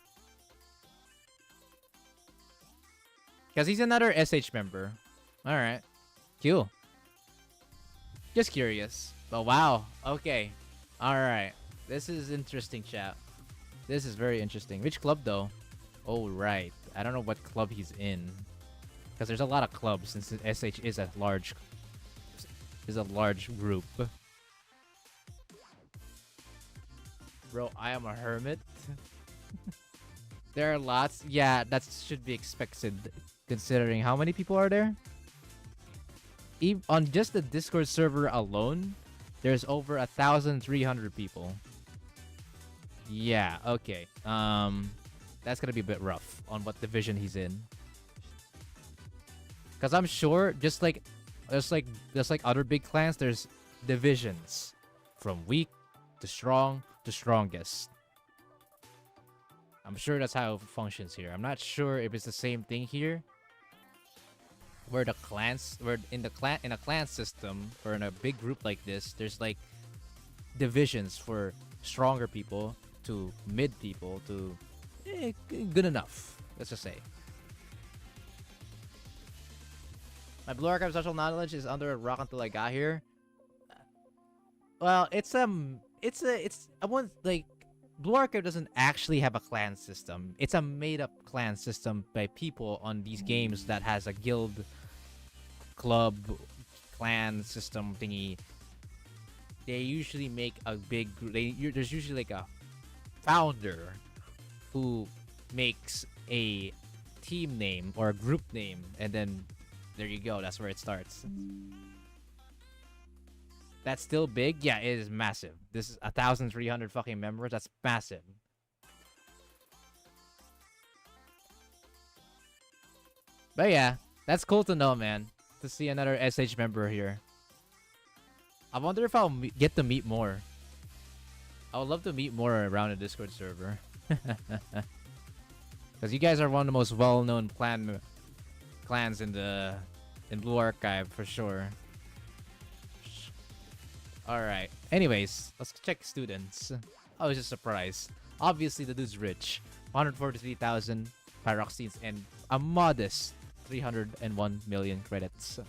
Because he's another SH member. Alright. Cool. Just curious. But wow. Okay. Alright. This is interesting, chat. This is very interesting. Which club, though? Oh, right. I don't know what club he's in. Because there's a lot of clubs since SH is a large group. Bro, I am a hermit. There are lots. Yeah, that should be expected considering how many people are there. On just the Discord server alone, there's over 1,300 people. Yeah, okay. That's gonna be a bit rough on what division he's in. Cause I'm sure, just like other big clans, there's divisions from weak to strong to strongest. I'm sure that's how it functions here. I'm not sure if it's the same thing here, where the clans, where in a clan system or in a big group like this, there's like divisions for stronger people to mid people to good enough. Let's just say. My Blue Archive social knowledge is under a rock until I got here. Well, I want like Blue Archive doesn't actually have a clan system. It's a made-up clan system by people on these games that has a guild, club, clan system thingy. They usually make a big. There's usually like a founder who makes a team name or a group name, and then there you go. That's where it starts. That's still big? Yeah, it is massive. This is 1,300 fucking members. That's massive. But yeah, that's cool to know, man. To see another SH member here. I wonder if I'll get to meet more. I would love to meet more around the Discord server. Because you guys are one of the most well-known clans in Blue Archive for sure. Alright. Anyways, let's check students. I was just surprised. Obviously, the dude's rich. 143,000 pyroxenes and a modest 301 million credits.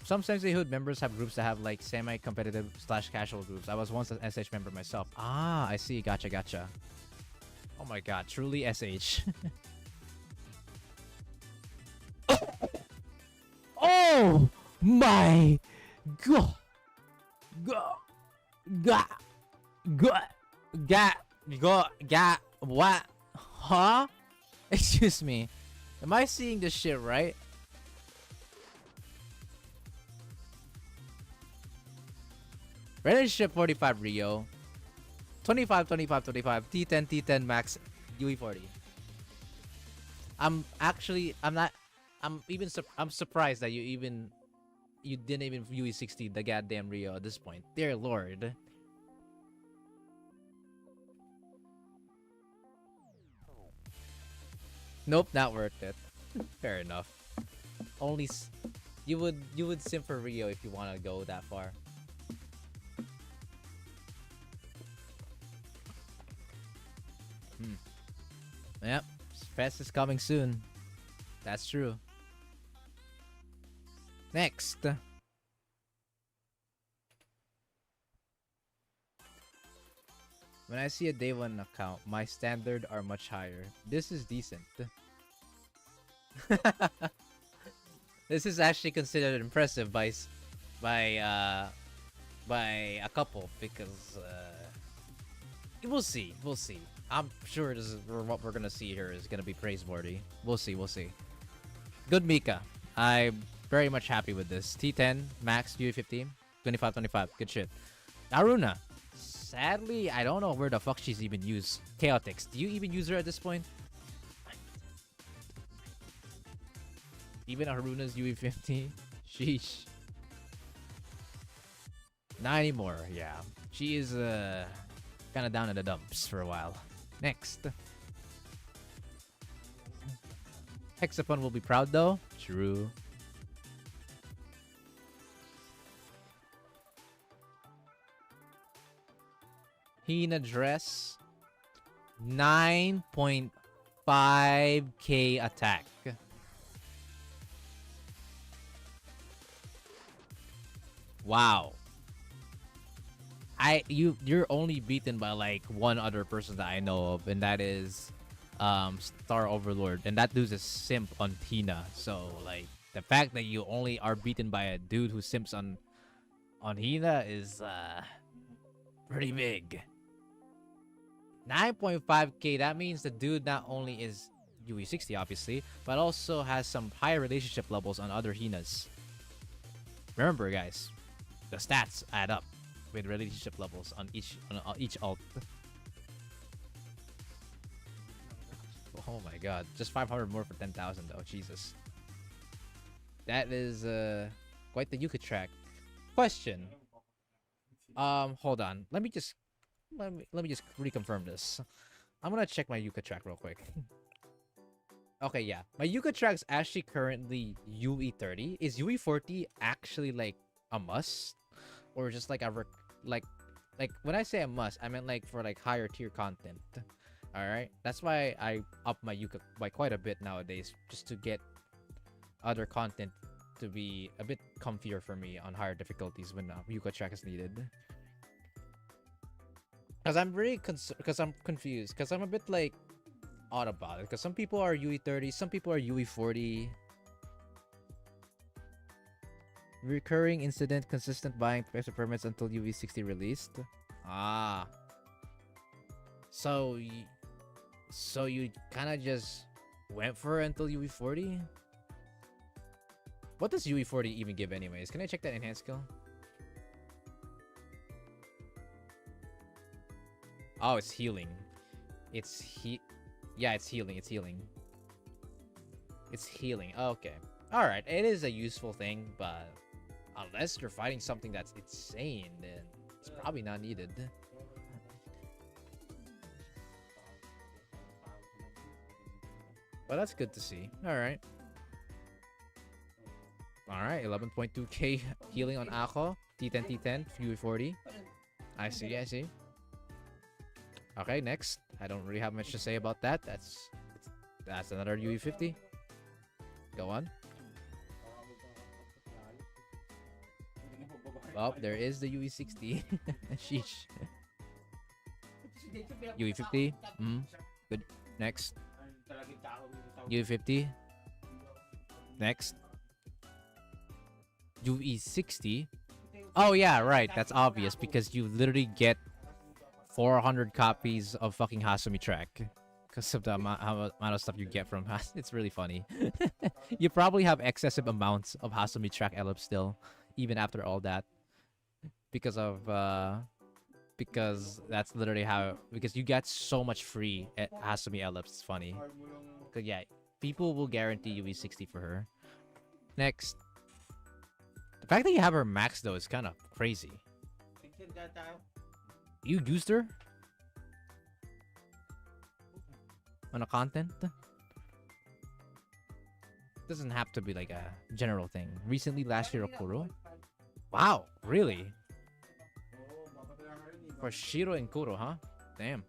Some Sensei Hood members have groups that have like semi-competitive / casual groups. I was once an SH member myself. Ah, I see. Gotcha, gotcha. Oh my god, truly SH. Oh my god. What? Huh? Excuse me. Am I seeing this shit right? Relationship 45 Rio. 25, 25, 25. T10, T10 max. UE40. I'm surprised that you didn't even UE60 the goddamn Rio at this point. Dear lord. Nope, not worth it. Fair enough. Only you would simp for Rio if you want to go that far. Yep, Fest is coming soon. That's true. Next. When I see a day one account, my standard are much higher. This is decent. This is actually considered impressive by a couple because we'll see. I'm sure this is what we're gonna see here is gonna be praiseworthy. We'll see. Good Mika. I'm very much happy with this. T10 max UE15 25. Good shit. Aruna. Sadly, I don't know where the fuck she's even used. Chaotix. Do you even use her at this point? Even Haruna's UE50? Sheesh. Not anymore, yeah. She is kind of down in the dumps for a while. Next. Hexapon will be proud though. True. Hina dress. 9.5k attack. Wow. You're only beaten by like one other person that I know of, and that is Star Overlord, and that dude's a simp on Hina. So like the fact that you only are beaten by a dude who simps on Hina is pretty big. 9.5k, that means the dude not only is UE60 obviously, but also has some higher relationship levels on other Hinas. Remember guys, the stats add up with relationship levels on each alt. Oh my god, just 500 more for 10,000 though. Jesus, that is quite the Yuka track. Question. Hold on. Let me just reconfirm this. I'm gonna check my Yuka track real quick. Okay, yeah, my Yuka track's actually currently UE30. Is UE40 actually like a must, or just like like when I say a must, I meant like for like higher tier content. All right, that's why I up my Yuka by quite a bit nowadays, just to get other content to be a bit comfier for me on higher difficulties when Yuka track is needed. Because I'm really because I'm confused, because I'm a bit like odd about it, because some people are UE30, some people are UE40. Recurring incident, consistent buying extra permits until UE60 released. Ah. So you kind of just went for it until UE40? What does UE40 even give anyways? Can I check that enhanced skill? Oh, it's healing. Yeah, it's healing. It's healing. It's healing. Okay. All right. It is a useful thing, but unless you're fighting something that's insane, then it's probably not needed. But that's good to see. All right. All right. 11.2k healing on Ako. T10, T10, Fury 40. I see. I see. Okay, next. I don't really have much to say about that. That's another UE50. Go on. Oh, there is the UE60. Sheesh. UE50. Good. Next. UE50. Next. UE60. Oh yeah, right. That's obvious because you literally get 400 copies of fucking Hasumi track because of the amount of stuff you get from It's really funny. You probably have excessive amounts of Hasumi track ellipse still, even after all that, because that's literally how, because you get so much free at Hasumi ellipse. It's funny. Cause yeah, people will guarantee UE60 for her. Next, the fact that you have her max though is kind of crazy. You used her on a content? Doesn't have to be like a general thing. Recently, last year, Okuro. Wow, really? For Shiro and Kuro, huh? Damn.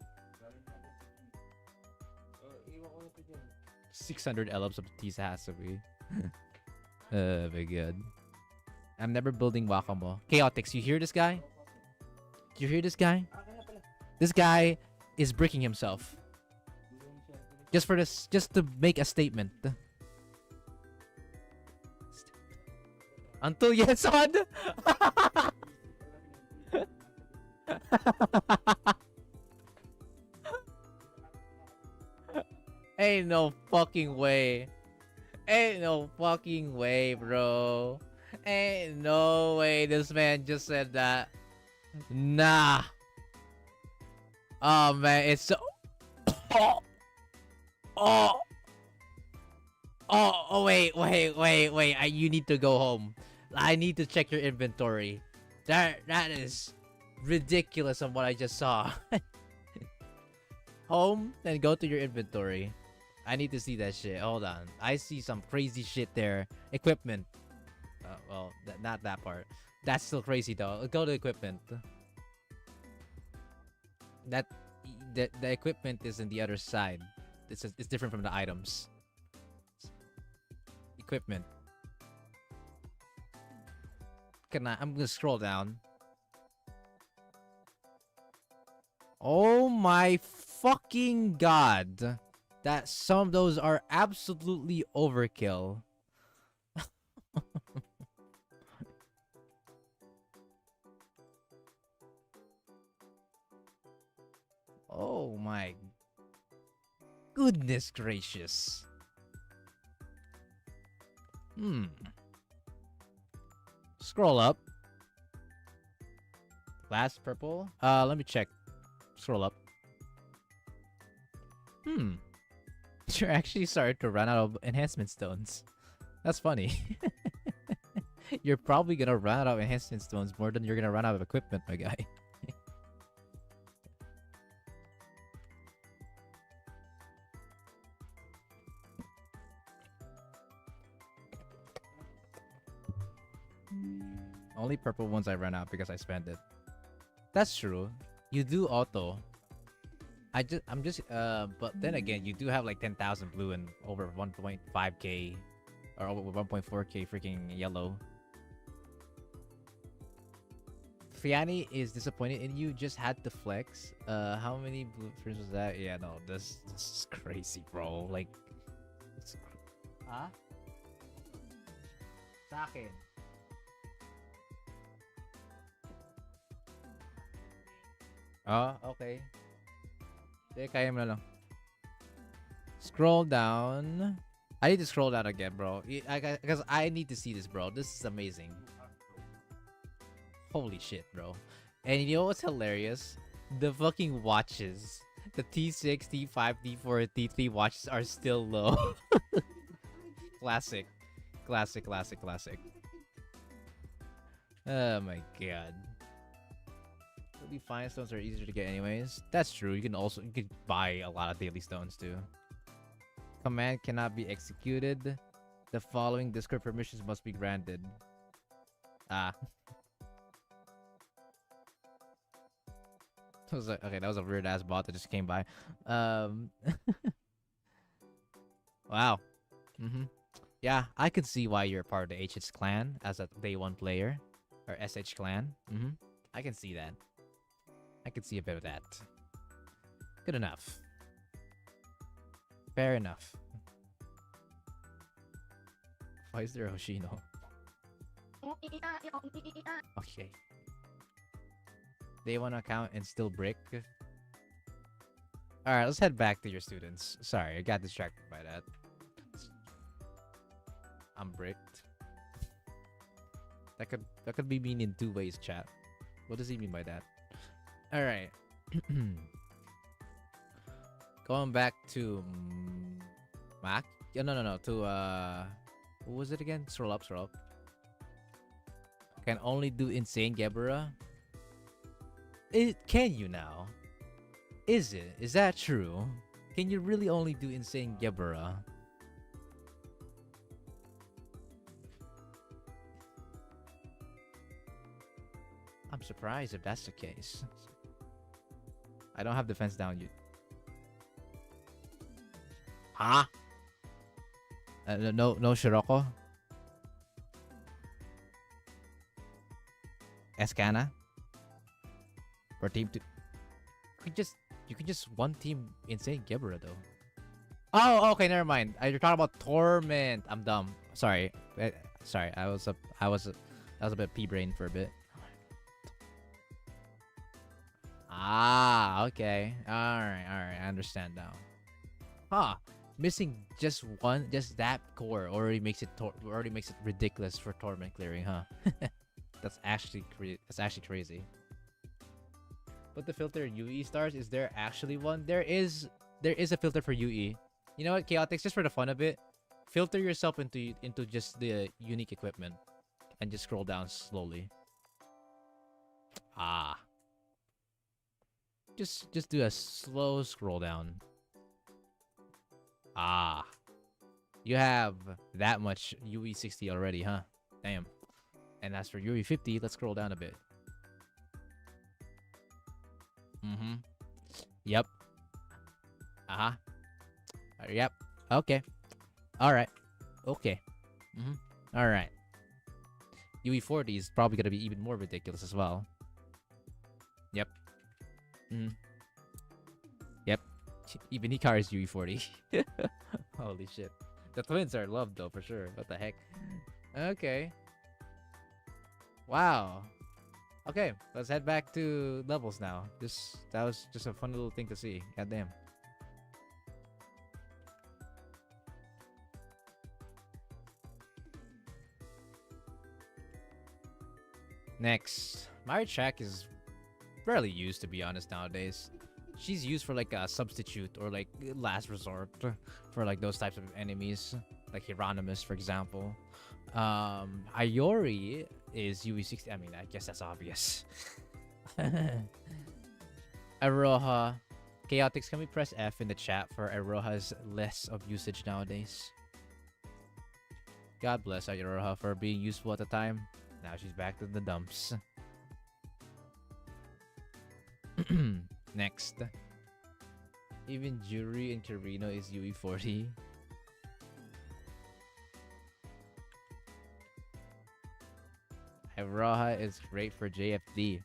600 elves of Tisa has to be. Very good. I'm never building Wakamo. Chaotix, you hear this guy? You hear this guy? This guy is bricking himself. Just to make a statement. Until yes on. Ain't no fucking way. Ain't no fucking way, bro. Ain't no way this man just said that. Nah. Oh man, it's so. Oh, wait. You need to go home. I need to check your inventory. That is ridiculous on what I just saw. Home, then go to your inventory. I need to see that shit. Hold on. I see some crazy shit there. Equipment. Well, not that part. That's still crazy though. Go to equipment. The equipment is in the other side. It's different from the items. Equipment. I'm gonna scroll down. Oh my fucking god. That some of those are absolutely overkill. Oh my goodness gracious. Scroll up. Last purple. Let me check. Scroll up. You're actually starting to run out of enhancement stones. That's funny. You're probably gonna run out of enhancement stones more than you're gonna run out of equipment, my guy. Only purple ones I ran out because I spent it. That's true. You do auto. But then again, you do have like 10,000 blue and over 1.5k or over 1.4k freaking yellow. Fiani is disappointed in you. Just had to flex. How many blue frames was that? Yeah, no, this is crazy, bro. Like, huh? Sa akin. Okay. Kaya mo na lang. Scroll down. I need to scroll down again, bro. Because I need to see this, bro. This is amazing. Holy shit, bro. And you know what's hilarious? The fucking watches. The T6, T5, T4, T3 watches are still low. Classic. Classic. Oh my god. Daily fine stones are easier to get anyways. That's true. You could buy a lot of daily stones too. Command cannot be executed. The following Discord permissions must be granted. Ah. Okay, that was a weird ass bot that just came by. Wow. Yeah, I could see why you're part of the HH clan as a day one player. Or SH clan. I can see that. I can see a bit of that. Good enough. Fair enough. Why is there a Hoshino? Okay. Day one account and still brick. Alright, let's head back to your students. Sorry, I got distracted by that. I'm bricked. That could be mean in two ways, chat. What does he mean by that? Alright. Going back to Mac? Yeah, no. To what was it again? Scroll up. Can only do insane Gebura? Can you now? Is it? Is that true? Can you really only do insane Gebura? I'm surprised if that's the case. I don't have defense down yet. Huh? No Shiroko? Escana? For team 2? You could just one team insane Gebura though. Oh, okay, never mind. You're talking about Torment. I'm dumb. Sorry. Sorry. I was a bit pea-brain for a bit. Ah, okay. Alright. I understand now. Huh. Missing just that core already makes it ridiculous for Torment clearing, huh? That's actually crazy. But the filter UE stars, is there actually one? There is a filter for UE. You know what, Chaotix, just for the fun of it, filter yourself into just the unique equipment and just scroll down slowly. Ah. Just do a slow scroll down. Ah. You have that much UE60 already, huh? Damn. And as for UE50, let's scroll down a bit. Yep. Yep. Okay. Alright. Okay. Alright. UE40 is probably gonna be even more ridiculous as well. Yep. Yep. Even Hikaru is UE40. Holy shit. The twins are loved though, for sure. What the heck? Okay. Wow. Okay, let's head back to levels now. That was just a fun little thing to see. Goddamn. Next, Marichak is rarely used, to be honest, nowadays. She's used for like a substitute or like last resort for like those types of enemies, like Hieronymus, for example. Iori is UE60. I mean, I guess that's obvious. Aroha. Chaotix, can we press F in the chat for Aroha's less of usage nowadays? God bless Aroha for being useful at the time. Now she's back to the dumps. Next. Even Juri and Kirino is UE40. Aroha is great for JFD.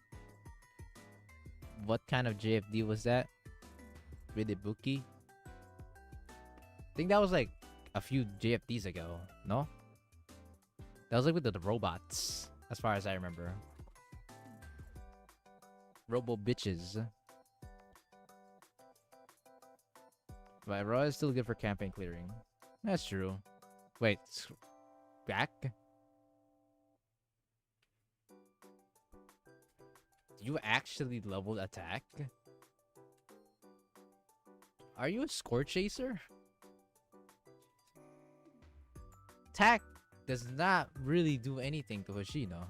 What kind of JFD was that? Ridibuki? I think that was like a few JFDs ago, no? That was like with the robots, as far as I remember. Robo bitches. But Aroha is still good for campaign clearing. That's true. Wait, back? You actually leveled attack? Are you a score chaser? Attack does not really do anything to Hoshino.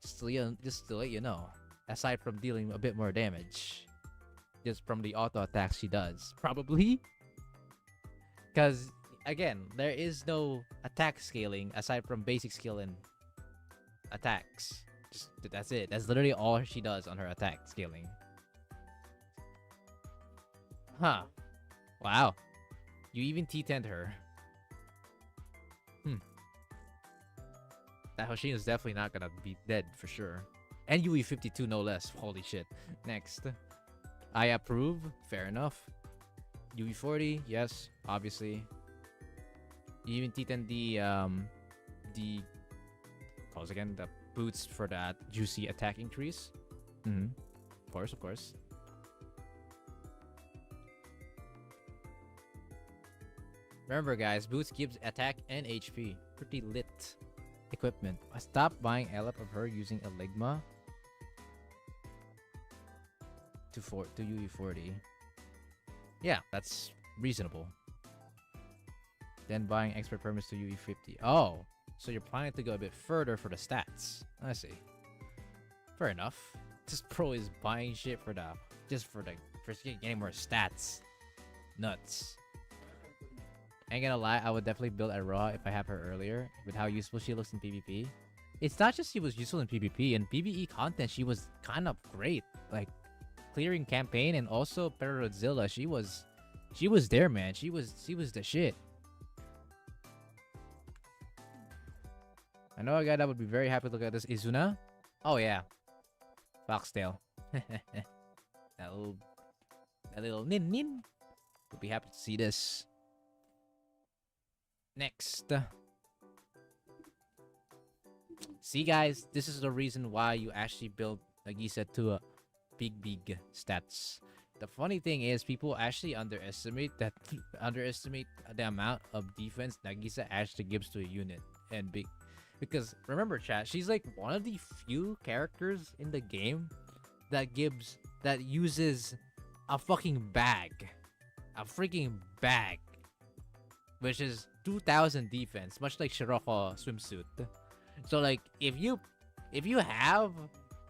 Just to let you know. Aside from dealing a bit more damage. Just from the auto attacks she does. Probably. Because, again, there is no attack scaling aside from basic skill and attacks. That's it. That's literally all she does on her attack scaling. Huh. Wow. You even T10'd her. That Hoshino is definitely not gonna be dead for sure. And UE52 no less. Holy shit. Next. I approve. Fair enough. UE40, yes, obviously. You even T10 the close again, the boots for that juicy attack increase. Of course, of course. Remember guys, boots gives attack and HP. Pretty lit equipment. I stopped buying LF of her using Eligma to UE40. Yeah, that's reasonable. Then buying expert permits to UE50. Oh, so you're planning to go a bit further for the stats. I see. Fair enough. This pro is buying shit for getting more stats. Nuts. Ain't gonna lie, I would definitely build a Raw if I have her earlier, with how useful she looks in PvP. It's not just she was useful in PvP, in PvE content she was kind of great. Like, clearing campaign and also Perodzilla, she was there, man. She was the shit. I know a guy that would be very happy to look at this. Izuna? Oh yeah. Foxtail. that little nin. Would be happy to see this. Next. See guys, this is the reason why you actually build Nagisa to a big stats. The funny thing is people actually underestimate the amount of defense Nagisa actually gives to a unit and big. Because remember chat, she's like one of the few characters in the game that uses a fucking bag. A freaking bag. Which is 2000 defense, much like Shiroko swimsuit. So like if you have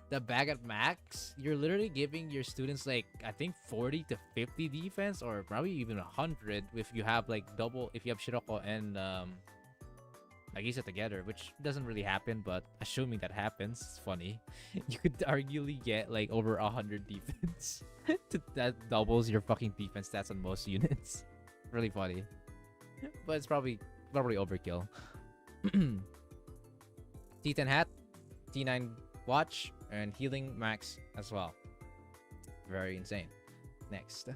the bag at max, you're literally giving your students like I think 40 to 50 defense, or probably even 100 if you have like double, if you have Shiroko and Nagisa together, which doesn't really happen, but assuming that happens, it's funny. You could arguably get like over 100 defense. That doubles your fucking defense stats on most units. Really funny. But it's probably overkill. T10 hat, T9 watch, and healing max as well. Very insane. Next.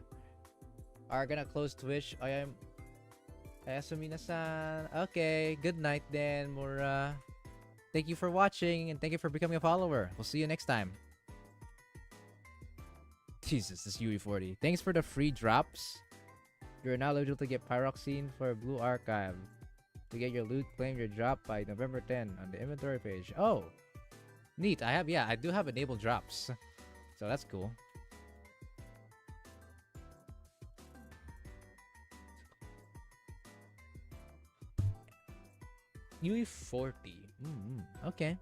Are gonna close Twitch. I am Ayasumi-san. Okay, good night then, Mura. Thank you for watching and thank you for becoming a follower. We'll see you next time. Jesus, this UE40. Thanks for the free drops. You're now eligible to get Pyroxene for Blue Archive. To get your loot, claim your drop by November 10 on the inventory page. Oh, neat. I do have enabled drops. So that's cool. UE40. Okay.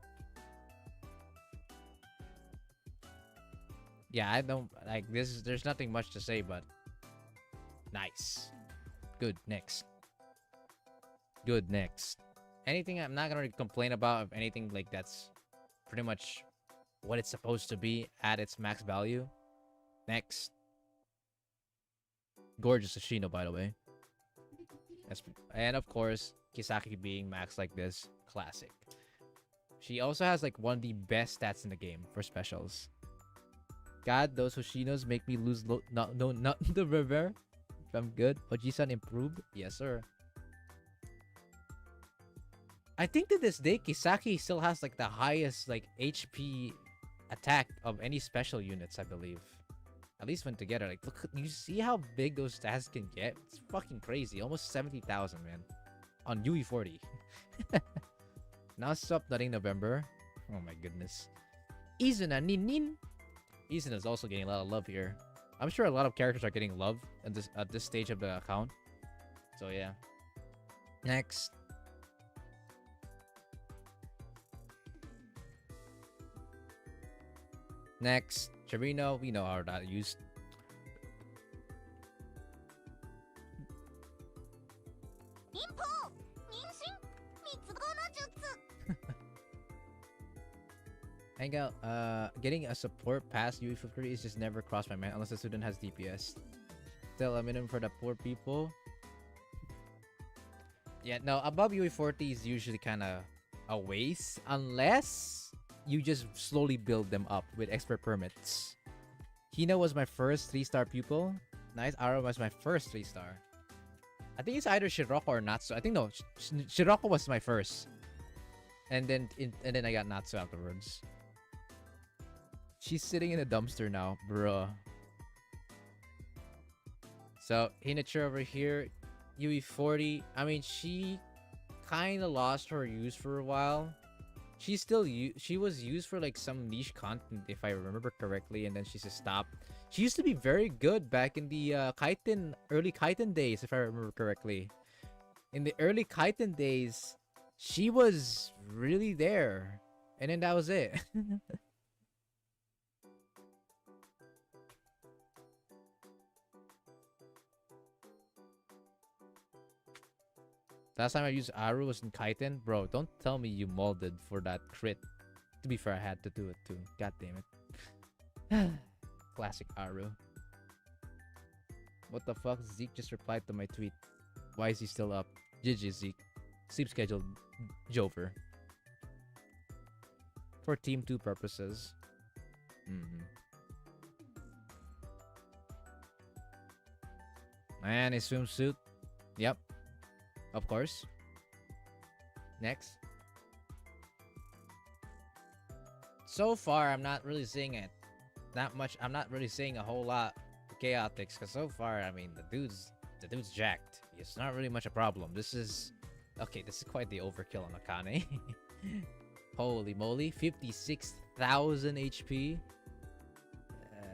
Yeah, I don't like this. There's nothing much to say, but nice. Good. Next. Good. Next. Anything I'm not gonna really complain about of anything like that's pretty much what it's supposed to be at its max value. Next. Gorgeous Ashino, by the way. And of course, Kisaki being max like this, classic. She also has like one of the best stats in the game for specials. God, those Hoshinos make me lose not the river. If I'm good. Oji-san improved? Yes, sir. I think to this day, Kisaki still has like the highest like HP attack of any special units, I believe. At least when together. Like, look, you see how big those stats can get? It's fucking crazy. Almost 70,000, man. On UE40. Now stop nutting November. Oh my goodness. Izuna Nin. Izuna's also getting a lot of love here. I'm sure a lot of characters are getting love at this stage of the account. So yeah. Next. Next, Chirino, we know how that used. Hang out, getting a support past UE53 is just never crossed my mind unless the student has DPS. Still a minimum for the poor people. Yeah, no, above UE40 is usually kind of a waste unless you just slowly build them up with expert permits. Hina was my first 3-star pupil. Nice. Ara was my first 3-star. I think it's either Shiroko or Natsu. I think no, Shiroko was my first. And then I got Natsu afterwards. She's sitting in a dumpster now, bruh. So Hinachi over here, UE40. I mean, she kind of lost her use for a while. She was used for like some niche content if I remember correctly, and then she just stopped. She used to be very good back in the early Kaiten days, if I remember correctly. In the early Kaiten days, she was really there, and then that was it. Last time I used Aru was in Kaiten. Bro, don't tell me you molded for that crit. To be fair, I had to do it too. God damn it. Classic Aru. What the fuck? Zeke just replied to my tweet. Why is he still up? GG Zeke. Sleep schedule Jover. For Team 2 purposes. Man, his swimsuit. Yep. Of course. Next. So far, I'm not really seeing it that much. I'm not really seeing a whole lot of Chaotix, because so far, I mean, the dude's jacked. It's not really much a problem. This is quite the overkill on Akane. Holy moly, 56,000 HP.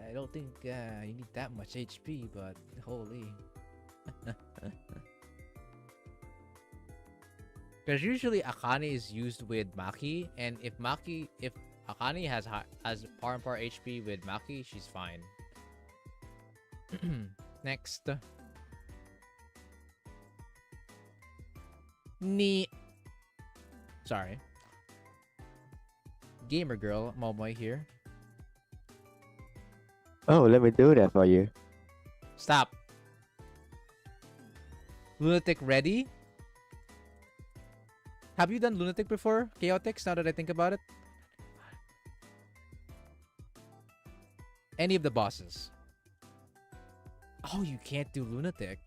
I don't think you need that much HP, but holy. Because usually Akane is used with Maki, and if Akane has par and par HP with Maki, she's fine. Next. Sorry. Gamer girl, Momoy here.
Oh, let me do that for you.
Stop. Lunatic ready? Have you done Lunatic before, Chaotix, now that I think about it? Any of the bosses. Oh, you can't do Lunatic.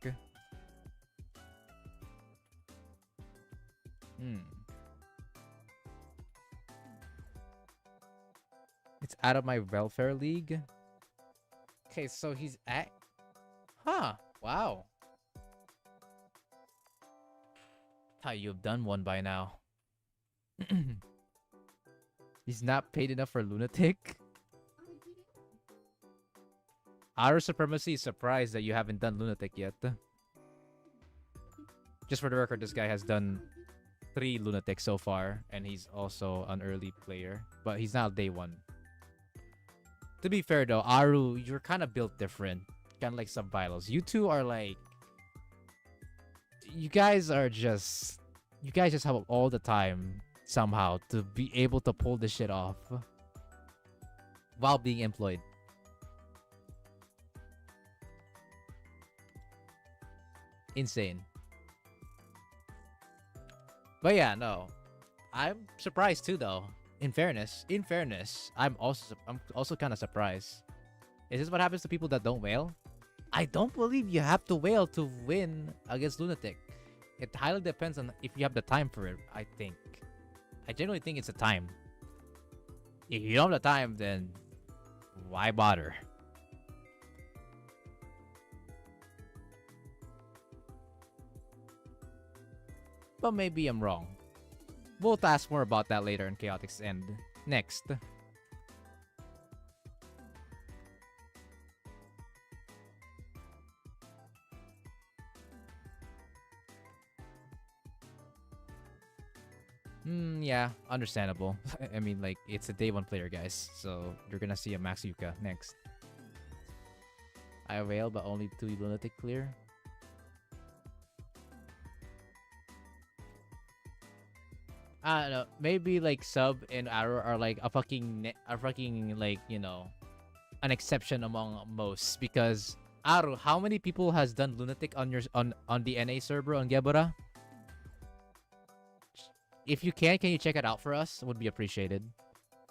It's out of my welfare league. Okay, so he's at... Huh, wow. Thought you've done one by now. He's not paid enough for Lunatic. Our Supremacy is surprised that you haven't done Lunatic yet. Just for the record, this guy has done 3 Lunatics so far, and he's also an early player, but he's not day 1. To be fair though, Aru, you're kind of built different. Kind of like Subviolence. You two are like... You guys just have all the time somehow to be able to pull this shit off while being employed. Insane. But yeah, no. I'm surprised too though. In fairness, I'm also kind of surprised. Is this what happens to people that don't wail? I don't believe you have to wail to win against Lunatic. It highly depends on if you have the time for it, I think. I generally think it's the time. If you don't have the time, then why bother? But maybe I'm wrong. We'll ask more about that later in Chaotix's End. Next. Yeah, understandable. I mean, like, it's a day one player, guys. So you're gonna see a Max Yuka next. I avail, but only 2 lunatic clear. I don't know. Maybe like Sub and Arrow are like a fucking like, you know, an exception among most, because Aru, how many people has done lunatic on your on the NA server on Gebura? If you can you check it out for us? Would be appreciated.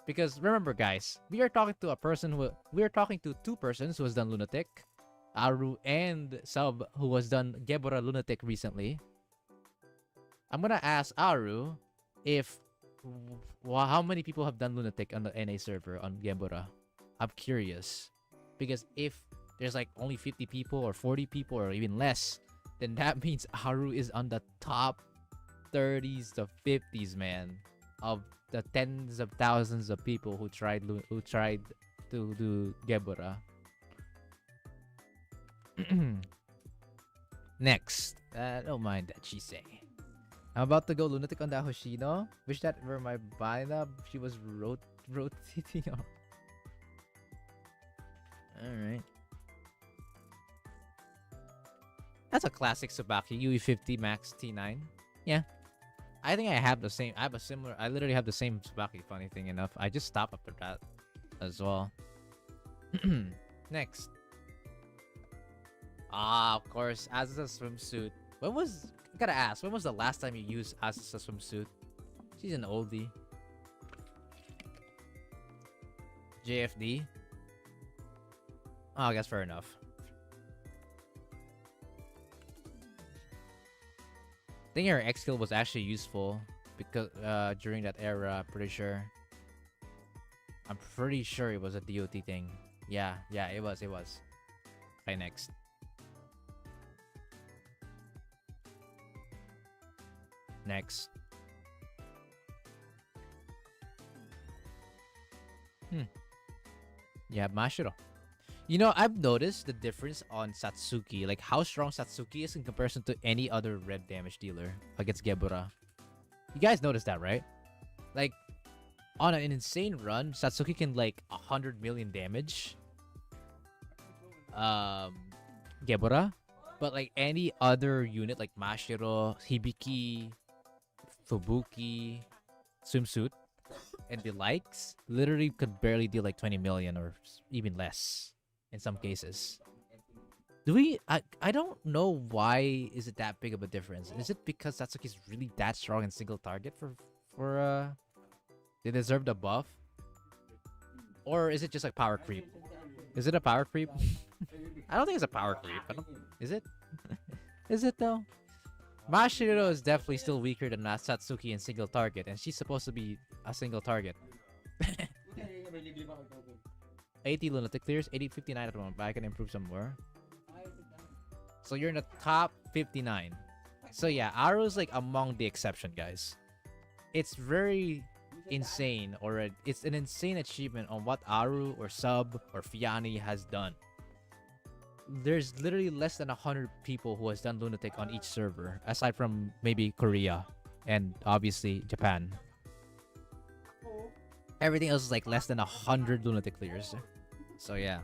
Because remember, guys, we are talking to two persons who has done lunatic, Aru and Sub, who has done Gebura lunatic recently. I'm gonna ask Aru if how many people have done lunatic on the NA server on Gebura. I'm curious, because if there's like only 50 people or 40 people or even less, then that means Aru is on the top 30s to 50s, man, of the tens of thousands of people who tried to do Gebura. Next, don't mind that she say. I'm about to go lunatic on that Hoshino. Wish that were my Baina. She was rotating. Alright. That's a classic Tsubaki UE50 Max T9. Yeah. I think I have the same. I literally have the same Tsubaki, funny thing enough. I just stopped after that as well. Next. Of course, Azusa swimsuit. I gotta ask, when was the last time you used Azusa swimsuit? She's an oldie. JFD? Oh, I guess fair enough. I think her X skill was actually useful because during that era, pretty sure. I'm pretty sure it was a DOT thing. Yeah, it was. Okay, next. Next. Yeah, Mashiro. You know, I've noticed the difference on Satsuki, like how strong Satsuki is in comparison to any other red damage dealer against Gebura. You guys noticed that, right? Like, on an insane run, Satsuki can like 100 million damage. Gebura. But like any other unit like Mashiro, Hibiki, Fubuki, Swimsuit, and the likes, literally could barely deal like 20 million or even less in some cases. I don't know why is it that big of a difference. Is it because Satsuki's really that strong in single target for they deserve the buff? Or is it just like power creep? Is it a power creep? I don't think it's a power creep. Is it? Is it though? Mashiro is definitely still weaker than Satsuki in single target, and she's supposed to be a single target. 80 lunatic clears, 59 at the moment, but I can improve some more. So you're in the top 59. So yeah, Aru's like among the exception, guys. It's very insane, or it's an insane achievement on what Aru or Sub or Fiani has done. There's literally less than 100 people who has done lunatic on each server, aside from maybe Korea and obviously Japan. Everything else is like less than 100 lunatic clears. So yeah.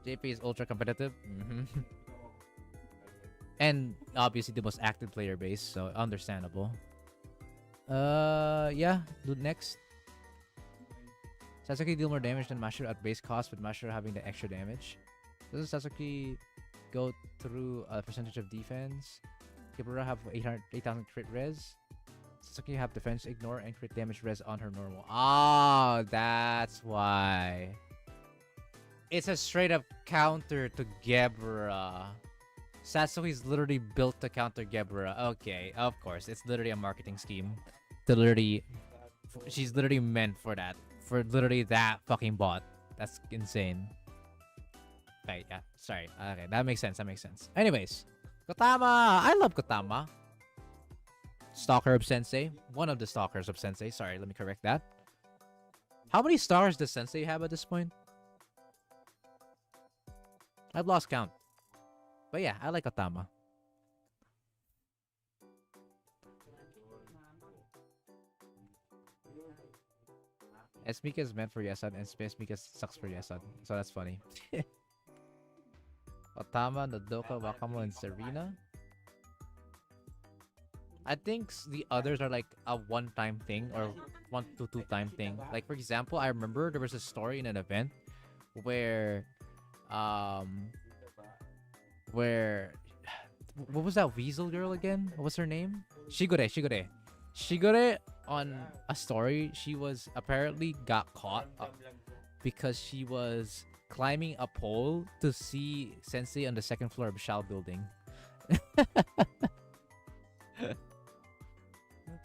JP is ultra competitive. And obviously the most active player base, so understandable. Yeah, do next. Sasuke deal more damage than Mashiro at base cost, with Mashiro having the extra damage. Doesn't Sasuke go through a percentage of defense? Gebura have 8,000 crit res. Sasuke have defense ignore and crit damage res on her normal. Oh, that's why. It's a straight up counter to Gebura. Sasuke's literally built to counter Gebura. Okay, of course. It's literally a marketing scheme. She's literally meant for that. For literally that fucking bot. That's insane. Okay, yeah. Sorry. Okay, that makes sense. Anyways. Kotama! I love Kotama. Stalker of Sensei. One of the Stalkers of Sensei. Sorry, let me correct that. How many stars does Sensei have at this point? I've lost count. But yeah, I like Otama. Esmika is meant for Yesan, and Esmika sucks for Yesan. So that's funny. Otama, Nodoka, Wakamo, and Serena. I think the others are like a one-time thing or 1 to 2-time thing. Like for example, I remember there was a story in an event where, um, where what was that weasel girl again? What's her name? Shigure on a story, she was apparently got caught because she was climbing a pole to see Sensei on the second floor of Shao building.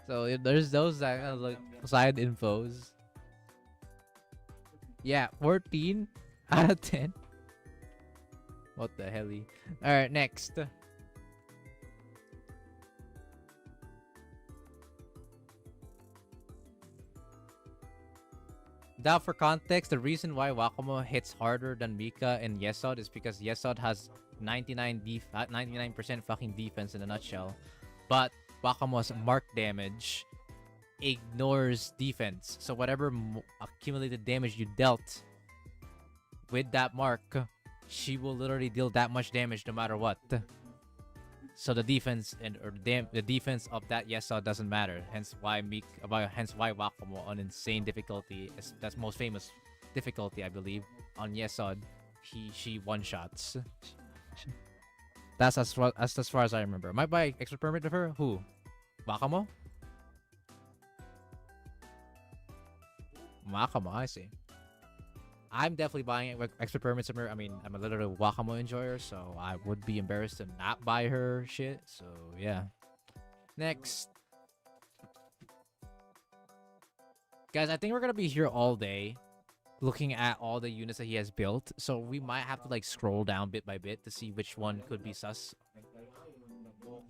So there's those that like side infos. Yeah, 14 out of 10. What the hell? Alright, next. Now, for context, the reason why Wakamo hits harder than Mika and Yesod is because Yesod has 99% fucking defense in a nutshell, but Wakamo's mark damage ignores defense. So whatever accumulated damage you dealt with that mark, she will literally deal that much damage no matter what. So the defense the defense of that Yesod doesn't matter. Hence why Wakamo on insane difficulty, that's most famous difficulty I believe on Yesod, she one shots. That's as far as I remember. Might buy extra permit of her. Who? Wakamo? Wakamo, I see. I'm definitely buying extra permits from her. I mean, I'm a literal Wakamo enjoyer, so I would be embarrassed to not buy her shit. So yeah. Next. Guys, I think we're gonna be here all day looking at all the units that he has built. So we might have to like scroll down bit by bit to see which one could be sus.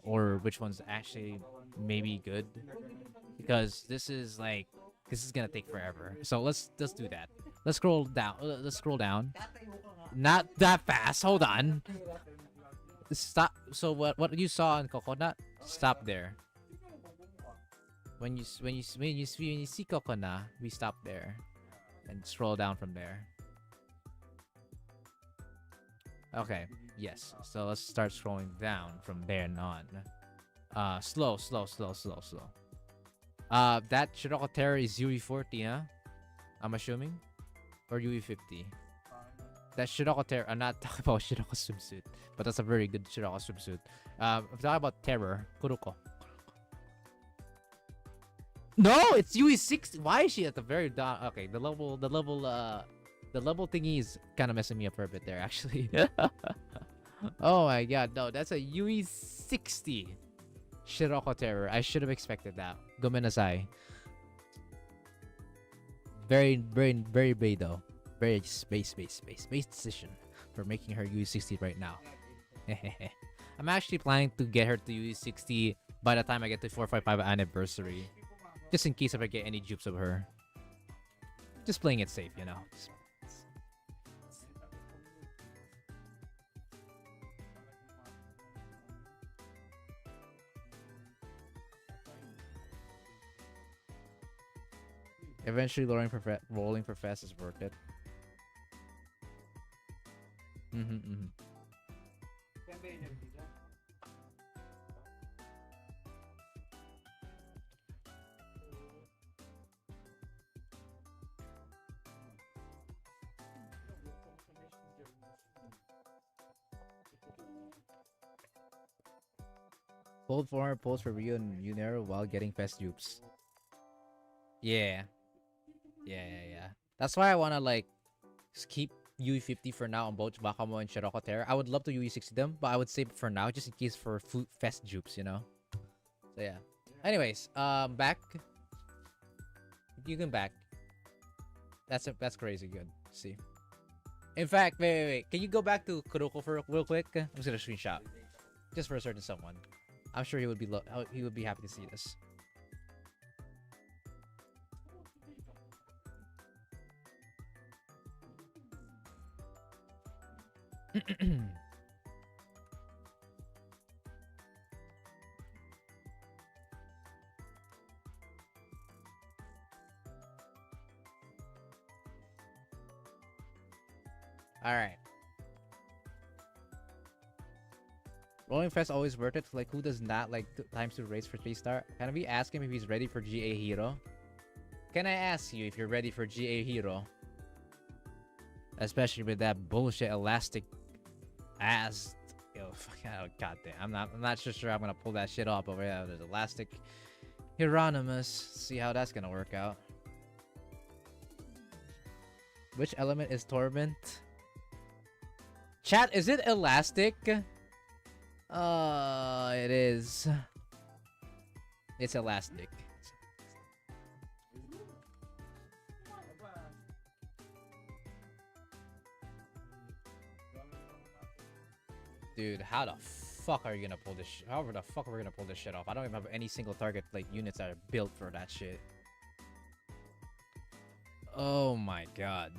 Or which one's actually maybe good. Because this is gonna take forever. So let's do that. Let's scroll down. Let's scroll down. Not that fast. Hold on. Stop. So what you saw in Coconut? Stop there. When you see Coconut, we stop there, and scroll down from there. Okay. Yes. So let's start scrolling down from there and on. Slow. That Shiroko Terror is UE40, huh? I'm assuming. Or UE50. That Shiroko Terror. I'm not talking about Shiroko swimsuit, but that's a very good Shiroko swimsuit. I'm talking about Terror. Kuruko. No, it's UE60. Why is she at the very down? Okay, the level thingy is kind of messing me up for a bit there, actually. Oh my god, no, that's a UE60 Shiroko Terror. I should have expected that. Gomenasai. Very brave though. Very space decision for making her UE60 right now. I'm actually planning to get her to UE60 by the time I get to 455 anniversary. Just in case if I get any dupes of her. Just playing it safe, you know. Eventually, rolling for fast is worth it. Hold former post for Rio and Unero while getting fast dupes. Yeah. That's why I wanna like keep UE50 for now on both Bakamo and Shiroko Terror. I would love to UE60 them, but I would save it for now just in case for fast dupes, you know. So yeah. Anyways, back. You can back. That's crazy good. See. In fact, wait. Can you go back to Kuroko for real quick? I'm just gonna screenshot, just for a certain someone. I'm sure he would be happy to see this. All right. Rolling Fest always worth it. Like, who does not like times to race for 3-star? Can we ask him if he's ready for GA Hero? Can I ask you if you're ready for GA Hero? Especially with that bullshit elastic ass. Yo, oh, goddamn. I'm not so sure I'm gonna pull that shit off. But yeah, there's elastic Hieronymus. See how that's gonna work out. Which element is Torment? Chat, is it elastic? It is. It's elastic. Dude, how the fuck are you gonna pull this however the fuck are we gonna pull this shit off? I don't even have any single target like units that are built for that shit. Oh my god.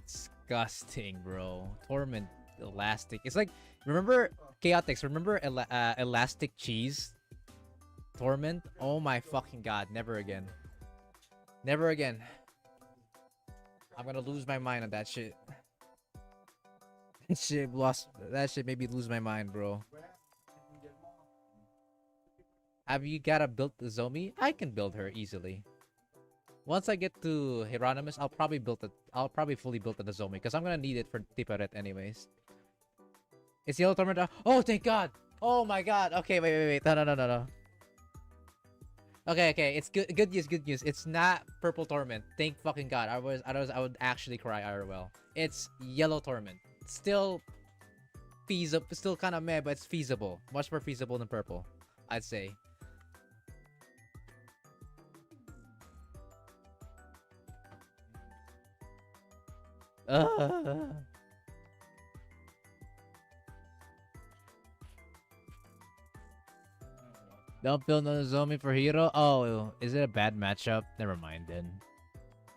Disgusting, bro. Torment elastic. It's like, remember Chaotix, remember elastic cheese? Torment? Oh my fucking god, never again. Never again. I'm gonna lose my mind on that shit. That shit made me lose my mind, bro. Have you gotta build the Zomi? I can build her easily. Once I get to Hieronymus, I'll probably fully build the Zomi because I'm gonna need it for Tiperet anyways. It's Yellow Torment. Oh, thank God! Oh my God! Okay, wait. No. Okay. It's good news. It's not Purple Torment. Thank fucking God. I would actually cry IRL. It's Yellow Torment. Still feasible. Still kind of meh, but it's feasible. Much more feasible than Purple, I'd say. Don't build another Zomi for Hero? Oh, is it a bad matchup? Never mind then.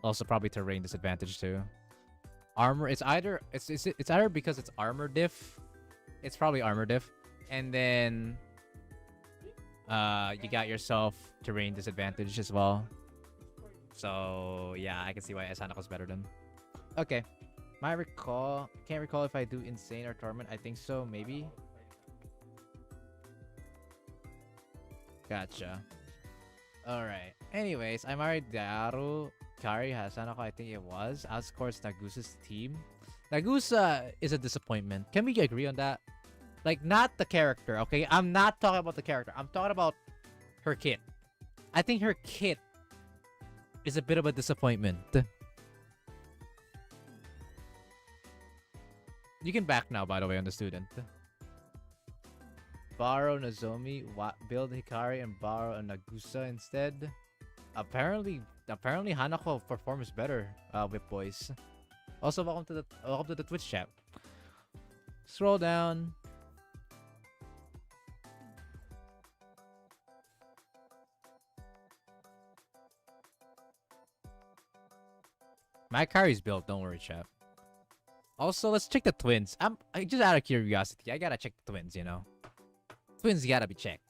Also probably terrain disadvantage too. Armor, it's either because it's armor diff. It's probably armor diff. And then you got yourself terrain disadvantage as well. So yeah, I can see why Asanako's better than. Okay. Can't recall if I do Insane or Torment. I think so, maybe. Gotcha. Alright. Anyways, I'm already Daru, Kari, Hasanako, I think it was. Outscores Nagusa's team. Nagusa is a disappointment. Can we agree on that? Like, not the character, okay? I'm not talking about the character. I'm talking about her kit. I think her kit is a bit of a disappointment. You can back now, by the way, on the student. Borrow Nozomi, build Hikari, and borrow a Nagusa instead. Apparently Hanako performs better with boys. Also, welcome to the Twitch chat. Scroll down. My Kari's built, don't worry, chat. Also, let's check the twins. I just out of curiosity, I gotta check the twins, you know. Twins gotta be checked.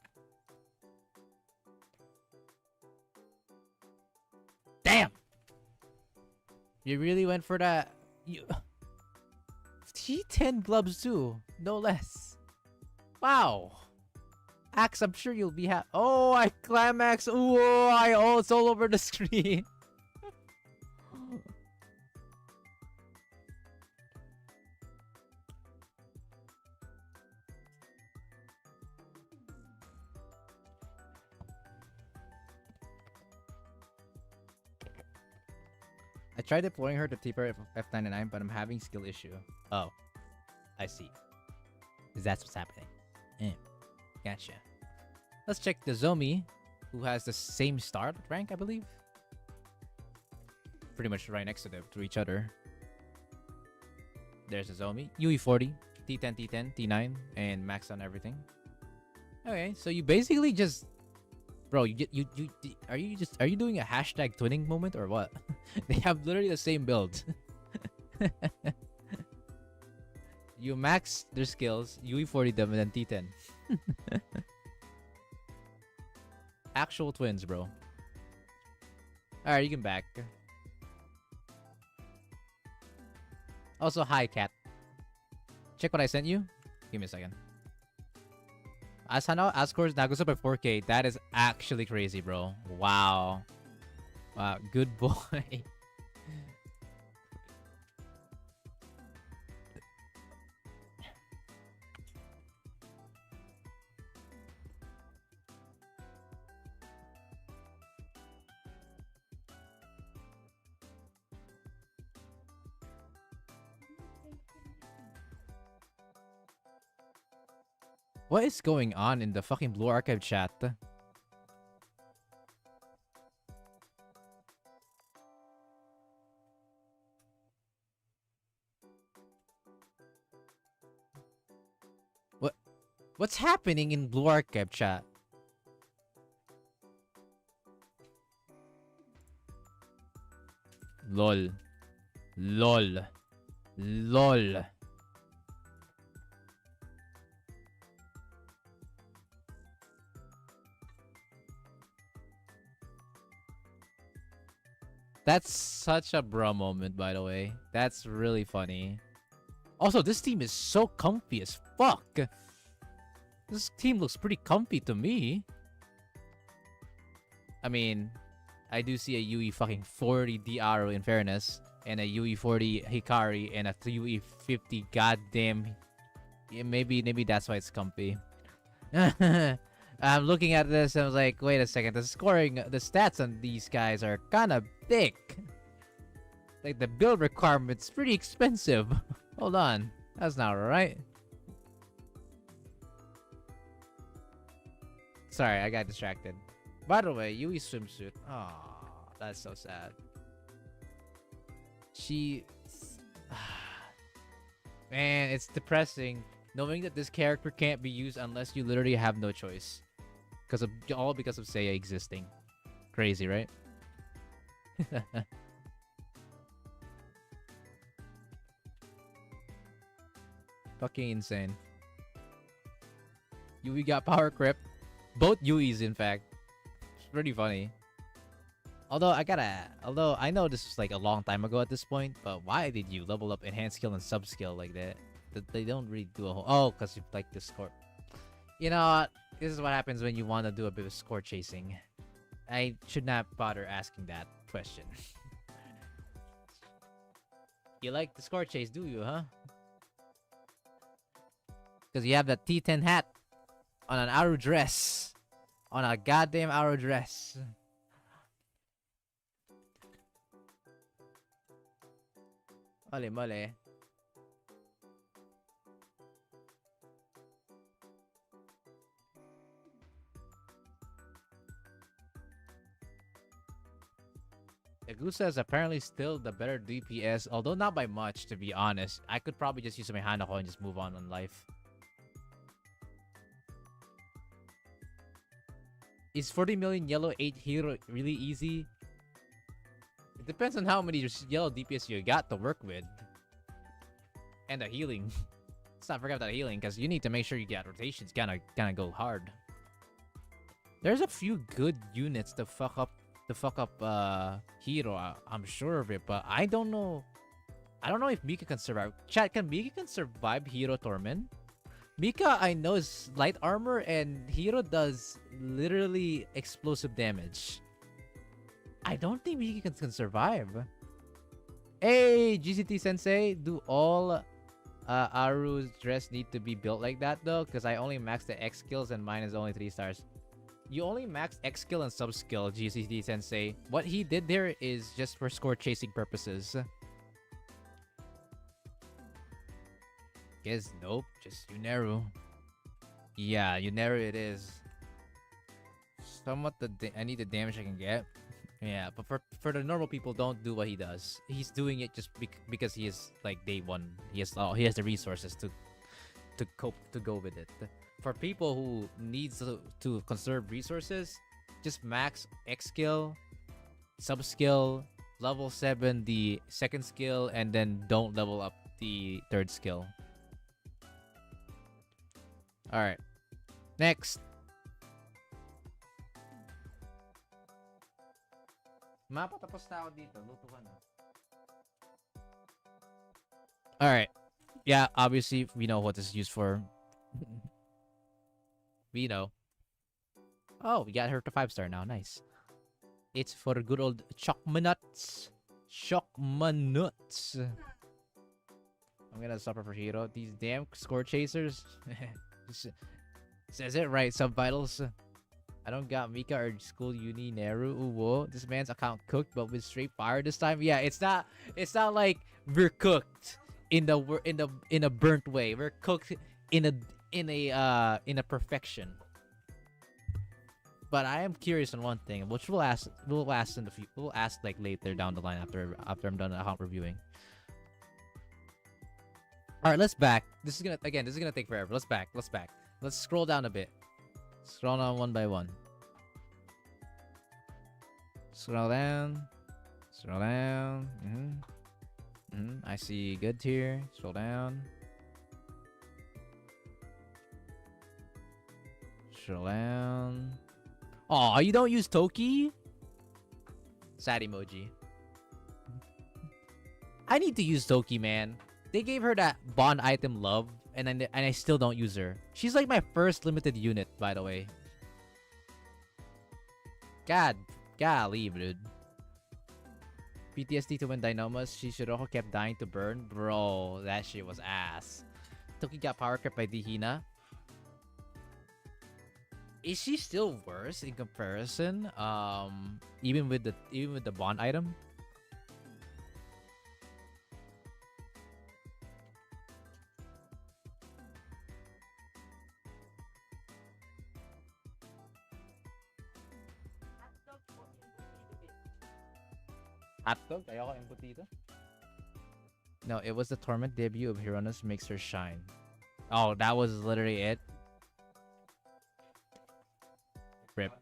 Damn! You really went for that? T10 gloves too, no less. Wow. Axe, I'm sure you'll be happy. Oh, I climax. Oh, it's all over the screen. I tried deploying her to T-Pair F99, but I'm having skill issue. Oh. I see. That's what's happening. Gotcha. Let's check the Zomi, who has the same start rank, I believe. Pretty much right next to each other. There's the Zomi. UE40, T10, T10, T9, and max on everything. Okay, so you basically just... Bro, are you doing a hashtag twinning moment or what? They have literally the same build. You max their skills, UE40 them, and then T10. Actual twins, bro. Alright, you can back. Also, hi, cat. Check what I sent you. Give me a second. Asano, Ascore's Nagusa by 4K. That is actually crazy, bro. Wow. Wow, good boy. What is going on in the fucking Blue Archive chat? What's happening in Blue Archive chat? LOL. LOL. LOL. That's such a bro moment, by the way. That's really funny. Also, this team is so comfy as fuck. This team looks pretty comfy to me. I mean, I do see a UE fucking 40 Diaro in fairness, and a UE 40 Hikari, and a UE 50 goddamn. Yeah, maybe that's why it's comfy. I'm looking at this and I was like, wait a second, the stats on these guys are kind of thick. Like, the build requirement's pretty expensive. Hold on, that's not right. Sorry, I got distracted. By the way, Yui swimsuit. Oh, that's so sad. Man, it's depressing knowing that this character can't be used unless you literally have no choice. All because of Seiya existing. Crazy, right? Fucking insane. Yui got power creep. Both Yuis, in fact. It's pretty funny. Although I know this was like a long time ago at this point, but why did you level up enhanced skill and sub skill like that? They don't really do a whole. Oh, because you like the score. You know what? This is what happens when you want to do a bit of score chasing. I should not bother asking that question. You like the score chase, do you, huh? Because you have that T10 hat on an Aru dress. On a goddamn Aru dress. Mali, mali. Yagusa is apparently still the better DPS, although not by much, to be honest. I could probably just use my Hanako and just move on in life. Is 40 million yellow 8 hero really easy? It depends on how many yellow DPS you got to work with. And the healing. Let's not forget about the healing, because you need to make sure you get rotations kinda go hard. There's a few good units to fuck up Hero. I'm sure of it, but I don't know. I don't know if Mika can survive. Chat, can Mika survive Hero Torment? Mika, I know, is light armor, and Hero does literally explosive damage. I don't think Mika can survive. Hey, GCT Sensei, do all Aru's dress need to be built like that though? Because I only maxed the X skills and mine is only 3 stars. You only max X skill and sub skill, GCT Sensei. What he did there is just for score chasing purposes. Guess nope, just Yuneru. Yeah, Yuneru it is. Somewhat I need the damage I can get. Yeah, but for the normal people, don't do what he does. He's doing it just because he is like day one. He has the resources to go with it. For people who needs to conserve resources, just max X skill, sub skill, level 7 the second skill, and then don't level up the third skill. All right, next. Mapa, tapos na ako dito. Luto ka na. All right. Yeah, obviously we know what this is used for. We know. Oh, we got her to 5-star now. Nice. It's for good old Chocmanuts. Chocmanuts. I'm gonna suffer for hero. These damn score chasers. Says it right, subtitles. I don't got Mika or school uni Neru. Uwo. This man's account cooked, but with straight fire this time. Yeah, it's not like we're cooked in a burnt way. We're cooked in a perfection. But I am curious on one thing, which we'll ask in the we'll ask like later down the line after I'm done account reviewing. All right, let's back. This is gonna take forever. Let's back. Let's scroll down a bit. Scroll down one by one. Scroll down. I see good tier. Scroll down. Scroll down. Aw, you don't use Toki? Sad emoji. I need to use Toki, man. They gave her that bond item love, and I still don't use her. She's like my first limited unit, by the way. Golly, dude. PTSD to win Dynamas. Shishiroko kept dying to burn. Bro, that shit was ass. Toki got power crept by Dihina. Is she still worse in comparison? Even with the bond item? Hotdog? Ayoko input dito. No, it was the Torment debut of Hironos makes her shine. Oh, that was literally it. Rip.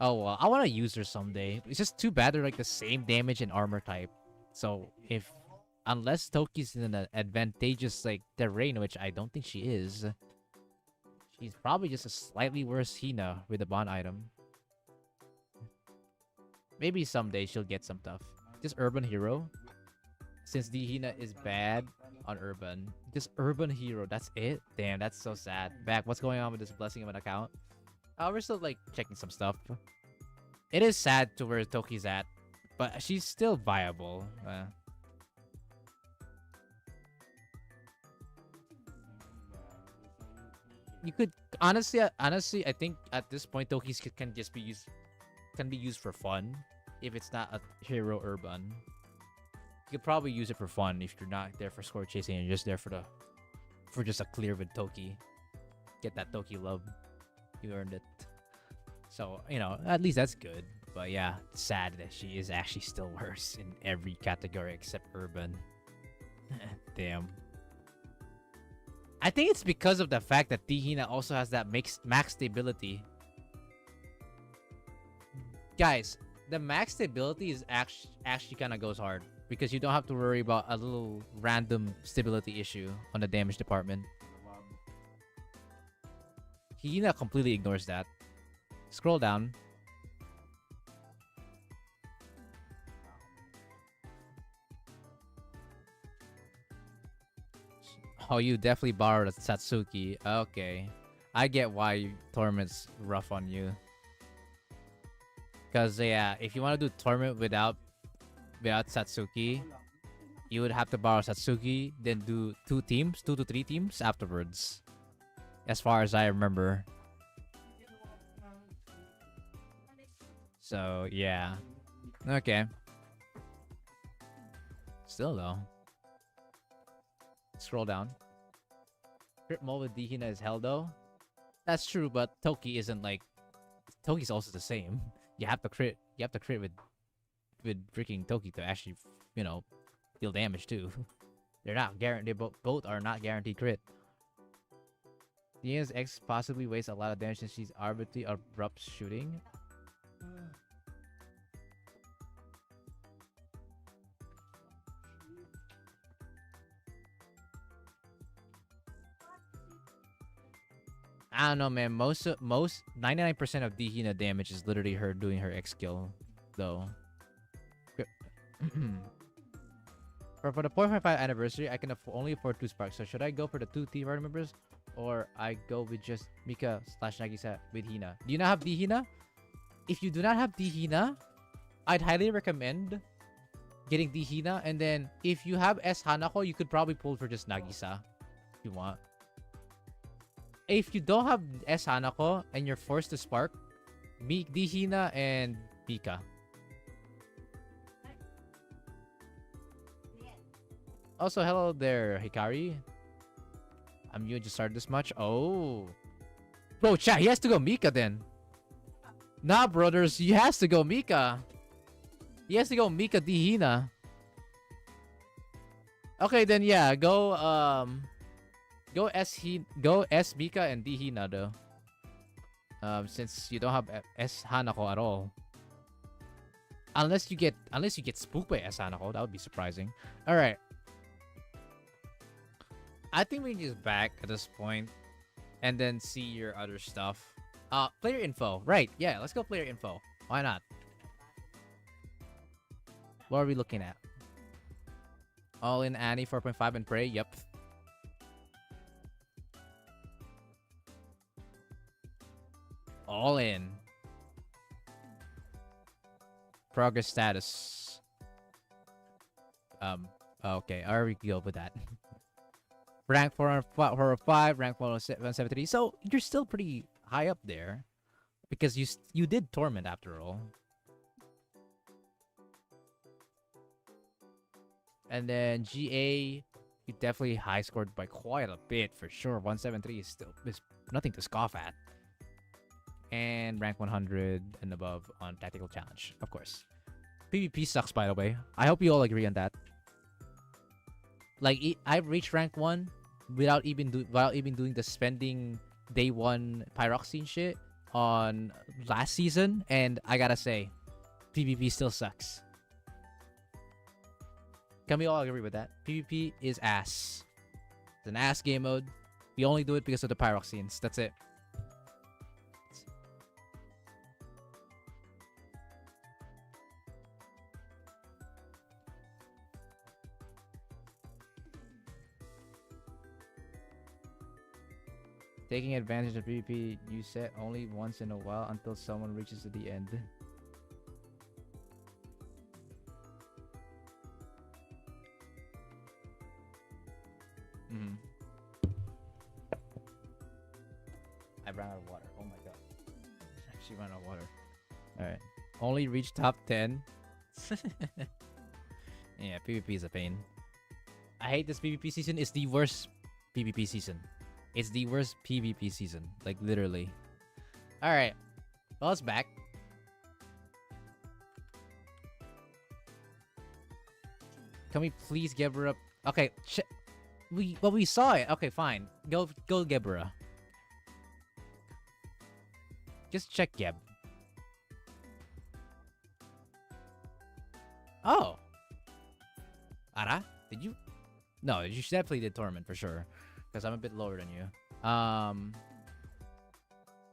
Oh well, I want to use her someday. It's just too bad they're like the same damage and armor type. So unless Toki's in an advantageous like terrain, which I don't think she is, she's probably just a slightly worse Hina with the bond item. Maybe someday she'll get some stuff. Just urban hero. Since Dihina is bad on urban. Just urban hero. That's it? Damn, that's so sad. Back, what's going on with this blessing of an account? We're still like checking some stuff. It is sad to where Toki's at. But she's still viable. You could honestly, I think at this point Toki's can just be used. Can be used for fun if it's not a hero urban. You could probably use it for fun if you're not there for score chasing and you're just there for just a clear with Toki. Get that Toki love. You earned it. So, you know, at least that's good. But yeah, it's sad that she is actually still worse in every category except urban. Damn. I think it's because of the fact that Dihina also has that max stability. Guys, the max stability is actually kind of goes hard because you don't have to worry about a little random stability issue on the damage department. Hina completely ignores that. Scroll down. Oh, you definitely borrowed a Satsuki. Okay. I get why Torment's rough on you. Because, yeah, if you want to do Torment without Satsuki, you would have to borrow Satsuki, then do 2 to 3 teams afterwards. As far as I remember. So, yeah. Okay. Still, though. Scroll down. Crit mode with Dihina is hell, though. That's true, but Toki isn't like... Toki's also the same. You have to crit. You have to crit with freaking Toki to actually, you know, deal damage too. They're not guaranteed. Both are not guaranteed crit. Dihina's X possibly wastes a lot of damage since she's arbitrarily abrupt shooting. I don't know, man. Most 99% of Dihina damage is literally her doing her X skill, though. for the 0.5 anniversary, I can only afford 2 sparks. So should I go for the 2 team party members, or I go with just Mika / Nagisa with Hina? Do you not have D Hina? If you do not have D Hina, I'd highly recommend getting D Hina, and then if you have S Hanako, you could probably pull for just Nagisa if you want. If you don't have S Hanako and you're forced to spark, D Hina and Mika. Also, hello there, Hikari. You just started this much. Oh, bro, chat. He has to go Mika then. Nah, brothers, he has to go Mika. He has to go Mika D Hina. Okay, then yeah, go S Mika and D Hina though. Since you don't have S Hanako at all. Unless you get spooked by S Hanako, that would be surprising. All right. I think we can just back at this point and then see your other stuff. Player info. Right. Yeah, let's go player info. Why not? What are we looking at? All in Annie 4.5 and Prey. Yep. All in. Progress status. Okay, I already go with that. Rank 405, rank 173. So you're still pretty high up there, because you did Torment after all. And then GA, you definitely high scored by quite a bit for sure. 173 is nothing to scoff at. And rank 100 and above on Tactical Challenge, of course. PvP sucks, by the way. I hope you all agree on that. Like, I've reached rank 1 without even doing the spending day 1 pyroxene shit on last season, and I gotta say, PvP still sucks. Can we all agree with that? PvP is ass. It's an ass game mode. We only do it because of the pyroxenes. That's it. Taking advantage of PvP, you set only once in a while until someone reaches to the end. I ran out of water. Oh my god. I actually ran out of water. Alright. Only reach top 10. Yeah, PvP is a pain. I hate this PvP season. It's the worst PvP season. It's the worst PvP season. Like, literally. Alright. Well, it's back. Can we please Gebra up? Okay, we saw it. Okay, fine. Go Gebra. Just check Geb. Oh. Ara? Did you? No, you definitely did Torment for sure. Because I'm a bit lower than you.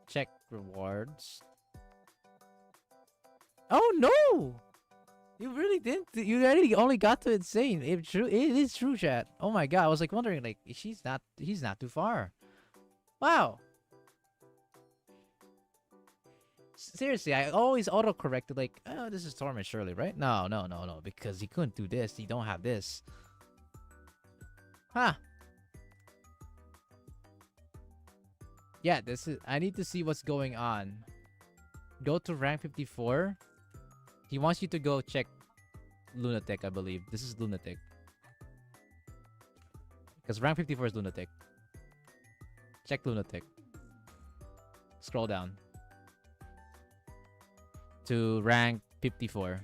Check rewards. Oh no! You really didn't. You already only got to insane. It is true, chat. Oh my god, I was like wondering, like, he's not too far. Wow. Seriously, I always auto-corrected like, oh, this is Torment surely, right? No, because he couldn't do this. He don't have this. Huh. Yeah, this is. I need to see what's going on. Go to rank 54. He wants you to go check Lunatic, I believe. This is Lunatic. Because rank 54 is Lunatic. Check Lunatic. Scroll down. To rank 54.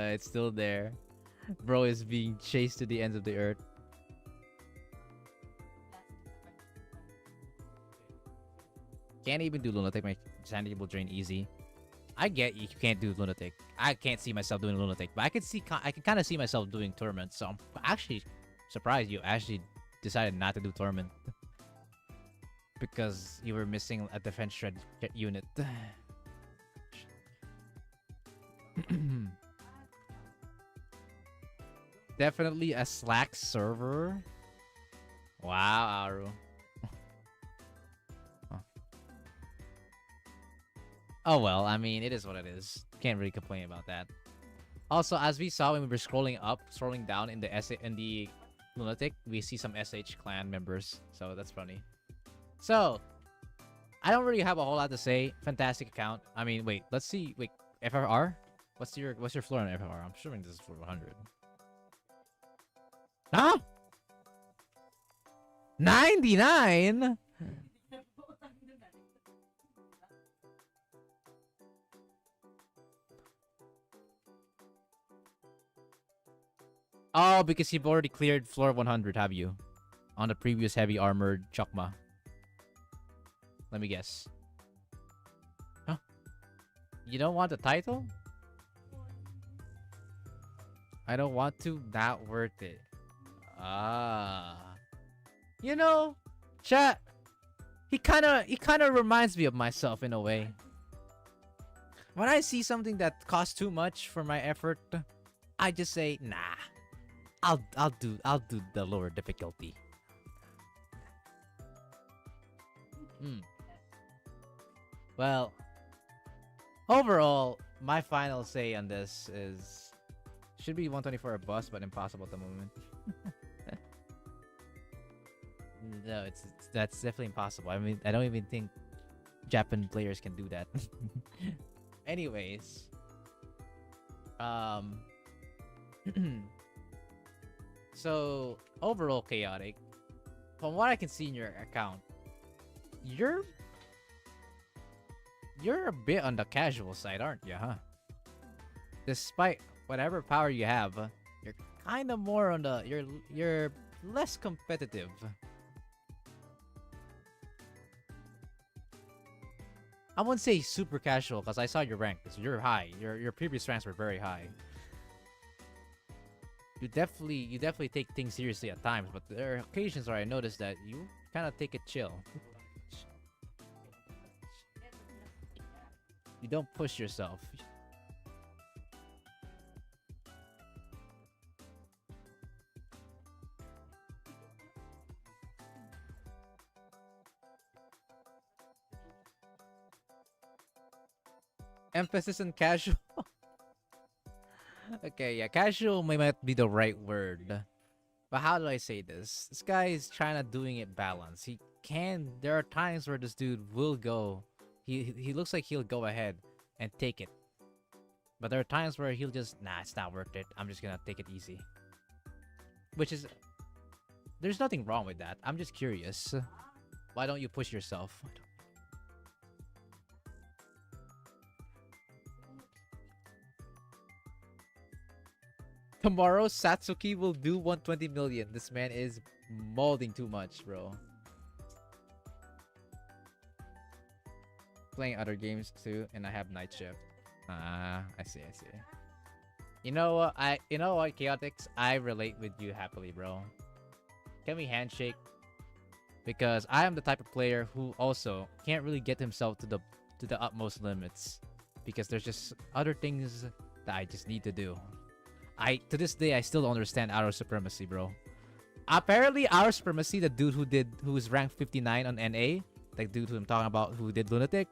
It's still there. Bro is being chased to the ends of the earth. can't even do Lunatic. My sanity will drain easy. I get you can't do Lunatic. I can't see myself doing Lunatic, but I can kind of see myself doing Torment. So I'm actually surprised you actually decided not to do Torment because you were missing a defense shred unit. Definitely a Slack server. Wow, Aru. Oh well, I mean, it is what it is. Can't really complain about that. Also, as we saw when we were scrolling down in the Lunatic, we see some SH clan members. So that's funny. So, I don't really have a whole lot to say. Fantastic account. I mean, wait, let's see. Wait, FRR? What's your floor on FRR? I'm assuming this is for 100. Huh? 99? Oh, because you've already cleared floor 100, have you? On the previous heavy armored Chokma. Let me guess. Huh? You don't want the title? I don't want to. Not worth it. Ah. You know, chat. He kind of reminds me of myself in a way. When I see something that costs too much for my effort, I just say, nah. I'll do the lower difficulty. Well, overall, my final say on this is should be 124 a bust, but impossible at the moment. No, that's definitely impossible. I mean, I don't even think Japan players can do that. Anyways, so overall chaotic. From what I can see in your account, you're a bit on the casual side, aren't you, huh? Despite whatever power you have, you're kind of more on the you're less competitive. I wouldn't say super casual because I saw your rank. So you're high. Your previous ranks were very high. You definitely take things seriously at times, but there are occasions where I noticed that you kind of take it chill. You don't push yourself. Emphasis on casual. Okay, yeah, casual might be the right word. But how do I say this? This guy is trying to doing it balanced. He can. There are times where this dude will go. He looks like he'll go ahead and take it. But there are times where he'll just, nah, it's not worth it. I'm just gonna take it easy. Which is, there's nothing wrong with that. I'm just curious. Why don't you push yourself? Tomorrow, Satsuki will do 120 million. This man is molding too much, bro. Playing other games too, and I have night shift. I see. You know what? Chaotix, I relate with you happily, bro. Can we handshake? Because I am the type of player who also can't really get himself to the utmost limits, because there's just other things that I just need to do. To this day, I still don't understand Outer Supremacy, bro. Apparently, Outer Supremacy, the dude who was ranked 59 on NA, the dude who I'm talking about who did Lunatic,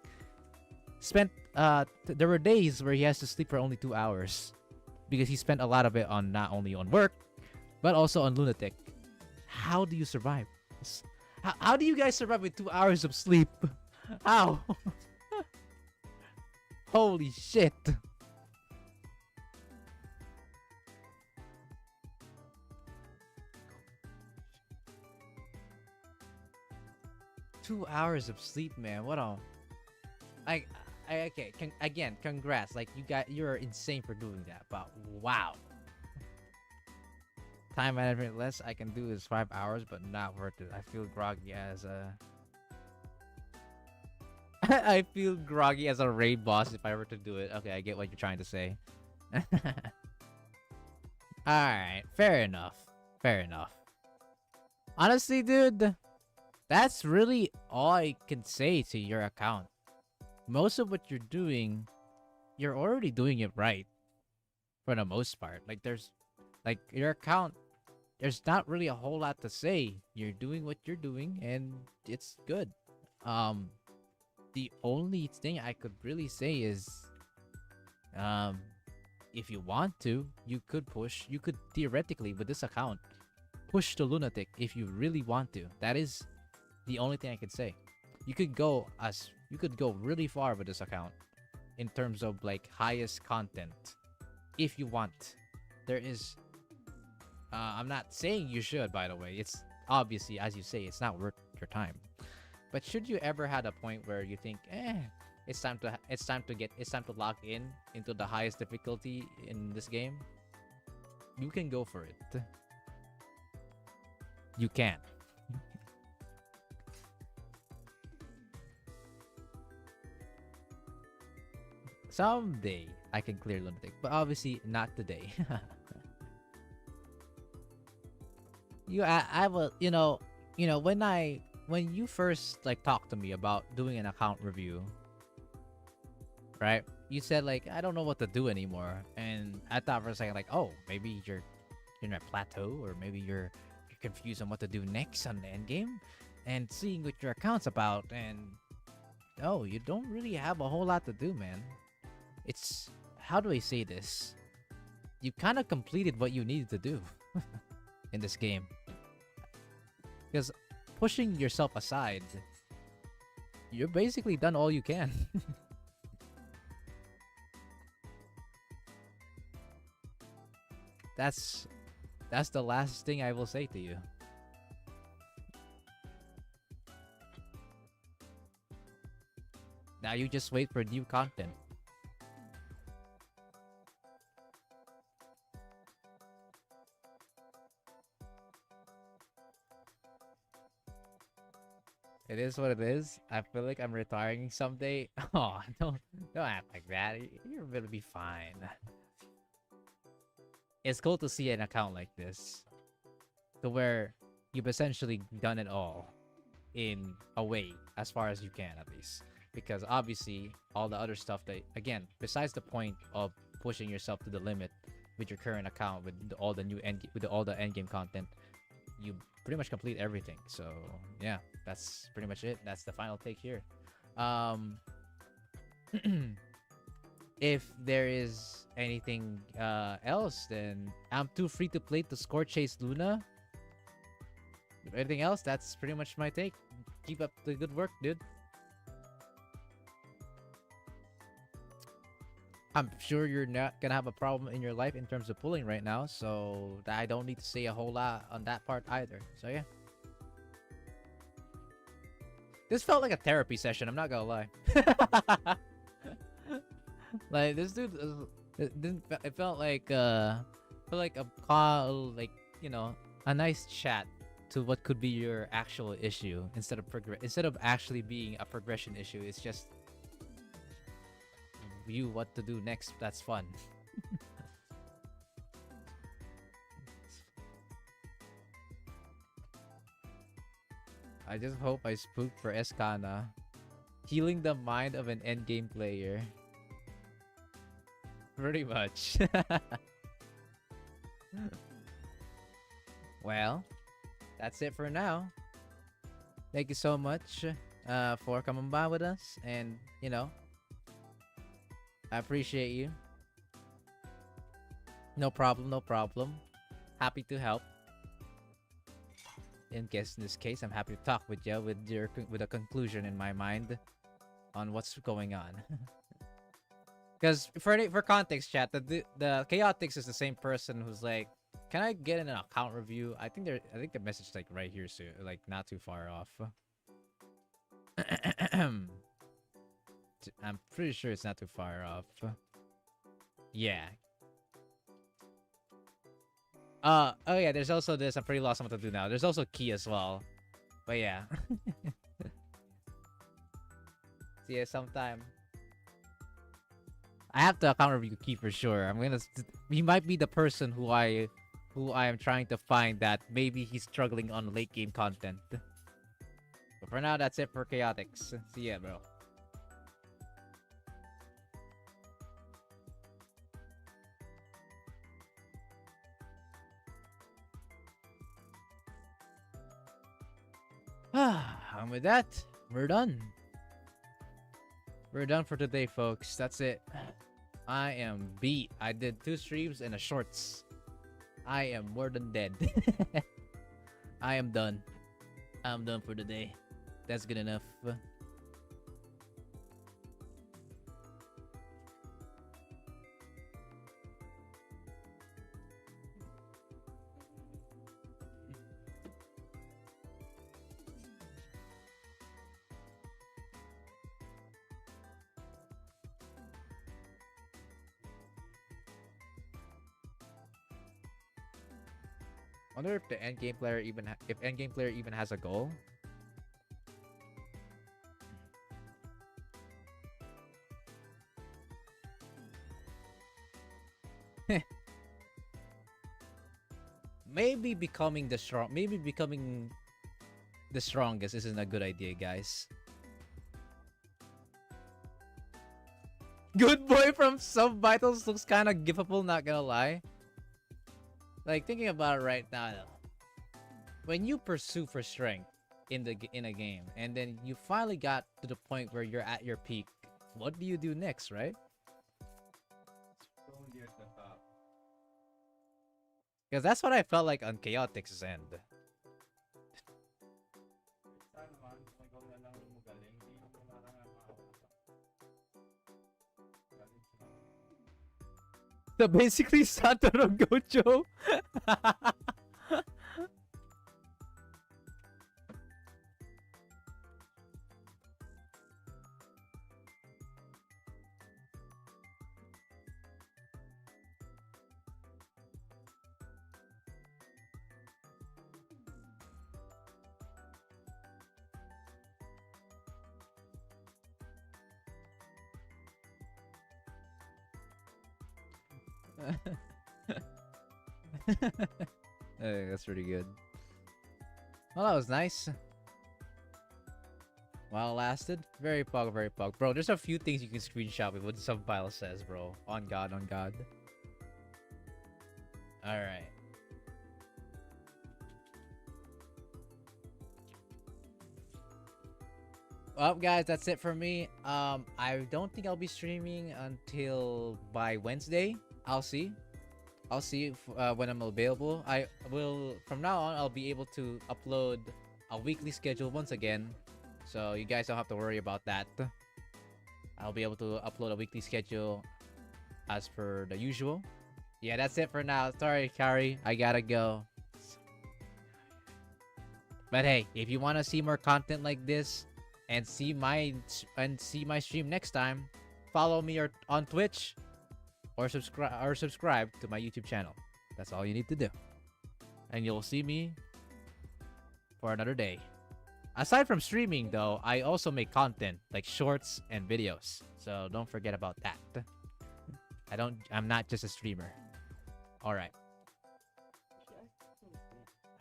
spent there were days where he has to sleep for only 2 hours because he spent a lot of it on not only on work but also on Lunatic. How do you survive? How do you guys survive with 2 hours of sleep? How? Holy shit. Two hours of sleep, man. What a... Okay, again, congrats. Like, you're insane for doing that, but wow. Time management less I can do is 5 hours, but not worth it. I feel groggy as a... I feel groggy as a raid boss if I were to do it. Okay, I get what you're trying to say. Alright, fair enough. Fair enough. Honestly, dude, that's really all I can say to your account. Most of what you're doing, you're already doing it right. For the most part. Like, your account, there's not really a whole lot to say. You're doing what you're doing, and it's good. The only thing I could really say is, if you want to, you could theoretically, with this account, push the Lunatic if you really want to. That is the only thing I could say. You could go really far with this account in terms of like highest content if you want. There is I'm not saying you should, by the way. It's obviously, as you say, it's not worth your time. But should you ever had a point where you think, it's time to log in into the highest difficulty in this game, you can go for it. You can. Someday I can clear Lunatic, but obviously not today. I will, when you first like talked to me about doing an account review, right? You said like, I don't know what to do anymore, and I thought for a second like, oh, maybe you're in a plateau, or maybe you're confused on what to do next on the end game, and seeing what your account's about, and oh, you don't really have a whole lot to do, man. It's, how do I say this? You kind of completed what you needed to do in this game. Because pushing yourself aside, you're basically done all you can. That's the last thing I will say to you. Now you just wait for new content. It is what it is. I feel like I'm retiring someday. Oh, don't act like that. You're gonna be fine. It's cool to see an account like this, to where you've essentially done it all in a way, as far as you can at least. Because obviously, all the other stuff that, again, besides the point of pushing yourself to the limit with your current account, with all the endgame content, you pretty much complete everything. So yeah, that's pretty much it. That's the final take here. If there is anything else, then I'm too free to play to score chase Luna. If anything else, that's pretty much my take. Keep up the good work, dude. I'm sure you're not gonna have a problem in your life in terms of pulling right now, so I don't need to say a whole lot on that part either. So yeah. This felt like a therapy session, I'm not gonna lie. Like, this dude, it felt like a call, like, a nice chat to what could be your actual issue, instead of actually being a progression issue. It's just you what to do next. That's fun. I just hope I spooked for Escana. Healing the mind of an endgame player. Pretty much. Well, that's it for now. Thank you so much for coming by with us, and I appreciate you. No problem, no problem. Happy to help. In this case, I'm happy to talk with you with a conclusion in my mind on what's going on. Because for context, chat, the Chaotix is the same person who's like, can I get an account review? I think the message is like right here, so like not too far off. I'm pretty sure it's not too far off. Yeah. Oh yeah, there's also this. I'm pretty lost on what to do now. There's also Key as well. But yeah. See you sometime. I have to account review Key for sure. He might be the person who I am trying to find that maybe he's struggling on late game content. But for now, that's it for Chaotix. See ya, bro. And with that, we're done. We're done for today, folks. That's it. I am beat. I did 2 streams and a shorts. I am more than dead. I am done. I'm done for the day. That's good enough. Wonder if the endgame player if endgame player even has a goal. Maybe becoming the strongest isn't a good idea, guys. Good boy from Sub Vitals looks kind of gifable, not gonna lie. Like, thinking about it right now, though, when you pursue for strength in a game, and then you finally got to the point where you're at your peak, what do you do next, right? Because that's what I felt like on Chaotix's end. So basically, Satoru Gojo. Hey, that's pretty good. Well, that was nice. While it lasted. Very pog, very pog. Bro, there's a few things you can screenshot with what Subfile says, bro. On God, on God. Alright. Well, guys, that's it for me. I don't think I'll be streaming until by Wednesday. I'll see when I'm available. I will, from now on, I'll be able to upload a weekly schedule once again, so you guys don't have to worry about that. I'll be able to upload a weekly schedule as per the usual. Yeah, that's it for now. Sorry, Kari, I gotta go. But hey, if you want to see more content like this and see my stream next time, follow me on Twitch. Or subscribe to my YouTube channel. That's all you need to do. And you'll see me for another day. Aside from streaming, though, I also make content like shorts and videos. So don't forget about that. I'm not just a streamer. Alright.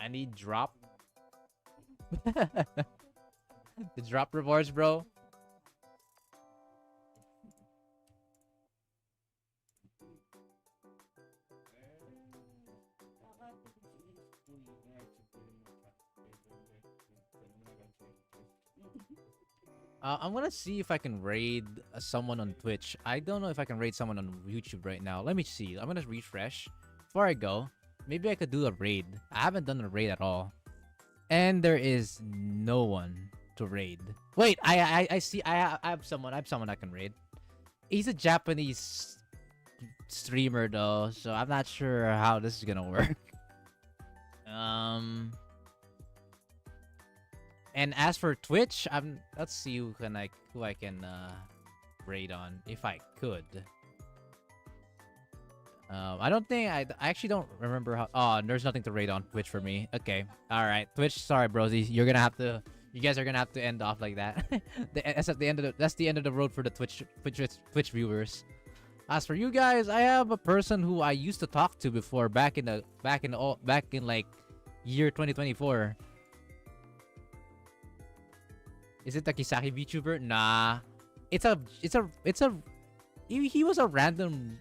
I need drop. The drop rewards, bro. I'm gonna see if I can raid someone on Twitch. I don't know if I can raid someone on YouTube right now. Let me see. I'm gonna refresh before I go. Maybe I could do a raid. I haven't done a raid at all, and there is no one to raid. Wait, I see. I have someone. I have someone I can raid. He's a Japanese streamer though, so I'm not sure how this is gonna work. And as for Twitch, let's see who I can raid on if I could. I don't think I actually don't remember how. Oh, there's nothing to raid on Twitch for me. Okay, all right, Twitch. Sorry, brosy, you're gonna have to You guys are gonna have to end off like that. That's at the end of that's the end of the road for the Twitch viewers. As for you guys, I have a person who I used to talk to before back in like year 2024. Is it the Kisaki VTuber? Nah. He was a random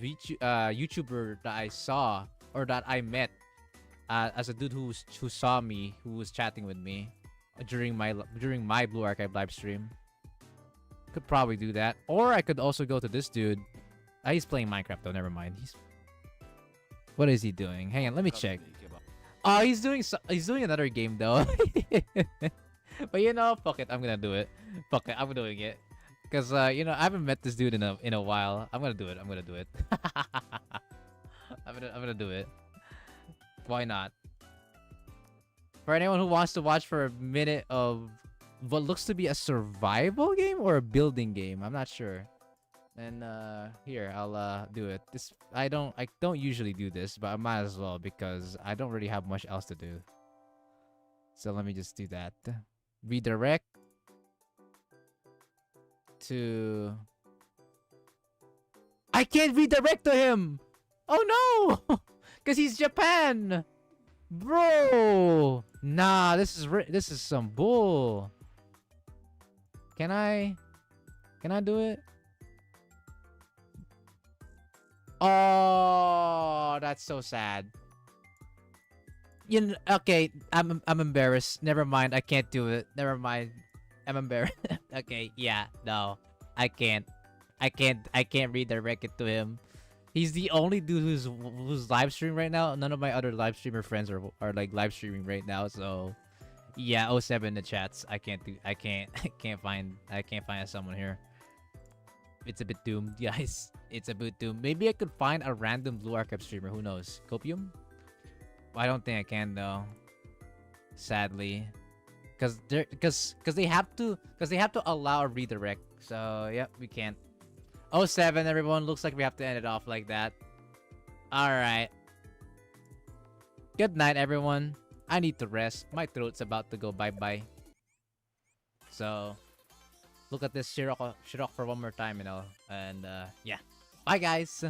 YouTuber that I saw or that I met as a dude who saw me, who was chatting with me during my Blue Archive live stream. Could probably do that, or I could also go to this dude. He's playing Minecraft though. Never mind. What is he doing? Hang on, let me check. Oh, he's doing another game though. But you know, fuck it. I'm gonna do it. Fuck it. I'm doing it. Cause you know, I haven't met this dude in a while. I'm gonna do it. I'm gonna do it. I'm gonna do it. Why not? For anyone who wants to watch for a minute of what looks to be a survival game or a building game, I'm not sure. And here, I'll do it. I don't usually do this, but I might as well because I don't really have much else to do. So let me just do that. Redirect to... I can't redirect to him! Oh no! Cause he's Japan! Bro! Nah, this is some bull. Can I do it? Oh, that's so sad. Okay, I'm embarrassed. Never mind, I can't do it. Never mind. I'm embarrassed. Okay, yeah, no. I can't redirect it to him. He's the only dude who's live streaming right now. None of my other live streamer friends are like live streaming right now, so yeah, 07 in the chats. I can't find someone here. It's a bit doomed, guys. It's a bit doomed. Maybe I could find a random Blue Archive streamer. Who knows? Copium? I don't think I can though. Sadly, because they have to allow a redirect. So yep, we can't. 07, everyone. Looks like we have to end it off like that. All right. Good night, everyone. I need to rest. My throat's about to go bye-bye. So, look at this Shirok for one more time, you know. And, yeah. Bye, guys.